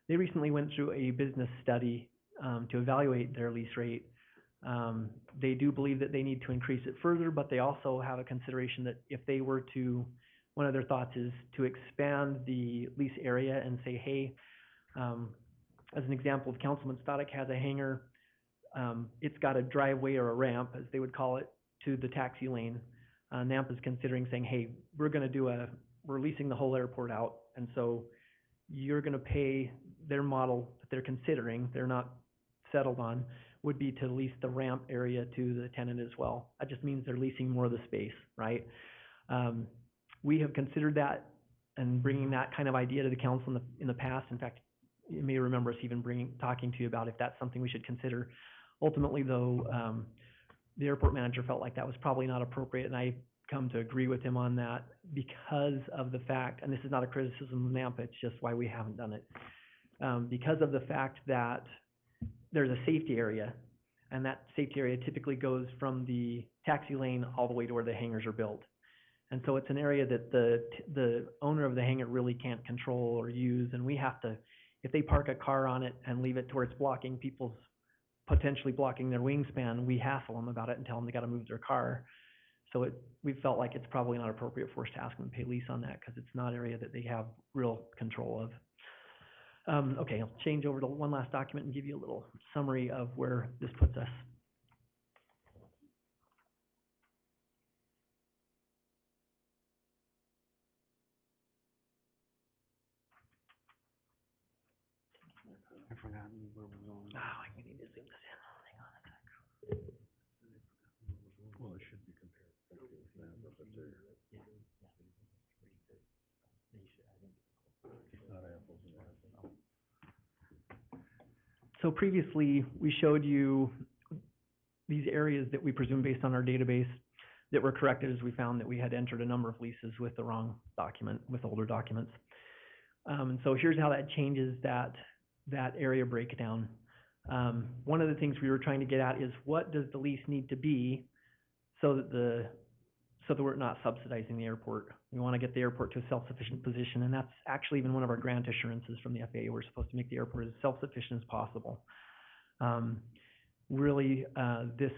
They recently went through a business study to evaluate their lease rate. They do believe that they need to increase it further, but they also have a consideration that if they were to, one of their thoughts is to expand the lease area and say, hey, as an example, if Councilman Stoddard has a hangar, it's got a driveway or a ramp, as they would call it, to the taxi lane. NAMP is considering saying, hey, we're leasing the whole airport out, and so you're gonna pay their model that they're considering, they're not settled on, would be to lease the ramp area to the tenant as well. That just means they're leasing more of the space, right? We have considered that and bringing that kind of idea to the council in the past. In fact, you may remember us even talking to you about if that's something we should consider. Ultimately, though, the airport manager felt like that was probably not appropriate, and I come to agree with him on that because of the fact, and this is not a criticism of Nampa, it's just why we haven't done it. Because of the fact that there's a safety area, and that safety area typically goes from the taxi lane all the way to where the hangars are built. And so it's an area that the owner of the hangar really can't control or use, and we have to, if they park a car on it and leave it to where it's blocking people's, potentially blocking their wingspan, we hassle them about it and tell them they gotta move their car. So we felt like it's probably not appropriate for us to ask them to pay lease on that, because it's not an area that they have real control of. Okay, I'll change over to one last document and give you a little summary of where this puts us. I've forgotten where we're going. Oh, I need to zoom this in. Hang on a sec. Well, it should be compared to that up there. It's not apples and apples. So previously, we showed you these areas that we presume based on our database that were corrected as we found that we had entered a number of leases with the wrong document, with older documents. And so here's how that changes that area breakdown. One of the things we were trying to get at is what does the lease need to be so that we're not subsidizing the airport. We want to get the airport to a self-sufficient position, and that's actually even one of our grant assurances from the FAA. We're supposed to make the airport as self-sufficient as possible. Really, this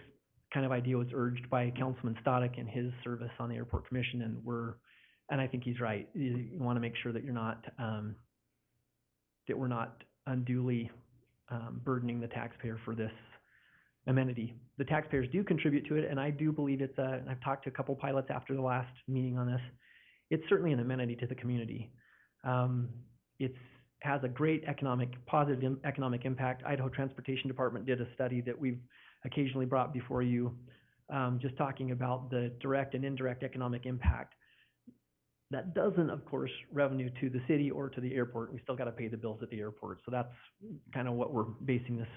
kind of idea was urged by Councilman Stoddard in his service on the Airport Commission, and I think he's right. You want to make sure that you're not, that we're not unduly burdening the taxpayer for this amenity. The taxpayers do contribute to it, and I do believe it's and I've talked to a couple pilots after the last meeting on this, it's certainly an amenity to the community. It has a great positive economic impact. Idaho Transportation Department did a study that we've occasionally brought before you, just talking about the direct and indirect economic impact. That doesn't, of course, revenue to the city or to the airport. We still got to pay the bills at the airport. So that's kind of what we're basing this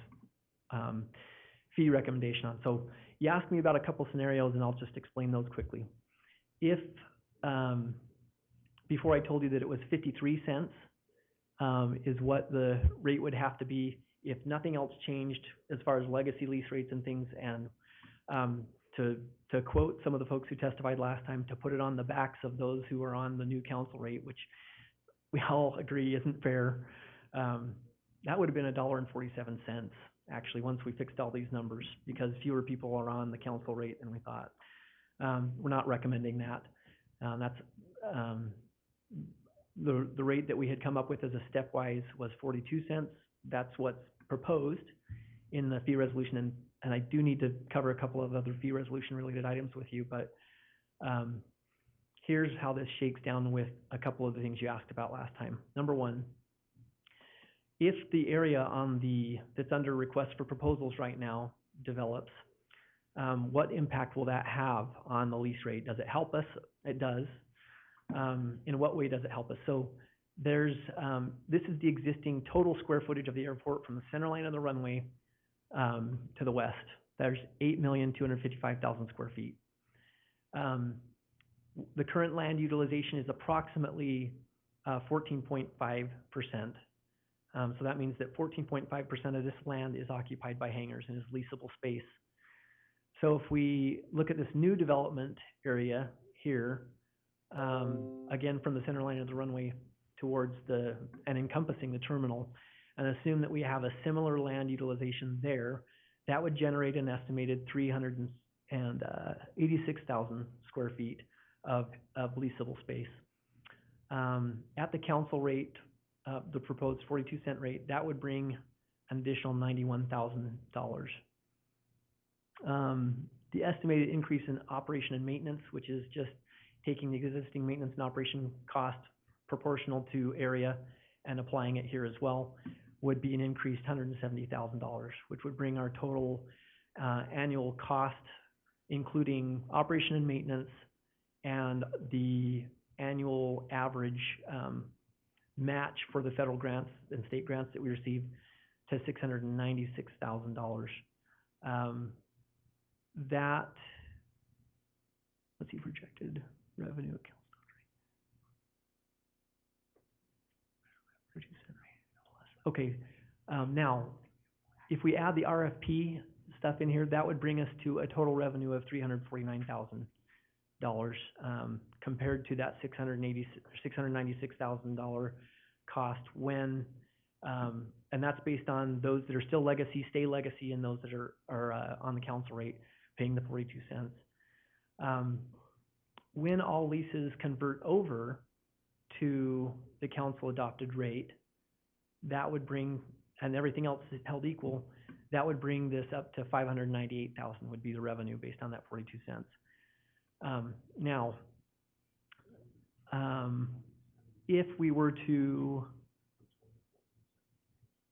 fee recommendation on. So you asked me about a couple scenarios, and I'll just explain those quickly. If, before I told you that it was 53 cents is what the rate would have to be if nothing else changed as far as legacy lease rates and things, and to quote some of the folks who testified last time, to put it on the backs of those who are on the new council rate, which we all agree isn't fair, that would have been $1.47, actually, once we fixed all these numbers, because fewer people are on the council rate than we thought. We're not recommending that. That's the rate that we had come up with as a stepwise was 42 cents. That's what's proposed in the fee resolution, and I do need to cover a couple of other fee resolution related items with you, but here's how this shakes down with a couple of the things you asked about last time. Number one, if the area that's under request for proposals right now develops, What impact will that have on the lease rate? Does it help us? It does. In what way does it help us? So there's, this is the existing total square footage of the airport from the center line of the runway to the west. There's 8,255,000 square feet. The current land utilization is approximately 14.5%. So that means that 14.5% of this land is occupied by hangars and is leasable space. So if we look at this new development area here, again from the center line of the runway towards and encompassing the terminal, and assume that we have a similar land utilization there, that would generate an estimated 386,000 square feet of leasable space. At the council rate, the proposed 42-cent rate, that would bring an additional $91,000. The estimated increase in operation and maintenance, which is just taking the existing maintenance and operation cost proportional to area and applying it here as well, would be an increased $170,000, which would bring our total annual cost, including operation and maintenance and the annual average match for the federal grants and state grants that we receive, to $696,000. That, let's see, projected revenue account. Okay, now, if we add the RFP stuff in here, that would bring us to a total revenue of $349,000, compared to that $696,000 cost when, and that's based on those that are still legacy, stay legacy, and those that are on the council rate, paying the 42 cents. When all leases convert over to the council adopted rate, that would bring, and everything else is held equal, that would bring this up to $598,000 would be the revenue based on that 42 cents. Now, if we were to,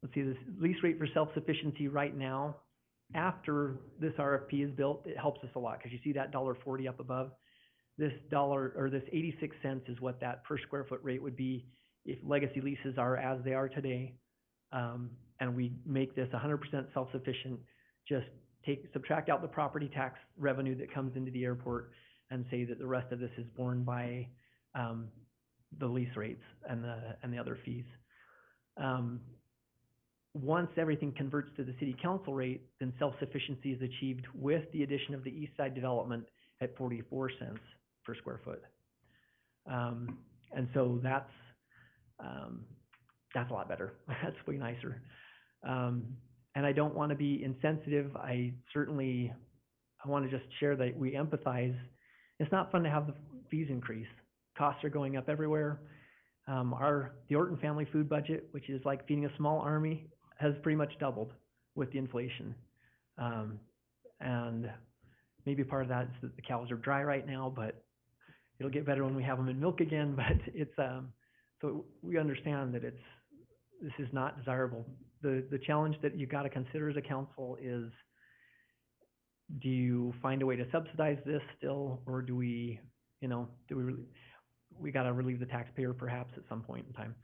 let's see, this lease rate for self-sufficiency right now, after this RFP is built, it helps us a lot, because you see that $1.40 up above. This dollar, or this 86 cents is what that per square foot rate would be if legacy leases are as they are today, and we make this 100% self-sufficient. Just subtract out the property tax revenue that comes into the airport, and say that the rest of this is borne by the lease rates and the other fees. Once everything converts to the city council rate, then self-sufficiency is achieved with the addition of the east side development at 44 cents per square foot. And so that's a lot better. That's way nicer. And I don't want to be insensitive. I want to just share that we empathize. It's not fun to have the fees increase. Costs are going up everywhere. The Orton family food budget, which is like feeding a small army, has pretty much doubled with the inflation. And maybe part of that is that the cows are dry right now, but it'll get better when we have them in milk again. But it's, so we understand that this is not desirable. The challenge that you've got to consider as a council is, do you find a way to subsidize this still, or do we got to relieve the taxpayer perhaps at some point in time?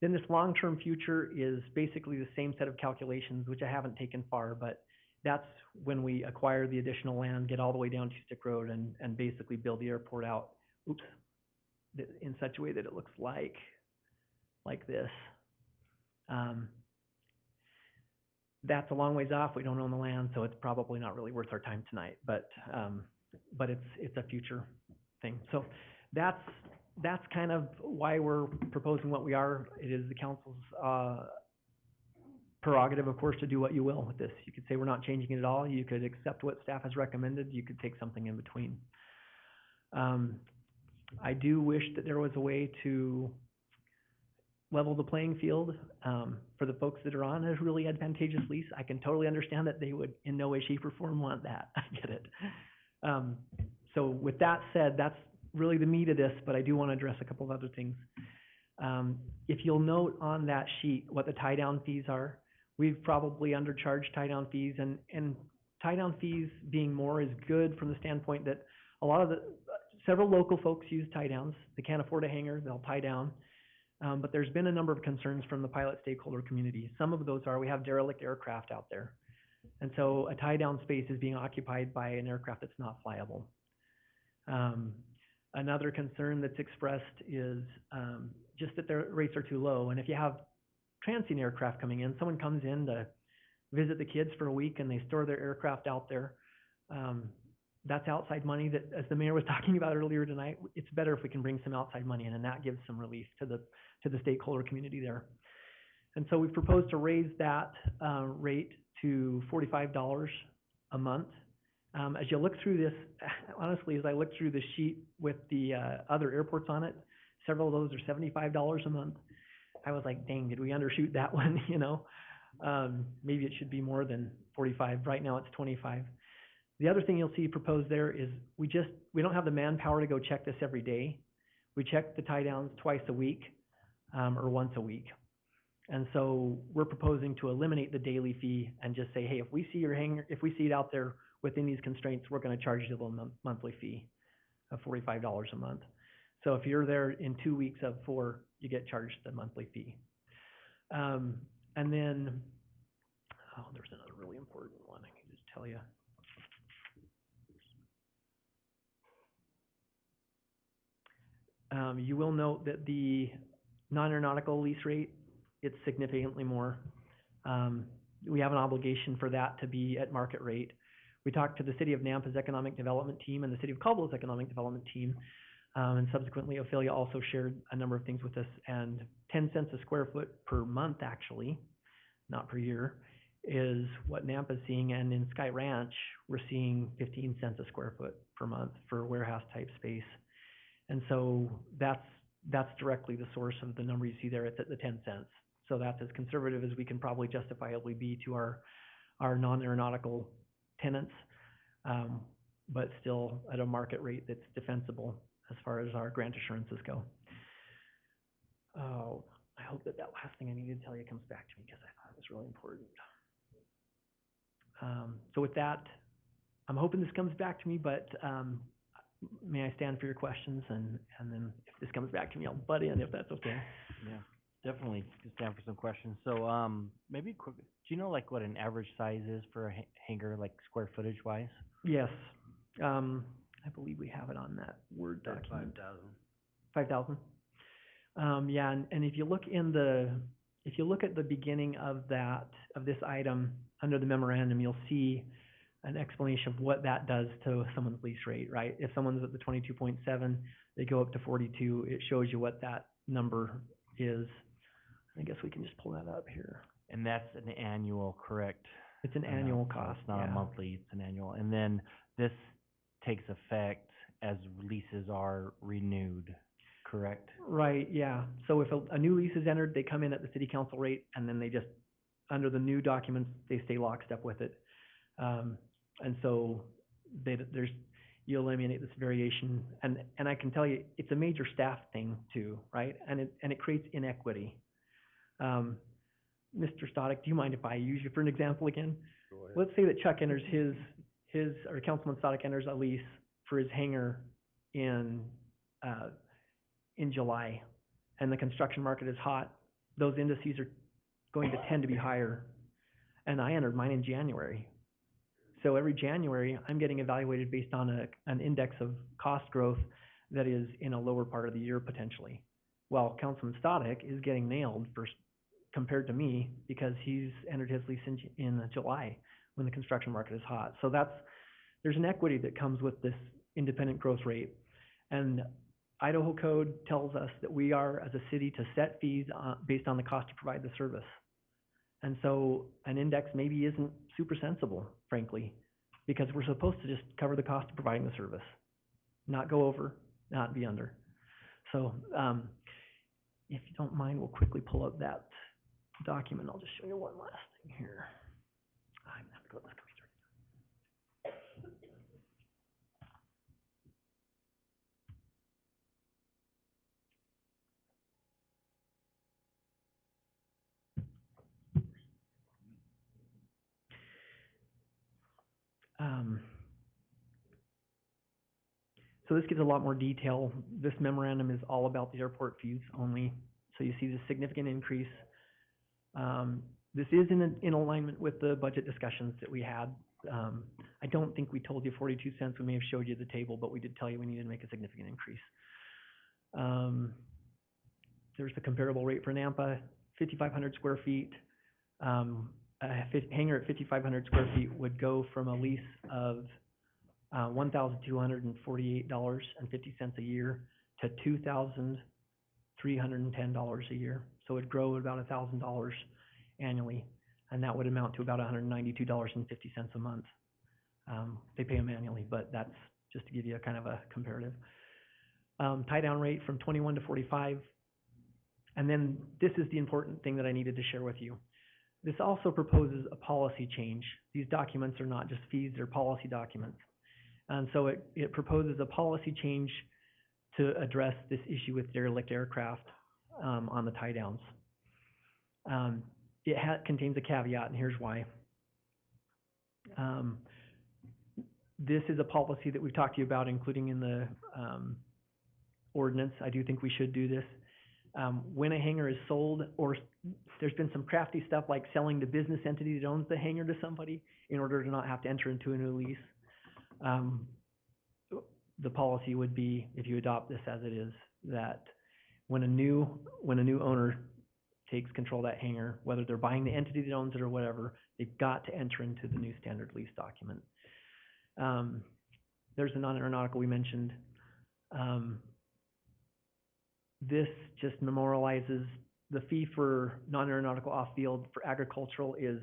Then this long-term future is basically the same set of calculations, which I haven't taken far, but that's when we acquire the additional land, get all the way down to Stick Road, and basically build the airport out, in such a way that it looks like this. That's a long ways off. We don't own the land, so it's probably not really worth our time tonight, but it's a future thing. So that's kind of why we're proposing what we are. It is the council's prerogative, of course, to do what you will with this. You could say we're not changing it at all. You could accept what staff has recommended. You could take something in between. I do wish that there was a way to level the playing field for the folks that are on a really advantageous lease. I can totally understand that they would in no way, shape, or form want that. I get it. So with that said, that's really the meat of this, but I do want to address a couple of other things. If you'll note on that sheet what the tie-down fees are, we've probably undercharged tie-down fees, and tie-down fees being more is good from the standpoint that a lot of several local folks use tie-downs. They can't afford a hangar, they'll tie down. But there's been a number of concerns from the pilot stakeholder community. Some of those are, we have derelict aircraft out there. And so a tie-down space is being occupied by an aircraft that's not flyable. Another concern that's expressed is just that their rates are too low. And if you have transient aircraft coming in, someone comes in to visit the kids for a week and they store their aircraft out there, that's outside money that, as the mayor was talking about earlier tonight, it's better if we can bring some outside money in, and that gives some relief to the stakeholder community there. And so we've proposed to raise that rate to $45 a month. As you look through this, honestly, as I look through the sheet with the other airports on it, several of those are $75 a month. I was like, dang, did we undershoot that one, you know? Maybe it should be more than 45. Right now it's 25. The other thing you'll see proposed there is we don't have the manpower to go check this every day. We check the tie downs twice a week, or once a week. And so we're proposing to eliminate the daily fee and just say, hey, if we see your hangar, if we see it out there within these constraints, we're going to charge you the monthly fee of $45 a month. So if you're there in 2 weeks of 4, you get charged the monthly fee. And then, there's another really important one I can just tell you. You will note that the non-aeronautical lease rate, it's significantly more. We have an obligation for that to be at market rate. We talked to the City of Nampa's Economic Development Team and the City of Caldwell's Economic Development Team, and subsequently Ophelia also shared a number of things with us, and 10 cents a square foot per month, actually, not per year, is what Nampa's seeing, and in Sky Ranch, we're seeing 15 cents a square foot per month for warehouse type space. And so that's directly the source of the number you see there. It's at the 10 cents. So that's as conservative as we can probably justifiably be to our non-aeronautical tenants, but still at a market rate that's defensible as far as our grant assurances go. Oh, I hope that last thing I needed to tell you comes back to me, because I thought it was really important. So with that, I'm hoping this comes back to me, but may I stand for your questions, and then if this comes back to me, I'll butt in if that's okay. Yeah, definitely stand for some questions. So maybe quick, do you know like what an average size is for a hangar, like square footage wise? Yes. I believe we have it on that Word document. 5,000. Yeah, and if you look at the beginning of this item under the memorandum, you'll see an explanation of what that does to someone's lease rate, right? If someone's at the 22.7, they go up to 42, it shows you what that number is. I guess we can just pull that up here. And that's an annual, correct? It's an annual cost, It's not a monthly, it's an annual. And then this takes effect as leases are renewed, correct? Right, yeah. So if a new lease is entered, they come in at the city council rate, and then they just, under the new documents, they stay lockstep with it. And so you eliminate this variation, and I can tell you, it's a major staff thing too, right? And it creates inequity. Mr. Stoddard, do you mind if I use you for an example again? Go ahead. Let's say that Chuck enters or Councilman Stoddard enters a lease for his hangar in July, and the construction market is hot. Those indices are going to tend to be higher, and I entered mine in January. So every January, I'm getting evaluated based on an index of cost growth that is in a lower part of the year potentially. While Councilman Stoddard is getting nailed compared to me because he's entered his lease in July when the construction market is hot. So there's an equity that comes with this independent growth rate. And Idaho code tells us that we are, as a city, to set fees based on the cost to provide the service. And so an index maybe isn't super sensible, frankly, because we're supposed to just cover the cost of providing the service, not go over, not be under. So if you don't mind, we'll quickly pull up that document. I'll just show you one last thing here. I'm gonna have to go to this computer. so this gives a lot more detail. This memorandum is all about the airport fees only. So you see the significant increase. This is in alignment with the budget discussions that we had. I don't think we told you 42 cents. We may have showed you the table, but we did tell you we needed to make a significant increase. There's the comparable rate for Nampa, 5,500 square feet. A hangar at 5,500 square feet would go from a lease of $1,248.50 a year to $2,310 a year. So it'd grow about $1,000 annually, and that would amount to about $192.50 a month. They pay them annually, but that's just to give you a kind of a comparative. Tie down rate from 21 to 45. And then this is the important thing that I needed to share with you. This also proposes a policy change. These documents are not just fees, they're policy documents. And so it proposes a policy change to address this issue with derelict aircraft on the tie downs. It contains a caveat, and here's why. This is a policy that we've talked to you about, including in the ordinance. I do think we should do this. When a hangar is sold, or there's been some crafty stuff like selling the business entity that owns the hangar to somebody in order to not have to enter into a new lease. The policy would be, if you adopt this as it is, that when a new owner takes control of that hangar, whether they're buying the entity that owns it or whatever, they've got to enter into the new standard lease document. There's the non-aeronautical we mentioned. This just memorializes the fee for non-aeronautical off-field. For agricultural is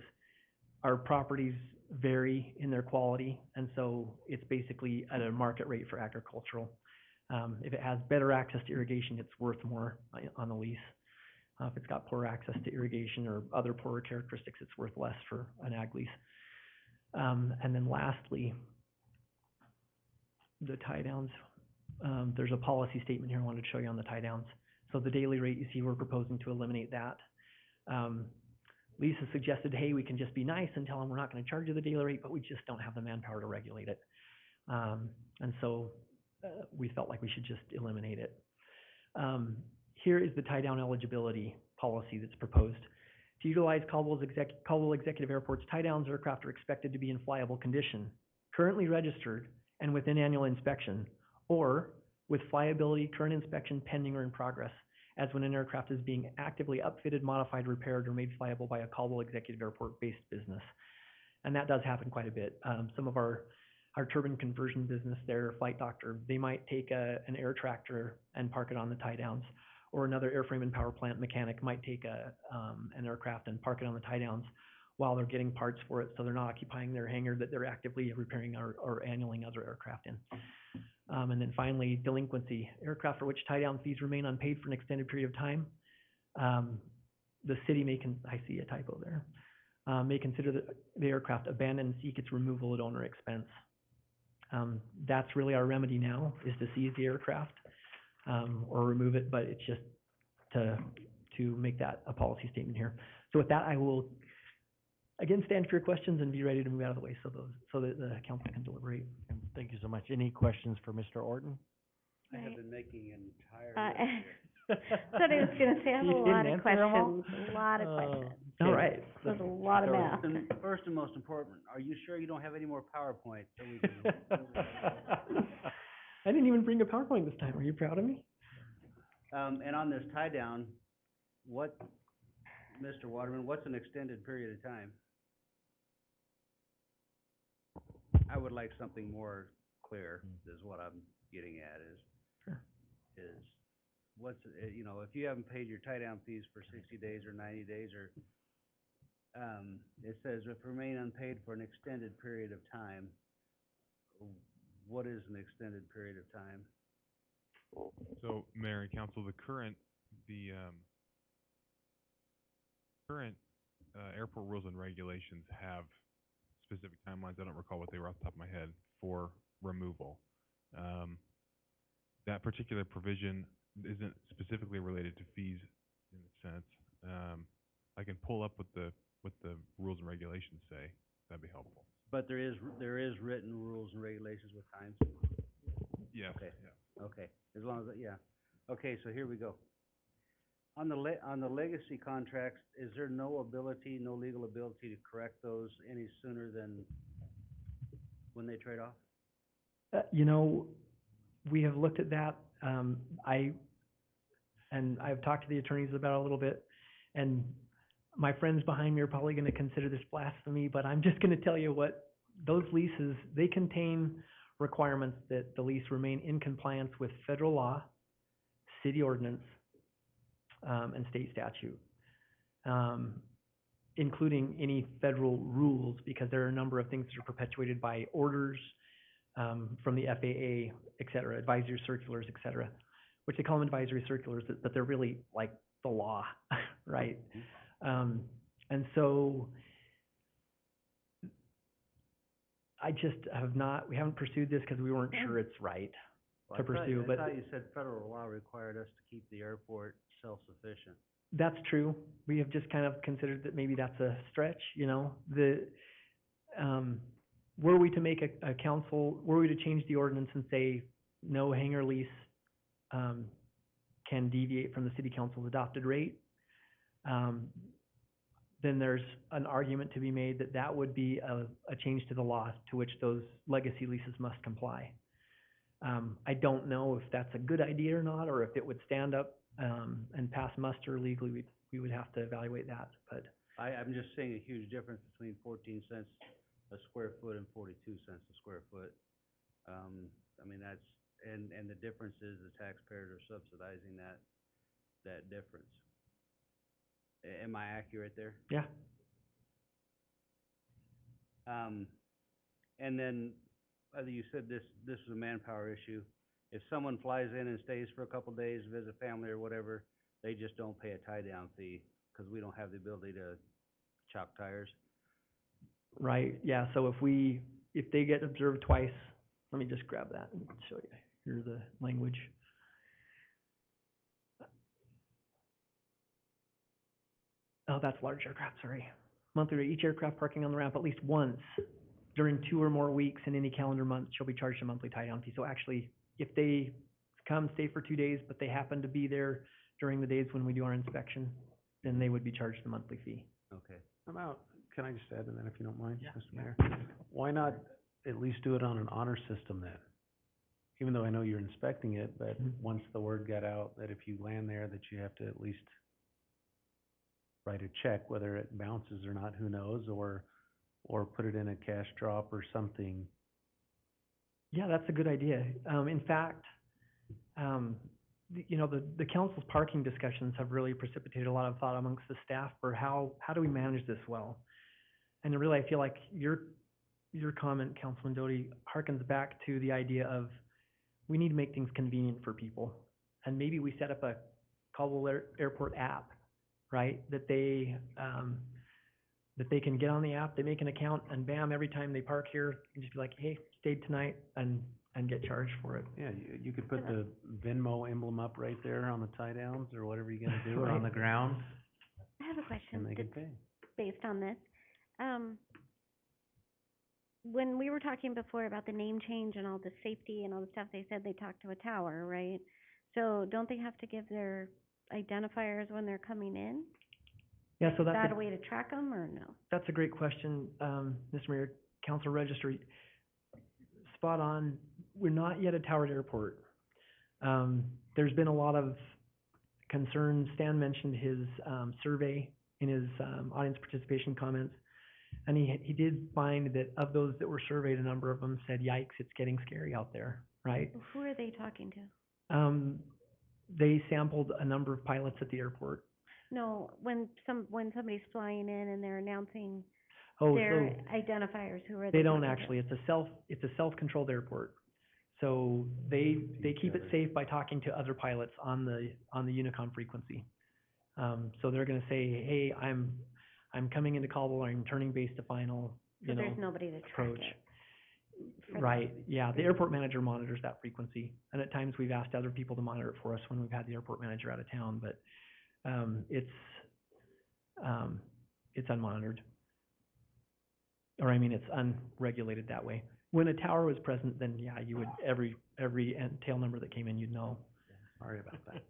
our properties vary in their quality, and so it's basically at a market rate for agricultural. If it has better access to irrigation, it's worth more on the lease. If it's got poor access to irrigation or other poorer characteristics, it's worth less for an ag lease. And then lastly, the tie downs. There's a policy statement here I wanted to show you on the tie downs. So the daily rate, you see we're proposing to eliminate that. Lisa suggested, hey, we can just be nice and tell them we're not going to charge you the daily rate, but we just don't have the manpower to regulate it. And so we felt like we should just eliminate it. Here is the tie down eligibility policy that's proposed. To utilize Caldwell Executive Airport's tie downs, aircraft are expected to be in flyable condition, currently registered, and within annual inspection, or with flyability, current inspection pending or in progress, as when an aircraft is being actively upfitted, modified, repaired, or made flyable by a Caldwell Executive Airport-based business. And that does happen quite a bit. Some of our turbine conversion business there, Flight Doctor, they might take an air tractor and park it on the tie downs, or another airframe and power plant mechanic might take an aircraft and park it on the tie downs while they're getting parts for it, so they're not occupying their hangar that they're actively repairing or annualing other aircraft in. And then finally, delinquency. Aircraft for which tie-down fees remain unpaid for an extended period of time. The city may, I see a typo there, may consider the aircraft abandoned and seek its removal at owner expense. That's really our remedy now, is to seize the aircraft or remove it, but it's just to make that a policy statement here. So with that, I will again stand for your questions and be ready to move out of the way so that the council can deliberate. Thank you so much. Any questions for Mr. Orton? I have been making an entire That's what I was gonna say, I have a lot of questions, a lot of questions. All right. There's a lot of math. First and most important, are you sure you don't have any more PowerPoint so we can? I didn't even bring a PowerPoint this time. Are you proud of me? And on this tie down, Mr. Waterman, what's an extended period of time? I would like something more clear, is what I'm getting at, is what's, if you haven't paid your tie down fees for 60 days or 90 days, or, it says if remain unpaid for an extended period of time, what is an extended period of time? So, Mayor and Council, the current airport rules and regulations have specific timelines. I don't recall what they were off the top of my head for removal. That particular provision isn't specifically related to fees in a sense. I can pull up what the rules and regulations say. That'd be helpful. But there is written rules and regulations with times. Yes, Okay. yeah. Okay, as long as, yeah. Okay, so here we go. On the legacy contracts, is there no legal ability to correct those any sooner than when they trade off? You know, we have looked at that. I've talked to the attorneys about it a little bit, and my friends behind me are probably gonna consider this blasphemy, but I'm just gonna tell you what, those leases, they contain requirements that the lease remain in compliance with federal law, city ordinance, and state statute, including any federal rules, because there are a number of things that are perpetuated by orders, from the FAA, et cetera, advisory circulars, et cetera, which they call them advisory circulars, but they're really like the law, right? And so we haven't pursued this because we weren't sure it's right to pursue, but. I thought you said federal law required us to keep the airport self-sufficient. That's true. We have just kind of considered that maybe that's a stretch, you know, were we to make were we to change the ordinance and say no hangar lease, can deviate from the city council's adopted rate, then there's an argument to be made that that would be a change to the law to which those legacy leases must comply. I don't know if that's a good idea or not, or if it would stand up, and pass muster legally. We would have to evaluate that, but. I'm just seeing a huge difference between 14 cents a square foot and 42 cents a square foot. I mean, that's, and the difference is the taxpayers are subsidizing that difference. Am I accurate there? Yeah. And then, you said this is a manpower issue. If someone flies in and stays for a couple days, visit family or whatever, they just don't pay a tie-down fee, because we don't have the ability to chop tires. Right, yeah, so if they get observed twice, let me just grab that and show you. Here's the language. Oh, that's large aircraft, sorry. Monthly rate, each aircraft parking on the ramp at least once during 2 or more weeks in any calendar month shall be charged a monthly tie-down fee. So actually, if they come, stay for 2 days, but they happen to be there during the days when we do our inspection, then they would be charged a monthly fee. Okay. Can I just add to that if you don't mind, Yeah. Mr. Mayor? Why not at least do it on an honor system then? Even though I know you're inspecting it, but once the word got out that if you land there, that you have to at least write a check, whether it bounces or not, who knows, or put it in a cash drop or something. Yeah, that's a good idea. In fact, the council's parking discussions have really precipitated a lot of thought amongst the staff for how do we manage this well? And really, I feel like your comment, Councilman Doty, harkens back to the idea of we need to make things convenient for people. And maybe we set up a Caldwell Airport app, right? That they can get on the app, they make an account, and bam, every time they park here, you can just be like, hey, stayed tonight, and get charged for it. Yeah, you could put the Venmo emblem up right there on the tie downs or whatever you're gonna do, or on the ground, I have a and question they can that's pay. based on this. When we were talking before about the name change and all the safety and all the stuff, they said they talked to a tower, right? So don't they have to give their identifiers when they're coming in? Yeah, so Is that's that a way to track them or no? That's a great question, Mr. Mayor, Council Registry. Spot on. We're not yet a towered airport. There's been a lot of concern. Stan mentioned his survey in his audience participation comments, and he did find that of those that were surveyed, a number of them said, "Yikes, it's getting scary out there." Right? Who are they talking to? They sampled a number of pilots at the airport. No, when somebody's flying in and they're announcing Oh, their so identifiers, who are they they don't talking to? actually. It's a self-controlled airport. So they keep it safe by talking to other pilots on the Unicom frequency. So they're going to say, "Hey, I'm coming into Caldwell, I'm turning base to final." So there's nobody to track approach. it. Right. Yeah. The airport manager monitors that frequency, and at times we've asked other people to monitor it for us when we've had the airport manager out of town. But it's unmonitored, or I mean, it's unregulated that way. when a tower was present, then yeah, you would, every tail number that came in, you'd know. Sorry about that.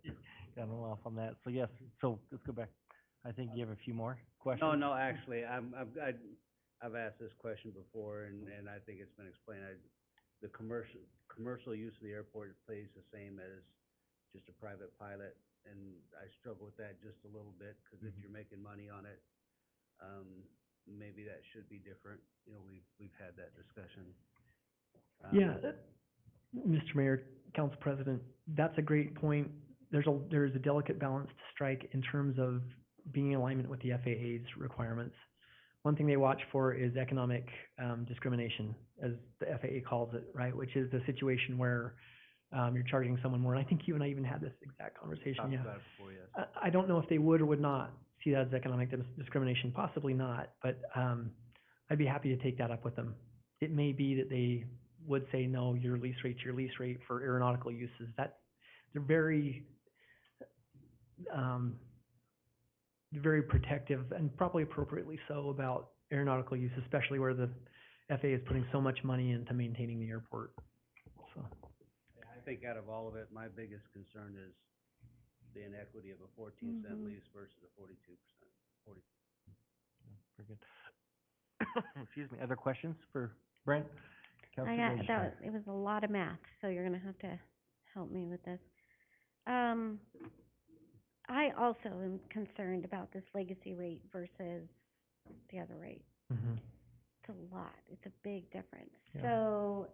Got a little off on that. So yes, so let's go back. I think you have a few more questions? No, actually, I've asked this question before, and I think it's been explained. The commercial use of the airport plays the same as just a private pilot, and I struggle with that just a little bit, because if you're making money on it, maybe that should be different. You know, we've had that discussion. Yeah, Mr. Mayor, Council President, that's a great point. There's a delicate balance to strike in terms of being in alignment with the FAA's requirements. One thing they watch for is economic discrimination, as the FAA calls it, right? Which is the situation where you're charging someone more. And I think you and I even had this exact conversation. Talked Yeah. about it before, yes. I don't know if they would or would not see that as economic discrimination. Possibly not, but I'd be happy to take that up with them. It may be that they would say, no, your lease rate for aeronautical uses. That they're very protective, and probably appropriately so, about aeronautical use, especially where the FAA is putting so much money into maintaining the airport. So I think out of all of it, my biggest concern is the inequity of a 14-cent lease versus a 42%. Very good. Excuse me. Other questions for Brent? It was a lot of math, so you're gonna have to help me with this. I also am concerned about this legacy rate versus the other rate. It's a lot. It's a big difference. Yeah. So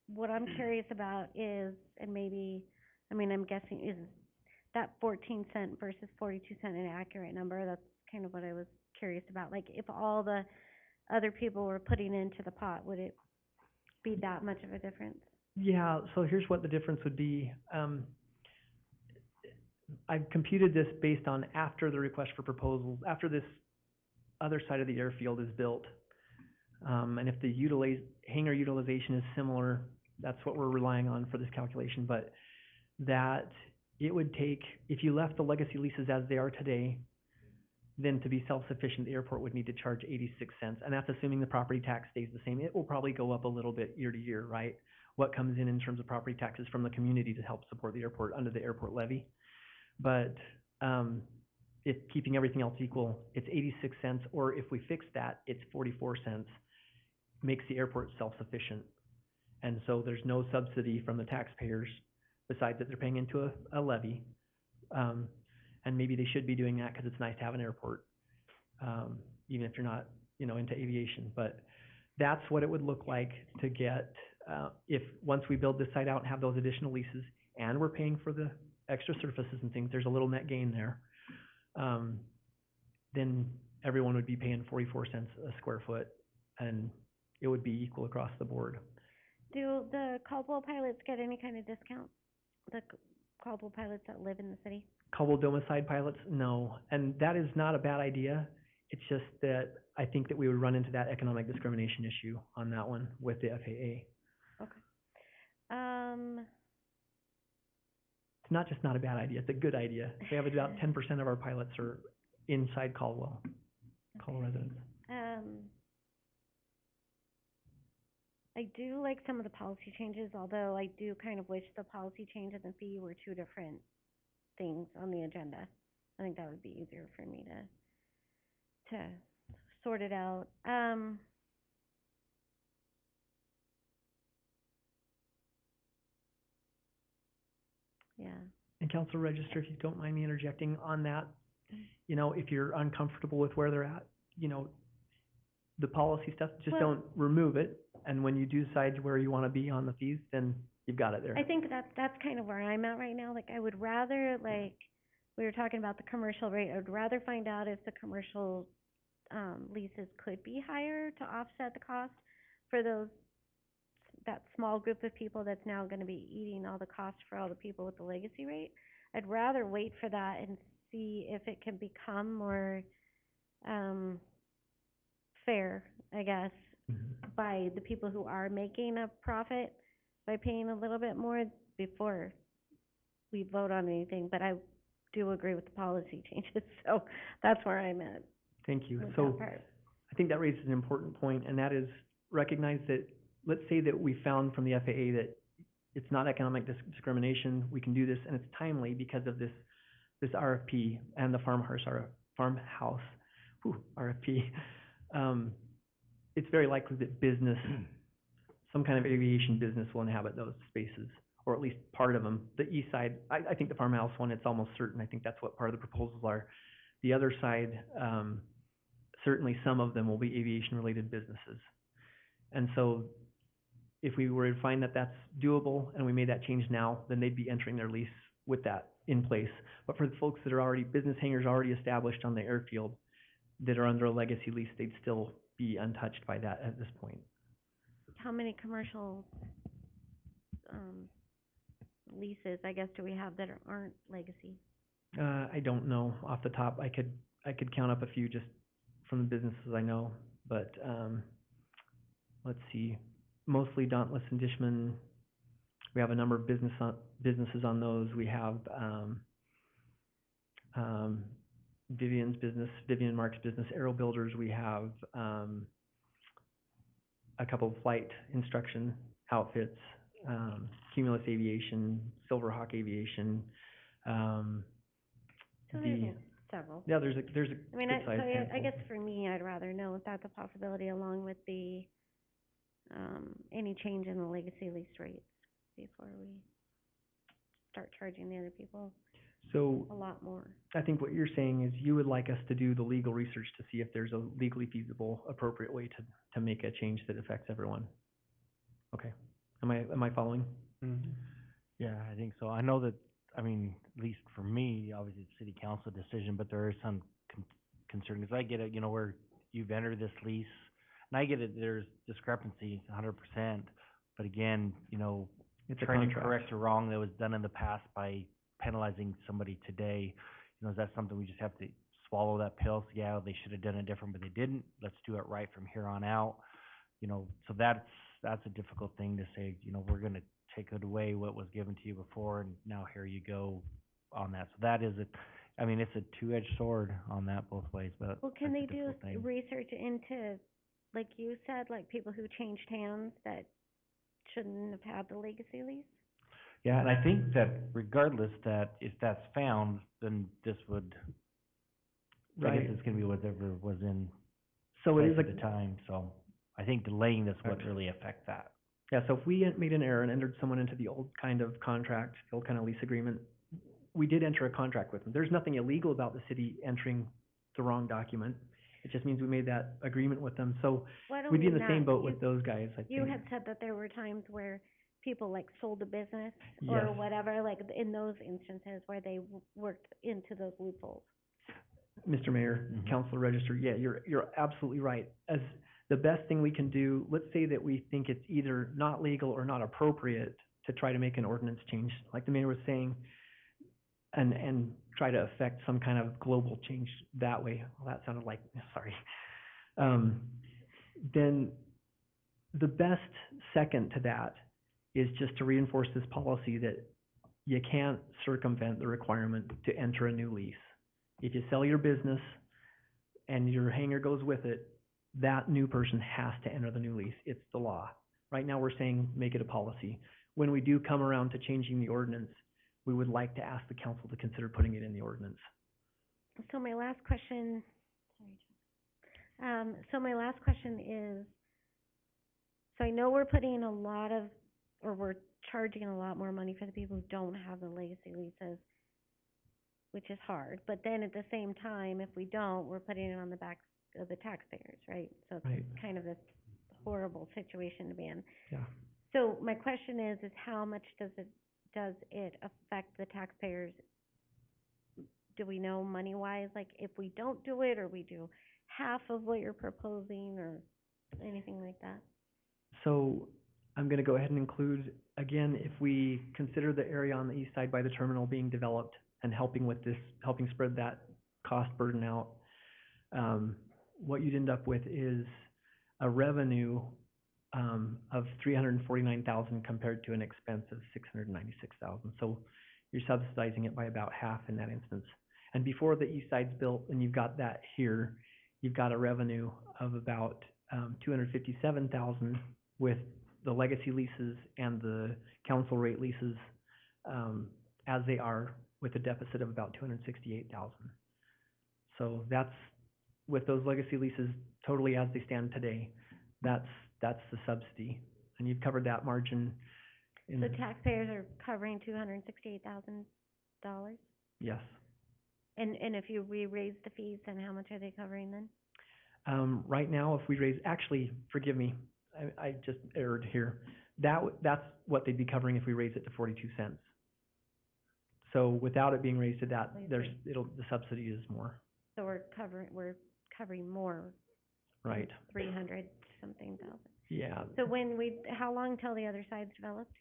what I'm curious about is, and maybe, I'm guessing, is that 14-cent versus 42-cent an accurate number? That's kind of what I was curious about. Like, if all the other people were putting into the pot, would it be that much of a difference? yeah, so here's what the difference would be. I've computed this based on after the request for proposals, after this other side of the airfield is built. And if the hangar utilization is similar, that's what we're relying on for this calculation. But that it would take, if you left the legacy leases as they are today, then to be self-sufficient, the airport would need to charge 86 cents. And that's assuming the property tax stays the same. It will probably go up a little bit year to year, right? What comes in terms of property taxes from the community to help support the airport under the airport levy. But if keeping everything else equal, it's 86 cents, or if we fix that, it's 44 cents, makes the airport self-sufficient. And so there's no subsidy from the taxpayers, besides that they're paying into a levy. And maybe they should be doing that because it's nice to have an airport, even if you're not, into aviation. But that's what it would look like to get, if once we build this site out and have those additional leases, and we're paying for the extra surfaces and things, there's a little net gain there. Then everyone would be paying 44 cents a square foot, and it would be equal across the board. Do the Caldwell pilots get any kind of discount? The Caldwell pilots that live in the city? Caldwell domiciled pilots, no. And that is not a bad idea. It's just that I think that we would run into that economic discrimination issue on that one with the FAA. Okay. It's not just not a bad idea, it's a good idea. We have about 10% of our pilots are inside Caldwell, Caldwell residents. I do like some of the policy changes, although I do kind of wish the policy change and the fee were two different things on the agenda. I think that would be easier for me to sort it out. Yeah. And Council Register, if you don't mind me interjecting on that, if you're uncomfortable with where they're at, the policy stuff, just don't remove it. And when you do decide where you want to be on the fees, then you've got it there. I think that's kind of where I'm at right now. Like, I would rather, like, we were talking about the commercial rate, I would rather find out if the commercial leases could be higher to offset the cost for that small group of people that's now going to be eating all the cost for all the people with the legacy rate. I'd rather wait for that and see if it can become more fair, I guess, by the people who are making a profit by paying a little bit more before we vote on anything. But I do agree with the policy changes, so that's where I'm at. Thank you. So I think that raises an important point, and that is recognize that let's say that we found from the FAA that it's not economic discrimination, we can do this, and it's timely because of this RFP and the farmhouse RFP. It's very likely that business, some kind of aviation business will inhabit those spaces, or at least part of them. The east side, I think the farmhouse one, it's almost certain. I think that's what part of the proposals are. The other side, certainly some of them will be aviation-related businesses. And so if we were to find that that's doable and we made that change now, then they'd be entering their lease with that in place. But for the folks that are already, business hangars already established on the airfield that are under a legacy lease, they'd still be untouched by that at this point. How many commercial, leases, I guess, do we have that aren't legacy? I don't know off the top. I could count up a few just from the businesses I know, but let's see. Mostly Dauntless and Dishman. We have a number of businesses on those. We have Vivian Mark's business, Aero Builders. We have a couple of flight instruction outfits, Cumulus Aviation, Silverhawk Aviation. So there's several. Yeah, there's a I mean, good sized handful. I guess for me, I'd rather know if that's a possibility along with the, any change in the legacy lease rates before we start charging the other people So a lot more. I think what you're saying is you would like us to do the legal research to see if there's a legally feasible, appropriate way to make a change that affects everyone. Okay. Am I following? Mm-hmm. Yeah, I think so. I know that, I mean, at least for me, obviously it's city council decision, but there is some concern, because I get it, you know, where you've entered this lease, and I get it, there's discrepancy 100%, but again, you know, It's a trying to contract. correct a wrong that was done in the past by penalizing somebody today, you know, is that something we just have to swallow that pill? So, yeah, they should have done it different, but they didn't. Let's do it right from here on out. You know, so that's a difficult thing to say, you know, we're gonna take it away what was given to you before, and now here you go on that. So that is I mean, it's a two-edged sword on that both ways, but Well, can that's they a do difficult thing. research into, like you said, like people who changed hands that shouldn't have had the legacy lease? Yeah, and I think that regardless, that if that's found, then this would, I Right. guess it's gonna be whatever was in So it place is at the time, so I think delaying this would Right. really affect that. Yeah, so if we made an error and entered someone into the old kind of contract, the old kind of lease agreement, we did enter a contract with them. There's nothing illegal about the city entering the wrong document. It just means we made that agreement with them. So Well, I don't we'd be in mean the same that. boat with those guys, I think. You had said that there were times where people like sold the business or Yes. whatever, like in those instances where they worked into those loopholes. Mr. Mayor, Mhm. Council Register, yeah, you're absolutely right. As the best thing we can do, let's say that we think it's either not legal or not appropriate to try to make an ordinance change, like the mayor was saying, and try to affect some kind of global change that way. Well, that sounded like, sorry. Then the best second to that is just to reinforce this policy that you can't circumvent the requirement to enter a new lease. If you sell your business and your hangar goes with it, that new person has to enter the new lease. It's the law. Right now, we're saying make it a policy. When we do come around to changing the ordinance, we would like to ask the council to consider putting it in the ordinance. So my last question, so my last question is, so I know we're putting a lot of, or we're charging a lot more money for the people who don't have the legacy leases, which is hard, but then at the same time, if we don't, we're putting it on the backs of the taxpayers, right? So it's Right. kind of this horrible situation to be in. Yeah. So my question is how much does it affect the taxpayers? Do we know money-wise, like if we don't do it, or we do half of what you're proposing, or anything like that? So I'm gonna go ahead and include, again, if we consider the area on the east side by the terminal being developed and helping with this, helping spread that cost burden out, what you'd end up with is a revenue of $349,000 compared to an expense of $696,000. So you're subsidizing it by about half in that instance. And before the east side's built, and you've got that here, you've got a revenue of about $257,000 with the legacy leases and the council rate leases, as they are, with a deficit of about $268,000. So that's, with those legacy leases totally as they stand today, that's the subsidy. And you've covered that margin in. So taxpayers are covering $268,000? Yes. And if we raise the fees, then how much are they covering then? Right now, if we raise, actually, forgive me, I just erred here. That's what they'd be covering if we raise it to 42 cents. So without it being raised to that, the subsidy is more. So we're covering more. Right. 300 something thousand. Yeah. So how long till the other side's developed?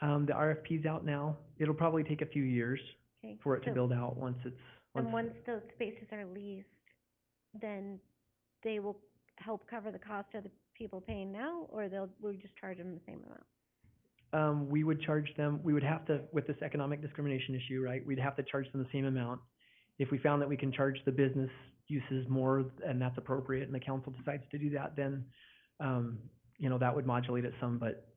The RFP's out now. It'll probably take a few years for it to build out once once those spaces are leased, then they will help cover the cost of the people paying now, or we'll just charge them the same amount? We would charge them, we would have to, with this economic discrimination issue, right, we'd have to charge them the same amount. If we found that we can charge the business uses more and that's appropriate and the council decides to do that, then, that would modulate it some, but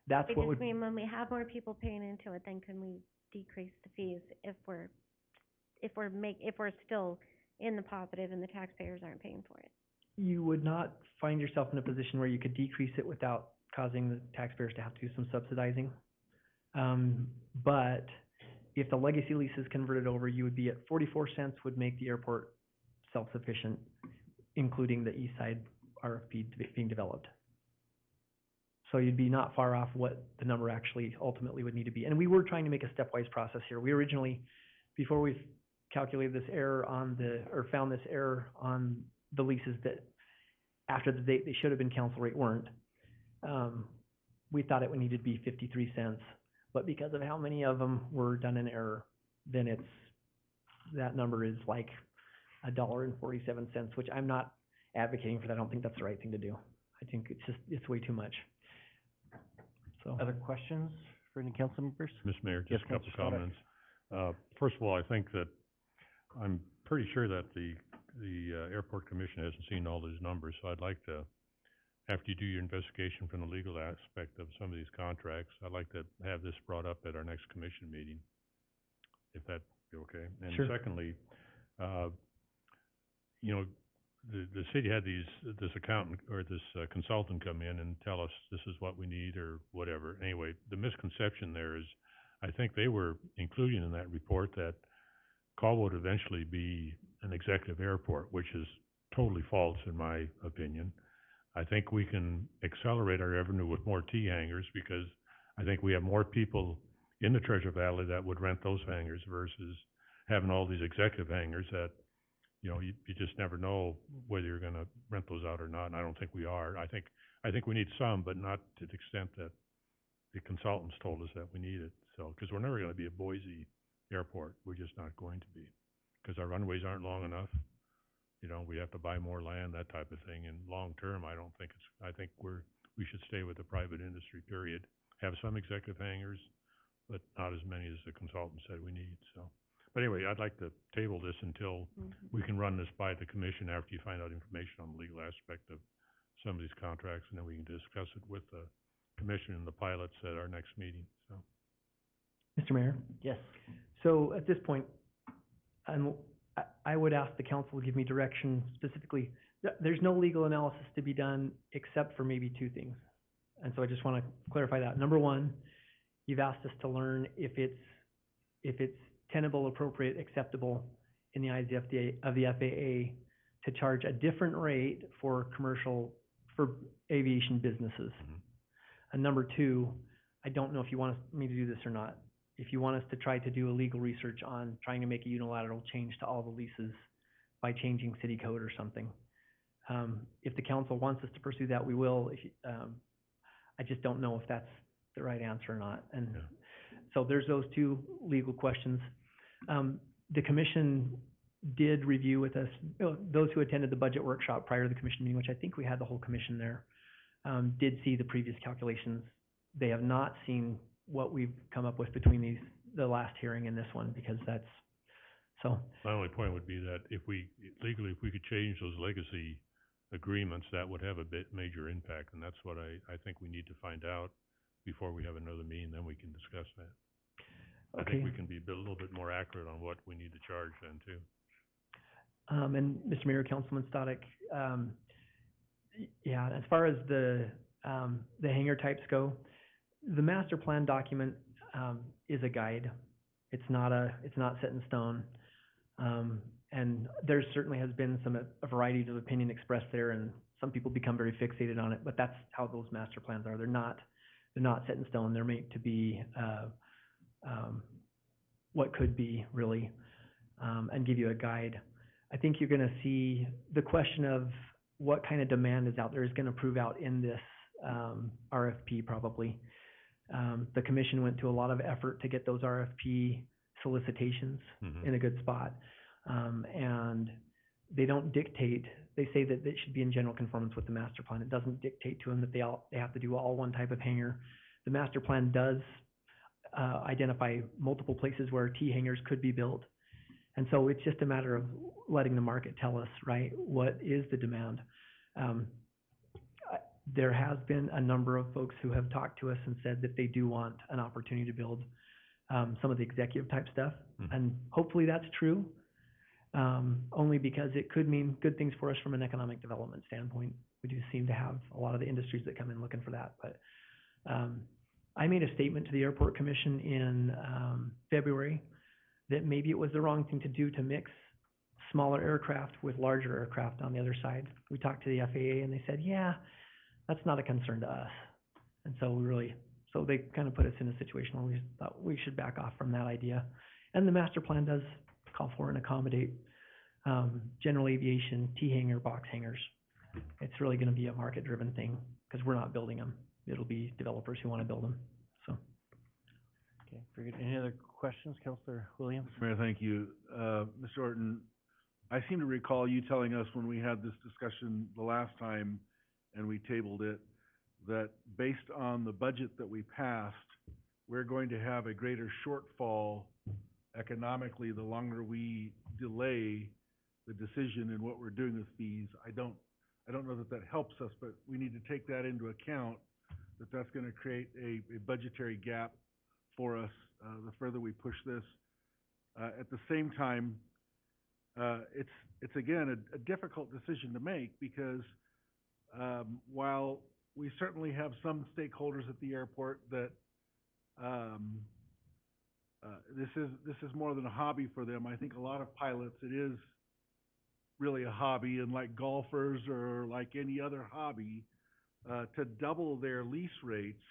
that's what would. I just mean, when we have more people paying into it, then can we decrease the fees if we're still in the positive and the taxpayers aren't paying for it? You would not find yourself in a position where you could decrease it without causing the taxpayers to have to do some subsidizing. But if the legacy lease is converted over, you would be at 44 cents would make the airport self-sufficient, including the east side RFP being developed. So you'd be not far off what the number actually ultimately would need to be. And we were trying to make a stepwise process here. We originally, before we calculated this error found this error on the leases that after the date they should have been council rate weren't, we thought it would need to be 53 cents. But because of how many of them were done in error, then that number is like $1.47, which I'm not advocating for that. I don't think that's the right thing to do. I think it's way too much. So. Other questions for any council members? Mr. Mayor, just a couple Councilor comments. First of all, I think that I'm pretty sure that the airport commission hasn't seen all these numbers, so I'd like to, after you do your investigation from the legal aspect of some of these contracts, I'd like to have this brought up at our next commission meeting, if that'd be okay. And sure. Secondly, the city had this accountant or this consultant come in and tell us this is what we need or whatever. Anyway, the misconception there is, I think they were including in that report that Caldwell would eventually be an executive airport, which is totally false in my opinion. I think we can accelerate our revenue with more T hangars because I think we have more people in the Treasure Valley that would rent those hangars versus having all these executive hangars that you just never know whether you're going to rent those out or not, and I don't think we are. I think we need some, but not to the extent that the consultants told us that we need it. So, because we're never going to be a Boise airport, we're just not going to be, because our runways aren't long enough. We have to buy more land, that type of thing. And long term, I think we should stay with the private industry. Period. Have some executive hangars, but not as many as the consultant said we need. So. But anyway, I'd like to table this until we can run this by the commission after you find out information on the legal aspect of some of these contracts, and then we can discuss it with the commission and the pilots at our next meeting, so. Mr. Mayor? Yes. So at this point, I would ask the council to give me direction specifically. There's no legal analysis to be done except for maybe two things. And so I just want to clarify that. Number one, you've asked us to learn if it's tenable, appropriate, acceptable in the eyes of the FAA to charge a different rate for aviation businesses. Mm-hmm. And number two, I don't know if you want me to do this or not. If you want us to try to do a legal research on trying to make a unilateral change to all the leases by changing city code or something. If the council wants us to pursue that, we will. I just don't know if that's the right answer or not. And so there's those two legal questions. The commission did review with us, those who attended the budget workshop prior to the commission meeting, which I think we had the whole commission there, did see the previous calculations. They have not seen what we've come up with between the last hearing and this one, because that's, so. My only point would be that if we could change those legacy agreements, that would have a major impact, and that's what I think we need to find out before we have another meeting, then we can discuss that. I think we can be a little bit more accurate on what we need to charge then too. And Mr. Mayor, Councilman Stanek, yeah, as far as the hangar types go, the master plan document, is a guide. It's not set in stone. And there certainly has been a variety of opinion expressed there, and some people become very fixated on it, but that's how those master plans are. They're not set in stone. They're made to be, what could be really, and give you a guide. I think you're gonna see the question of what kind of demand is out there is gonna prove out in this, RFP probably. The commission went to a lot of effort to get those RFP solicitations in a good spot. And they don't dictate, they say that it should be in general conformance with the master plan. It doesn't dictate to them that they have to do all one type of hangar. The master plan does identify multiple places where T hangars could be built. And so it's just a matter of letting the market tell us, right, what is the demand. There has been a number of folks who have talked to us and said that they do want an opportunity to build some of the executive type stuff. And hopefully that's true, only because it could mean good things for us from an economic development standpoint. We do seem to have a lot of the industries that come in looking for that. But I made a statement to the Airport Commission in February that maybe it was the wrong thing to do to mix smaller aircraft with larger aircraft on the other side. We talked to the FAA and they said, yeah, that's not a concern to us. And so so they kind of put us in a situation where we thought we should back off from that idea. And the master plan does call for and accommodate general aviation, T hangar, box hangars. It's really going to be a market-driven thing because we're not building them. It'll be developers who want to build them. So. Okay, very good. Any other questions, Councilor Williams? Mr. Mayor, thank you. Mr. Orton, I seem to recall you telling us when we had this discussion the last time and we tabled it, that based on the budget that we passed, we're going to have a greater shortfall economically the longer we delay the decision in what we're doing with fees. I don't know that helps us, but we need to take that into account, that's gonna create a budgetary gap for us, the further we push this. At the same time, it's again, a difficult decision to make because, while we certainly have some stakeholders at the airport that, this is more than a hobby for them. I think a lot of pilots, it is really a hobby, and like golfers or like any other hobby, to double their lease rates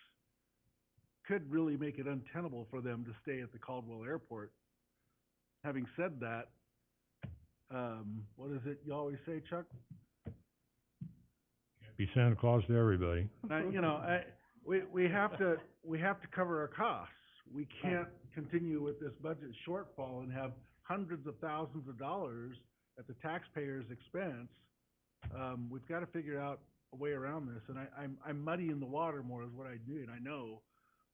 could really make it untenable for them to stay at the Caldwell Airport. Having said that, what is it you always say, Chuck? Be Santa Claus to everybody. We have to cover our costs. We can't continue with this budget shortfall and have hundreds of thousands of dollars at the taxpayer's expense. We've got to figure out a way around this, and I'm muddying the water more is what I do, and I know,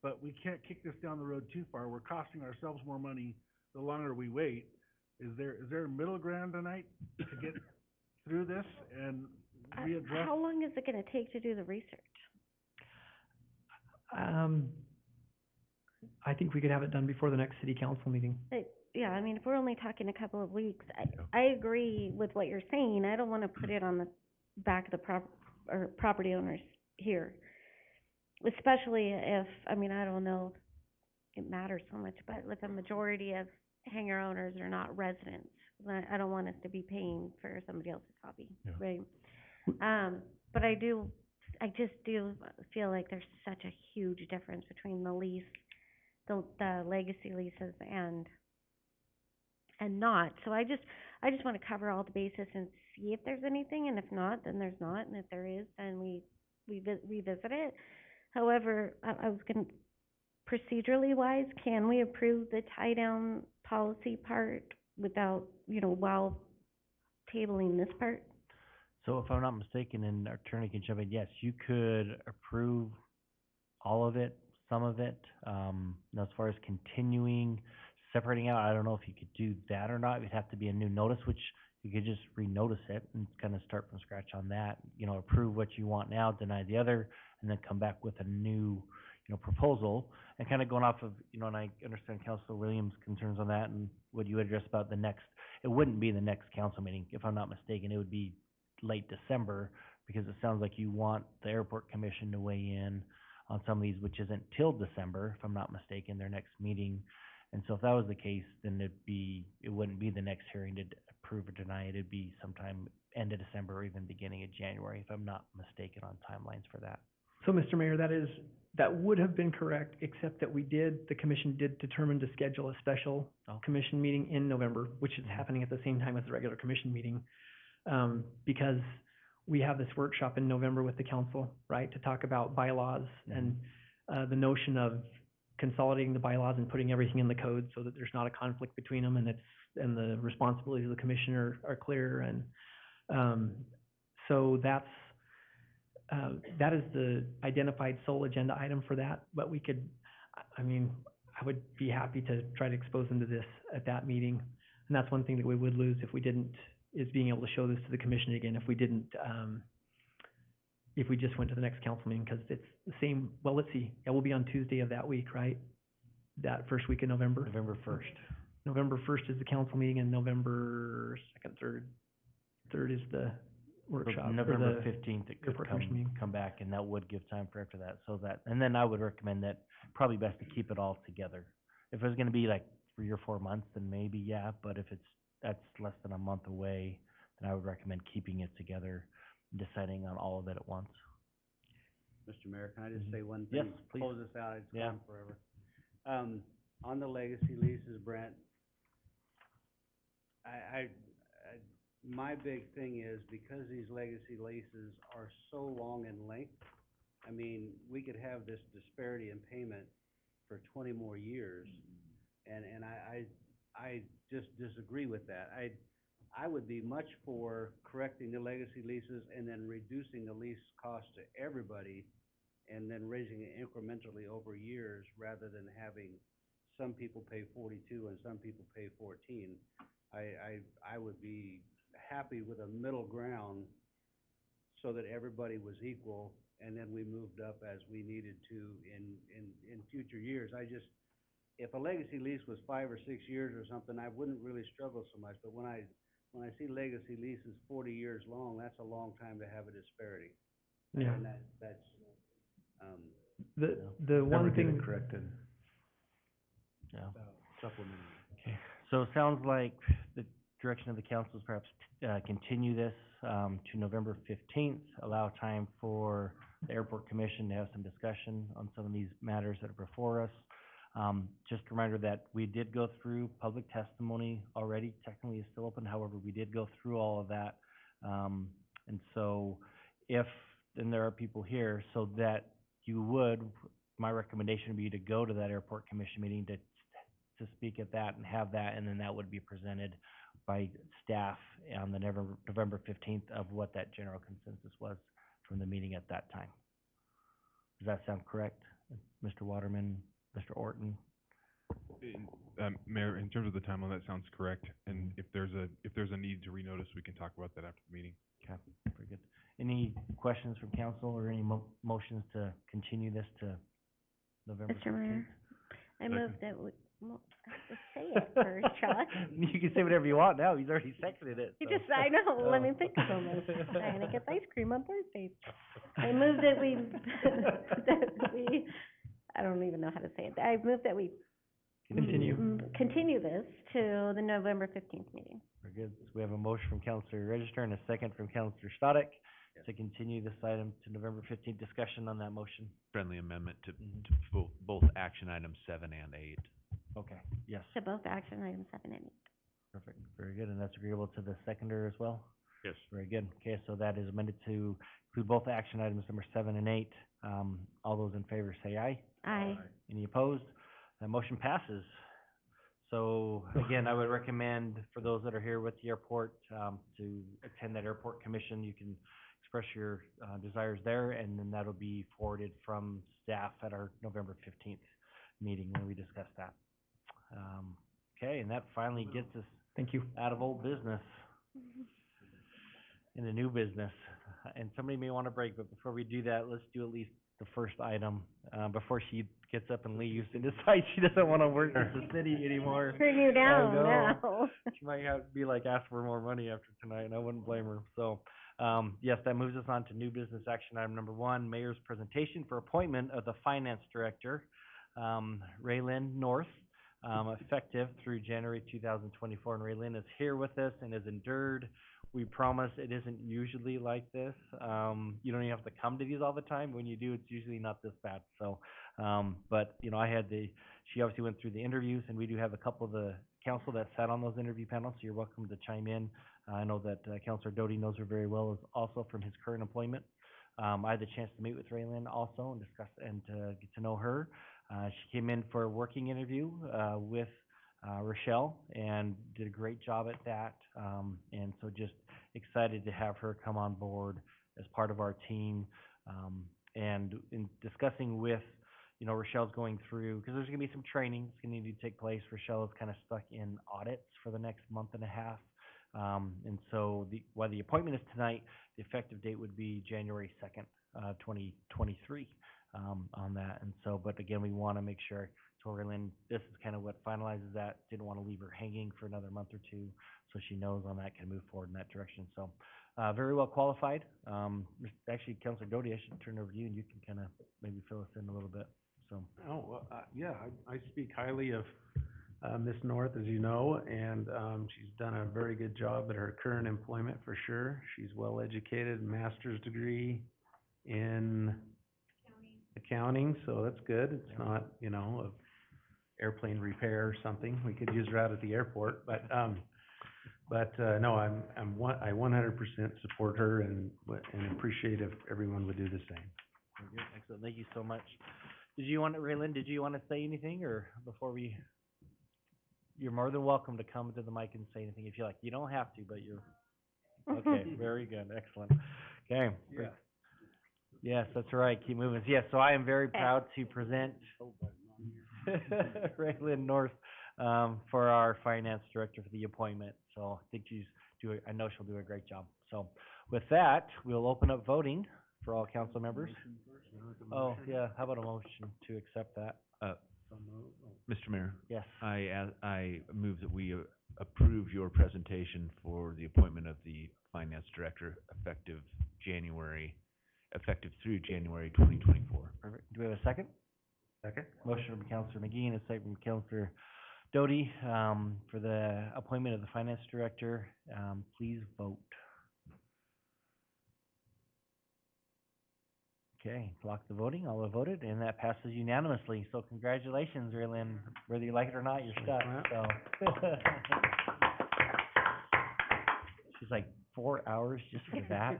but we can't kick this down the road too far. We're costing ourselves more money the longer we wait. Is there a middle ground tonight to get through this and readdress? How long is it gonna take to do the research? I think we could have it done before the next city council meeting. Yeah, I mean, if we're only talking a couple of weeks, I agree with what you're saying. I don't wanna put it on the back of the property owners here. Especially if, I mean, I don't know if it matters so much, but with a majority of hangar owners are not residents. I don't want us to be paying for somebody else's hobby, right? But I just do feel like there's such a huge difference between the lease, the legacy leases and not. So I just want to cover all the bases and see if there's anything, and if not, then there's not, and if there is, then we revisit it. However, I was gonna, procedurally wise, can we approve the tie down policy part without, while tabling this part? So if I'm not mistaken, and our attorney can jump in, yes, you could approve all of it, some of it. Now as far as continuing, separating out, I don't know if you could do that or not. It'd have to be a new notice, which you could just renotice it and kind of start from scratch on that. You know, approve what you want now, deny the other, and then come back with a new, proposal. And kind of going off of, and I understand Councilor Williams' concerns on that and what you addressed about the next, it wouldn't be the next council meeting, if I'm not mistaken. It would be late December, because it sounds like you want the airport commission to weigh in on some of these, which isn't till December, if I'm not mistaken, their next meeting. And so if that was the case, then it wouldn't be the next hearing to approve or deny it. It'd be sometime end of December or even beginning of January, if I'm not mistaken on timelines for that. So, Mr. Mayor, that would have been correct, except that the commission did determine to schedule a special commission meeting in November, which is happening at the same time as the regular commission meeting, because we have this workshop in November with the council, right, to talk about bylaws and the notion of consolidating the bylaws and putting everything in the code so that there's not a conflict between them, and the responsibilities of the commissioner are clear. And so that is the identified sole agenda item for that. But I would be happy to try to expose them to this at that meeting. And that's one thing that we would lose if we didn't, is being able to show this to the commission again if we didn't, if we just went to the next council meeting, because it's the same. Well, let's see. It will be on Tuesday of that week, right? That first week in November. November 1st. November 1st is the council meeting, and November 2nd, 3rd is the workshop. November 15th, it could come back, and that would give time for after that. And then I would recommend that probably best to keep it all together. If it's gonna be like 3 or 4 months, then maybe, yeah, but if that's less than a month away, then I would recommend keeping it together, deciding on all of it at once. Mr. Mayor, can I just say one thing? Yes, please. Close this out, it's gone forever. On the legacy leases, Brent, my big thing is, because these legacy leases are so long in length, I mean, we could have this disparity in payment for 20 more years, and I just disagree with that. I would be much for correcting the legacy leases and then reducing the lease cost to everybody, and then raising it incrementally over years, rather than having some people pay 42 and some people pay 14. I would be happy with a middle ground, so that everybody was equal, and then we moved up as we needed to in future years. If a legacy lease was 5 or 6 years or something, I wouldn't really struggle so much. But when I see legacy leases 40 years long, that's a long time to have a disparity. Yeah. And that's the one thing. Corrected. Yeah. Supplementing. Okay. So it sounds like the direction of the council is perhaps continue this to November 15th, allow time for the airport commission to have some discussion on some of these matters that are before us. Just a reminder that we did go through public testimony already. Technically, it's still open. However, we did go through all of that. And so then there are people here, so that my recommendation would be to go to that airport commission meeting to speak at that and have that, and then that would be presented by staff on the November 15th of what that general consensus was from the meeting at that time. Does that sound correct, Mr. Waterman, Mr. Orton? Mayor, in terms of the timeline, that sounds correct. And if there's a need to renotice, we can talk about that after the meeting. Okay, very good. Any questions from council or any motions to continue this to November 15th? Mr. Mayor, I move that we, just say it first, Chuck. You can say whatever you want now. He's already seconded it. You just, I know, let me think of it. Diana gets ice cream on Thursdays. I move that we, I don't even know how to say it. I move that we continue this to the November 15th meeting. Very good. So we have a motion from Councilor Register and a second from Councilor Stoddard to continue this item to November 15th. Discussion on that motion. Friendly amendment to both action items 7 and 8. Okay, yes. To both action items 7 and 8. Perfect, very good. And that's agreeable to the seconder as well? Yes. Very good. Okay, so that is amended to include both action items number 7 and 8. All those in favor say aye. Aye. Any opposed? That motion passes. So again, I would recommend for those that are here with the airport, to attend that airport commission. You can express your desires there, and then that'll be forwarded from staff at our November 15th meeting when we discuss that. Okay, and that finally gets us Thank you. out of old business. In the new business, and somebody may want to break, but before we do that, let's do at least the first item, before she gets up and leaves and decides she doesn't want to work at the city anymore. Turn you down, I know. no. She might have to be like, ask for more money after tonight, and I wouldn't blame her. So, yes, that moves us on to new business action item number 1, mayor's presentation for appointment of the finance director, Raylyn North, effective through January 2024. And Raylyn is here with us and has endured. We promise it isn't usually like this. You don't even have to come to these all the time. When you do, it's usually not this bad. So, but you know, she obviously went through the interviews, and we do have a couple of the council that sat on those interview panels, so you're welcome to chime in. I know that Councilor Doty knows her very well, also from his current employment. I had the chance to meet with Raylyn also and discuss and get to know her. She came in for a working interview with Rochelle and did a great job at that. And so just excited to have her come on board as part of our team. And in discussing with, you know, Rochelle's going through, because there's going to be some training that's going to need to take place. Rochelle is kind of stuck in audits for the next month and a half. And so while the appointment is tonight, the effective date would be January 2nd, 2023, on that. And so, but again, we want to make sure, Torlin, this is kind of what finalizes that. Didn't want to leave her hanging for another month or two, so she knows on that, can move forward in that direction. So, very well qualified. Actually, Councilor Doty, I should turn it over to you, and you can kind of maybe fill us in a little bit. So. Oh, well, yeah, I speak highly of Ms. North, as you know, and she's done a very good job at her current employment for sure. She's well educated, master's degree in accounting, so that's good. It's not, you know, a airplane repair or something. We could use her out at the airport, but no, I 100% support her and appreciate if everyone would do the same. Very good. Excellent. Thank you so much. Raylyn, did you want to say anything, or before we? You're more than welcome to come to the mic and say anything if you like. You don't have to, but you're okay. Very good. Excellent. Okay. Yeah. Yes, that's right. Keep moving. Yes, so I am very proud to present Raylyn North for our finance director for the appointment. So I think I know she'll do a great job. So with that, we'll open up voting for all council members. Oh, yeah, how about a motion to accept that? Mr. Mayor? Yes. I move that we approve your presentation for the appointment of the finance director effective through January 2024. Perfect. Do we have a second? Second. Motion from Councilor McGee and a second from Councilor Doty for the appointment of the finance director. Please vote. Okay, lock the voting. All have voted, and that passes unanimously. So congratulations, Raylyn. Whether you like it or not, you're stuck. So she's like 4 hours just for that.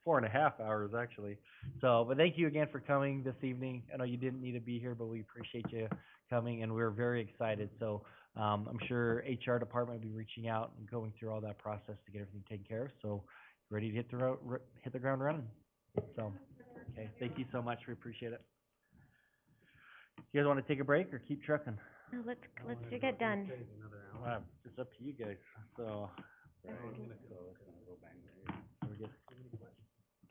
4.5 hours actually. So, but thank you again for coming this evening. I know you didn't need to be here, but we appreciate you coming, and we're very excited. So I'm sure HR department will be reaching out and going through all that process to get everything taken care of. So ready to hit the ground running. So, okay, thank you so much. We appreciate it. You guys want to take a break or keep trucking? No, let's get done. It's up to you guys. So,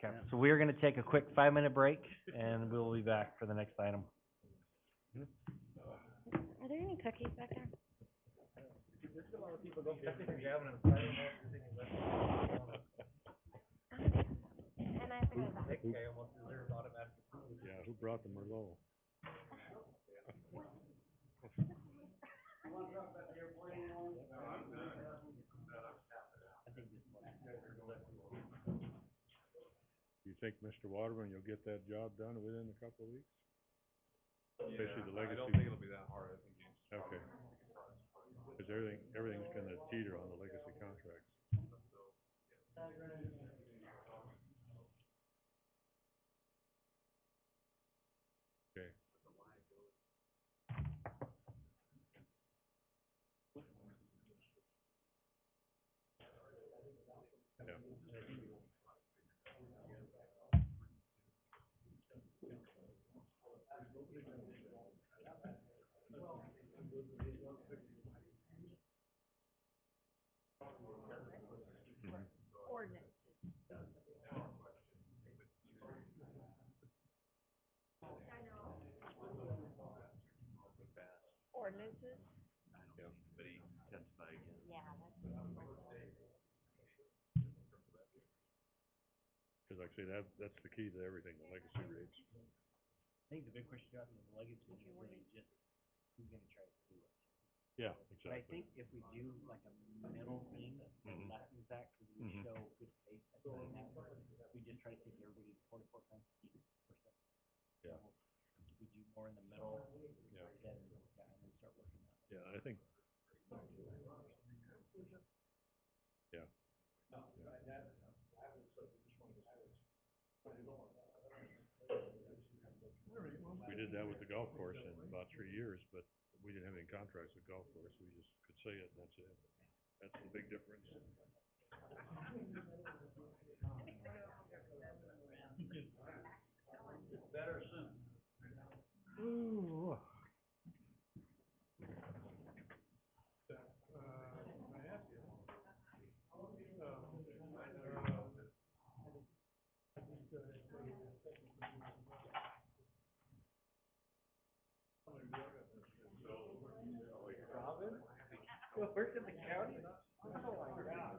okay, so we are going to take a quick 5-minute break, and we'll be back for the next item. Are there any cookies back there? There's a lot of people don't think you're having And I have to go back. Okay, almost deserved automatic approval. Yeah, who brought the Merlot? You think, Mr. Waterman, you'll get that job done within a couple of weeks? Especially the legacy. I don't think it'll be that hard. I think James. Okay. Because everything's gonna teeter on the legacy contracts. Okay. ordinances? I don't think anybody testified again. Yeah, Cause like I say, that's the key to everything, the legacy rates. I think the big question you got in the legacy is really just who's gonna try to do it. Yeah, But I exactly. think if we do like a middle thing, Mhm. lessens that, cause we Mhm. show good faith at doing that. We just try to take everybody 44%. Yeah. We do more in the middle, Yeah. then, yeah, and then start working that. Yeah, I think. Yeah. We did that with the golf course in about 3 years, but we didn't have any contracts with golf course, we just could say it, and that's it. That's the big difference. Better soon. Ooh. Robin? You work in the county? Oh my God.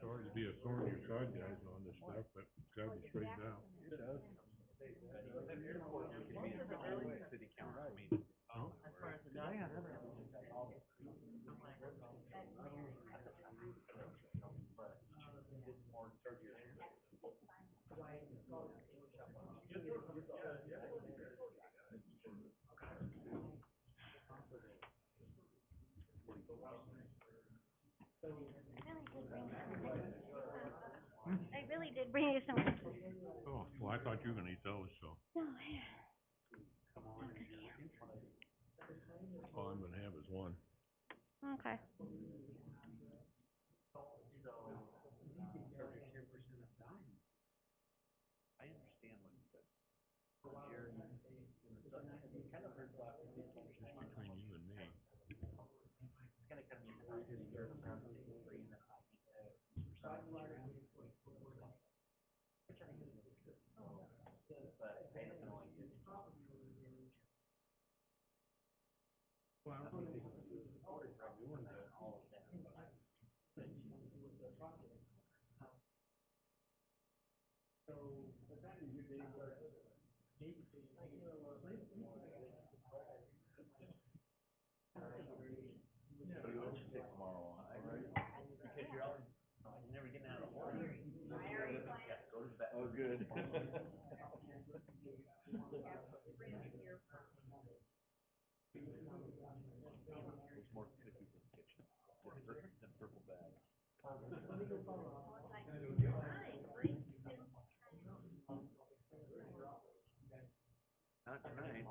Sorry to be a thorn in your side, guys, on this stuff, but it's gotta be straightened out. It does. Airport, we could be in a city council meeting. Huh? I really did bring you some. Oh, well, I thought you were gonna eat those, so No, all I'm gonna have is one. okay. I understand what you said. Jerry, you kind of heard about it. Just between you and me. It's gonna kind of be hard to hear the conversation free and then I think that which I think is really good. But I have no idea. Well, I'm going to all of them. So you want to take tomorrow off, right? Because you're always, never getting out of work. Yeah, go to bed. Oh, good. There's more cookies in the kitchen. The purple bag. Not tonight.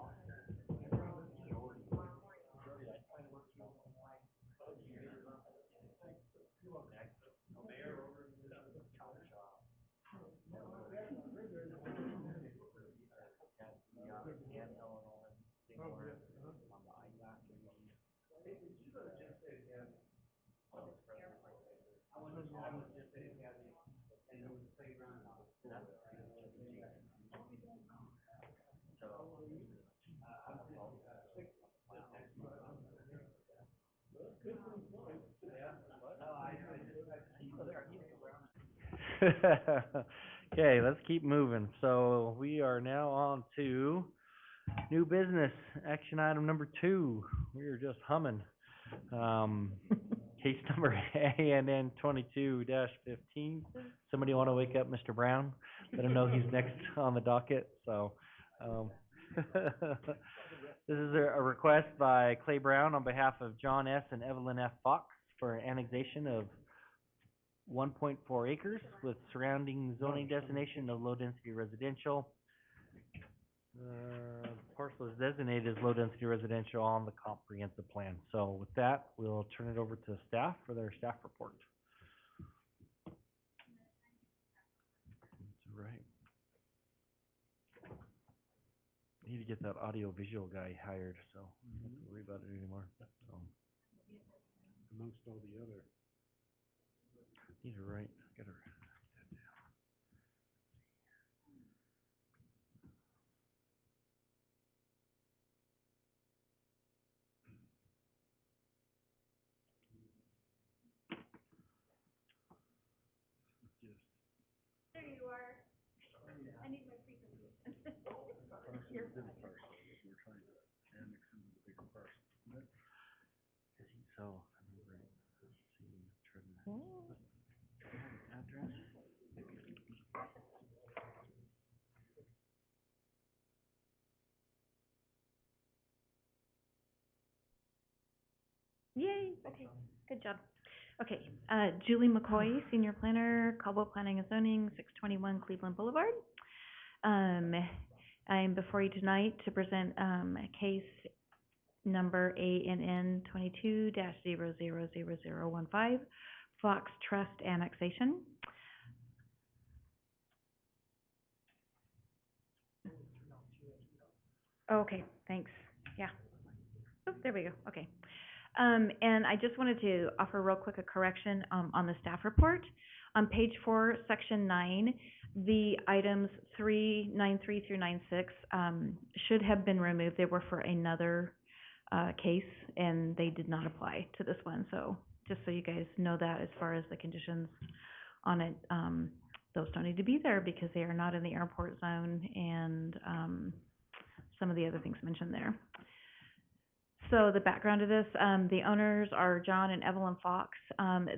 Okay, let's keep moving. So we are now on to new business, action item number 2. We are just humming. Case number ANN 22-15. Somebody want to wake up Mr. Brown? Let him know he's next on the docket. So, this is a request by Clay Brown on behalf of John S. and Evelyn F. Fox for annexation of 1.4 acres with surrounding zoning designation of low-density residential. Parcel is designated as low-density residential on the comprehensive plan. So with that, we'll turn it over to staff for their staff report. That's right. Need to get that audio-visual guy hired, so we don't have to worry about it anymore. So. Amongst all the other. Need to write, gotta write that down. There you are. I need my presentation. Parcel within a parcel, that we're trying to annex into the bigger parcel, isn't it? So, let's see, turn that. Address. Yay, okay, good job. Okay, Julie McCoy, Senior Planner, Caldwell Planning and Zoning, 621 Cleveland Boulevard. I'm before you tonight to present, case number ANN 22-000015, Fox Trust Annexation. Okay, thanks, yeah. Oh, there we go, okay. And I just wanted to offer real quick a correction, on the staff report. On page 4, section 9, the items 393 through 96, should have been removed. They were for another, case, and they did not apply to this one. So just so you guys know that as far as the conditions on it, those don't need to be there because they are not in the airport zone and, some of the other things mentioned there. So the background of this, the owners are John and Evelyn Fox.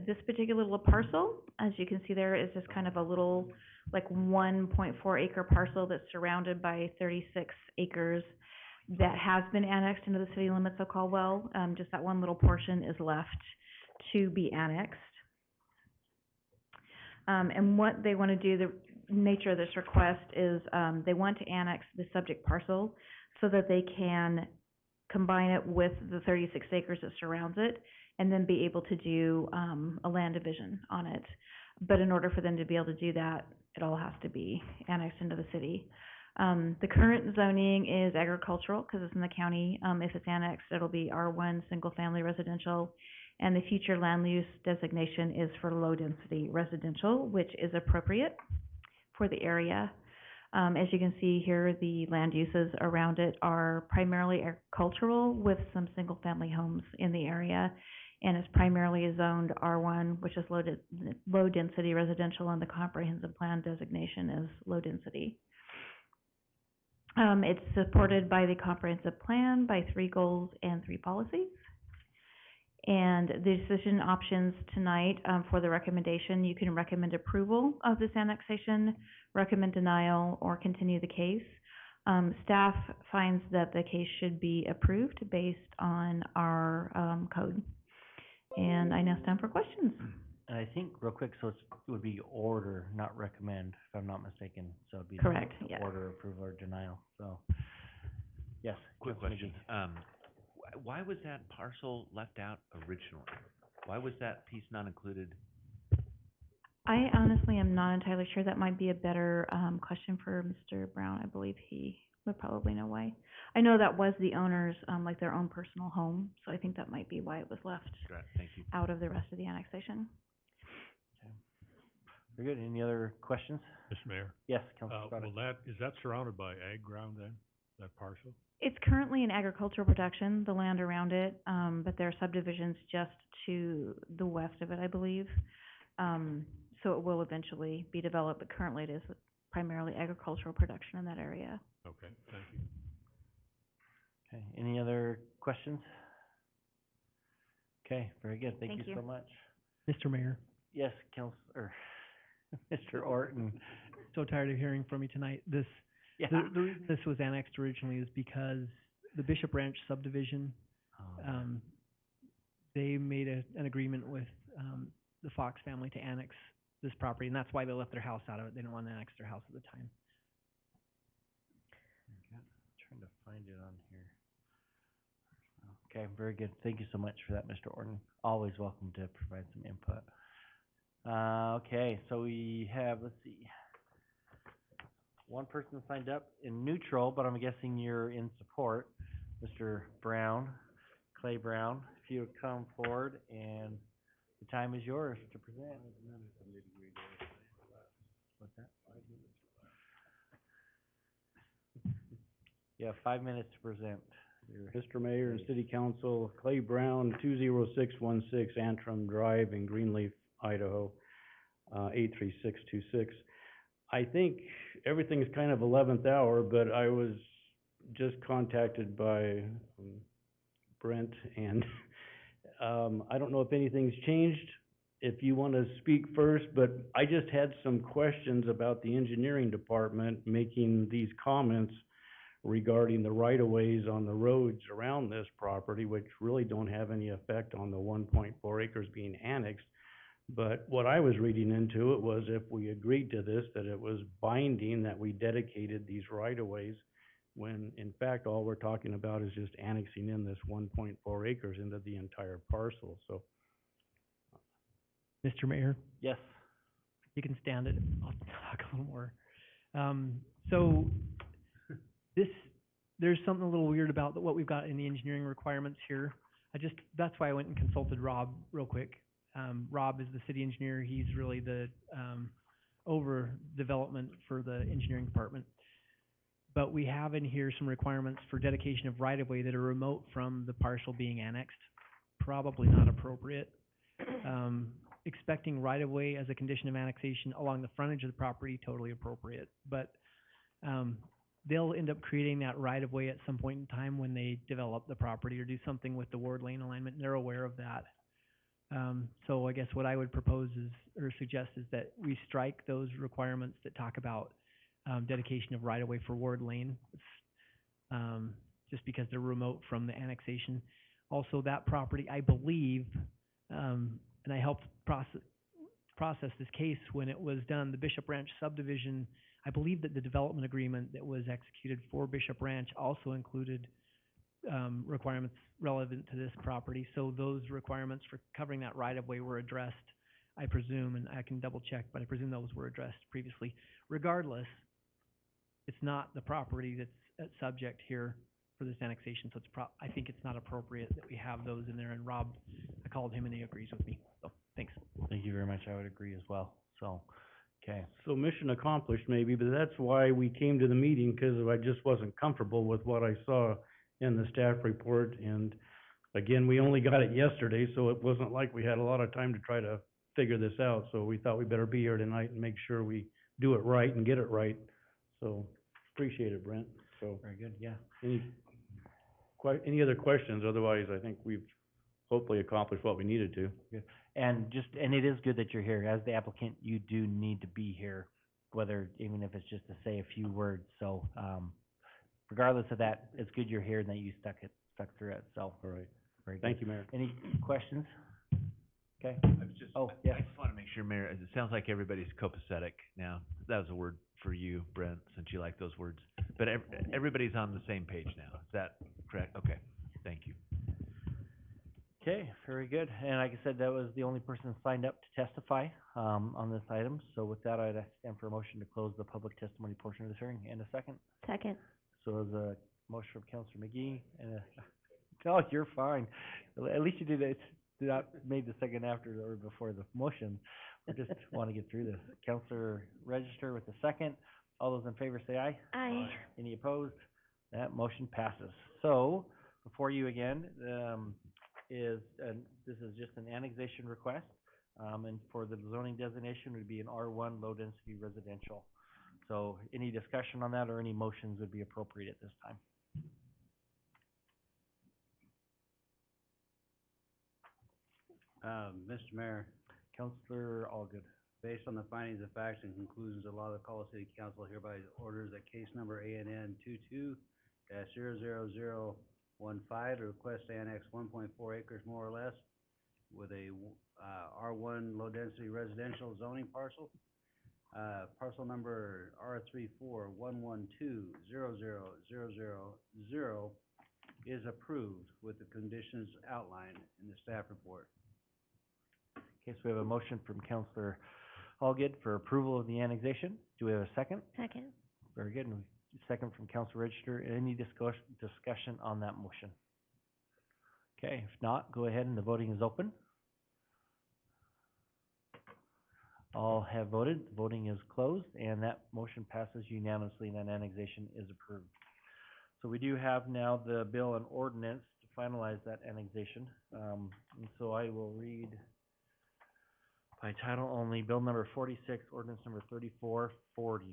This particular little parcel, as you can see there, is just kind of a little, like 1.4 acre parcel that's surrounded by 36 acres that has been annexed into the city limits of Caldwell. Just that one little portion is left to be annexed. And what they want to do, the nature of this request is, they want to annex the subject parcel so that they can combine it with the 36 acres that surrounds it, and then be able to do a land division on it. But in order for them to be able to do that, it all has to be annexed into the city. The current zoning is agricultural because it's in the county. If it's annexed, it'll be R1, single-family residential, and the future land use designation is for low-density residential, which is appropriate for the area. As you can see here, the land uses around it are primarily agricultural with some single-family homes in the area, and it's primarily zoned R1, which is low-density residential, and the comprehensive plan designation is low-density. It's supported by the comprehensive plan by 3 goals and 3 policies. And the decision options tonight, for the recommendation, you can recommend approval of this annexation, recommend denial, or continue the case. Staff finds that the case should be approved based on our code. And I now stand for questions. And I think, real quick, so it would be order, not recommend, if I'm not mistaken. So it'd be correct, yeah. Order, approval, or denial. So, yes. Quick question. Why was that parcel left out originally? Why was that piece not included? I honestly am not entirely sure. That might be a better question for Mr. Brown. I believe he would probably know why. I know that was the owner's, like their own personal home, so I think that might be why it was left Thank you. out of the rest of the annexation. Okay. Very good. Any other questions? Mr. Mayor? Yes, Councilor Scott. Is that surrounded by ag ground then, that parcel? It's currently in agricultural production, the land around it, but there are subdivisions just to the west of it, I believe. So so it will eventually be developed, but currently it is primarily agricultural production in that area. Okay, thank you. Okay, any other questions? Okay, very good, thank Thank you you. so much. Mr. Mayor, Yes, Counselor, Mr. Orton. so tired of hearing from you tonight. The reason this was annexed originally is because the Bishop Ranch subdivision, they made an agreement with, the Fox family to annex this property, and that's why they left their house out of it. They didn't want to annex their house at the time. Trying to find it on here. Okay, very good. Thank you so much for that, Mr. Orton. Always welcome to provide some input. Okay, so we have, let's see, one person signed up in neutral, but I'm guessing you're in support. Mr. Brown, Clay Brown, if you would come forward, and the time is yours to present. What's that? You have 5 minutes to present. Mr. Mayor and City Council, Clay Brown, 20616 Antrim Drive in Greenleaf, Idaho, 83626. I think everything's kind of 11th hour, but I was just contacted by Brent, and I don't know if anything's changed, if you want to speak first, but I just had some questions about the engineering department making these comments regarding the right-of-ways on the roads around this property, which really don't have any effect on the 1.4 acres being annexed. But what I was reading into it was if we agreed to this, that it was binding that we dedicated these right-of-ways, when in fact all we're talking about is just annexing in this 1.4 acres into the entire parcel, so. Mr. Mayor? Yes. You can stand it. I'll talk a little more. So there's something a little weird about what we've got in the engineering requirements here. That's why I went and consulted Rob real quick. Rob is the city engineer. He's really the over development for the engineering department. But we have in here some requirements for dedication of right-of-way that are remote from the parcel being annexed. Probably not appropriate. Expecting right-of-way as a condition of annexation along the frontage of the property, totally appropriate. But they'll end up creating that right-of-way at some point in time when they develop the property or do something with the ward lane alignment, and they're aware of that. So I guess what I would propose is, or suggest, is that we strike those requirements that talk about dedication of right-of-way for ward lane, just because they're remote from the annexation. Also, that property, I believe, and I helped process this case when it was done, the Bishop Ranch subdivision, I believe that the development agreement that was executed for Bishop Ranch also included requirements relevant to this property. So those requirements for covering that right-of-way were addressed, I presume, and I can double check, but I presume those were addressed previously. Regardless, it's not the property that's subject here for this annexation, so I think it's not appropriate that we have those in there, and Rob, I called him and he agrees with me, so thanks. Thank you very much, I would agree as well, so, okay. So mission accomplished maybe, but that's why we came to the meeting, because I just wasn't comfortable with what I saw in the staff report. And again, we only got it yesterday, so it wasn't like we had a lot of time to try to figure this out. So we thought we better be here tonight and make sure we do it right and get it right. So appreciate it, Brent. So very good, yeah. Any other questions? Otherwise, I think we've hopefully accomplished what we needed to. Good. And it is good that you're here. As the applicant, you do need to be here, even if it's just to say a few words. So, regardless of that, it's good you're here and that you stuck through it, so. All right. Very good. Thank you, Mayor. Any questions? Okay. I just yes. I just want to make sure, Mayor, it sounds like everybody's copacetic now. That was a word for you, Brent, since you like those words. But everybody's on the same page now. Is that correct? Okay. Thank you. Okay, very good. And like I said, that was the only person signed up to testify on this item. So with that, I'd stand for a motion to close the public testimony portion of this hearing. And a second? Second. So there's a motion from Councilor McGee and no, you're fine. At least you did it. Not made the second after or before the motion. We just want to get through this. Councilor Register with the second. All those in favor say aye. Aye. Any opposed? That motion passes. So before you again this is just an annexation request And for the zoning designation would be an R1 low-density residential. So any discussion on that or any motions would be appropriate at this time. Mr. Mayor, Counselor Allgood. based on the findings of facts and conclusions of law, the Caldwell City Council hereby orders that case number ANN 22-00015, request to annex 1.4 acres more or less with a R1 low-density residential zoning parcel. Parcel number R3411200000 is approved with the conditions outlined in the staff report. Okay, so we have a motion from Counselor Allgood for approval of the annexation. Do we have a second? Second. Very good. And second from Counselor Register. Any discussion on that motion? Okay, if not, go ahead and the voting is open. All have voted. The voting is closed, and that motion passes unanimously, and that annexation is approved. So we do have now the bill and ordinance to finalize that annexation. And so I will read by title only, Bill number 46, ordinance number 3440.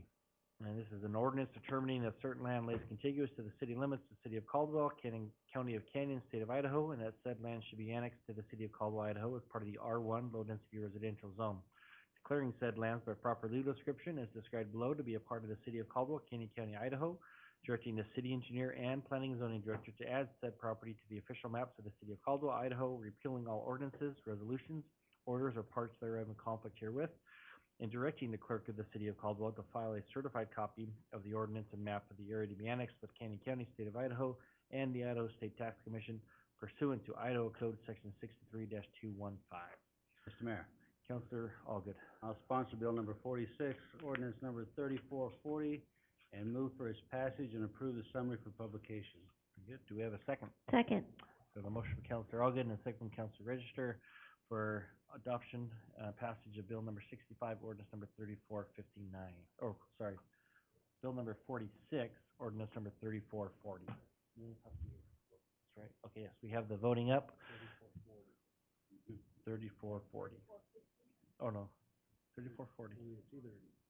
And this is an ordinance determining that certain land lays contiguous to the city limits of the city of Caldwell, County of Canyon, state of Idaho, and that said land should be annexed to the city of Caldwell, Idaho as part of the R1 low-density residential zone. Declaring said lands by proper legal description as described below to be a part of the city of Caldwell, Canyon County, Idaho, directing the city engineer and planning and zoning director to add said property to the official maps of the city of Caldwell, Idaho, repealing all ordinances, resolutions, orders, or parts thereof in conflict herewith, and directing the clerk of the city of Caldwell to file a certified copy of the ordinance and map of the area to be annexed with Canyon County, state of Idaho, and the Idaho State Tax Commission pursuant to Idaho Code Section 63-215. Mr. Mayor, Counselor Allgood. I'll sponsor bill number 46, ordinance number 3440, and move for its passage and approve the summary for publication. Good. Do we have a second? Second. We have a motion from Counselor Allgood and a second from Counselor Register for adoption, passage of bill number 65, ordinance number 3459. Oh, sorry, bill number 46, ordinance number 3440. That's right. Okay, yes, we have the voting up. 3440. Oh, no, 3440.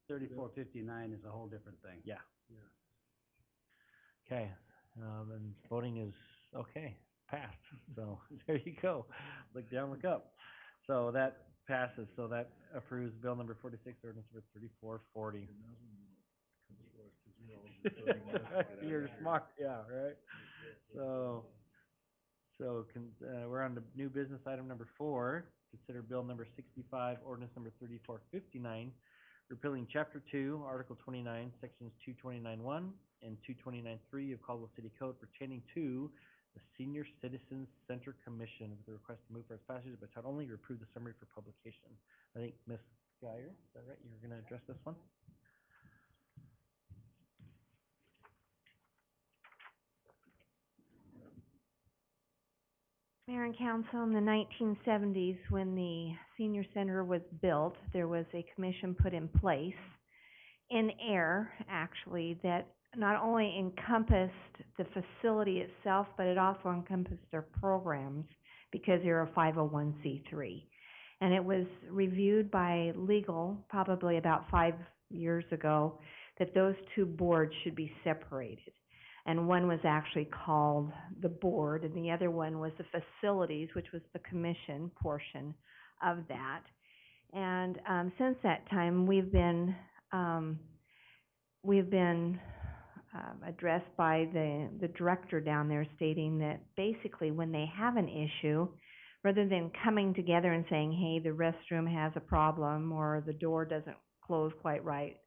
3459 is a whole different thing. Yeah. Okay, and voting is, okay, passed. So there you go. Look down, look up. So that passes. So that approves bill number 46, ordinance number 3440. You're smart, yeah, right? So we're on to new business item number 4. Consider bill number 65, ordinance number 3459, repealing chapter 2, article 29, sections 229.1 and 229.3 of Caldwell City Code pertaining to the Senior Citizens Center Commission with a request to move for its passage by title only, approve the summary for publication. I think Ms. Geyer, is that right? You're gonna address this one? Mayor and Council, in the 1970s, when the senior center was built, there was a commission put in place in air, actually, that not only encompassed the facility itself, but it also encompassed their programs because they're a 501c3. And it was reviewed by legal probably about 5 years ago that those two boards should be separated. And one was actually called the board, and the other one was the facilities, which was the commission portion of that. And since that time, we've been addressed by the director down there stating that basically when they have an issue, rather than coming together and saying, hey, the restroom has a problem or the door doesn't close quite right,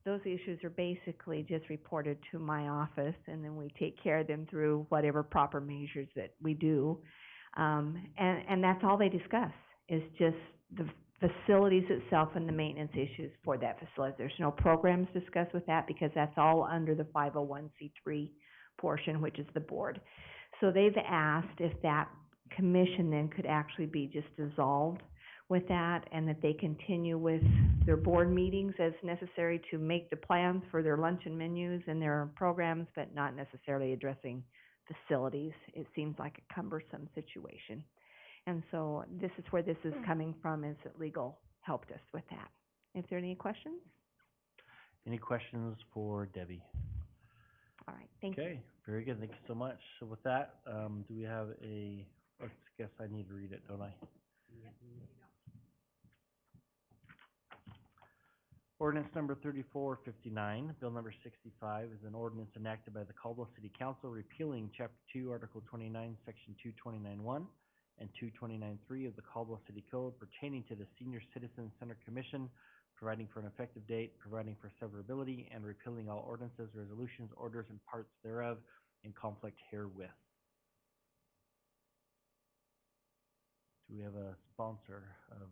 those issues are basically just reported to my office, and then we take care of them through whatever proper measures that we do. And that's all they discuss, is just the facilities itself and the maintenance issues for that facility. There's no programs discussed with that because that's all under the 501c3 portion, which is the board. So they've asked if that commission then could actually be just dissolved with that, and that they continue with their board meetings as necessary to make the plans for their luncheon menus and their programs, but not necessarily addressing facilities. It seems like a cumbersome situation. And so this is where this is coming from, is that legal helped us with that. If there are any questions? Any questions for Debbie? All right, thank you. Okay, very good, thank you so much. So with that, do we have I guess I need to read it, don't I? Ordinance number 3459, bill number 65 is an ordinance enacted by the Caldwell City Council repealing Chapter 2, Article 29, Section 229-1 and 229-3 of the Caldwell City Code pertaining to the Senior Citizen Center Commission, providing for an effective date, providing for severability, and repealing all ordinances, resolutions, orders, and parts thereof in conflict herewith. Do we have a sponsor of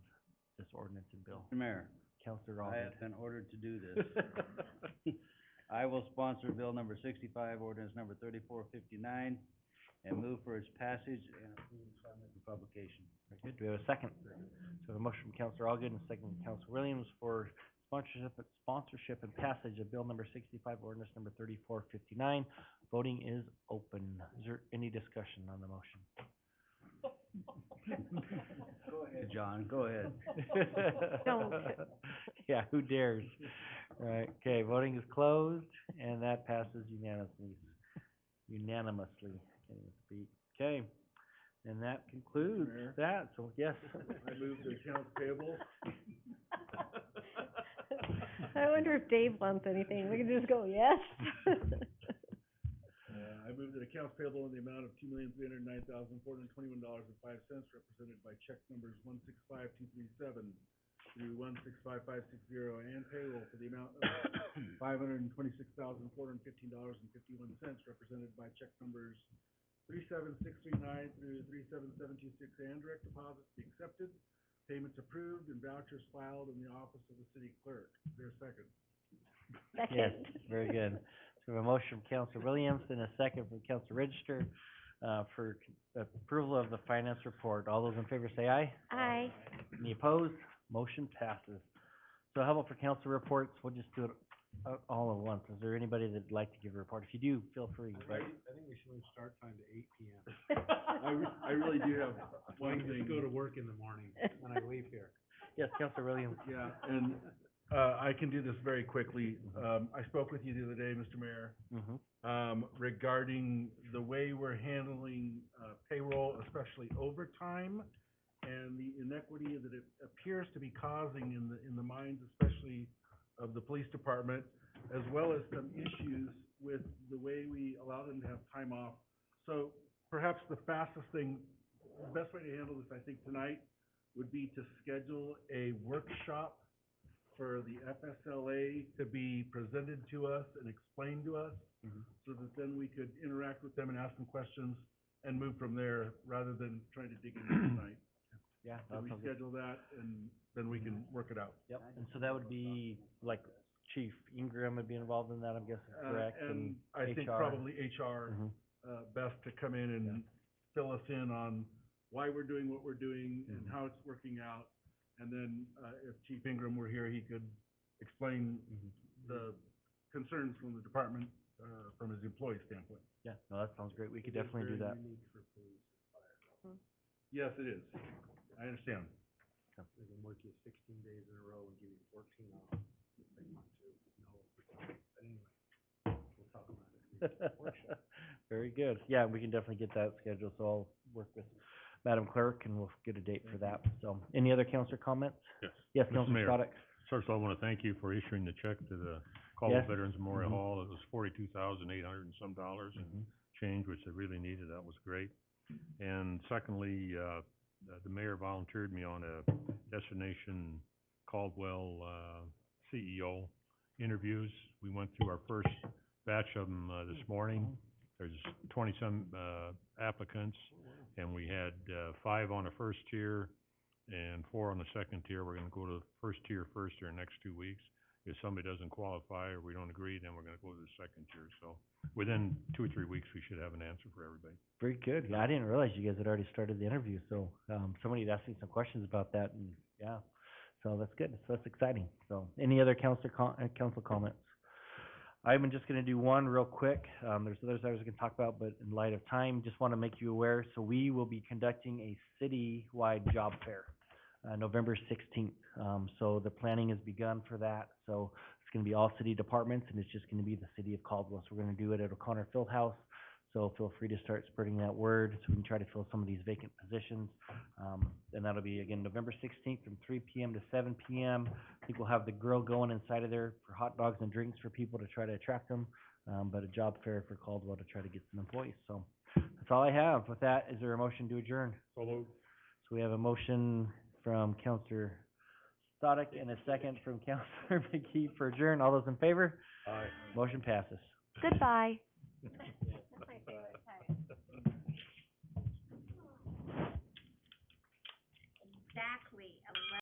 this ordinance and bill? Mr. Mayor, Counselor I Allgood. have been ordered to do this. I will sponsor bill number 65, ordinance number 3459, and move for its passage and approval for publication. Very good. Do we have a second? So we have a motion from Counselor Allgood and a second from Counselor Williams for sponsorship and passage of bill number 65, ordinance number 3459. Voting is open. Is there any discussion on the motion? Go ahead, John, go ahead. Don't. Yeah, who dares? Right, okay, voting is closed, and that passes unanimously. Can't even speak. Okay, and that concludes Mayor? that, so yes. I move to accounts payable. I wonder if Dave wants anything. We can just go, yes. I move that accounts payable in the amount of $2,309,421.05, represented by check numbers 165237 through 165560, and payroll for the amount of $526,415.51, represented by check numbers 37639 through 37726, and direct deposits be accepted, payments approved, and vouchers filed in the office of the city clerk. Is there a second? Yes, very good. So we have a motion from Counselor Williams and a second from Counselor Register, for approval of the finance report. All those in favor say aye. Aye. Any opposed? Motion passes. So how about for council reports? We'll just do it all at once. Is there anybody that'd like to give a report? If you do, feel free. I think we should move start time to 8 p.m. I really do have So I one can thing. just go to work in the morning when I leave here. Yes, Counselor Williams. Yeah, and, I can do this very quickly. I spoke with you the other day, Mr. Mayor, regarding the way we're handling, payroll, especially overtime, and the inequity that it appears to be causing in the minds, especially of the police department, as well as some issues with the way we allow them to have time off. So perhaps the fastest thing, the best way to handle this, I think, tonight, would be to schedule a workshop for the FSLA to be presented to us and explained to us, so that then we could interact with them and ask them questions and move from there, rather than trying to dig into it tonight. Yeah, Can we schedule that, and then we can work it out? Yep, and so that would be, like, Chief Ingram would be involved in that, I'm guessing, correct? And I think HR. probably HR, best to come in and fill us in on why we're doing what we're doing and how it's working out. And then, if Chief Ingram were here, he could explain the concerns from the department, from his employee standpoint. Yeah, no, that sounds great. We could definitely do that. Yes, it is. I understand. They can work you 16 days in a row and give you 14 off if they want to. No, but anyway, we'll talk about it in the workshop. Very good. Yeah, we can definitely get that scheduled, so I'll work with Madam Clerk and we'll get a date for that. So, any other counselor comments? Yes. Yes, Mr. Counselor Mayor, Sadek. First of all, I want to thank you for issuing the check to the Caldwell Yes. Veterans Memorial Mhm. Hall. It was $42,800 and some dollars and change, which they really needed. That was great. And secondly, the mayor volunteered me on a Destination Caldwell, CEO interviews. We went through our first batch of them, this morning. There's 20-some, applicants, and we had, 5 on the first tier and 4 on the second tier. We're gonna go to the first tier first here in the next 2 weeks. If somebody doesn't qualify or we don't agree, then we're gonna go to the second tier. So within 2 or 3 weeks, we should have an answer for everybody. Very good. Yeah, I didn't realize you guys had already started the interview, so, somebody had asked me some questions about that, and, yeah. So that's good. So that's exciting. So, any other council comments? I'm just gonna do one real quick. There's others I was gonna talk about, but in light of time, just wanna make you aware, so we will be conducting a city-wide job fair, November 16th. So the planning has begun for that, so it's gonna be all city departments, and it's just gonna be the city of Caldwell. So we're gonna do it at O'Connor Fieldhouse, so feel free to start spreading that word, so we can try to fill some of these vacant positions. And that'll be, again, November 16th from 3 PM to 7 PM. I think we'll have the grill going inside of there for hot dogs and drinks for people to try to attract them, but a job fair for Caldwell to try to get some employees. So that's all I have. With that, is there a motion to adjourn? So we have a motion from Counselor Stoddard and a second from Counselor McKee for adjourn. All those in favor? Aye. Motion passes. Goodbye.